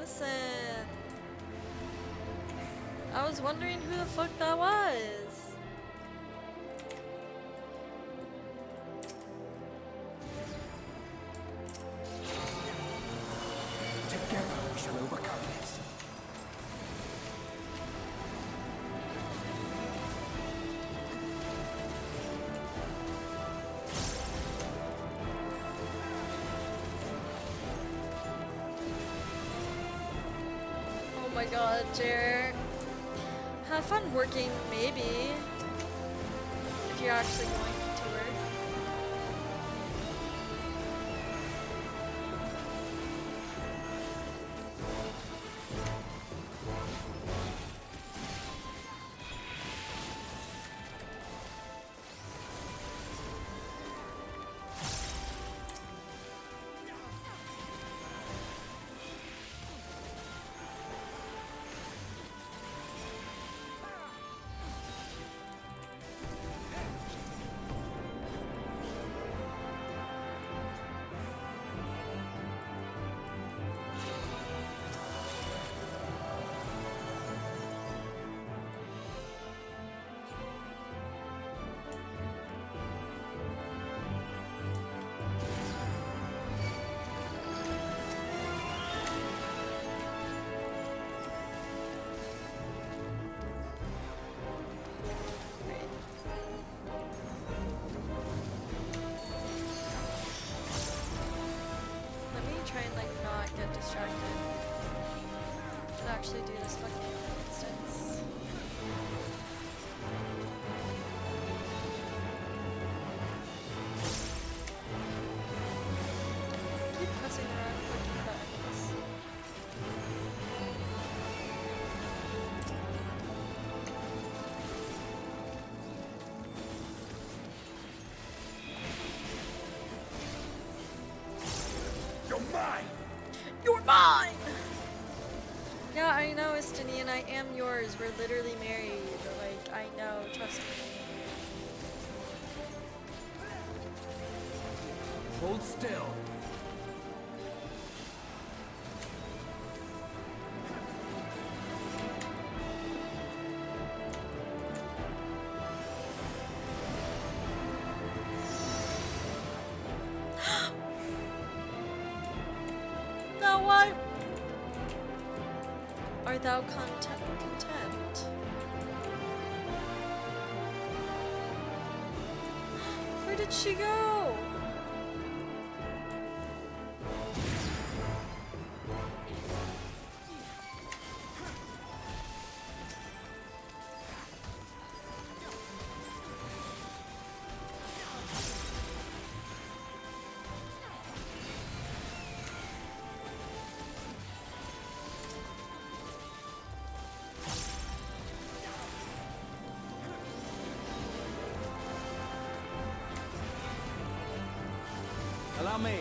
Listen. I was wondering who the fuck that was. Together we shall overcome this. Oh my god, Jer. Have fun working, maybe. If you're actually going to work. I know, Estinian, I am yours. We're literally married. Like, I know, trust me. Hold still. Now what? Art thou content? Where did she go? Allow me.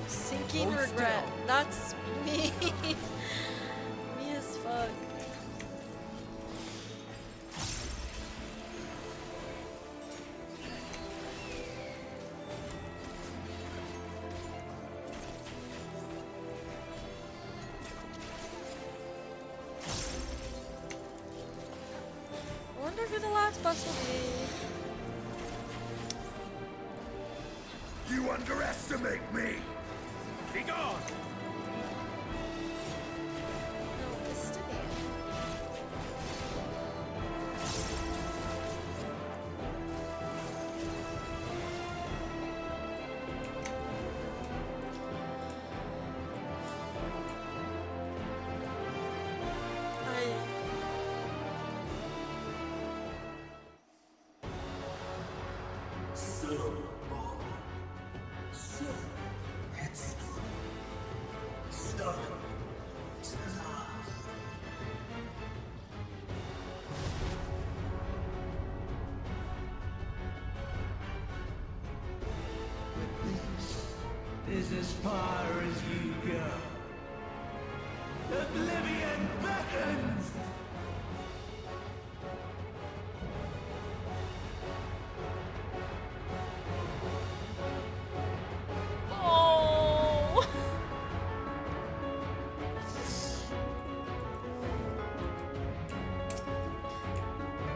Sinking Hold regret. still. That's me. Me as fuck. I wonder who the last boss will be. You underestimate me! Be gone! No, Estinian. Is as far as you go. Oblivion beckons! Oh.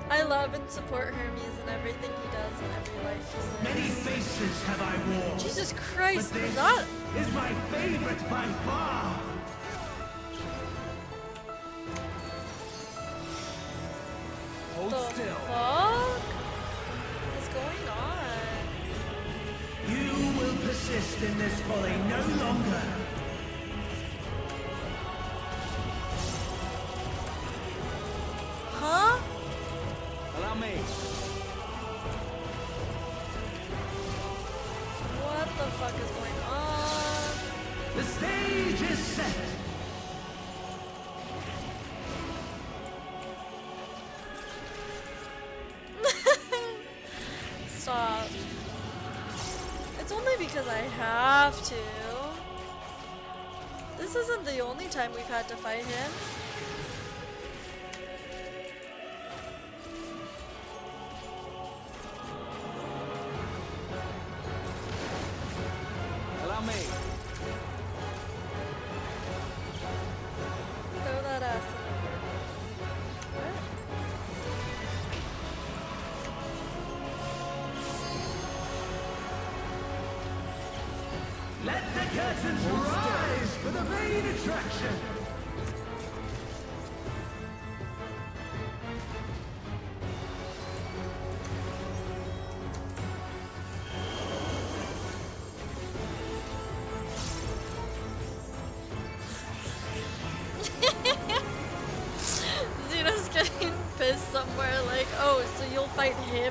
I love and support Hermes and everything he does in every life he lives. Many faces have I worn. Jesus Christ, but is this that? is my favorite by far. Hold The still. fuck is going on? You will persist in this folly no longer. Huh? Allow me. What the fuck is going on? The stage is set. Stop. It's only because I have to. This isn't the only time we've had to fight him. Allow me. Throw that ass in the river. What? Let the curtains rise for the main attraction.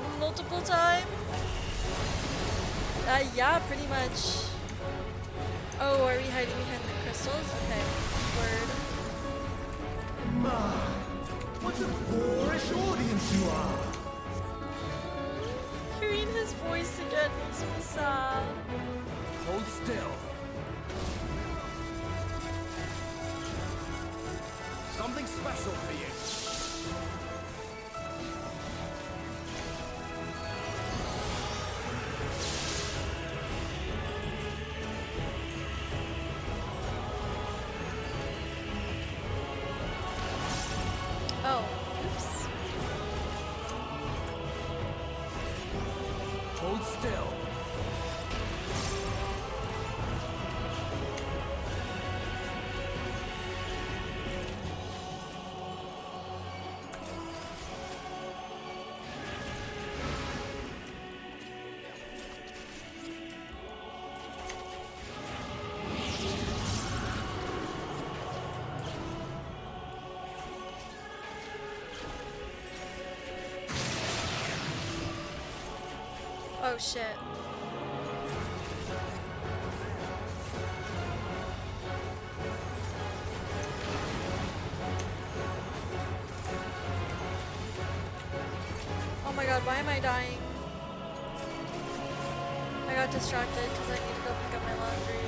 him multiple times? Yeah, pretty much. Oh, are we hiding behind the crystals? Okay, word. My, what a boorish audience you are! Hearing his voice again makes me sad. Hold still. Something special for you. Oh, oops. Hold still. Oh shit. Oh my god, why am I dying? I got distracted because I need to go pick up my laundry.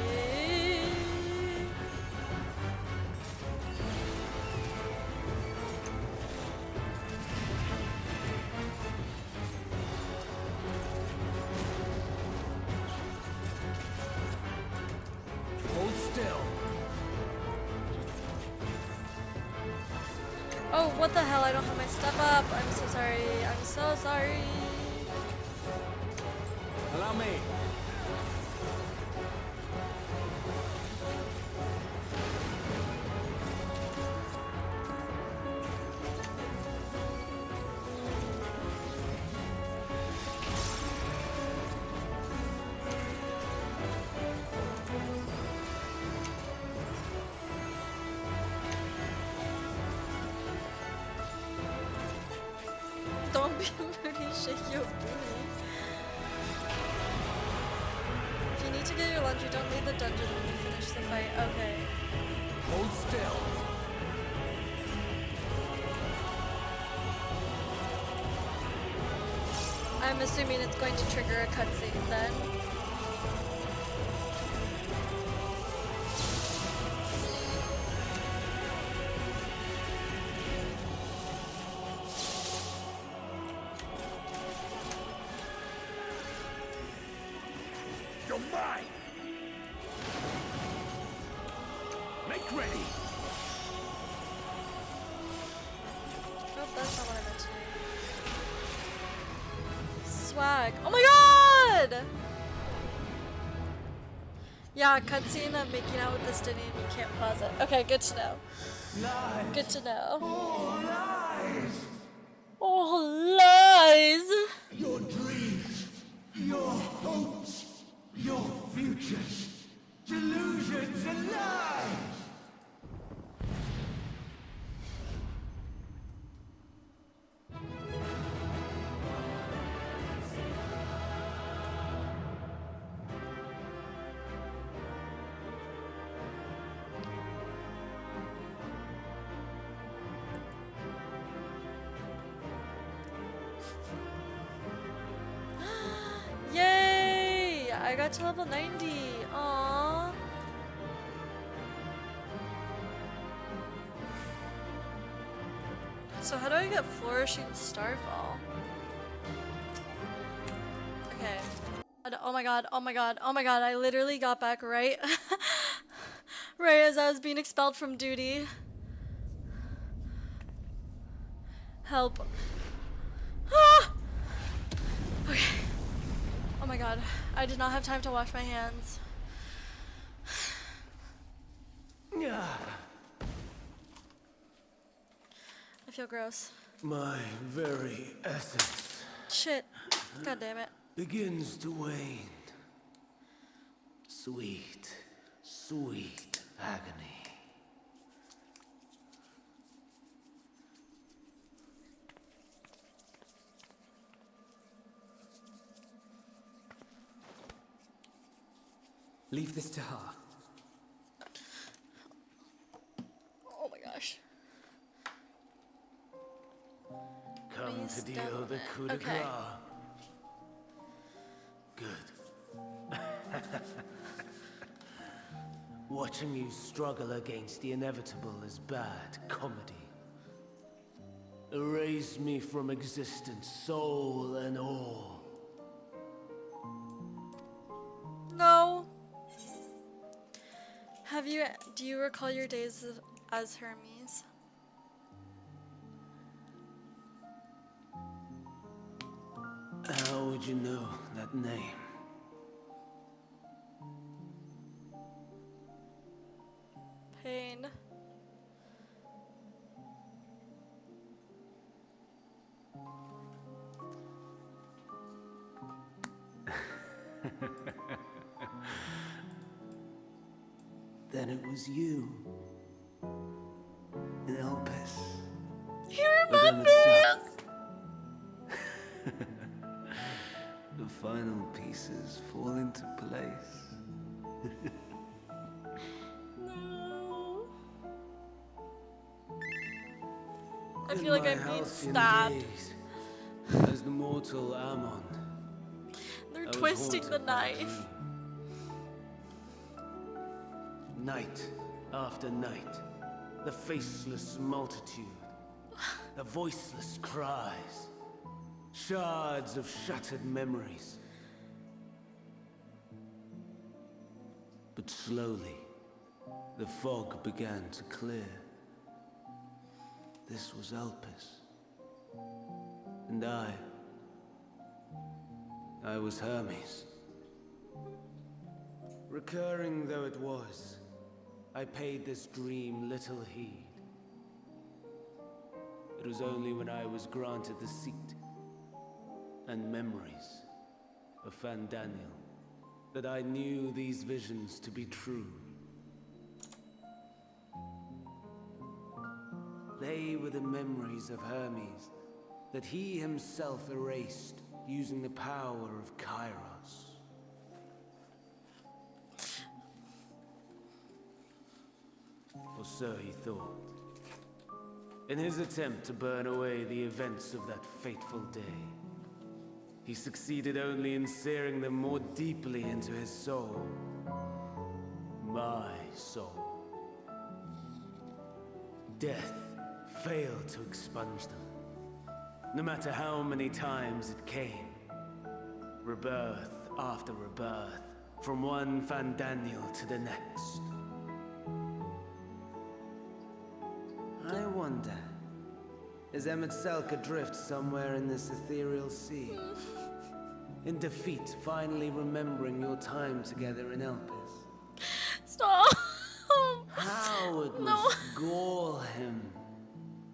Hold still. Oh, what the hell? I don't have my stuff up. I'm so sorry. I'm so sorry. Allow me. Don't be moody, shake your booty. If you need to get your laundry, don't leave the dungeon when you finish the fight. Okay. Hold still. I'm assuming it's going to trigger a cutscene then. You're mine! Make ready! Oh, that's not what I meant to do. Swag. Oh my god! Yeah, cutscene of making out with the Stynian, you can't pause it. Okay, good to know. Lies. Good to know. All lies. Oh, lies! Your dreams, your hopes, your futures, delusions and lies. Yay! I got to level 90. Aww. So how do I get Flourishing Starfall? Okay. Oh my god, oh my god, oh my god, I literally got back right right as I was being expelled from duty. Help. Ah! Okay. Oh my god, I did not have time to wash my hands. I feel gross. My very essence Shit. God damn it. begins to wane. Sweet, sweet agony. Leave this to her. Oh my gosh. Come Please to deal don't the let- coup de okay. grace. Good. Watching you struggle against the inevitable is bad comedy. Erase me from existence, soul and all. No. Do you recall your days as Hermes? How would you know that name? Pain. Then it was you. In Elpis. He Within the remembers! The final pieces fall into place. No. I In feel like my I'm being halcyon stabbed. days, as the mortal Ammon, They're I was twisting the haunted by a knife. dream. Night after night, the faceless multitude, the voiceless cries, shards of shattered memories. But slowly, the fog began to clear. This was Elpis. And I was Hermes. Recurring though it was, I paid this dream little heed. It was only when I was granted the seat and memories of Fandaniel that I knew these visions to be true. They were the memories of Hermes that he himself erased using the power of Kairos. Or so he thought. In his attempt to burn away the events of that fateful day, he succeeded only in searing them more deeply into his soul. My soul. Death failed to expunge them, no matter how many times it came. Rebirth after rebirth, from one Fandaniel to the next. I wonder, is Emet adrift somewhere in this ethereal sea? In defeat, finally remembering your time together in Elpis? Stop! How it must gall him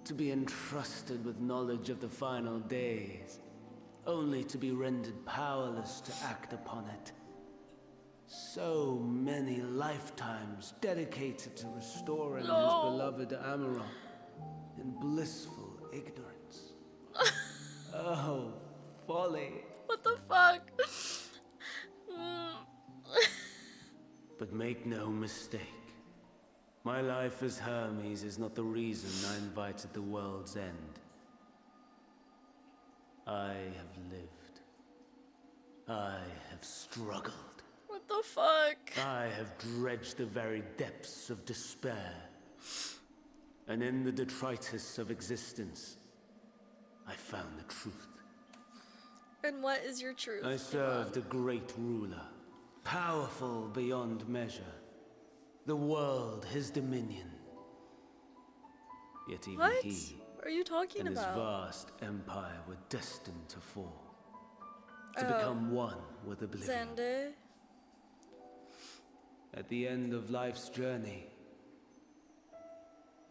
to be entrusted with knowledge of the final days, only to be rendered powerless to act upon it. So many lifetimes dedicated to restoring his beloved Amaron in blissful ignorance. Oh, folly. What the fuck? But make no mistake, my life as Hermes is not the reason I invited the world's end. I have lived. I have struggled. What the fuck? I have dredged the very depths of despair. And in the detritus of existence, I found the truth. And what is your truth? I served a great ruler, powerful beyond measure. The world, his dominion. Yet even What he are you talking and about? his vast empire were destined to fall. To become one with oblivion. Xander. At the end of life's journey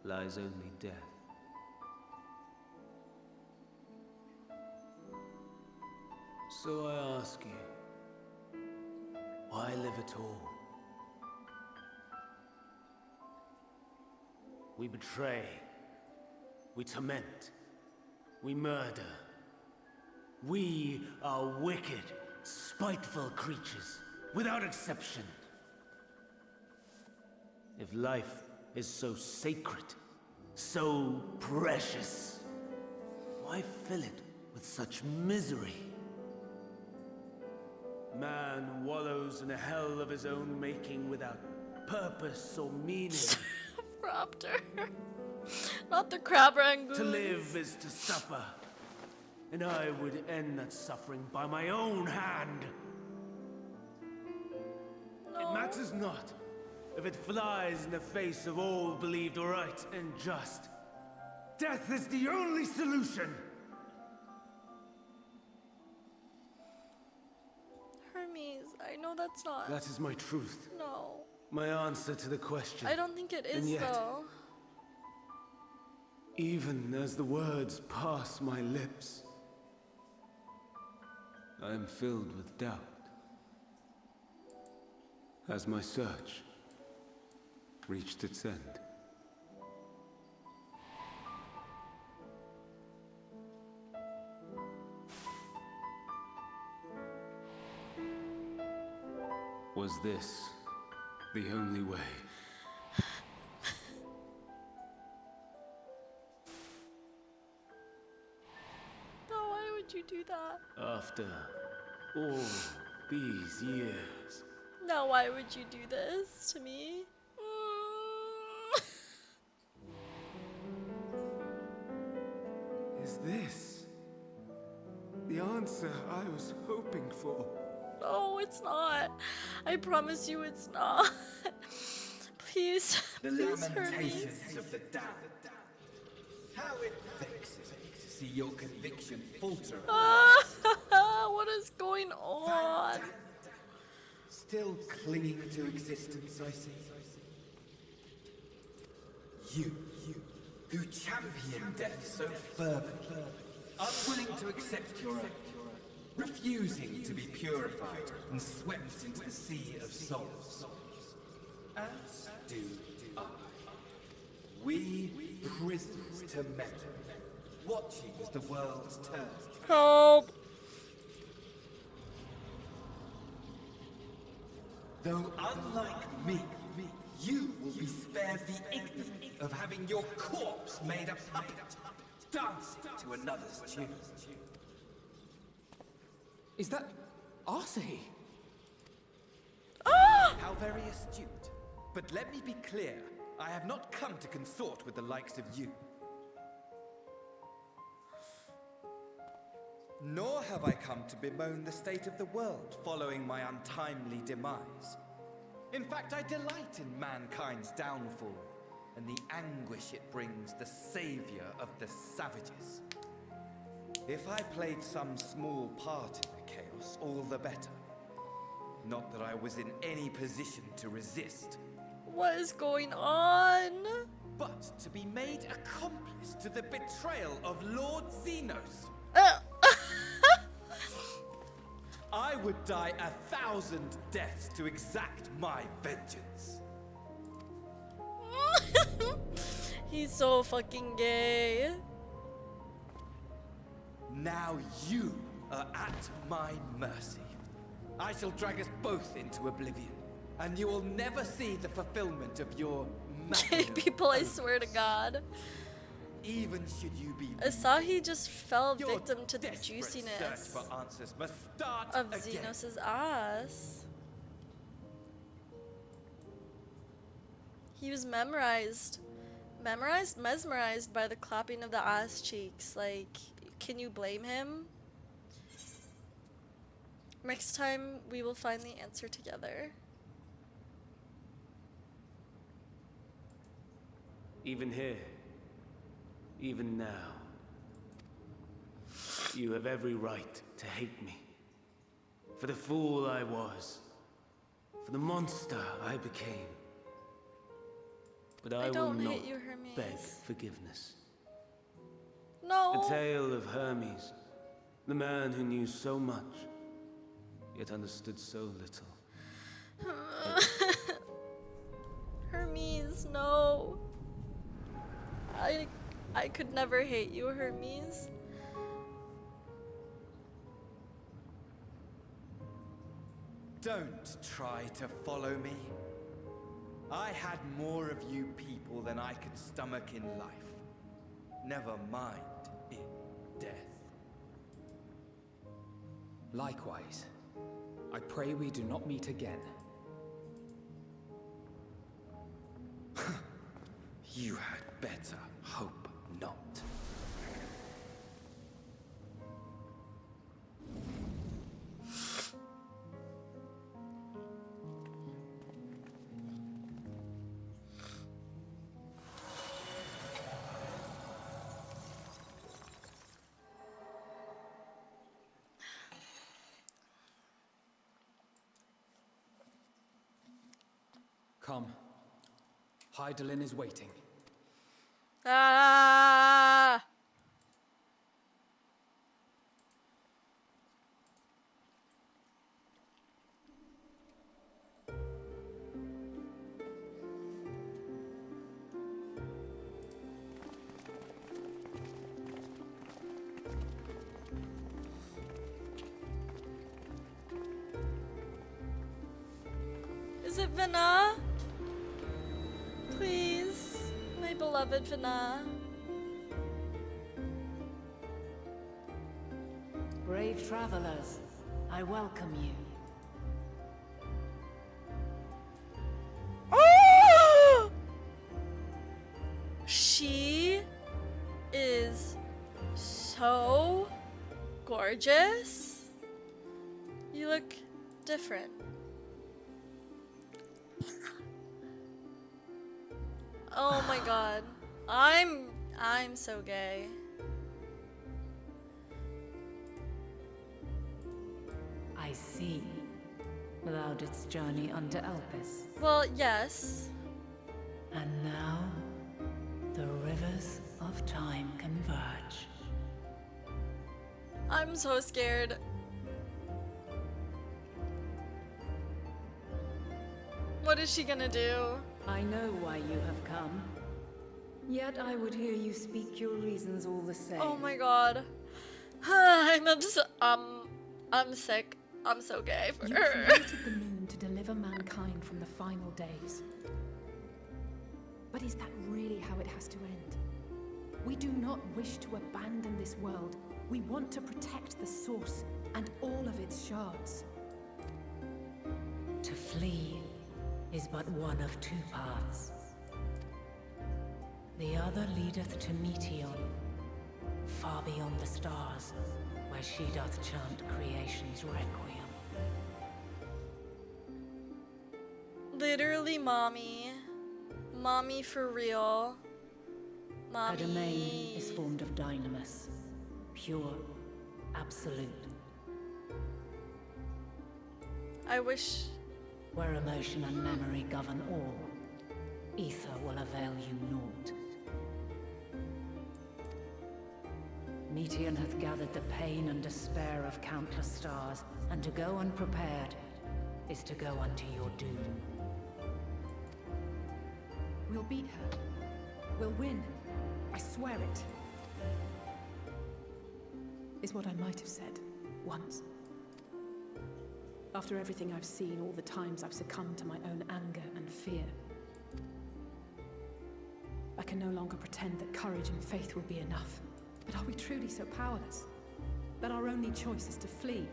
lies only death. So I ask you, why live at all? We betray, we torment, we murder. We are wicked, spiteful creatures, without exception. If life is so sacred, so precious, why fill it with such misery? Man wallows in a hell of his own making without purpose or meaning. Raptor. Not the crab rangoons. To live is to suffer. And I would end that suffering by my own hand. No. It matters not if it flies in the face of all believed right and just. Death is the only solution. Hermes, I know that's not. That is my truth. No. My answer to the question. I don't think it is, And yet, though. even as the words pass my lips, I am filled with doubt. Has my search reached its end? Was this the only way? No, why would you do that? After all these years. No, why would you do this to me? Is this the answer I was hoping for? No, it's not. I promise you it's not. Please, The please hurt me. lamentations of the damned. How it vexes me to see your conviction falter. What is going on? Still clinging to existence, I see. You, who champion death so fervently, unwilling to accept your own, refusing to be purified and swept into the sea of souls. As do I. We prisoners to memory, watching as the world turns. Help! Though unlike me, you will be spared the ignominy of having your corpse made a puppet, dancing to another's tune. Is that Arcee? How very astute. But let me be clear, I have not come to consort with the likes of you. Nor have I come to bemoan the state of the world following my untimely demise. In fact, I delight in mankind's downfall and the anguish it brings the savior of the savages. If I played some small part in the chaos, all the better. Not that I was in any position to resist. What is going on? But to be made accomplice to the betrayal of Lord Xenos. I would die 1,000 deaths to exact my vengeance. He's so fucking gay. Now you are at my mercy. I shall drag us both into oblivion, and you will never see the fulfillment of your Gay people, I swear to God. Even should you be Asahi just fell your victim to the desperate juiciness search for answers must start of again. Xenos' ass. He was mesmerized by the clapping of the ass cheeks. Like, can you blame him? Next time, we will find the answer together. Even here, even now, you have every right to hate me. For the fool I was, for the monster I became. But I will don't not hate you, Hermes. beg forgiveness. No. The tale of Hermes, the man who knew so much, yet understood so little. Hermes, no. I could never hate you, Hermes. Don't try to follow me. I had more of you people than I could stomach in life. Never mind in death. Likewise, I pray we do not meet again. You had better hope not. Come. Hydaelyn is waiting. Ah! Is it Vina? Please, my beloved Vina. Brave travelers, I welcome you. Oh! She is so gorgeous. You look different. Oh my god. I'm so gay. I see. Thou didst journey unto Elpis. Well, yes. And now, the rivers of time converge. I'm so scared. What is she gonna do? I know why you have come. Yet I would hear you speak your reasons all the same. Oh my god. I'm sick. I'm so gay for You her. created the moon to deliver mankind from the final days. But is that really how it has to end? We do not wish to abandon this world. We want to protect the source and all of its shards. To flee is but one of two paths. The other leadeth to Meteon, far beyond the stars, where she doth chant creation's requiem. Literally, mommy. Mommy for real. Her domain Mommy. is formed of dynamis, pure, absolute. I wish. Where emotion and memory govern all, ether will avail you naught. Meteon hath gathered the pain and despair of countless stars, and to go unprepared is to go unto your doom. We'll beat her. We'll win. I swear it. Is what I might have said once. After everything I've seen, all the times I've succumbed to my own anger and fear. I can no longer pretend that courage and faith will be enough. But are we truly so powerless? That our only choice is to flee?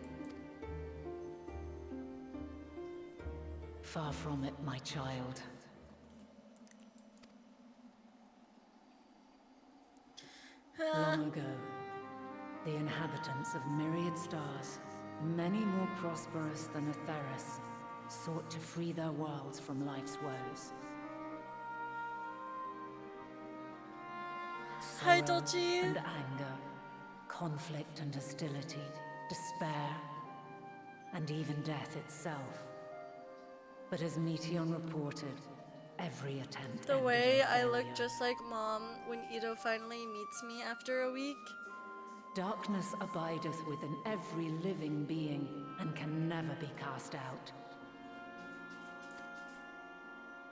Far from it, my child. Long ago, the inhabitants of myriad stars, many more prosperous than Atheris, sought to free their worlds from life's woes. Hi, Sorrow Dolce. and anger, conflict and hostility, despair, and even death itself. But as Meteon reported, every attempt The ended way in I look failure. just like mom when Ito finally meets me after a week. Darkness abideth within every living being, and can never be cast out.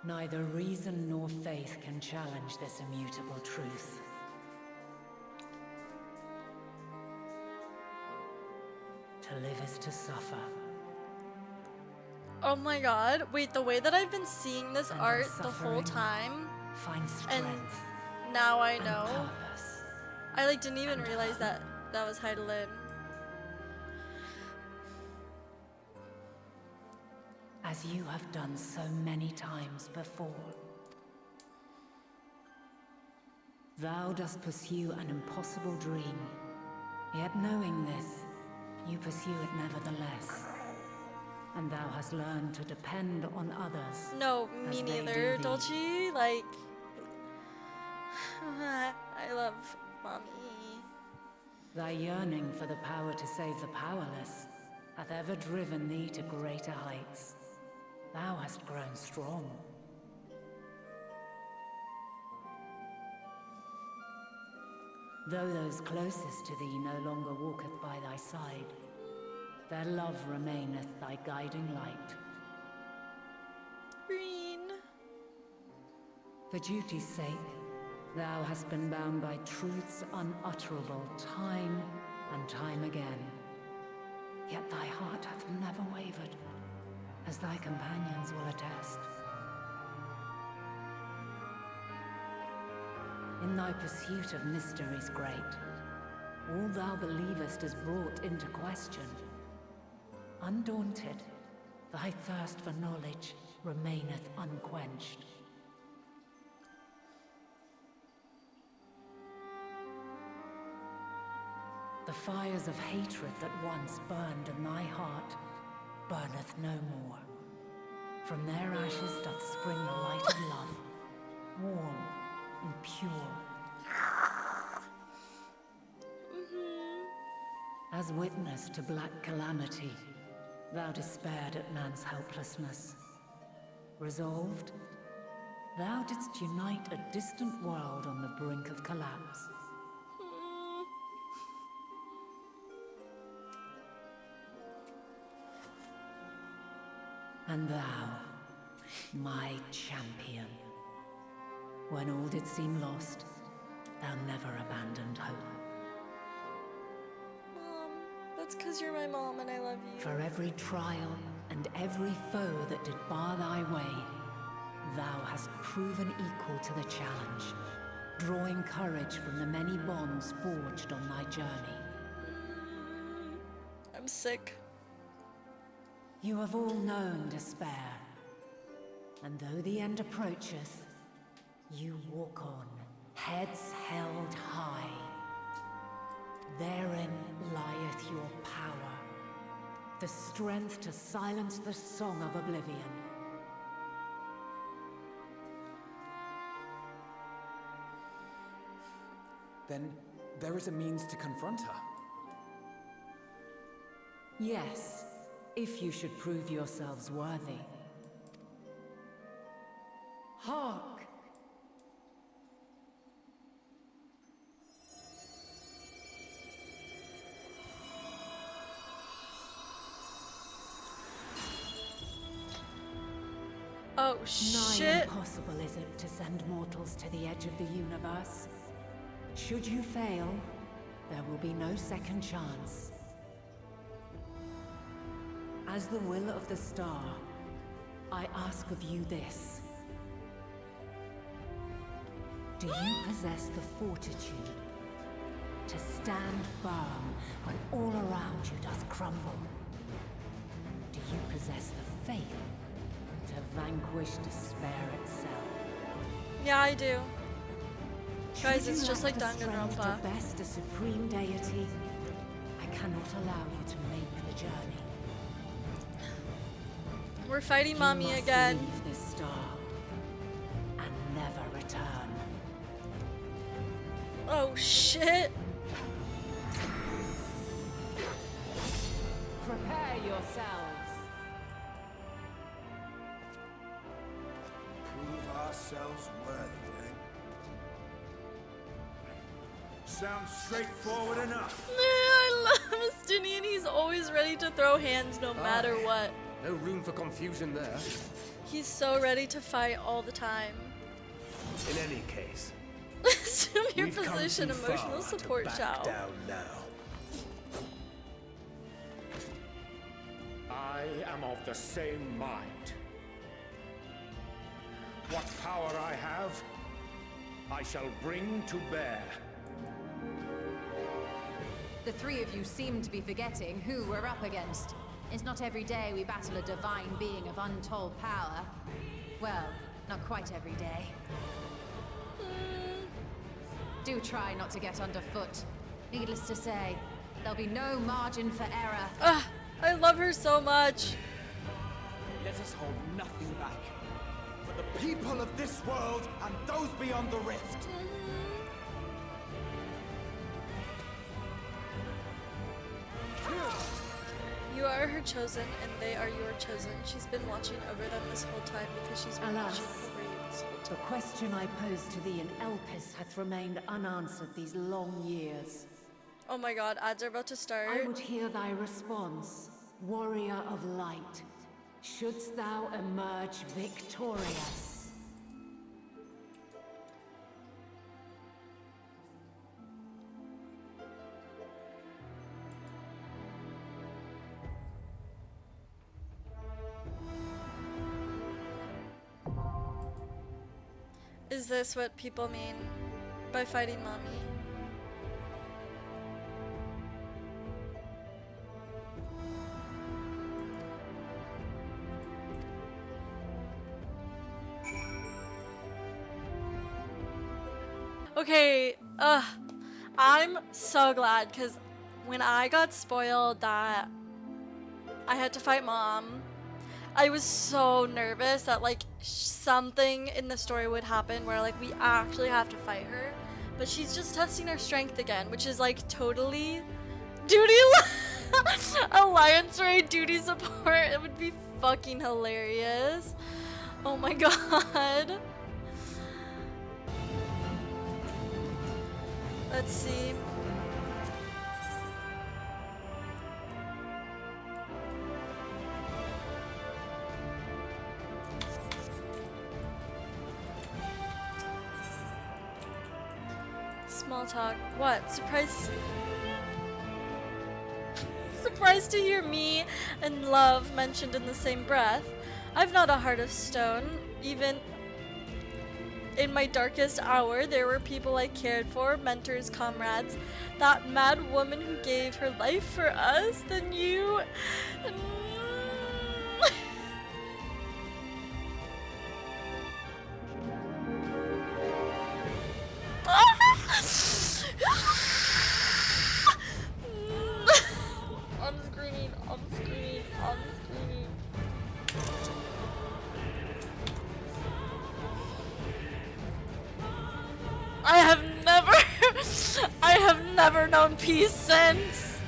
Neither reason nor faith can challenge this immutable truth. To live is to suffer. Oh my god. Wait, the way that I've been seeing this And art in the whole suffering, time, find and strength now I and know. purpose. I like didn't even realize that that was Heidelin. As you have done so many times before. Thou dost pursue an impossible dream, yet knowing this, you pursue it nevertheless. And thou hast learned to depend on others. No, as me they neither, do thee. Dolce. Like, I love mommy. Thy yearning for the power to save the powerless hath ever driven thee to greater heights. Thou hast grown strong. Though those closest to thee no longer walketh by thy side, their love remaineth thy guiding light. Green. For duty's sake, thou hast been bound by truths unutterable time and time again. Yet thy heart hath never wavered, as thy companions will attest. In thy pursuit of mysteries great, all thou believest is brought into question. Undaunted, thy thirst for knowledge remaineth unquenched. The fires of hatred that once burned in thy heart burneth no more. From their ashes doth spring the light of love, warm and pure. As witness to black calamity, thou despaired at man's helplessness. Resolved, thou didst unite a distant world on the brink of collapse. And thou, my champion, when all did seem lost, thou never abandoned hope. Mom, that's because you're my mom and I love you. For every trial and every foe that did bar thy way, thou hast proven equal to the challenge, drawing courage from the many bonds forged on thy journey. I'm sick. You have all known despair, and though the end approacheth, you walk on, heads held high. Therein lieth your power, the strength to silence the song of oblivion. Then there is a means to confront her. Yes, if you should prove yourselves worthy. Hark! Oh, Nigh shit. impossible is it to send mortals to the edge of the universe. Should you fail, there will be no second chance. As the will of the star, I ask of you this. Do you possess the fortitude to stand firm when all around you does crumble? Do you possess the faith to vanquish despair itself? Yeah, I do. Guys, Should it's you just lack like the strength Danganronpa. to best a supreme deity, I cannot allow you to make the journey. We're fighting You mommy must again. leave this star and never return. Oh, shit. Prepare yourselves. Prove ourselves worthy, eh? Sounds straightforward enough. I love Justinian. He's always ready to throw hands no matter what. No room for confusion there. He's so ready to fight all the time. In any case, Assume your we've come position, too emotional far to support back Shao. down now. I am of the same mind. What power I have, I shall bring to bear. The three of you seem to be forgetting who we're up against. It's not every day we battle a divine being of untold power. Well, not quite every day. Do try not to get underfoot. Needless to say, there'll be no margin for error. Ugh, I love her so much. Let us hold nothing back. For the people of this world and those beyond the rift. You are her chosen, and they are your chosen. She's been watching over them this whole time because she's been Alas, watching over you this whole the time. question I posed to thee in Elpis hath remained unanswered these long years. Oh my god, ads are about to start. I would hear thy response, warrior of light. Shouldst thou emerge victorious? Is this what people mean by fighting mommy? Okay, I'm so glad because when I got spoiled that I had to fight mom, I was so nervous that like something in the story would happen where like we actually have to fight her, but she's just testing her strength again, which is like totally duty alliance raid duty support. It would be fucking hilarious. Oh my god. Let's see. Small talk. What? Surprised to hear me and love mentioned in the same breath. I've not a heart of stone. Even in my darkest hour, there were people I cared for, mentors, comrades. That mad woman who gave her life for us, then you. I'm screaming. I have never known peace since.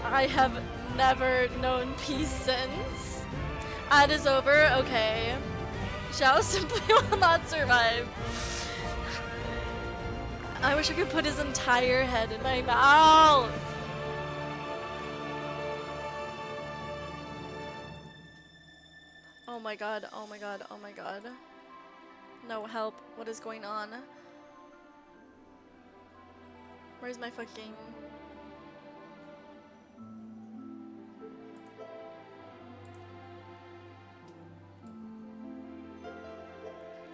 I have never known peace since. Ad is over, okay. Xiao simply will not survive. I wish I could put his entire head in my mouth. Oh my god, oh my god, oh my god. No, help. What is going on? Where's my fucking...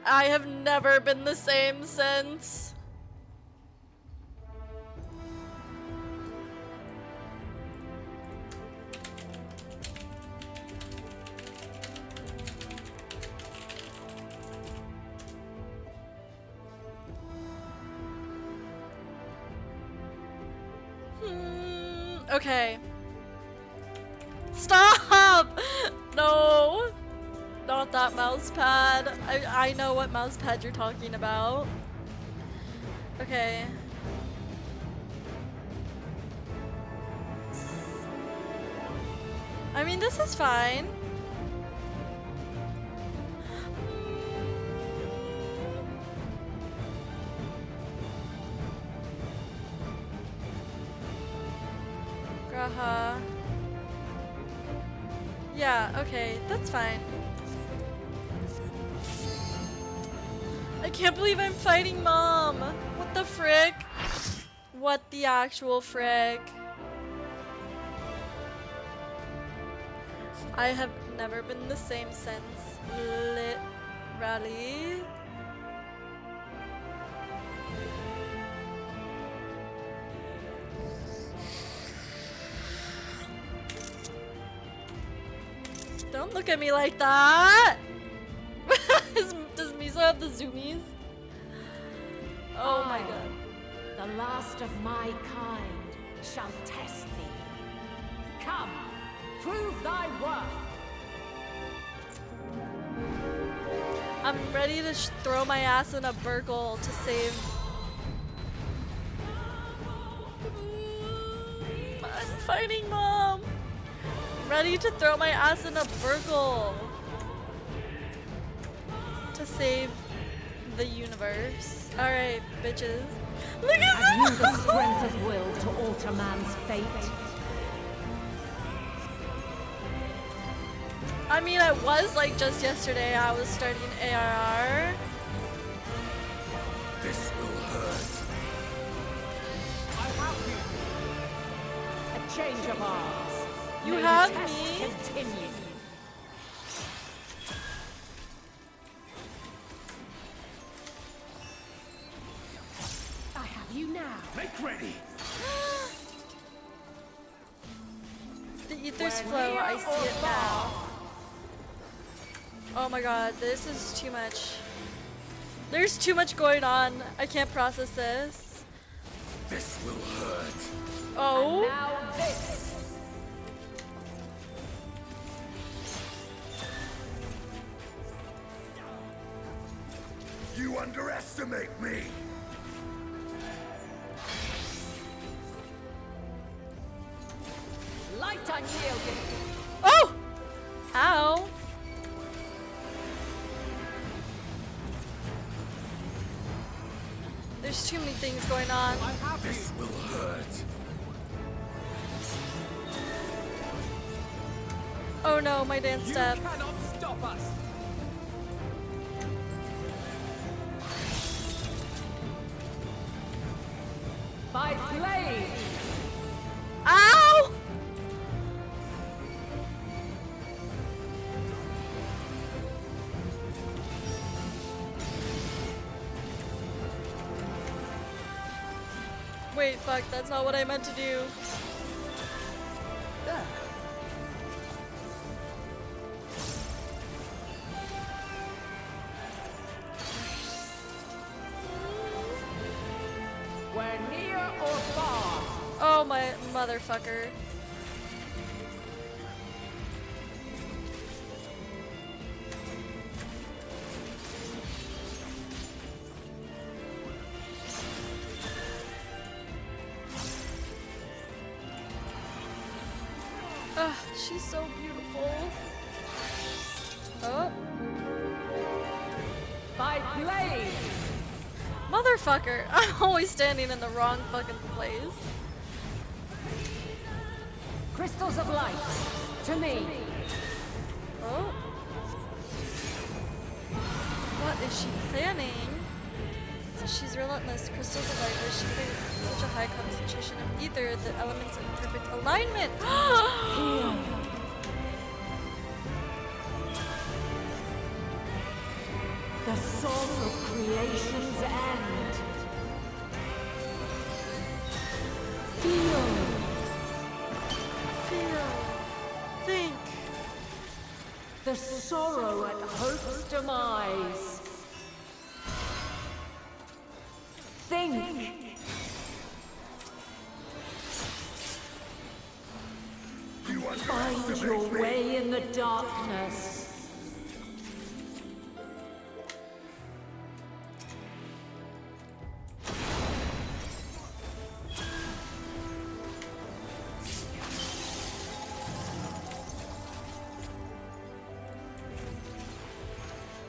I have never been the same since. Okay. Stop! No! Not that mouse pad. I know what mouse pad you're talking about. Okay. I mean, this is fine. Graha. Yeah, okay, that's fine. I can't believe I'm fighting Mom! What the frick? What the actual frick? I have never been the same since. Literally. Don't look at me like that! Does Miso have the zoomies? Oh my god. The last of my kind shall test thee. Come, prove thy worth. I'm ready to throw my ass in a burgle to save. I'm fighting Mom. Ready to throw my ass in a burgle to save the universe. All right, bitches. Look at Have you the strength of will to alter man's fate? I mean, I was like just yesterday. I was starting ARR. This will hurt. I have you. A change of arms. You May the have test me? Continue. I have you now. Make ready. The ether's flow. I see it now. Oh my god, this is too much. There's too much going on. I can't process this. This will hurt. Oh. And now this. You underestimate me. Light unyielding. Oh! How? There's too many things going on. This will hurt. Oh no, my dance step. You cannot stop us. By blade. Ow! Wait, fuck, that's not what I meant to do. We're near or far. Oh my motherfucker. Ah, she's so beautiful. Oh. By blade. Motherfucker, I'm always standing in the wrong fucking place. Crystals of light. To me. Oh. What is she planning? So she's relentless. Crystals of light, where she created such a high concentration of ether, the elements in perfect alignment. The song of creation's end. Feel. Feel. Think. The sorrow at hope's demise. Think. Find your way in the darkness.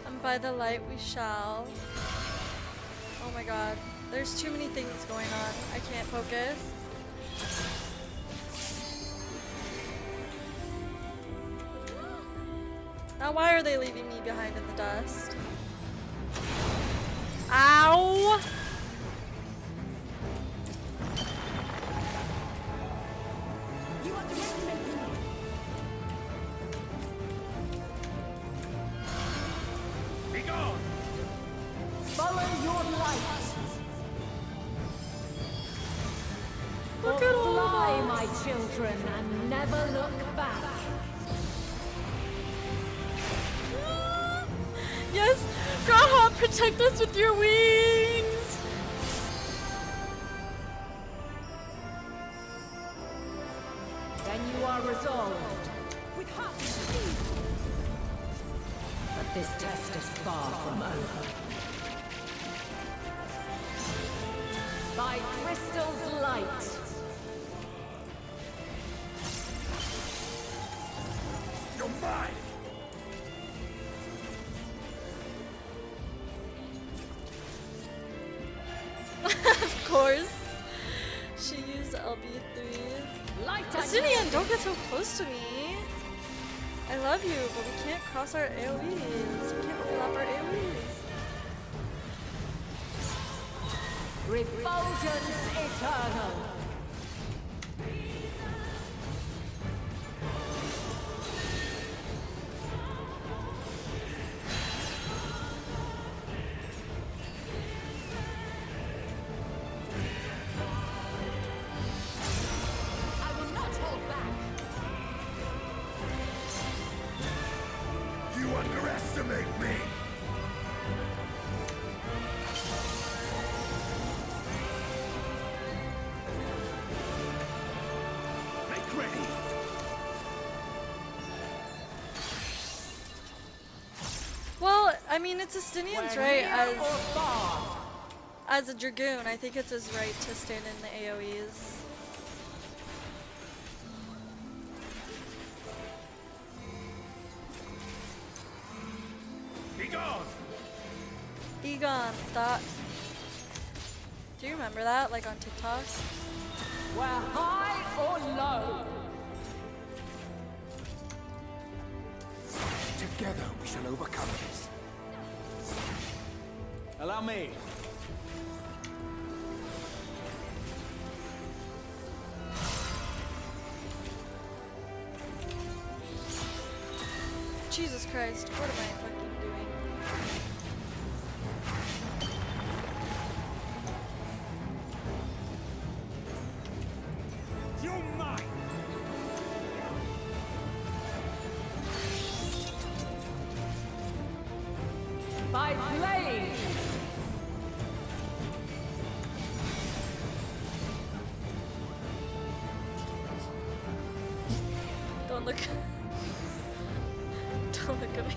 And by the light we shall. Oh my god. There's too many things going on. I can't focus. Now why are they leaving me behind in the dust? Ow! my children and never look back. Yes! Graha, protect us with your wings! Then you are resolved. With heart and speed. But this test is far from over. By Crystal's light. You're mine! Of course. She used LB3. Asunian, don't get so close to me. I love you, but we can't cross our AoEs. We can't overlap our AoEs. Refulgence eternal. I will not hold back. You underestimate me! Make ready! Well, I mean, it's Estinian's right as a Dragoon. I think it's his right to stand in the AoEs. Be gone! Egon, that. Do you remember that, like on TikTok? Where high or low. Together we shall overcome this. Allow me. Jesus Christ, what am I fucking doing? You're mine! By blade. Don't look. Don't look at me.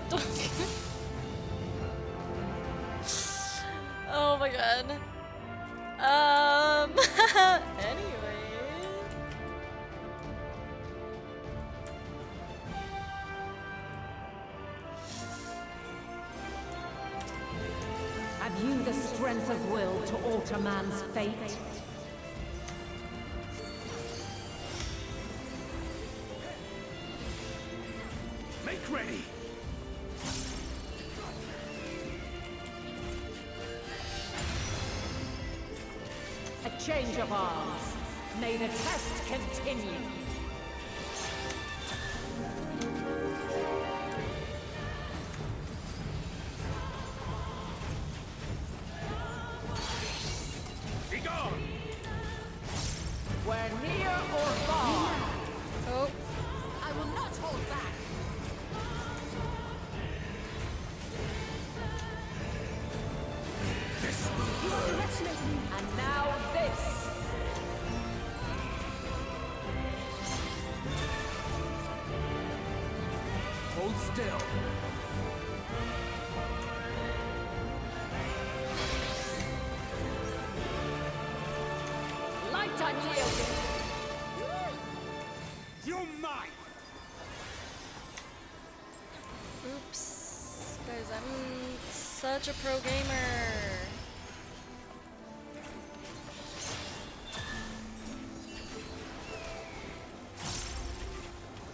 Don't look at me. Oh my god. Anyway. Have you the strength of will to alter man's fate? Make ready! A change of arms. May the test continue. Be gone! Where near or far. Oh. I will not hold back. This will hurt! And now this. Hold still. Light unyielding. You're mine! Oops. Guys, I'm such a pro gamer.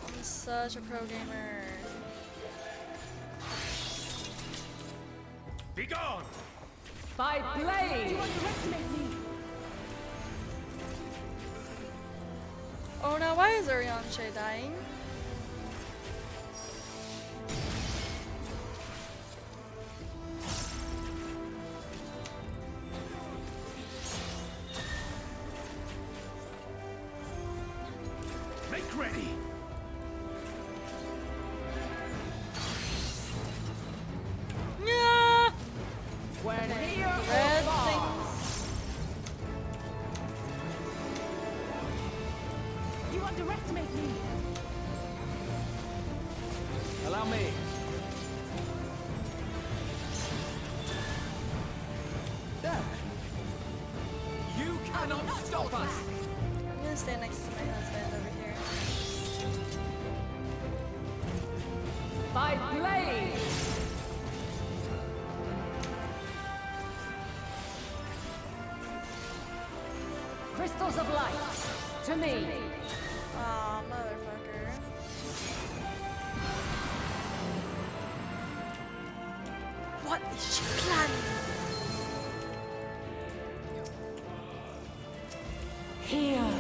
I'm such a pro gamer. Be gone! By blade. Oh no, why is Orianche dying? Allow me. There. You cannot stop us. I'm gonna stand next to my husband over here. By blade! Crystals of light, to me! Aw, motherfucker. What is she planning? Here!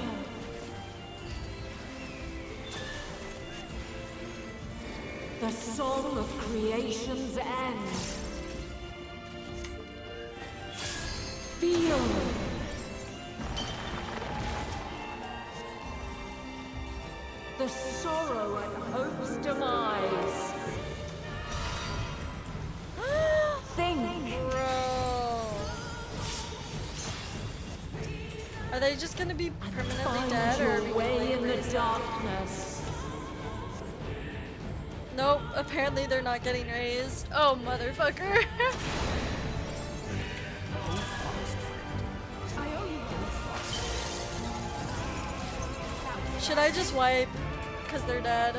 The song of creation's end. Feel! The sorrow and hope's demise. Think! Bro. Are they just gonna be permanently dead, or are we Your gonna, way like, in the raise them? darkness. Nope, apparently they're not getting raised. Oh, motherfucker. Should I just wipe? Because they're dead.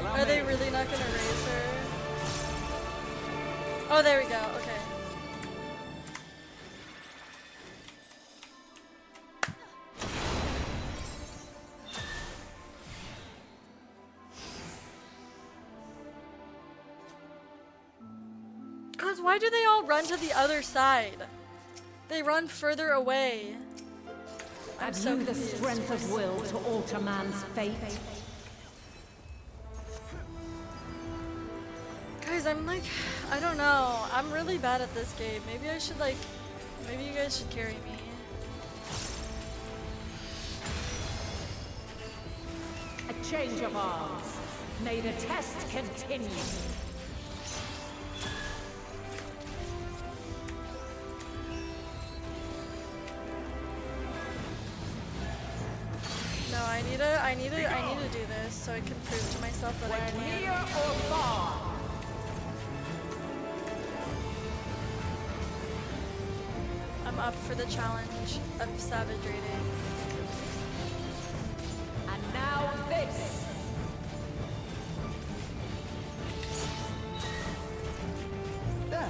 Are they really not gonna raise her? Oh, there we go, okay. Cause why do they all run to the other side? They run further away. I'm Have so you the confused. strength of will to alter man's fate? Guys, I'm like, I don't know. I'm really bad at this game. Maybe I should like, maybe you guys should carry me. A change of arms. May the test continue. No, I need to do this so I can prove to myself that I can. Near or far. I'm up for the challenge of savage raiding. And now this. There.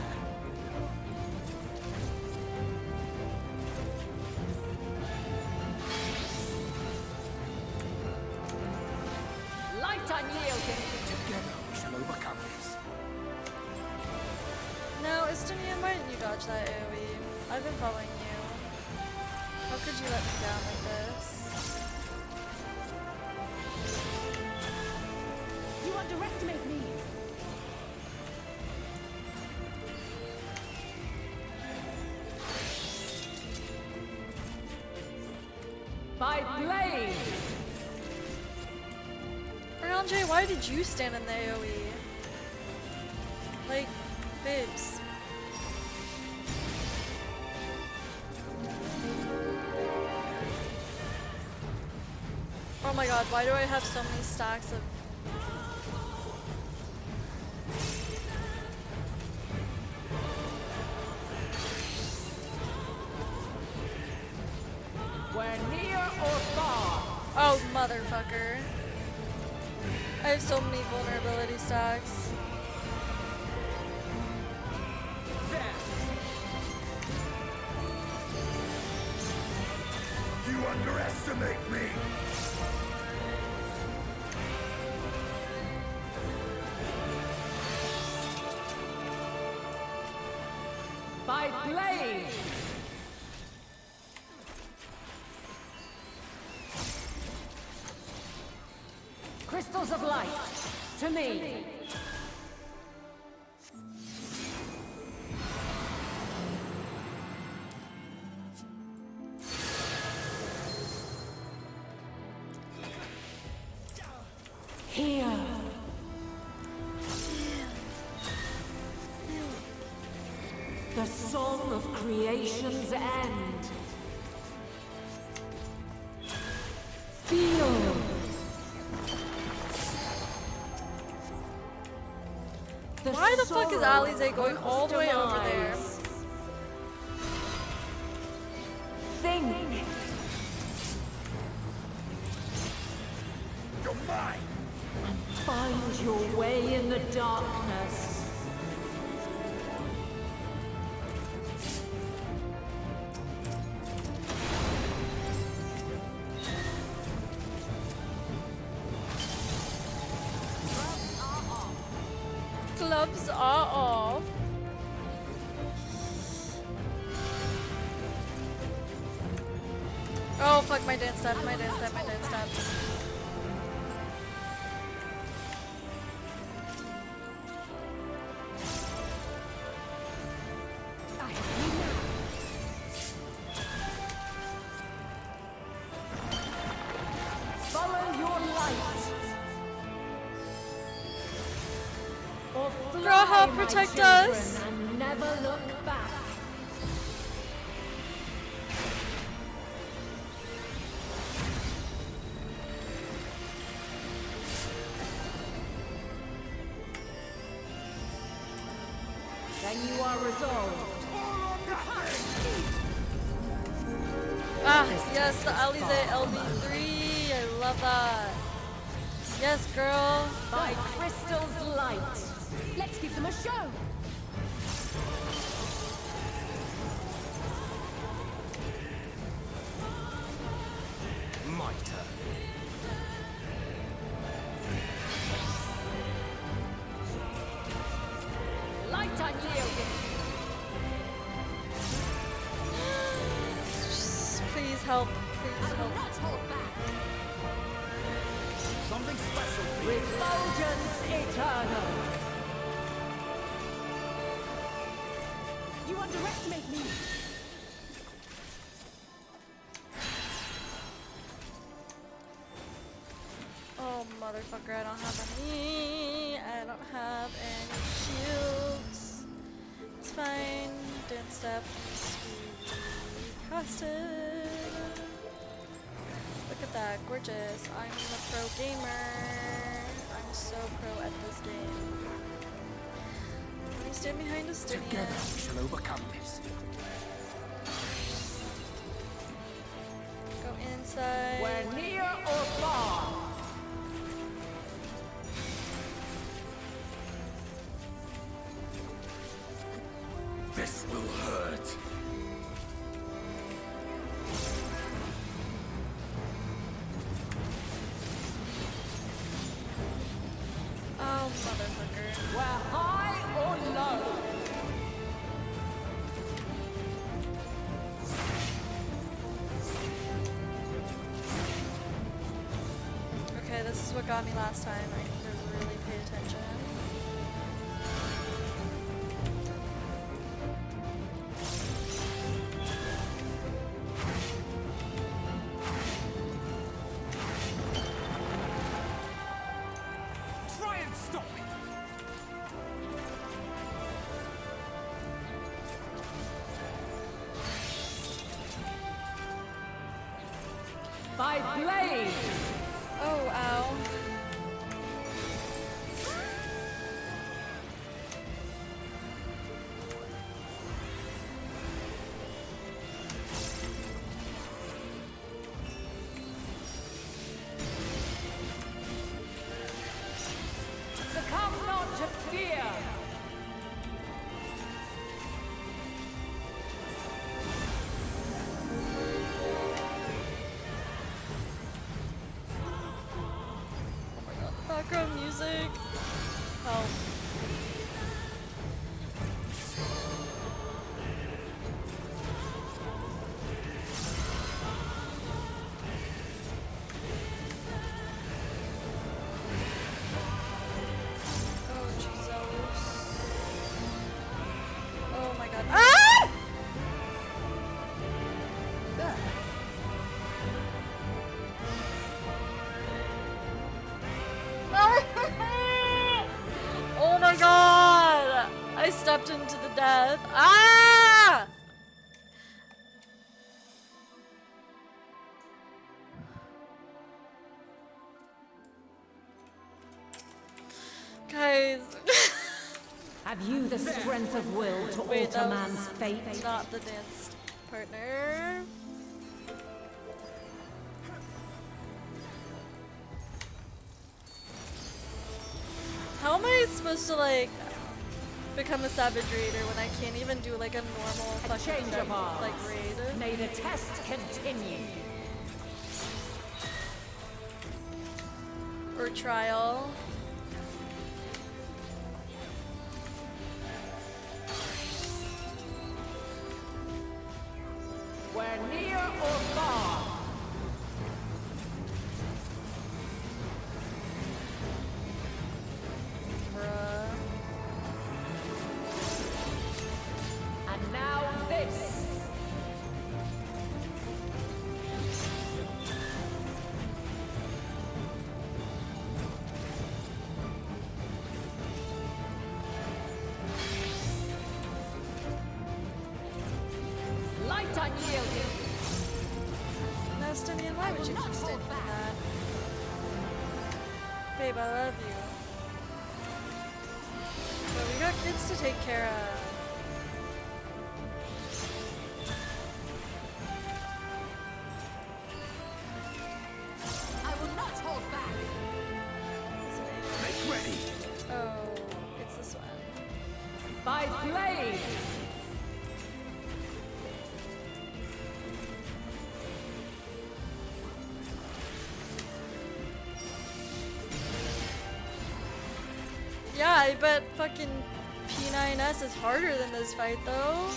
Light unyielding. Together we shall overcome this. Now, Estonia, why didn't you dodge that AoE? I've been following you. How could you let me down like this? You underestimate me. By blade. Ranjay, why did you stand in the AoE? Like, babes. Oh my god, why do I have so many stacks of... Where near or far. Oh, motherfucker. I have so many vulnerability stacks. You underestimate me! By blade. Crystals of light, to me. Here. The the song of creation's end. Feel. Why the fuck is Alize going all the way over there? Think. You're mine! And find your way in the darkness. Gloves are off. Oh fuck, my dance step, my dance step, my dance step. Follow your light. Or fly, Graha, my protect children, us. and never look back. Then you are resolved. Ah, yes, the Alize LB3. I love that. Yes, girl. By crystal's light. Let's give them a show. My turn. Light unyielding. Please help. Please help. Not hold back. Something special for you. Refulgence eternal. You underestimate me. Oh, motherfucker, I don't have any. I don't have any shields. It's fine. Dance step. Squeeze past it. Look at that. Gorgeous. I'm a pro gamer. I'm so pro at this game. Let me stand behind a stick. Together we shall overcome this. Go inside. We're near or far. This will hurt. Oh, motherfucker. We're high or low. Okay, this is what got me last time. I need to really pay attention. Try and stop me. By blade. Oh, ow. Succumb not to fear. Background music. Help. Oh, Jesus. Oh my god. Ah! Oh my stepped into the death. Ah! Guys. Have you the strength of will to Wait, alter that man's was fate? not the dance partner. How am I supposed to like become a savage raider when I can't even do like a normal fucking Change of arms. like raid? May the test continue. Or trial. Where near or far. Bruh. And now this. Light unyielding. Nestinian, why would you keep standing in that? Babe, I love you. But we got kids to take care of. I will not hold back. Make ready. Oh, it's this one. By blade. Yeah, I bet fucking P9S is harder than this fight though.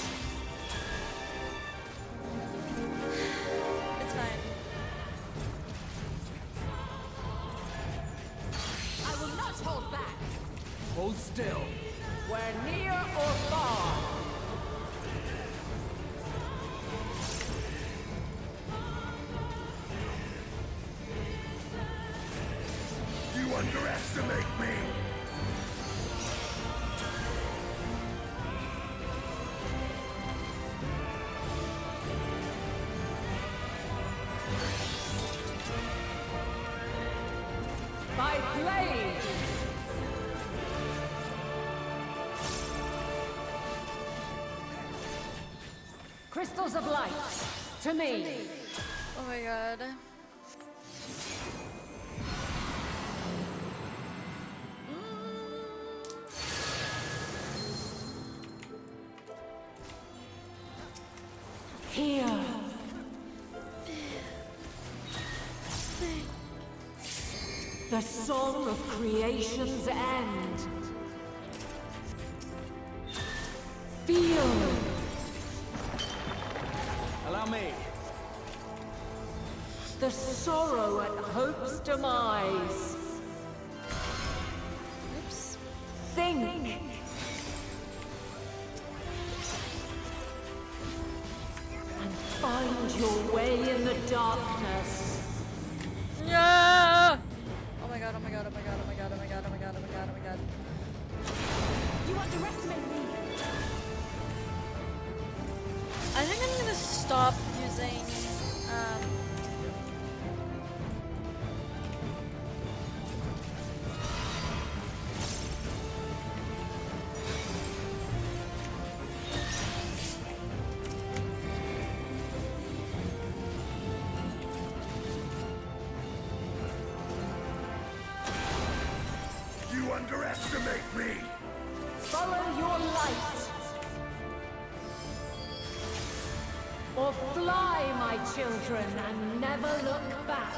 It's fine. I will not hold back. Hold still. Where near or far. You underestimate me! By blade. Crystals of light. To me. Oh my god. Here. The song of creation's end. Feel. Allow me. The sorrow at hope's demise. Oops. Think. And find your way in the darkness. Yeah! Oh my god, oh my god, oh my god, oh my god, oh my god, oh my god, oh my god, oh my god. You underestimate me. I think I'm gonna stop using You underestimate me! Follow your light. Or fly, my children, and never look back.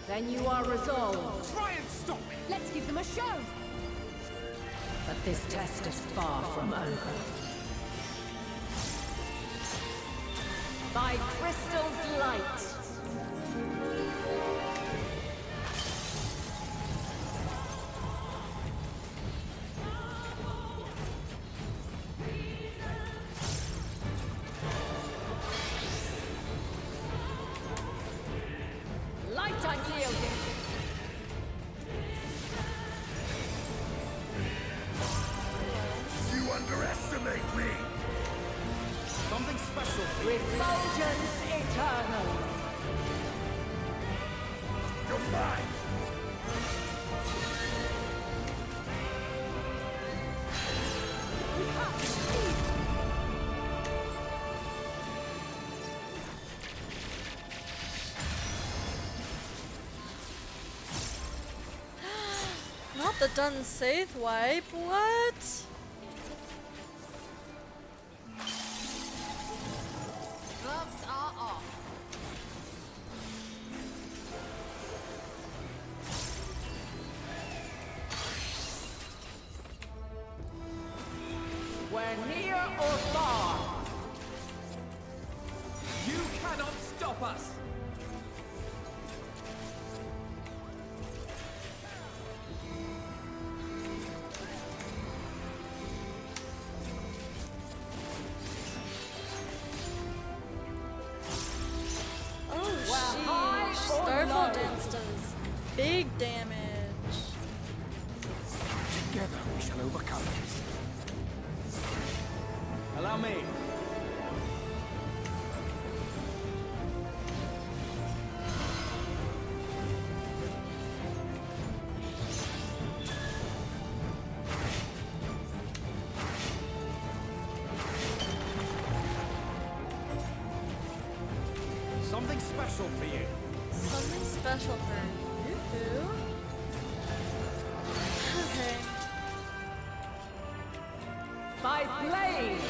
Then you are resolved. Try and stop me! Let's give them a show. But this test is far from over. By crystal's light. Vengeance eternal. You're mine. Not the done safe wipe, what? Gloves are off. We're near or far. You cannot stop us! Oh, sheesh. Starfall Dance does big damage. Together we shall overcome this. Allow me. Something special for you. Something special for you? Okay. By blade.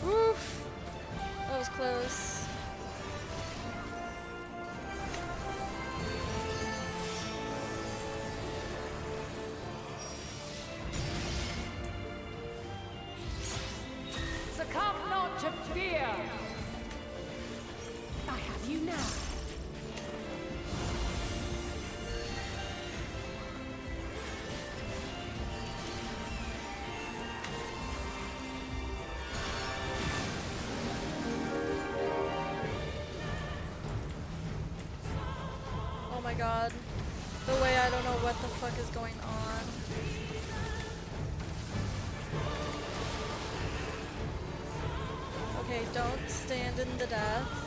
Oof. That was close. Succumb not to fear. I have you now. Oh my god. The way I don't know what the fuck is going on. Okay, don't stand in the death.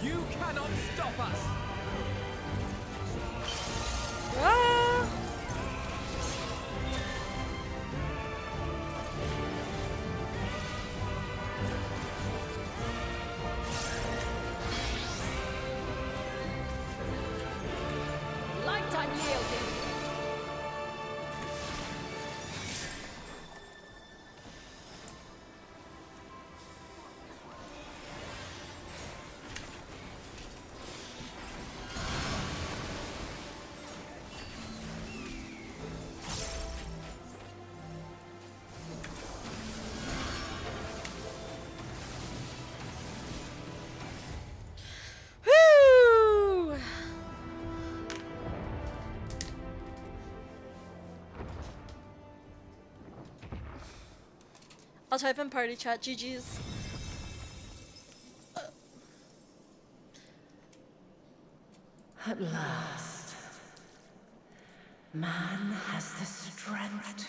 You cannot stop us! Ah! Light unyielding. Woo! I'll type in party chat. GG's. At last, man has the strength to.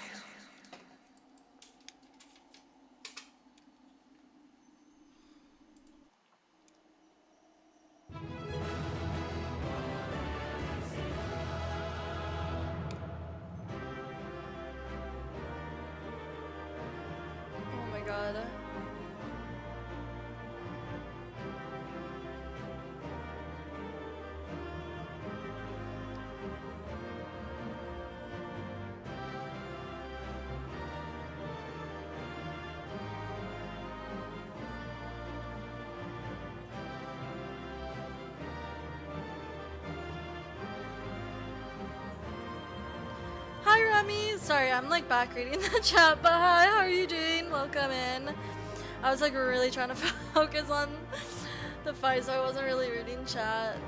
Oh my god. Hi Remy! Sorry, I'm like back reading the chat, but hi, how are you doing? Welcome in. I was like really trying to focus on the fight, so I wasn't really reading chat.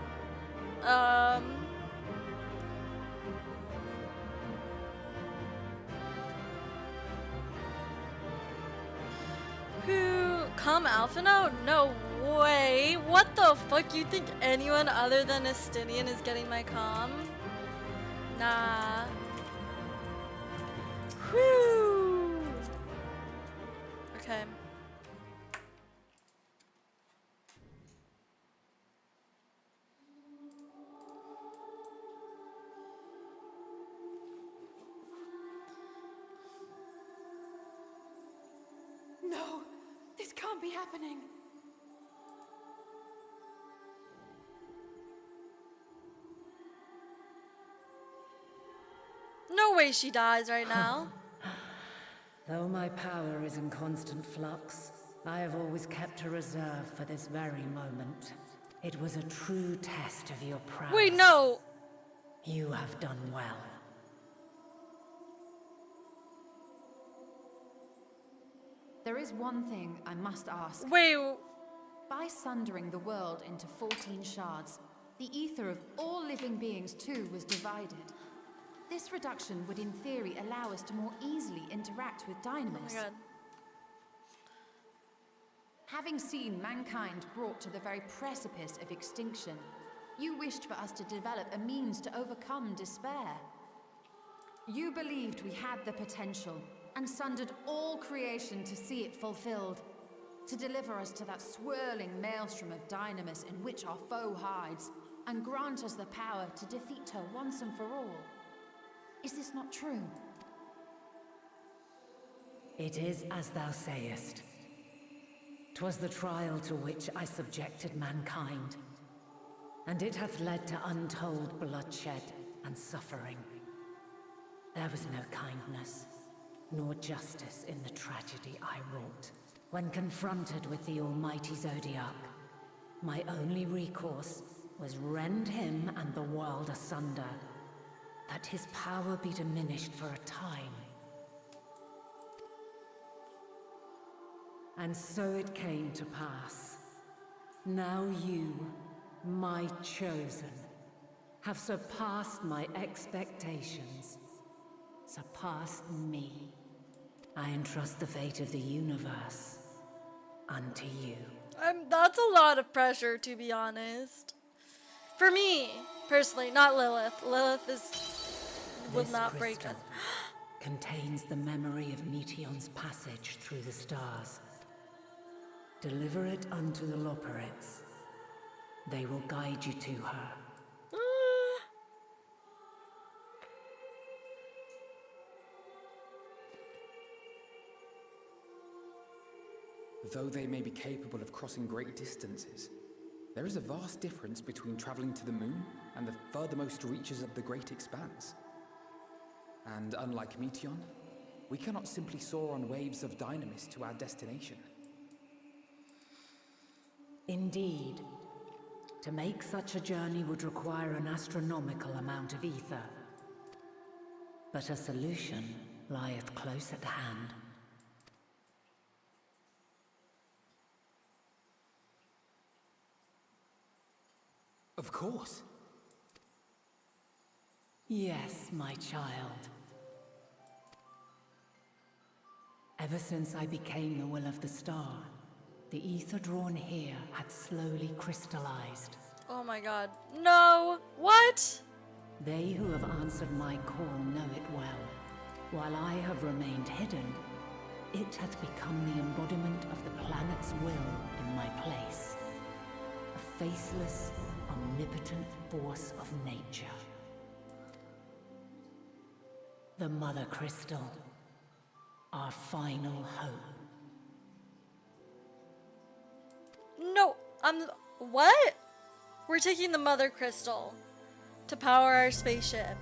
Who come Alpha now? No way! What the fuck? You think anyone other than Estinian is getting my comm? Nah. Whew. Okay. No, this can't be happening. No way she dies right now. Though my power is in constant flux, I have always kept a reserve for this very moment. It was a true test of your prowess. Wait, no. You have done well. There is one thing I must ask. Wait. By sundering the world into 14 shards, the ether of all living beings too was divided. This reduction would in theory allow us to more easily interact with Dynamis. Oh my god. Having seen mankind brought to the very precipice of extinction, you wished for us to develop a means to overcome despair. You believed we had the potential, and sundered all creation to see it fulfilled, to deliver us to that swirling maelstrom of Dynamis in which our foe hides, and grant us the power to defeat her once and for all. Is this not true? It is as thou sayest. 'Twas the trial to which I subjected mankind, and it hath led to untold bloodshed and suffering. There was no kindness, nor justice in the tragedy I wrought. When confronted with the almighty Zodiac, my only recourse was rend him and the world asunder, that his power be diminished for a time. And so it came to pass. Now you, my chosen, have surpassed my expectations, surpassed me. I entrust the fate of the universe unto you. That's a lot of pressure, to be honest. For me, personally, not Lilith. Will not break us. Contains the memory of Meteion's passage through the stars. Deliver it unto the Loperites. They will guide you to her. Though they may be capable of crossing great distances, there is a vast difference between traveling to the moon and the furthermost reaches of the great expanse. And unlike Meteion, we cannot simply soar on waves of Dynamis to our destination. Indeed. To make such a journey would require an astronomical amount of ether. But a solution lieth close at hand. Of course. Yes, my child. Ever since I became the will of the star, the ether drawn here had slowly crystallized. Oh my god. No! What? They who have answered my call know it well. While I have remained hidden, it hath become the embodiment of the planet's will in my place. A faceless, omnipotent force of nature. The Mother Crystal, our final hope. No, what? We're taking the Mother Crystal to power our spaceship.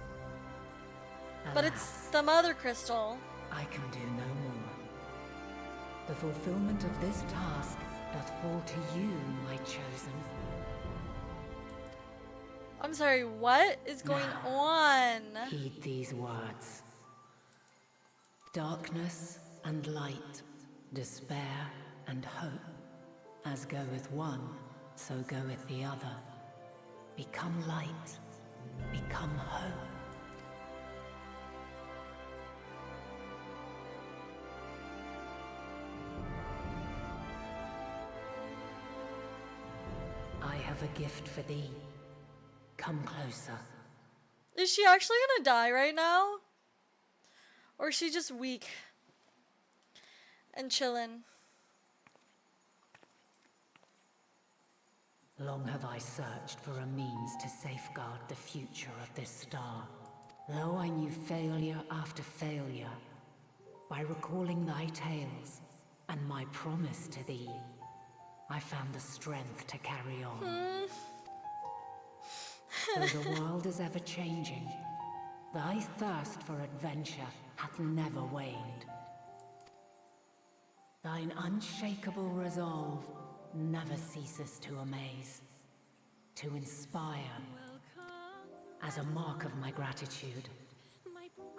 But it's the Mother Crystal. I can do no more. The fulfillment of this task doth fall to you, my chosen. I'm sorry, what is going on? Heed these words. Darkness and light, despair and hope. As goeth one, so goeth the other. Become light, become hope. I have a gift for thee. Come closer. Is she actually gonna die right now? Or is she just weak and chillin'? Long have I searched for a means to safeguard the future of this star. Though I knew failure after failure, by recalling thy tales and my promise to thee, I found the strength to carry on. Though the world is ever changing, thy thirst for adventure hath never waned. Thine unshakable resolve never ceases to amaze, to inspire. As a mark of my gratitude,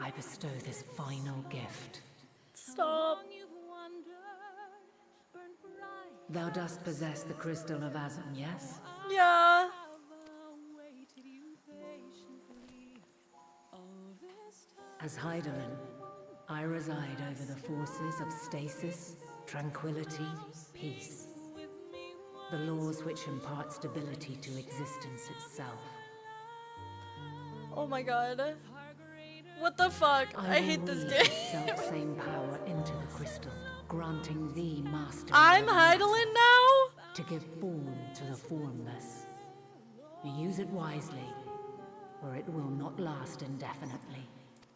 I bestow this final gift. Stop. Thou dost possess the crystal of Azum, yes? Yeah. As Hydaelyn, I reside over the forces of stasis, tranquility, peace. The laws which impart stability to existence itself. Oh my god. What the fuck? I hate this game. Self-same power into the crystal, granting thee mastery. I'm Hydaelyn now? To give form to the formless. Use it wisely, or it will not last indefinitely.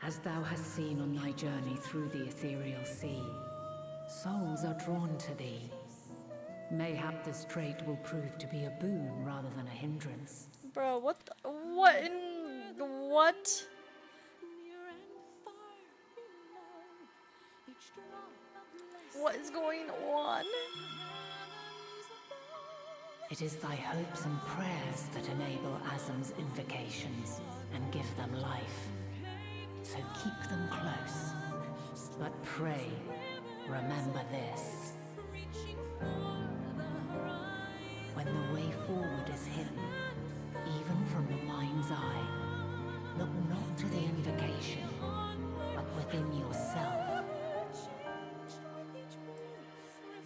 As thou hast seen on thy journey through the ethereal sea, souls are drawn to thee. Mayhap this trait will prove to be a boon rather than a hindrance. Bro, what what? What is going on? It is thy hopes and prayers that enable Azum's invocations and give them life. So keep them close. But pray, remember this. When the way forward is hidden, even from the mind's eye, look not to the invocation, but within yourself.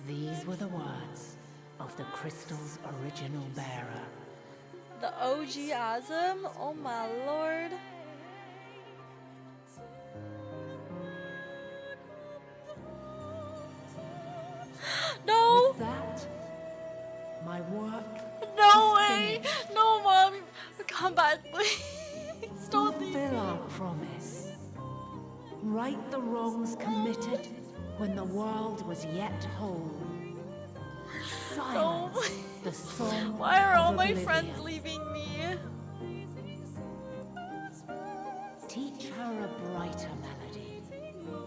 These were the words of the crystal's original bearer. The OG Azum? Oh my lord. No! With that, my work. No way! No, Mom! Come back, please! Don't leave me. Fulfill our promise. Right the wrongs committed when the world was yet whole. Silence the song. Why are all of my oblivion. friends leaving me? Teach her a brighter melody.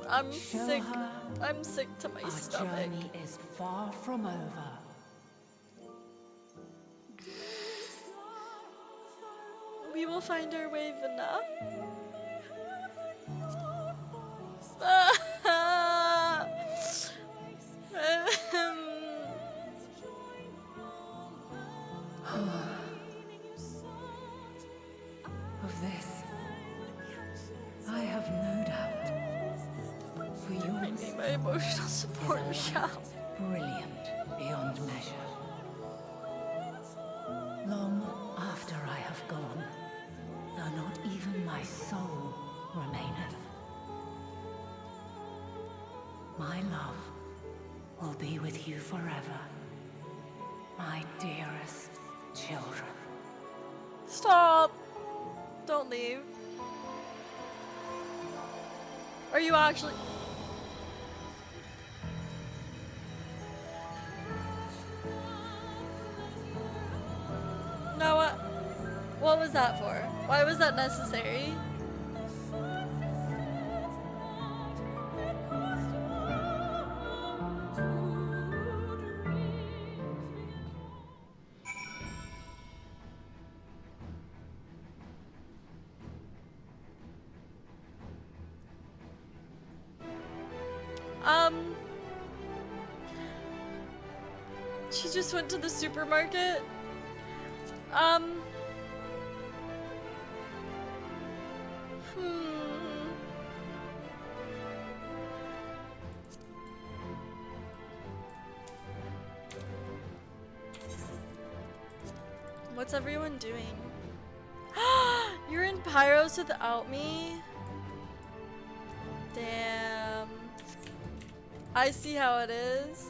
I'm Show sick. her I'm sick to my our stomach. journey is far from over. We will find our way, Vina. Of this, I have no doubt. For yours, I need my emotional support, Michelle. Brilliant beyond measure. Long after I have gone, though not even my soul remaineth, my love will be with you forever, my dearest children. Stop! Don't leave. Are you actually? No, what was that for? Why was that necessary? She just went to the supermarket. What's everyone doing? You're in Pyros without me? Damn. I see how it is.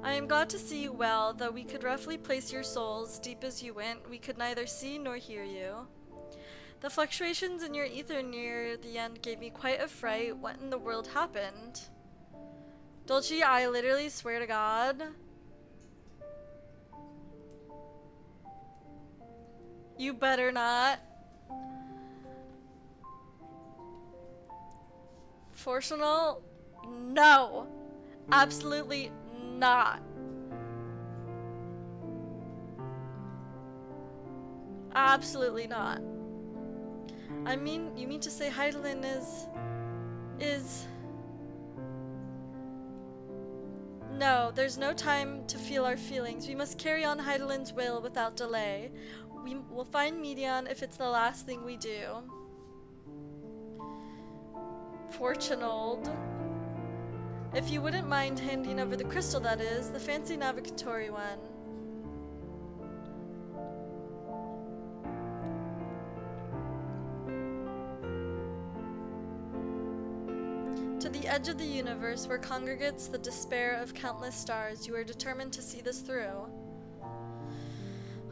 I am glad to see you well, though we could roughly place your souls deep as you went. We could neither see nor hear you. The fluctuations in your ether near the end gave me quite a fright. What in the world happened? Dolce, I literally swear to God. You better not. Fourchenault? No. Absolutely not. Absolutely not. I mean, you mean to say Heidelin is... No, there's no time to feel our feelings. We must carry on Heidelin's will without delay. We will find Medion if it's the last thing we do. Fourchenault. If you wouldn't mind handing over the crystal, that is, the fancy navigatory one. To the edge of the universe, where congregates the despair of countless stars, you are determined to see this through.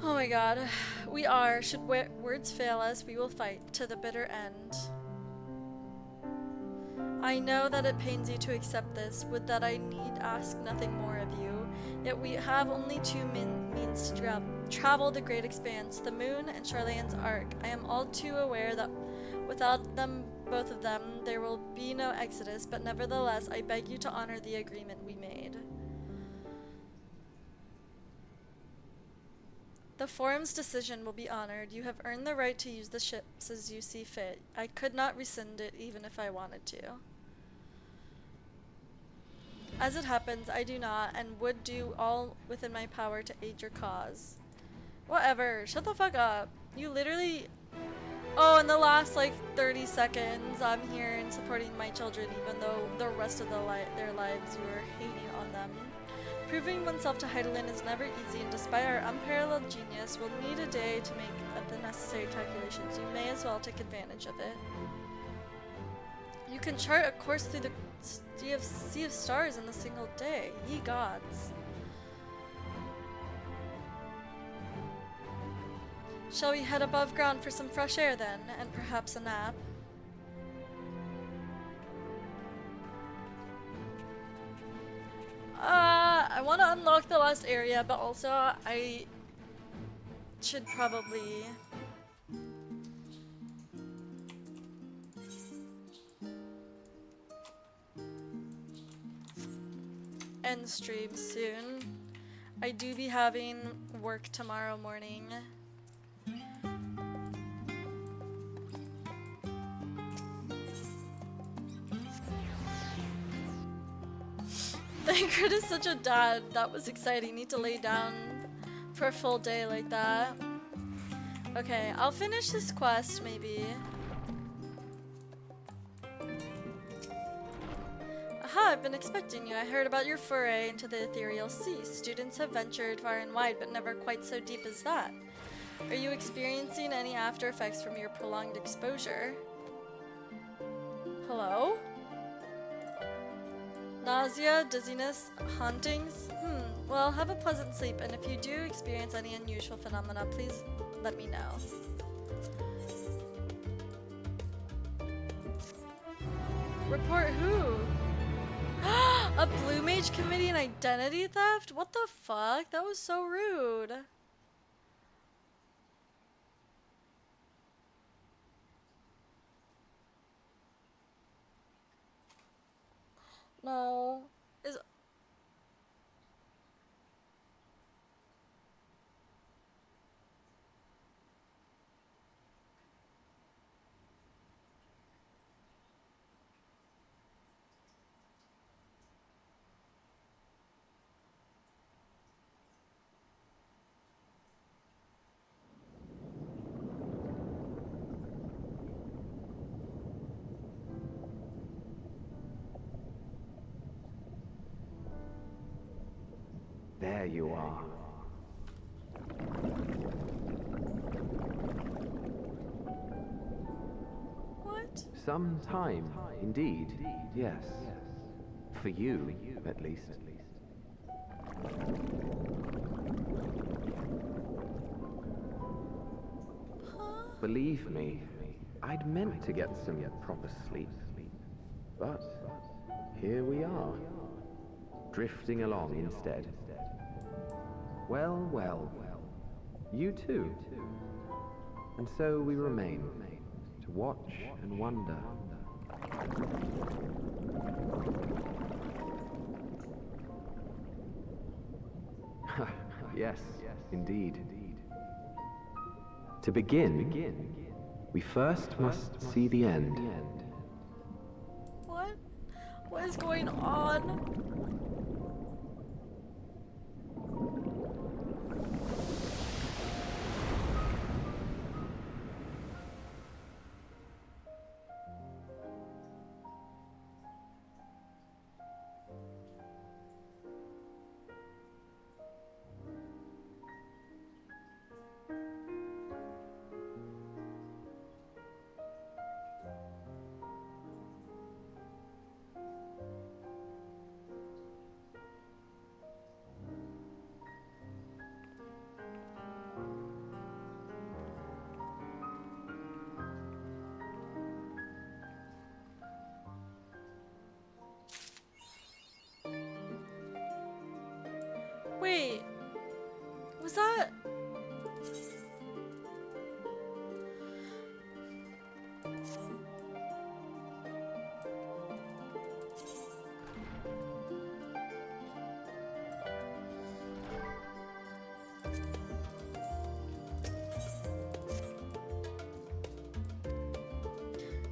Oh my god. We are. Should words fail us, we will fight to the bitter end. I know that it pains you to accept this. Would that I need ask nothing more of you. Yet we have only two means to travel the great expanse, the moon and Charlane's ark. I am all too aware that without them, both of them, there will be no exodus, but nevertheless, I beg you to honor the agreement we made. The forum's decision will be honored. You have earned the right to use the ships as you see fit. I could not rescind it even if I wanted to. As it happens, I do not, and would do all within my power to aid your cause. Whatever. Shut the fuck up. You literally... Oh, in the last, like, 30 seconds, I'm here and supporting my children, even though the rest of their lives you were hating on them. Proving oneself to Heidelin is never easy, and despite our unparalleled genius, we'll need a day to make the necessary calculations. You may as well take advantage of it. You can chart a course through the sea of stars in a single day. Ye gods. Shall we head above ground for some fresh air then, and perhaps a nap? I want to unlock the last area, but also I should probably... end stream soon. I do be having work tomorrow morning. Thancred is such a dad. That was exciting. Need to lay down for a full day like that. Okay, I'll finish this quest maybe. Aha, I've been expecting you. I heard about your foray into the ethereal sea. Students have ventured far and wide, but never quite so deep as that. Are you experiencing any after effects from your prolonged exposure? Hello? Nausea, dizziness, hauntings? Well, have a pleasant sleep, and if you do experience any unusual phenomena, please let me know. Report who? A blue mage committing identity theft? What the fuck? That was so rude. No. Is... There you are. Some time, indeed, yes. For you, at least. Believe me, I'd meant to get some proper sleep. But here we are, drifting along instead. Well, well, you too. And so we remain, to watch and wonder. Yes, indeed. To begin, we first must see the end. What? What is going on? Wait, was that?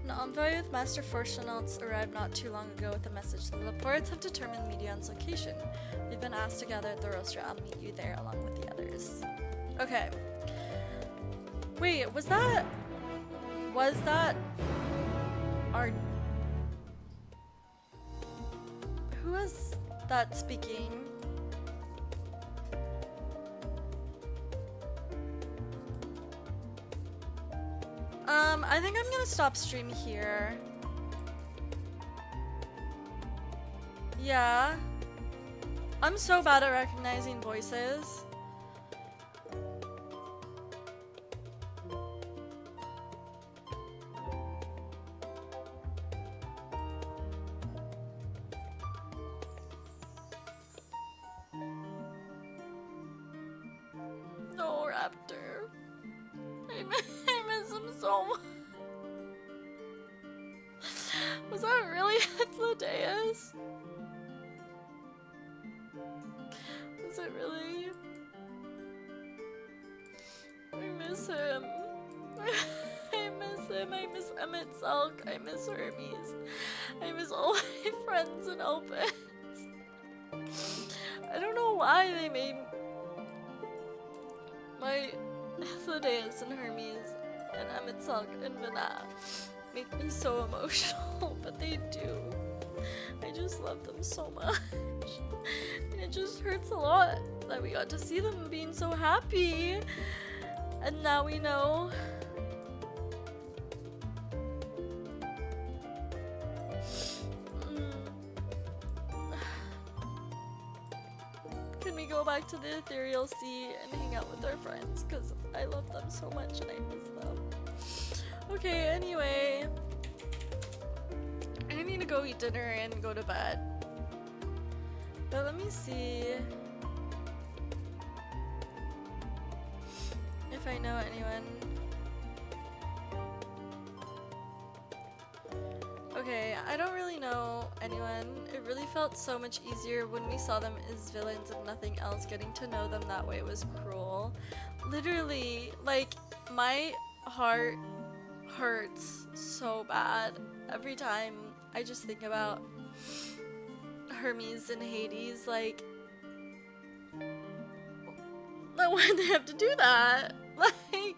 An envoy with Master fourchenaults arrived not too long ago with a message. The Laportes have determined Medion's location. We've been asked to gather at the roaster. I'll meet you there along with the others. Okay. Wait, was that our... Who was that speaking? I think I'm gonna stop stream here. Yeah. I'm so bad at recognizing voices. No, Raptor. I miss him so much. Was that really Thlodeus? Was it really? I miss him. I miss him. I miss Emmett Salk. I miss Hermes. I miss all my friends in Opus. I don't know why they made my Thlodeus and Hermes and Emmett Salk and Vana make me so emotional, but they do. I just love them so much. And it just hurts a lot that we got to see them being so happy. And now we know. Can we go back to the Ethereal Sea and hang out with our friends? Because I love them so much and I miss them. Okay, anyway. I need to go eat dinner and go to bed. But let me see if I know anyone. Okay, I don't really know anyone. It really felt so much easier when we saw them as villains and nothing else. Getting to know them that way was cruel. Literally, like, my heart hurts so bad every time I just think about Hermes and Hades. Like, why'd they have to do that? Like,